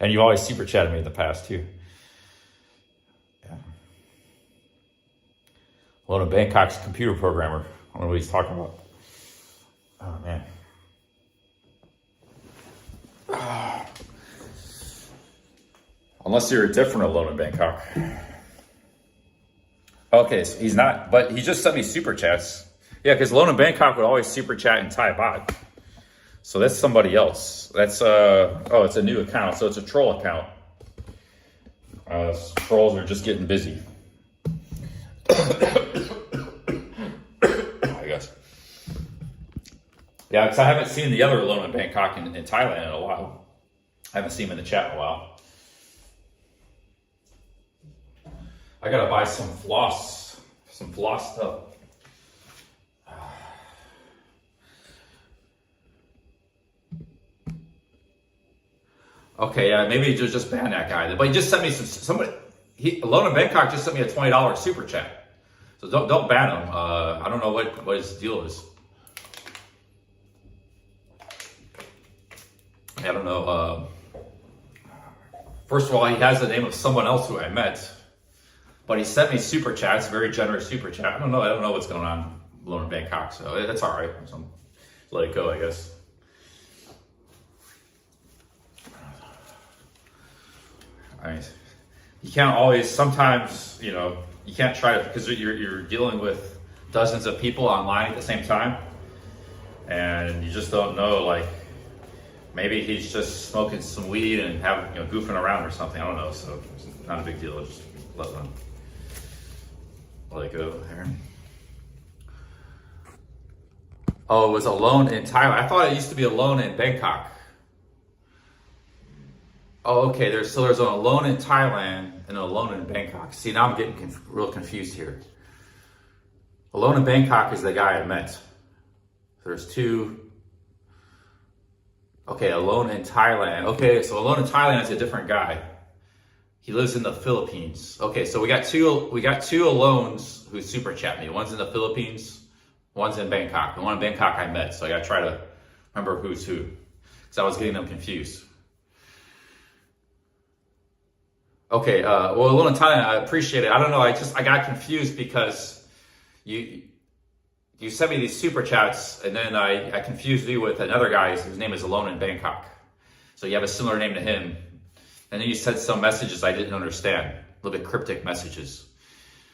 And you always super chatted me in the past too. Yeah. One of Bangkok's computer programmer. I don't know what he's talking about. Oh man. Unless you're a different Alone in Bangkok. Okay, so he's not, but he just sent me super chats. Yeah, because Alone in Bangkok would always super chat in Thai baht. So that's somebody else. That's it's a new account, so it's a troll account. Trolls are just getting busy. I guess. Yeah, because I haven't seen the other alone in Bangkok in Thailand in a while. I haven't seen him in the chat in a while. I gotta buy some floss stuff. Okay, yeah, maybe just ban that guy. But he just sent me somebody. Alone in Bangkok just sent me a $20 super chat. So don't ban him. I don't know what his deal is. I don't know. First of all, he has the name of someone else who I met, but he sent me super chats, very generous super chat. I don't know what's going on alone in Bangkok, so that's all right. So let it go, I guess. I mean, you can't always. Sometimes, you know, you can't try to, because you're dealing with dozens of people online at the same time, and you just don't know. Like, maybe he's just smoking some weed and goofing around or something. I don't know. So it's not a big deal. Just let it go there. Oh, it was alone in Thailand. I thought it used to be alone in Bangkok. Oh, okay. There's an alone in Thailand and an alone in Bangkok. See, now I'm getting real confused here. Alone in Bangkok is the guy I met. There's two. Okay, alone in Thailand. Okay, so alone in Thailand is a different guy. He lives in the Philippines. Okay, so we got two alones who super chat me. One's in the Philippines, one's in Bangkok. The one in Bangkok I met, so I gotta try to remember who's who, because I was getting them confused. Okay, well, alone in Thailand, I appreciate it. I don't know, I got confused because you sent me these super chats, and then I confused you with another guy whose name is Alone in Bangkok. So you have a similar name to him. And then you said some messages I didn't understand, a little bit cryptic messages.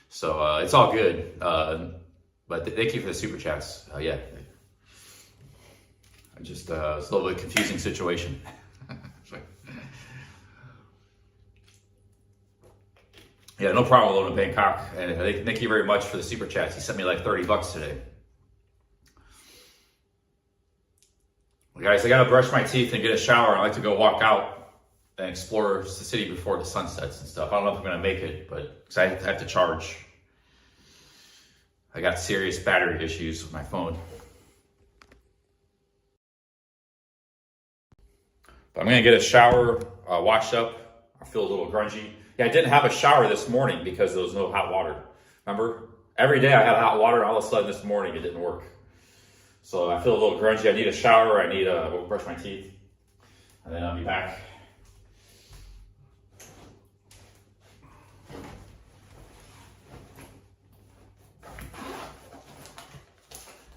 So it's all good. But thank you for the super chats. Yeah. It's a little bit confusing situation. Yeah, no problem, Alone in Bangkok. And thank you very much for the super chats. He sent me like $30 today. Well, guys, I gotta brush my teeth and get a shower. I like to go walk out and explore the city before the sun sets and stuff. I don't know if I'm gonna make it, but because I have to charge. I got serious battery issues with my phone. But I'm gonna get a shower, wash up. I feel a little grungy. Yeah, I didn't have a shower this morning because there was no hot water. Remember? Every day I had hot water, and all of a sudden this morning it didn't work. So I feel a little grungy. I need a shower. I need to brush my teeth. And then I'll be back.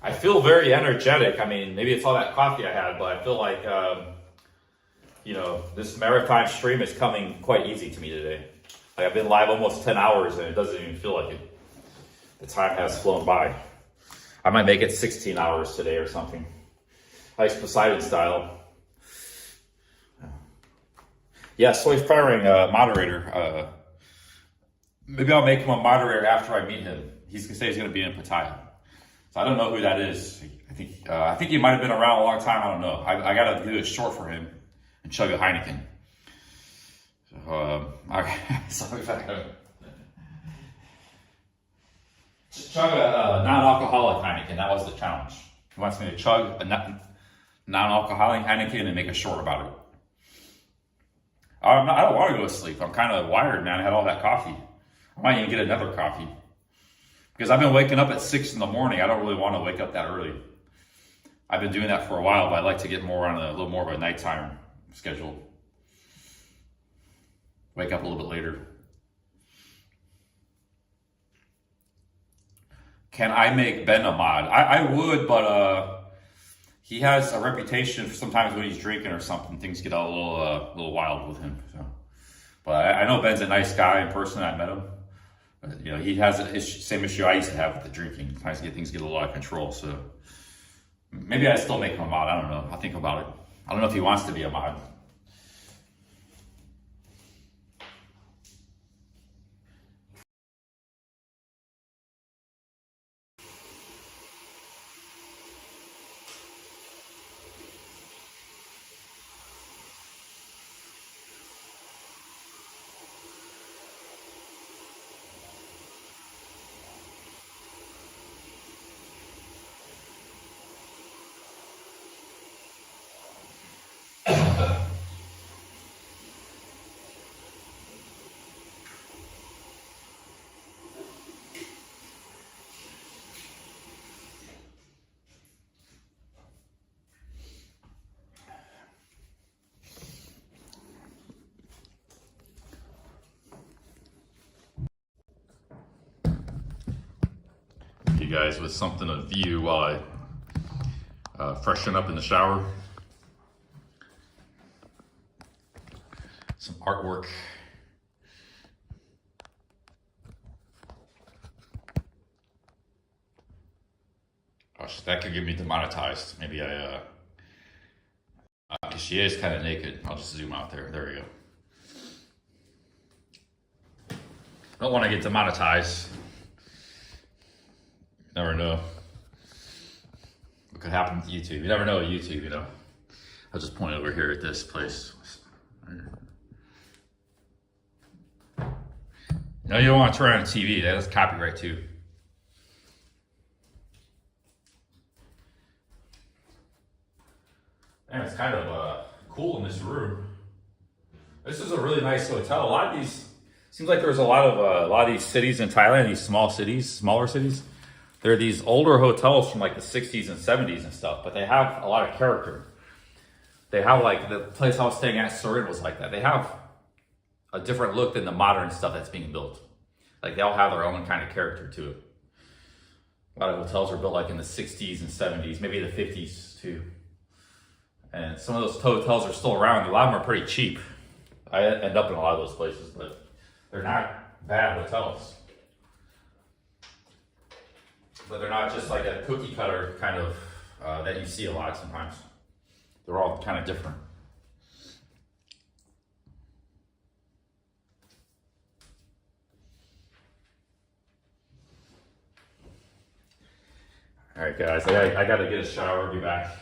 I feel very energetic. I mean, maybe it's all that coffee I had, but I feel like, this maritime stream is coming quite easy to me today. Like, I've been live almost 10 hours and it doesn't even feel like it. The time has flown by. I might make it 16 hours today or something. Like Poseidon style. Yeah, Soy Firing moderator. Maybe I'll make him a moderator after I meet him. He's gonna say he's gonna be in Pattaya. So I don't know who that is. I think he might have been around a long time. I don't know. I gotta do it short for him and chug a Heineken. Sorry if I go. Chug a non-alcoholic Heineken. That was the challenge. He wants me to chug a non-alcoholic Heineken and make a short about it. I don't want to go to sleep. I'm kind of wired, man. I had all that coffee. I might even get another coffee. Because I've been waking up at 6 in the morning. I don't really want to wake up that early. I've been doing that for a while, but I'd like to get more on a little more of a nighttime schedule. Wake up a little bit later. Can I make Ben a mod? I would, but he has a reputation for sometimes when he's drinking or something, things get a little wild with him. So. But I know Ben's a nice guy in person. I met him. But, he has the same issue I used to have with the drinking. Sometimes things get a little out of control. So maybe I still make him a mod. I don't know. I'll think about it. I don't know if he wants to be a mod. you guys with something to view while I freshen up in the shower. Some artwork. Gosh, that could get me demonetized. Maybe because she is kind of naked. I'll just zoom out there. There we go. I don't want to get demonetized. Never know what could happen with YouTube. You never know with YouTube, you know. I'll just point over here at this place. No, you don't want to turn on TV. That's copyright too. Man, it's kind of cool in this room. This is a really nice hotel. A lot of these, seems like there's a lot of these cities in Thailand, these small cities, smaller cities. There are these older hotels from like the 60s and 70s and stuff, but they have a lot of character. They have like, the place I was staying at, Surin, was like that. They have a different look than the modern stuff that's being built. Like they all have their own kind of character to it. A lot of hotels were built like in the 60s and 70s, maybe the 50s too. And some of those hotels are still around. A lot of them are pretty cheap. I end up in a lot of those places, but they're not bad hotels. But they're not just like a cookie cutter kind of that you see a lot sometimes. They're all kind of different. All right, guys, I got to get a shower, be back.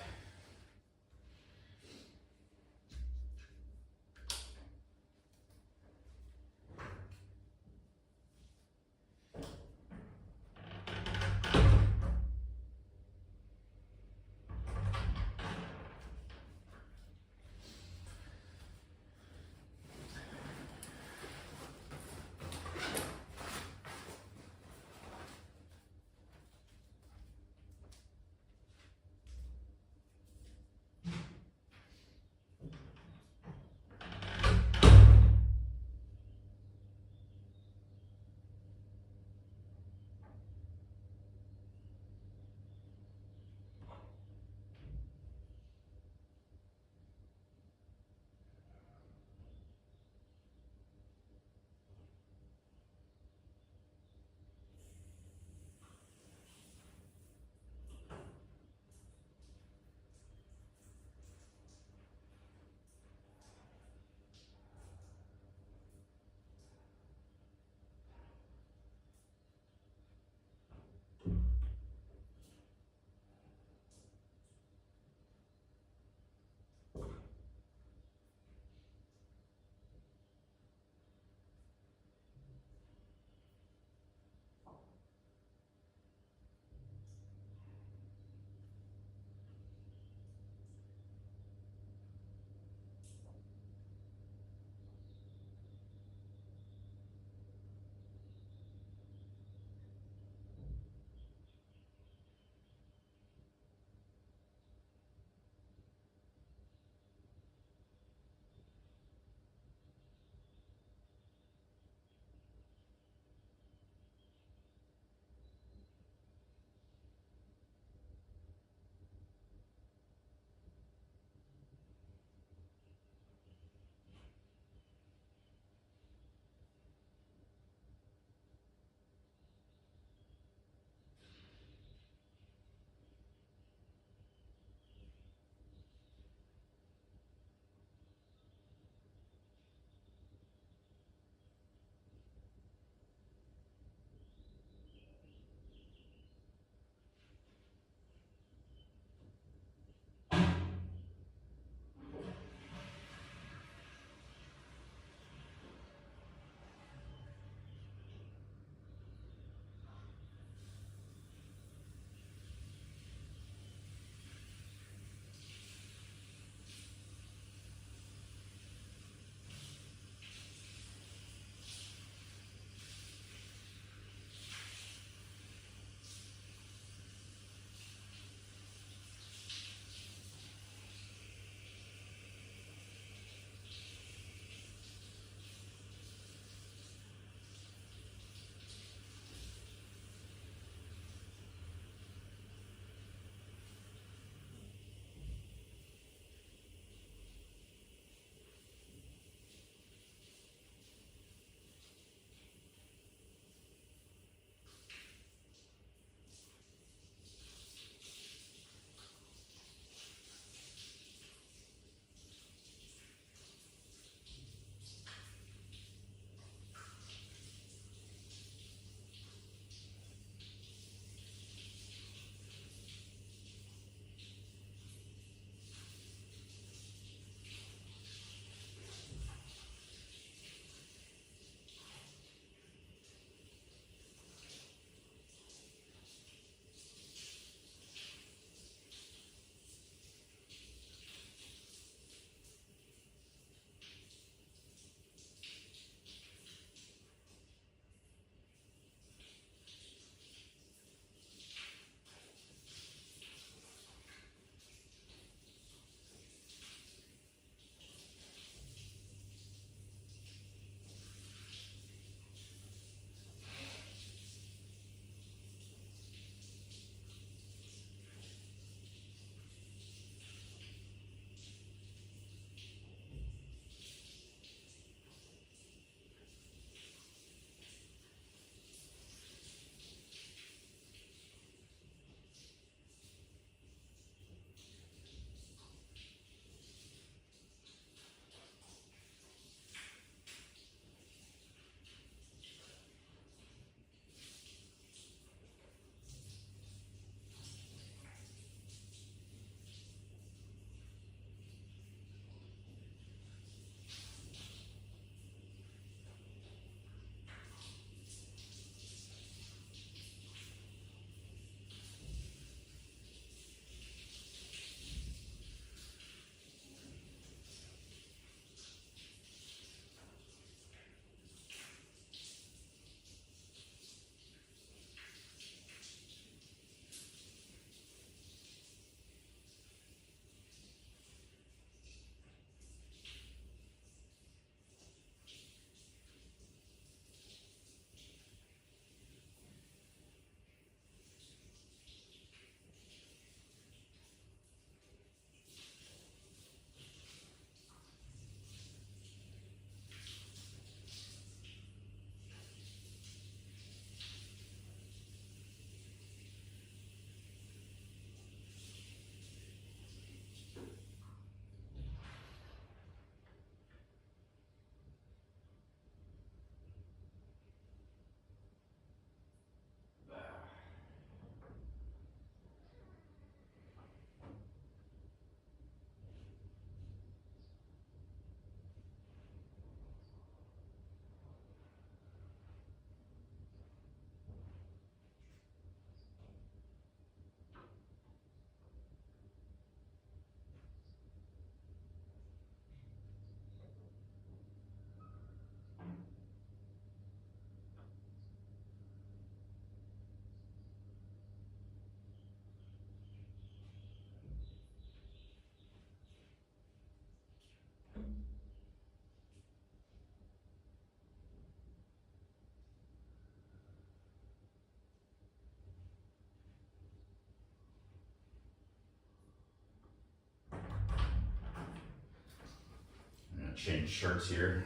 change shirts here.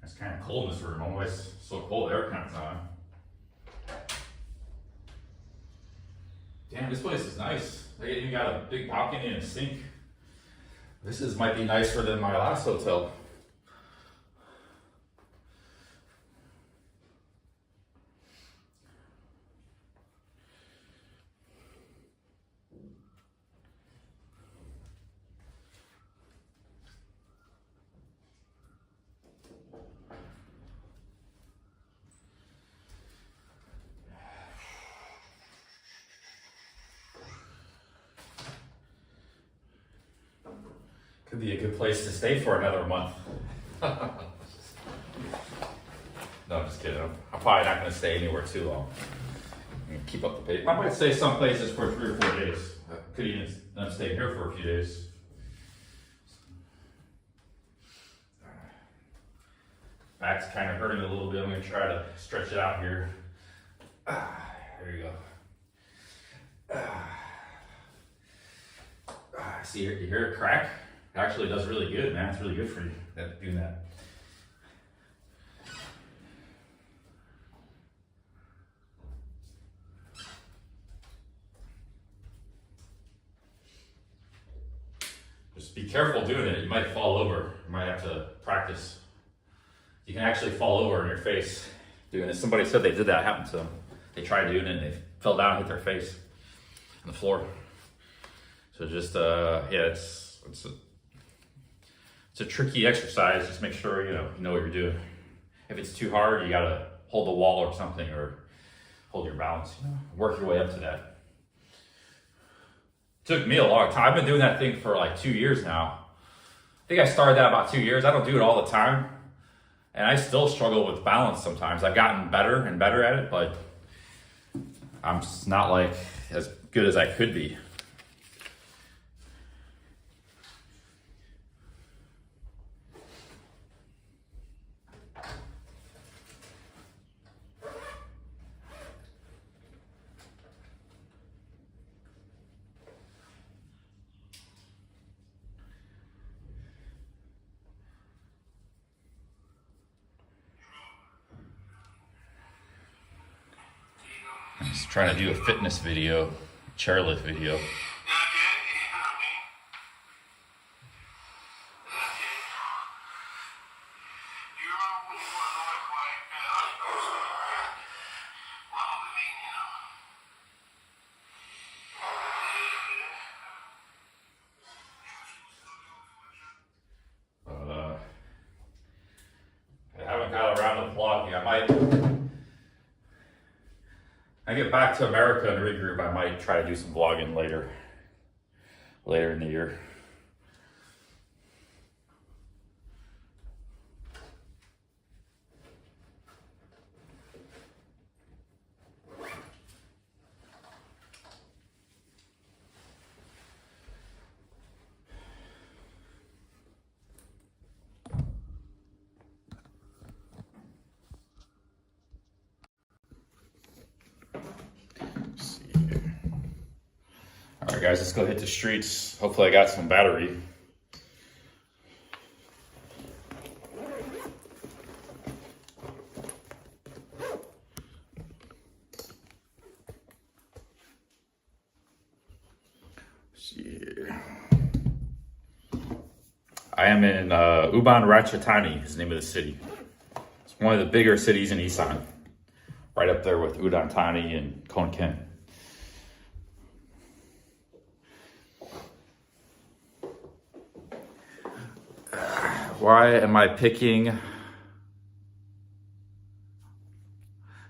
It's kind of cold in this room. Always so cold. Air con's on. Damn, this place is nice. They even got a big balcony and a sink. This might be nicer than my last hotel. Could be a good place to stay for another month. No, I'm just kidding. I'm probably not going to stay anywhere too long. I'm gonna keep up the pace. I might stay some places for 3 or 4 days. I could even end up staying here for a few days. Back's kind of hurting a little bit. I'm going to try to stretch it out here. There you go. See, you hear it crack? It actually does really good, man. It's really good for you, doing that. Just be careful doing it. You might fall over. You might have to practice. You can actually fall over on your face doing it. Somebody said they did that. It happened to them. They tried doing it and they fell down and hit their face on the floor. So just, yeah, it's a tricky exercise. Just make sure you know what you're doing. If it's too hard, you gotta hold the wall or something, or hold your balance. Work your way up to that. Took me a long time. I've been doing that thing for like 2 years now. I think I started that about 2 years. I don't do it all the time, and I still struggle with balance sometimes. I've gotten better and better at it, but I'm just not like as good as I could be. I'm just trying to do a fitness video, chairlift video. I haven't got around to vlogging. I get back to America and regroup, I might try to do some vlogging later in the year. All right, guys, let's go hit the streets. Hopefully I got some battery. I am in Ubon Ratchathani is the name of the city. It's one of the bigger cities in Isan, right up there with Udon Thani and Khon Kaen. Why am I picking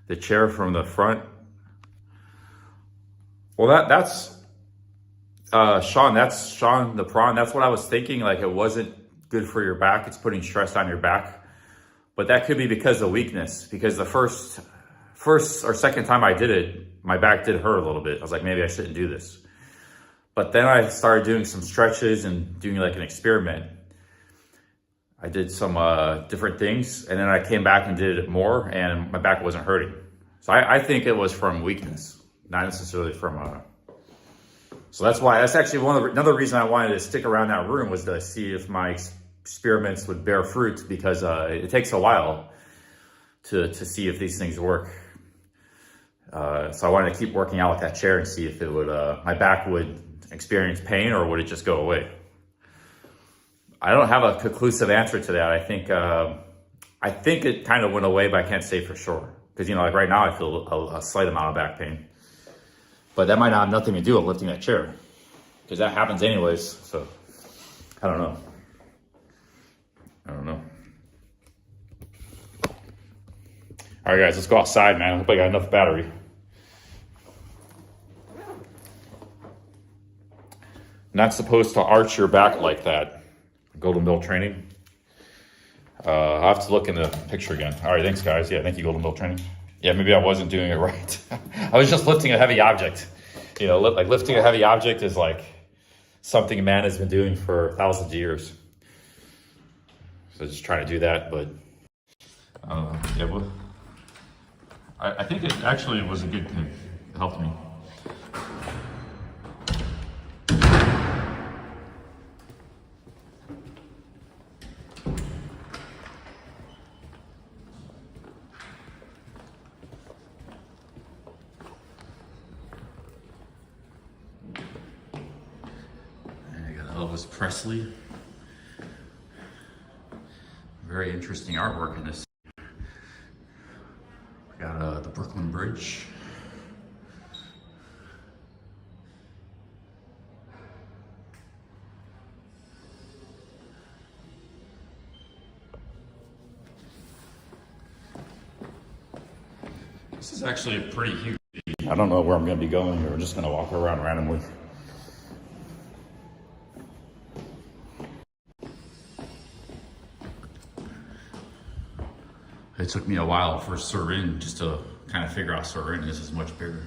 The chair from the front. Well, that's Sean. That's Sean the prawn. That's what I was thinking. Like it wasn't good for your back. It's putting stress on your back. But that could be because of weakness. Because the first or second time I did it, my back did hurt a little bit. I was like, maybe I shouldn't do this. But then I started doing some stretches and doing like an experiment. I did some different things, and then I came back and did it more, and my back wasn't hurting. So I think it was from weakness, not necessarily from. So that's actually another reason I wanted to stick around that room was to see if my experiments would bear fruit, because it takes a while to see if these things work. So I wanted to keep working out with that chair and see if it would my back would experience pain or would it just go away. I don't have a conclusive answer to that. I think it kind of went away, but I can't say for sure. Because, like right now I feel a slight amount of back pain. But that might not have nothing to do with lifting that chair. Because that happens anyways, so I don't know. All right, guys, let's go outside, man. I hope I got enough battery. Not supposed to arch your back like that. Golden Bill training. I'll have to look in the picture again. All right, thanks, guys. Yeah, thank you, Golden Bill training. Yeah, maybe I wasn't doing it right. I was just lifting a heavy object. Like lifting a heavy object is like something man has been doing for thousands of years. So just trying to do that, but yeah, well, I think it actually was a good thing. It helped me. Elvis Presley. Very interesting artwork in this. We got the Brooklyn Bridge. This is actually a pretty huge. I don't know where I'm going to be going here. We're just going to walk around randomly. It took me a while for Surin just to kind of figure out Surin. This is much bigger.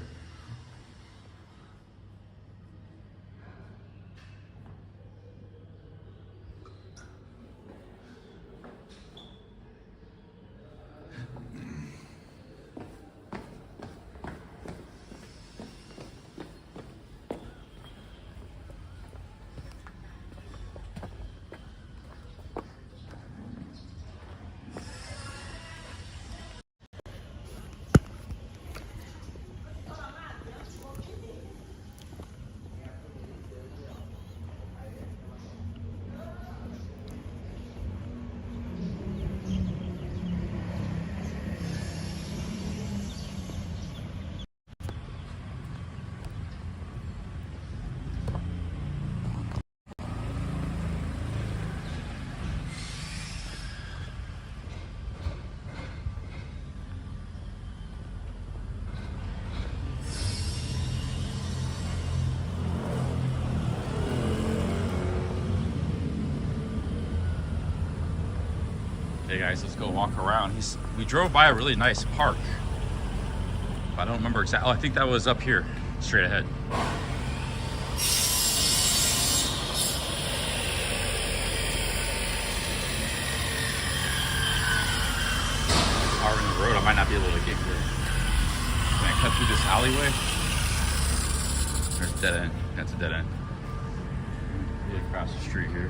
Okay guys, let's go walk around. We drove by a really nice park. I don't remember exactly. Oh, I think that was up here, straight ahead. Power in the road, I might not be able to get here. Can I cut through this alleyway? There's a dead end. That's a dead end. Get across the street here.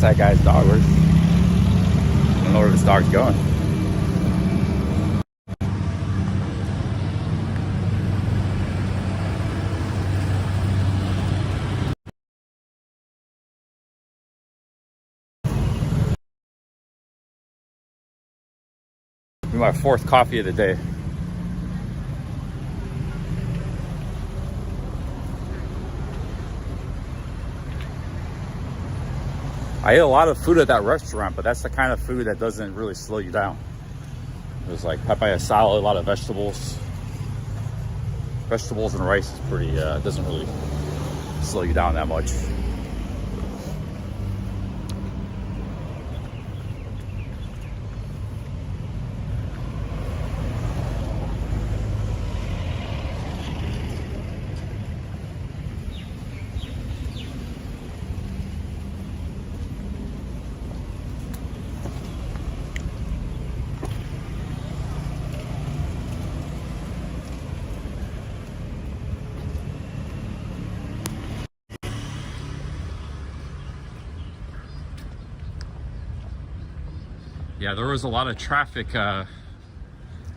that guy's dog. I don't know where this dog's going. My fourth coffee of the day. I ate a lot of food at that restaurant, but that's the kind of food that doesn't really slow you down. It was like papaya salad, a lot of vegetables. Vegetables and rice is pretty, doesn't really slow you down that much. Yeah, there was a lot of traffic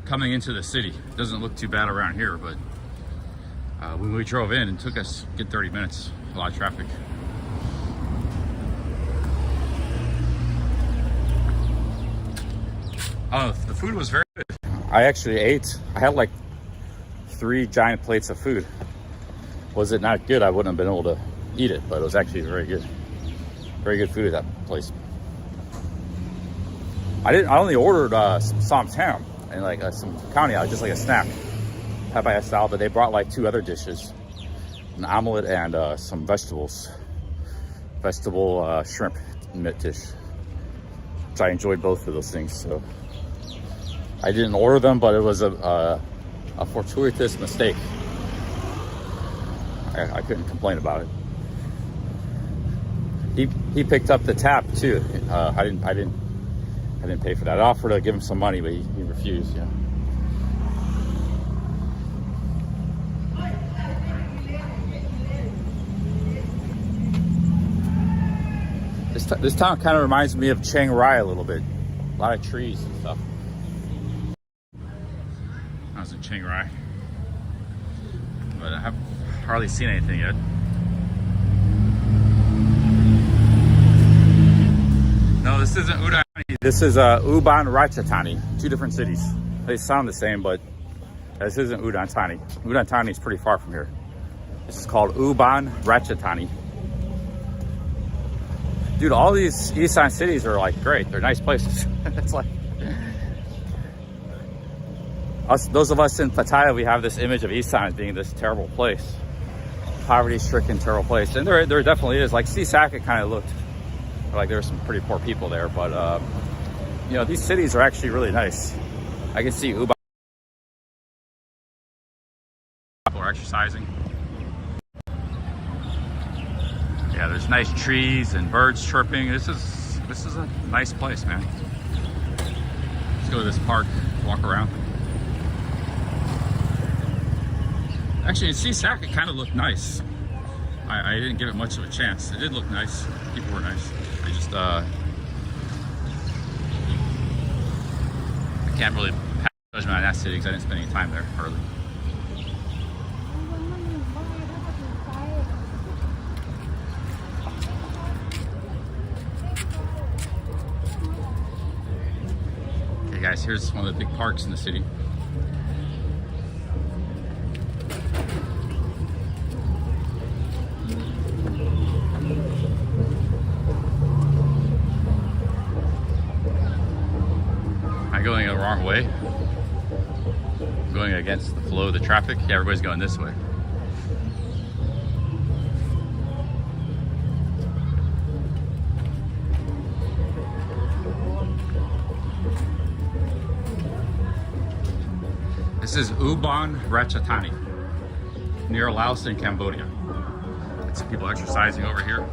coming into the city. It doesn't look too bad around here, but when we drove in, it took us a good 30 minutes. A lot of traffic. Oh, the food was very good. I actually I had like 3 giant plates of food. Was it not good? I wouldn't have been able to eat it, but it was actually very good. Very good food at that place. I only ordered some ham and like some county out, just like a snack. Papaya salad, but they brought like 2 other dishes. An omelet and some vegetables. Vegetable shrimp dish. Which I enjoyed both of those things, so. I didn't order them, but it was a fortuitous mistake. I couldn't complain about it. He picked up the tab too. I didn't pay for that. I offered to give him some money, but he refused. Yeah. This town kind of reminds me of Chiang Rai a little bit. A lot of trees and stuff. I was in Chiang Rai, but I haven't hardly seen anything yet. No, this isn't Udon. This is Ubon Ratchathani. 2 different cities. They sound the same, but this isn't Udon Thani. Udon Thani is pretty far from here. This is called Ubon Ratchathani. Dude, all these Isan cities are like great. They're nice places. It's like those of us in Pattaya, we have this image of Isan as being this terrible place, poverty-stricken, terrible place, and there definitely is. Like Sisak, it kind of looked like there were some pretty poor people there, but you know, these cities are actually really nice. I can see Ubon people are exercising. Yeah, there's nice trees and birds chirping. This is a nice place, man. Let's go to this park, walk around. Actually, in Sisak, it kind of looked nice. I didn't give it much of a chance. It did look nice. People were nice. They just, I can't really pass judgment on that city because I didn't spend any time there hardly. Okay, guys, here's one of the big parks in the city. Am I going the wrong way? I'm going against the flow of the traffic? Yeah, everybody's going this way. This is Ubon Ratchathani, near Laos and Cambodia. Got some people exercising over here.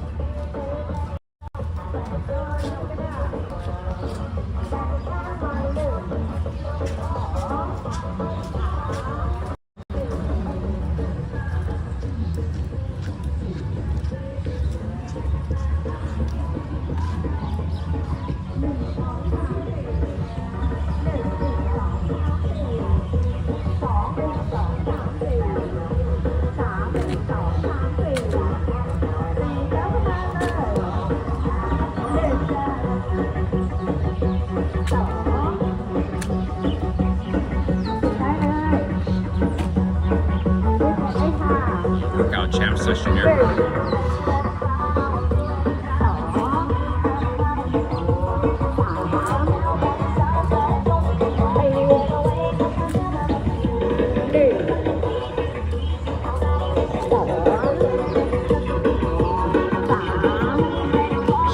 Workout champ session here.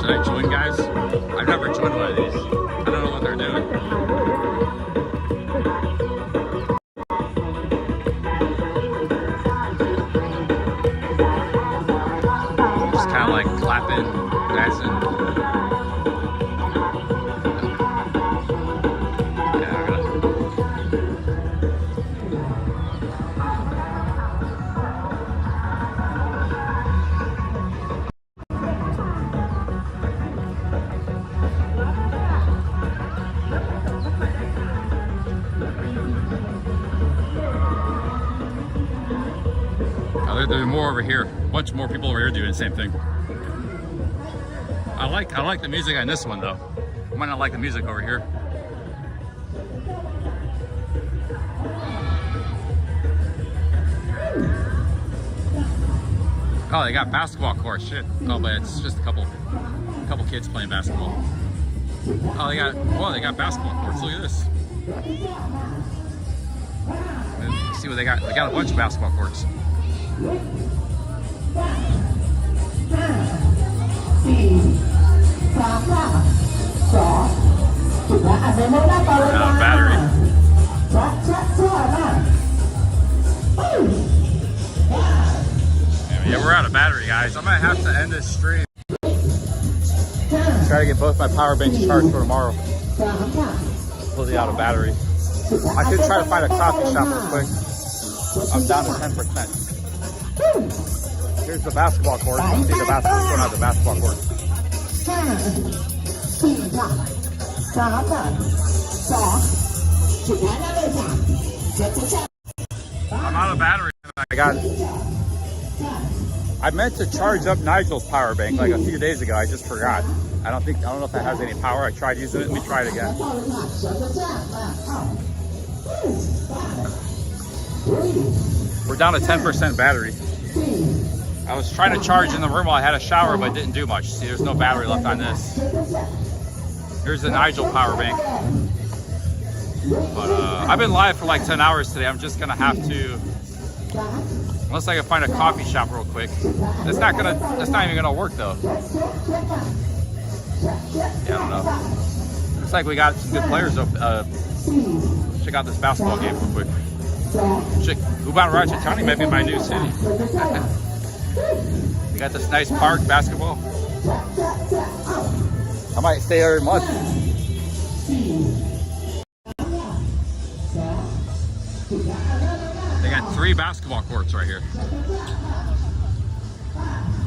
Should I join, guys? I've never joined one of these. I don't know what they're doing. Just kind of like clapping, dancing. Yeah, I gotta... There's more over here. A bunch more people over here doing the same thing. I like the music on this one though. I might not like the music over here. Oh, they got basketball courts. Shit. Oh, but it's just a couple kids playing basketball. Oh, they got basketball courts. Look at this. Let's see what they got. They got a bunch of basketball courts. Battery. Yeah, we're out of battery, guys. I might have to end this stream. Try to get both my power banks charged for tomorrow. Completely out of battery. I could try to find a coffee shop real quick. I'm down to 10%. Here's the basketball court. You see the basketball going out the basketball court. I'm out of battery. I meant to charge up Nigel's power bank like a few days ago. I just forgot. I don't know if that has any power. I tried using it and we tried again. We're down to 10% battery. I was trying to charge in the room while I had a shower, but it didn't do much. See, there's no battery left on this. Here's the Nigel power bank. But I've been live for like 10 hours today. I'm just gonna have to, unless I can find a coffee shop real quick. That's not even gonna work though. Yeah, I don't know. Looks like we got some good players up. Check out this basketball game real quick. Check, Uban Ratchathani might be my new city. We got this nice park, basketball. I might stay here a month. They got 3 basketball courts right here.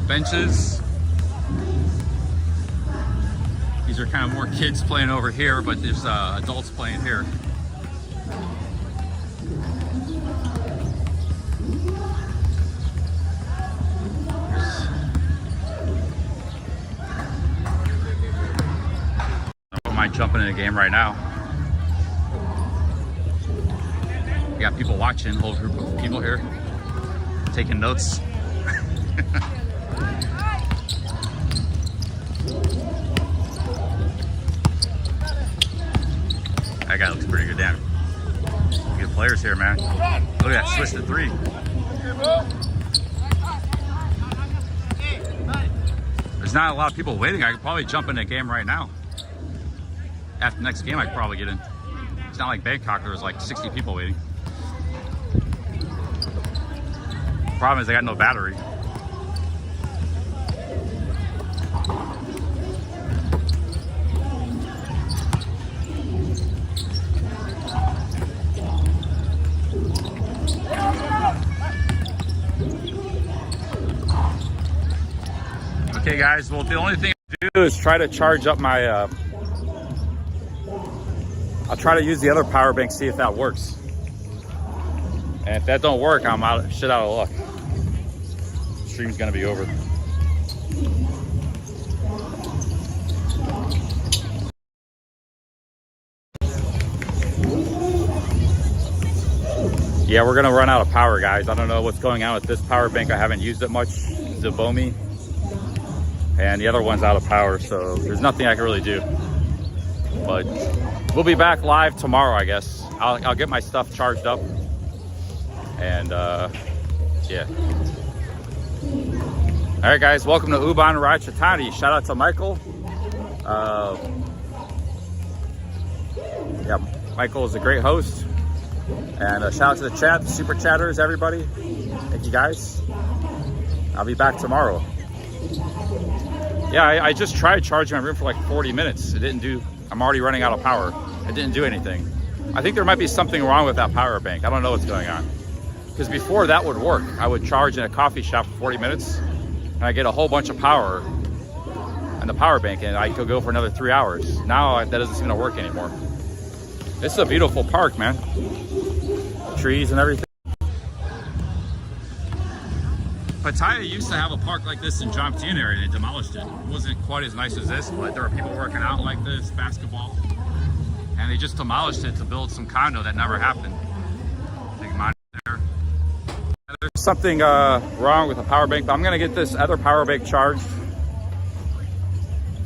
Benches. These are kind of more kids playing over here, but there's adults playing here. I don't mind jumping in a game right now. We got people watching, a whole group of people here taking notes. That guy looks pretty good, damn. Good players here, man. Look at that, switch to 3. There's not a lot of people waiting. I could probably jump in a game right now. After the next game, I could probably get in. It's not like Bangkok, there was like 60 people waiting. Problem is I got no battery. Okay guys, well the only thing I do is try to charge up my I'll try to use the other power bank, see if that works. And if that don't work, I'm out of luck. Stream's gonna be over. Yeah, we're gonna run out of power, guys. I don't know what's going on with this power bank. I haven't used it much. Zabomi. And the other one's out of power, so there's nothing I can really do. But we'll be back live tomorrow, I guess. I'll get my stuff charged up. And yeah. All right, guys, welcome to Uban Ratchathani. Shout out to Michael. Yeah, Michael is a great host. And shout out to the chat, the super chatters, everybody. Thank you, guys. I'll be back tomorrow. Yeah, I just tried charging my room for like 40 minutes. It didn't do, I'm already running out of power. It didn't do anything. I think there might be something wrong with that power bank. I don't know what's going on. Because before that would work. I would charge in a coffee shop for 40 minutes and I get a whole bunch of power on the power bank and I could go for another 3 hours. Now that doesn't seem to work anymore. This is a beautiful park, man. Trees and everything. Pattaya used to have a park like this in Jomtien area and they demolished it. It wasn't quite as nice as this, but there were people working out like this, basketball. And they just demolished it to build some condo that never happened. Big mine there. There's something wrong with the power bank, but I'm gonna get this other power bank charged.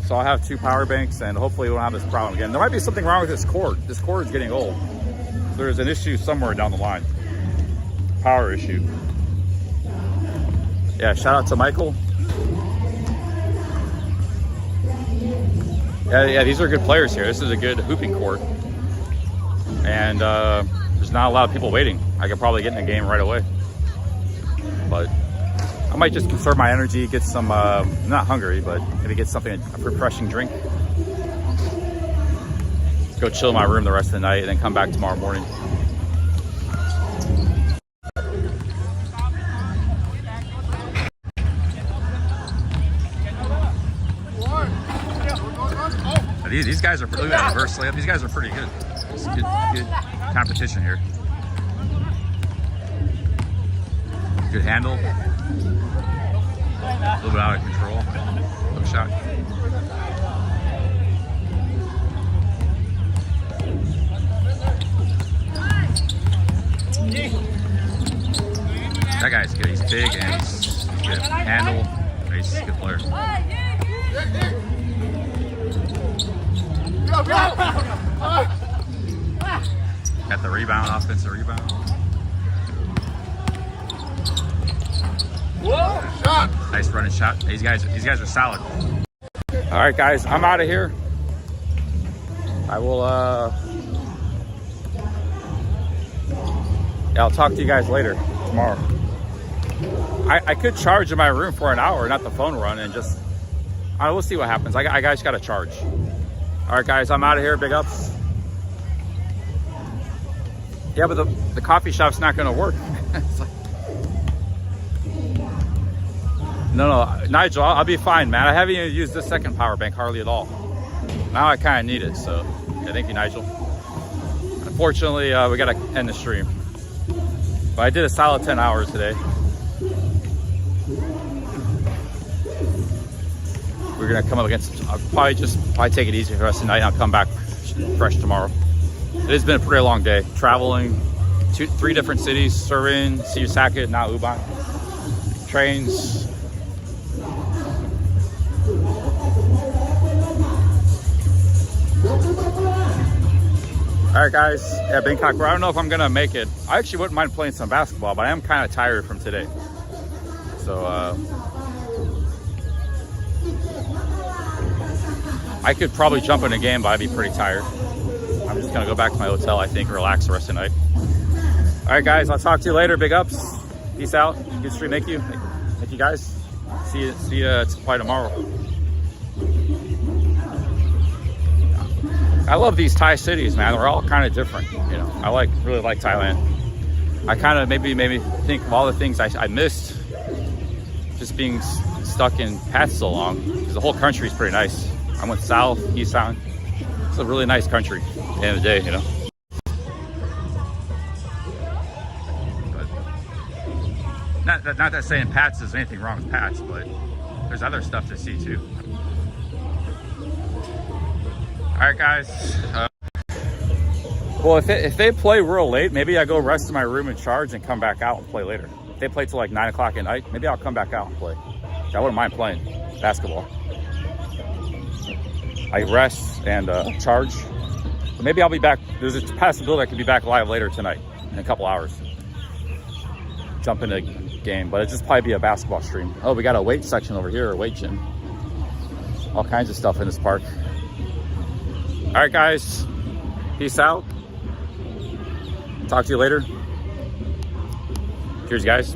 So I'll have 2 power banks and hopefully we won't have this problem again. There might be something wrong with this cord. This cord is getting old. There's an issue somewhere down the line. Power issue. Yeah, shout out to Michael. Yeah, these are good players here. This is a good hooping court. And there's not a lot of people waiting. I could probably get in the game right away. But I might just conserve my energy, get some, not hungry, but maybe get something, a refreshing drink. Go chill in my room the rest of the night and then come back tomorrow morning. These guys are pretty good. Reverse layup. These guys are pretty good. It's good competition here. Good handle. A little bit out of control. Hook shot. That guy's good. He's big and he's good. Handle. He's a good player. Got the rebound, offensive rebound. Nice running shot. These guys are solid. All right, guys, I'm out of here. I will. Yeah, I'll talk to you guys later tomorrow. I could charge in my room for an hour, not the phone run, and just. We'll see what happens. I guys got to charge. All right, guys, I'm out of here. Big ups. Yeah, but the coffee shop's not going to work. No, Nigel, I'll be fine, man. I haven't even used this second power bank hardly at all. Now I kind of need it, so yeah, thank you, Nigel. Unfortunately, we got to end the stream. But I did a solid 10 hours today. We're gonna come up against, I'll probably take it easy for the rest of the night and I'll come back fresh tomorrow. It has been a pretty long day. Traveling 3 different cities, Surin, Siusaket, now Uban. Trains. All right, guys, yeah, Bangkok, I don't know if I'm gonna make it. I actually wouldn't mind playing some basketball, but I am kind of tired from today. So, I could probably jump in a game, but I'd be pretty tired. I'm just gonna go back to my hotel, I think, relax the rest of the night. All right, guys, I'll talk to you later. Big ups. Peace out. Good stream. Thank you. Thank you, guys. See you probably tomorrow. I love these Thai cities, man. They're all kind of different. You know, I really like Thailand. I kind of maybe think of all the things I missed just being stuck in Path so long, because the whole country is pretty nice. I went south, east, sound. a really nice country at the end of the day, you know. But not that saying Pat's there's anything wrong with Pat's, but there's other stuff to see too. All right, guys. Well, if they play real late, maybe I go rest in my room and charge and come back out and play later. If they play till like 9 o'clock at night, maybe I'll come back out and play. I wouldn't mind playing basketball. I rest and charge. But maybe I'll be back. There's a possibility I could be back live later tonight in a couple hours. Jump in a game, but it'll just probably be a basketball stream. Oh, we got a weight section over here, a weight gym. All kinds of stuff in this park. All right, guys. Peace out. Talk to you later. Cheers, guys.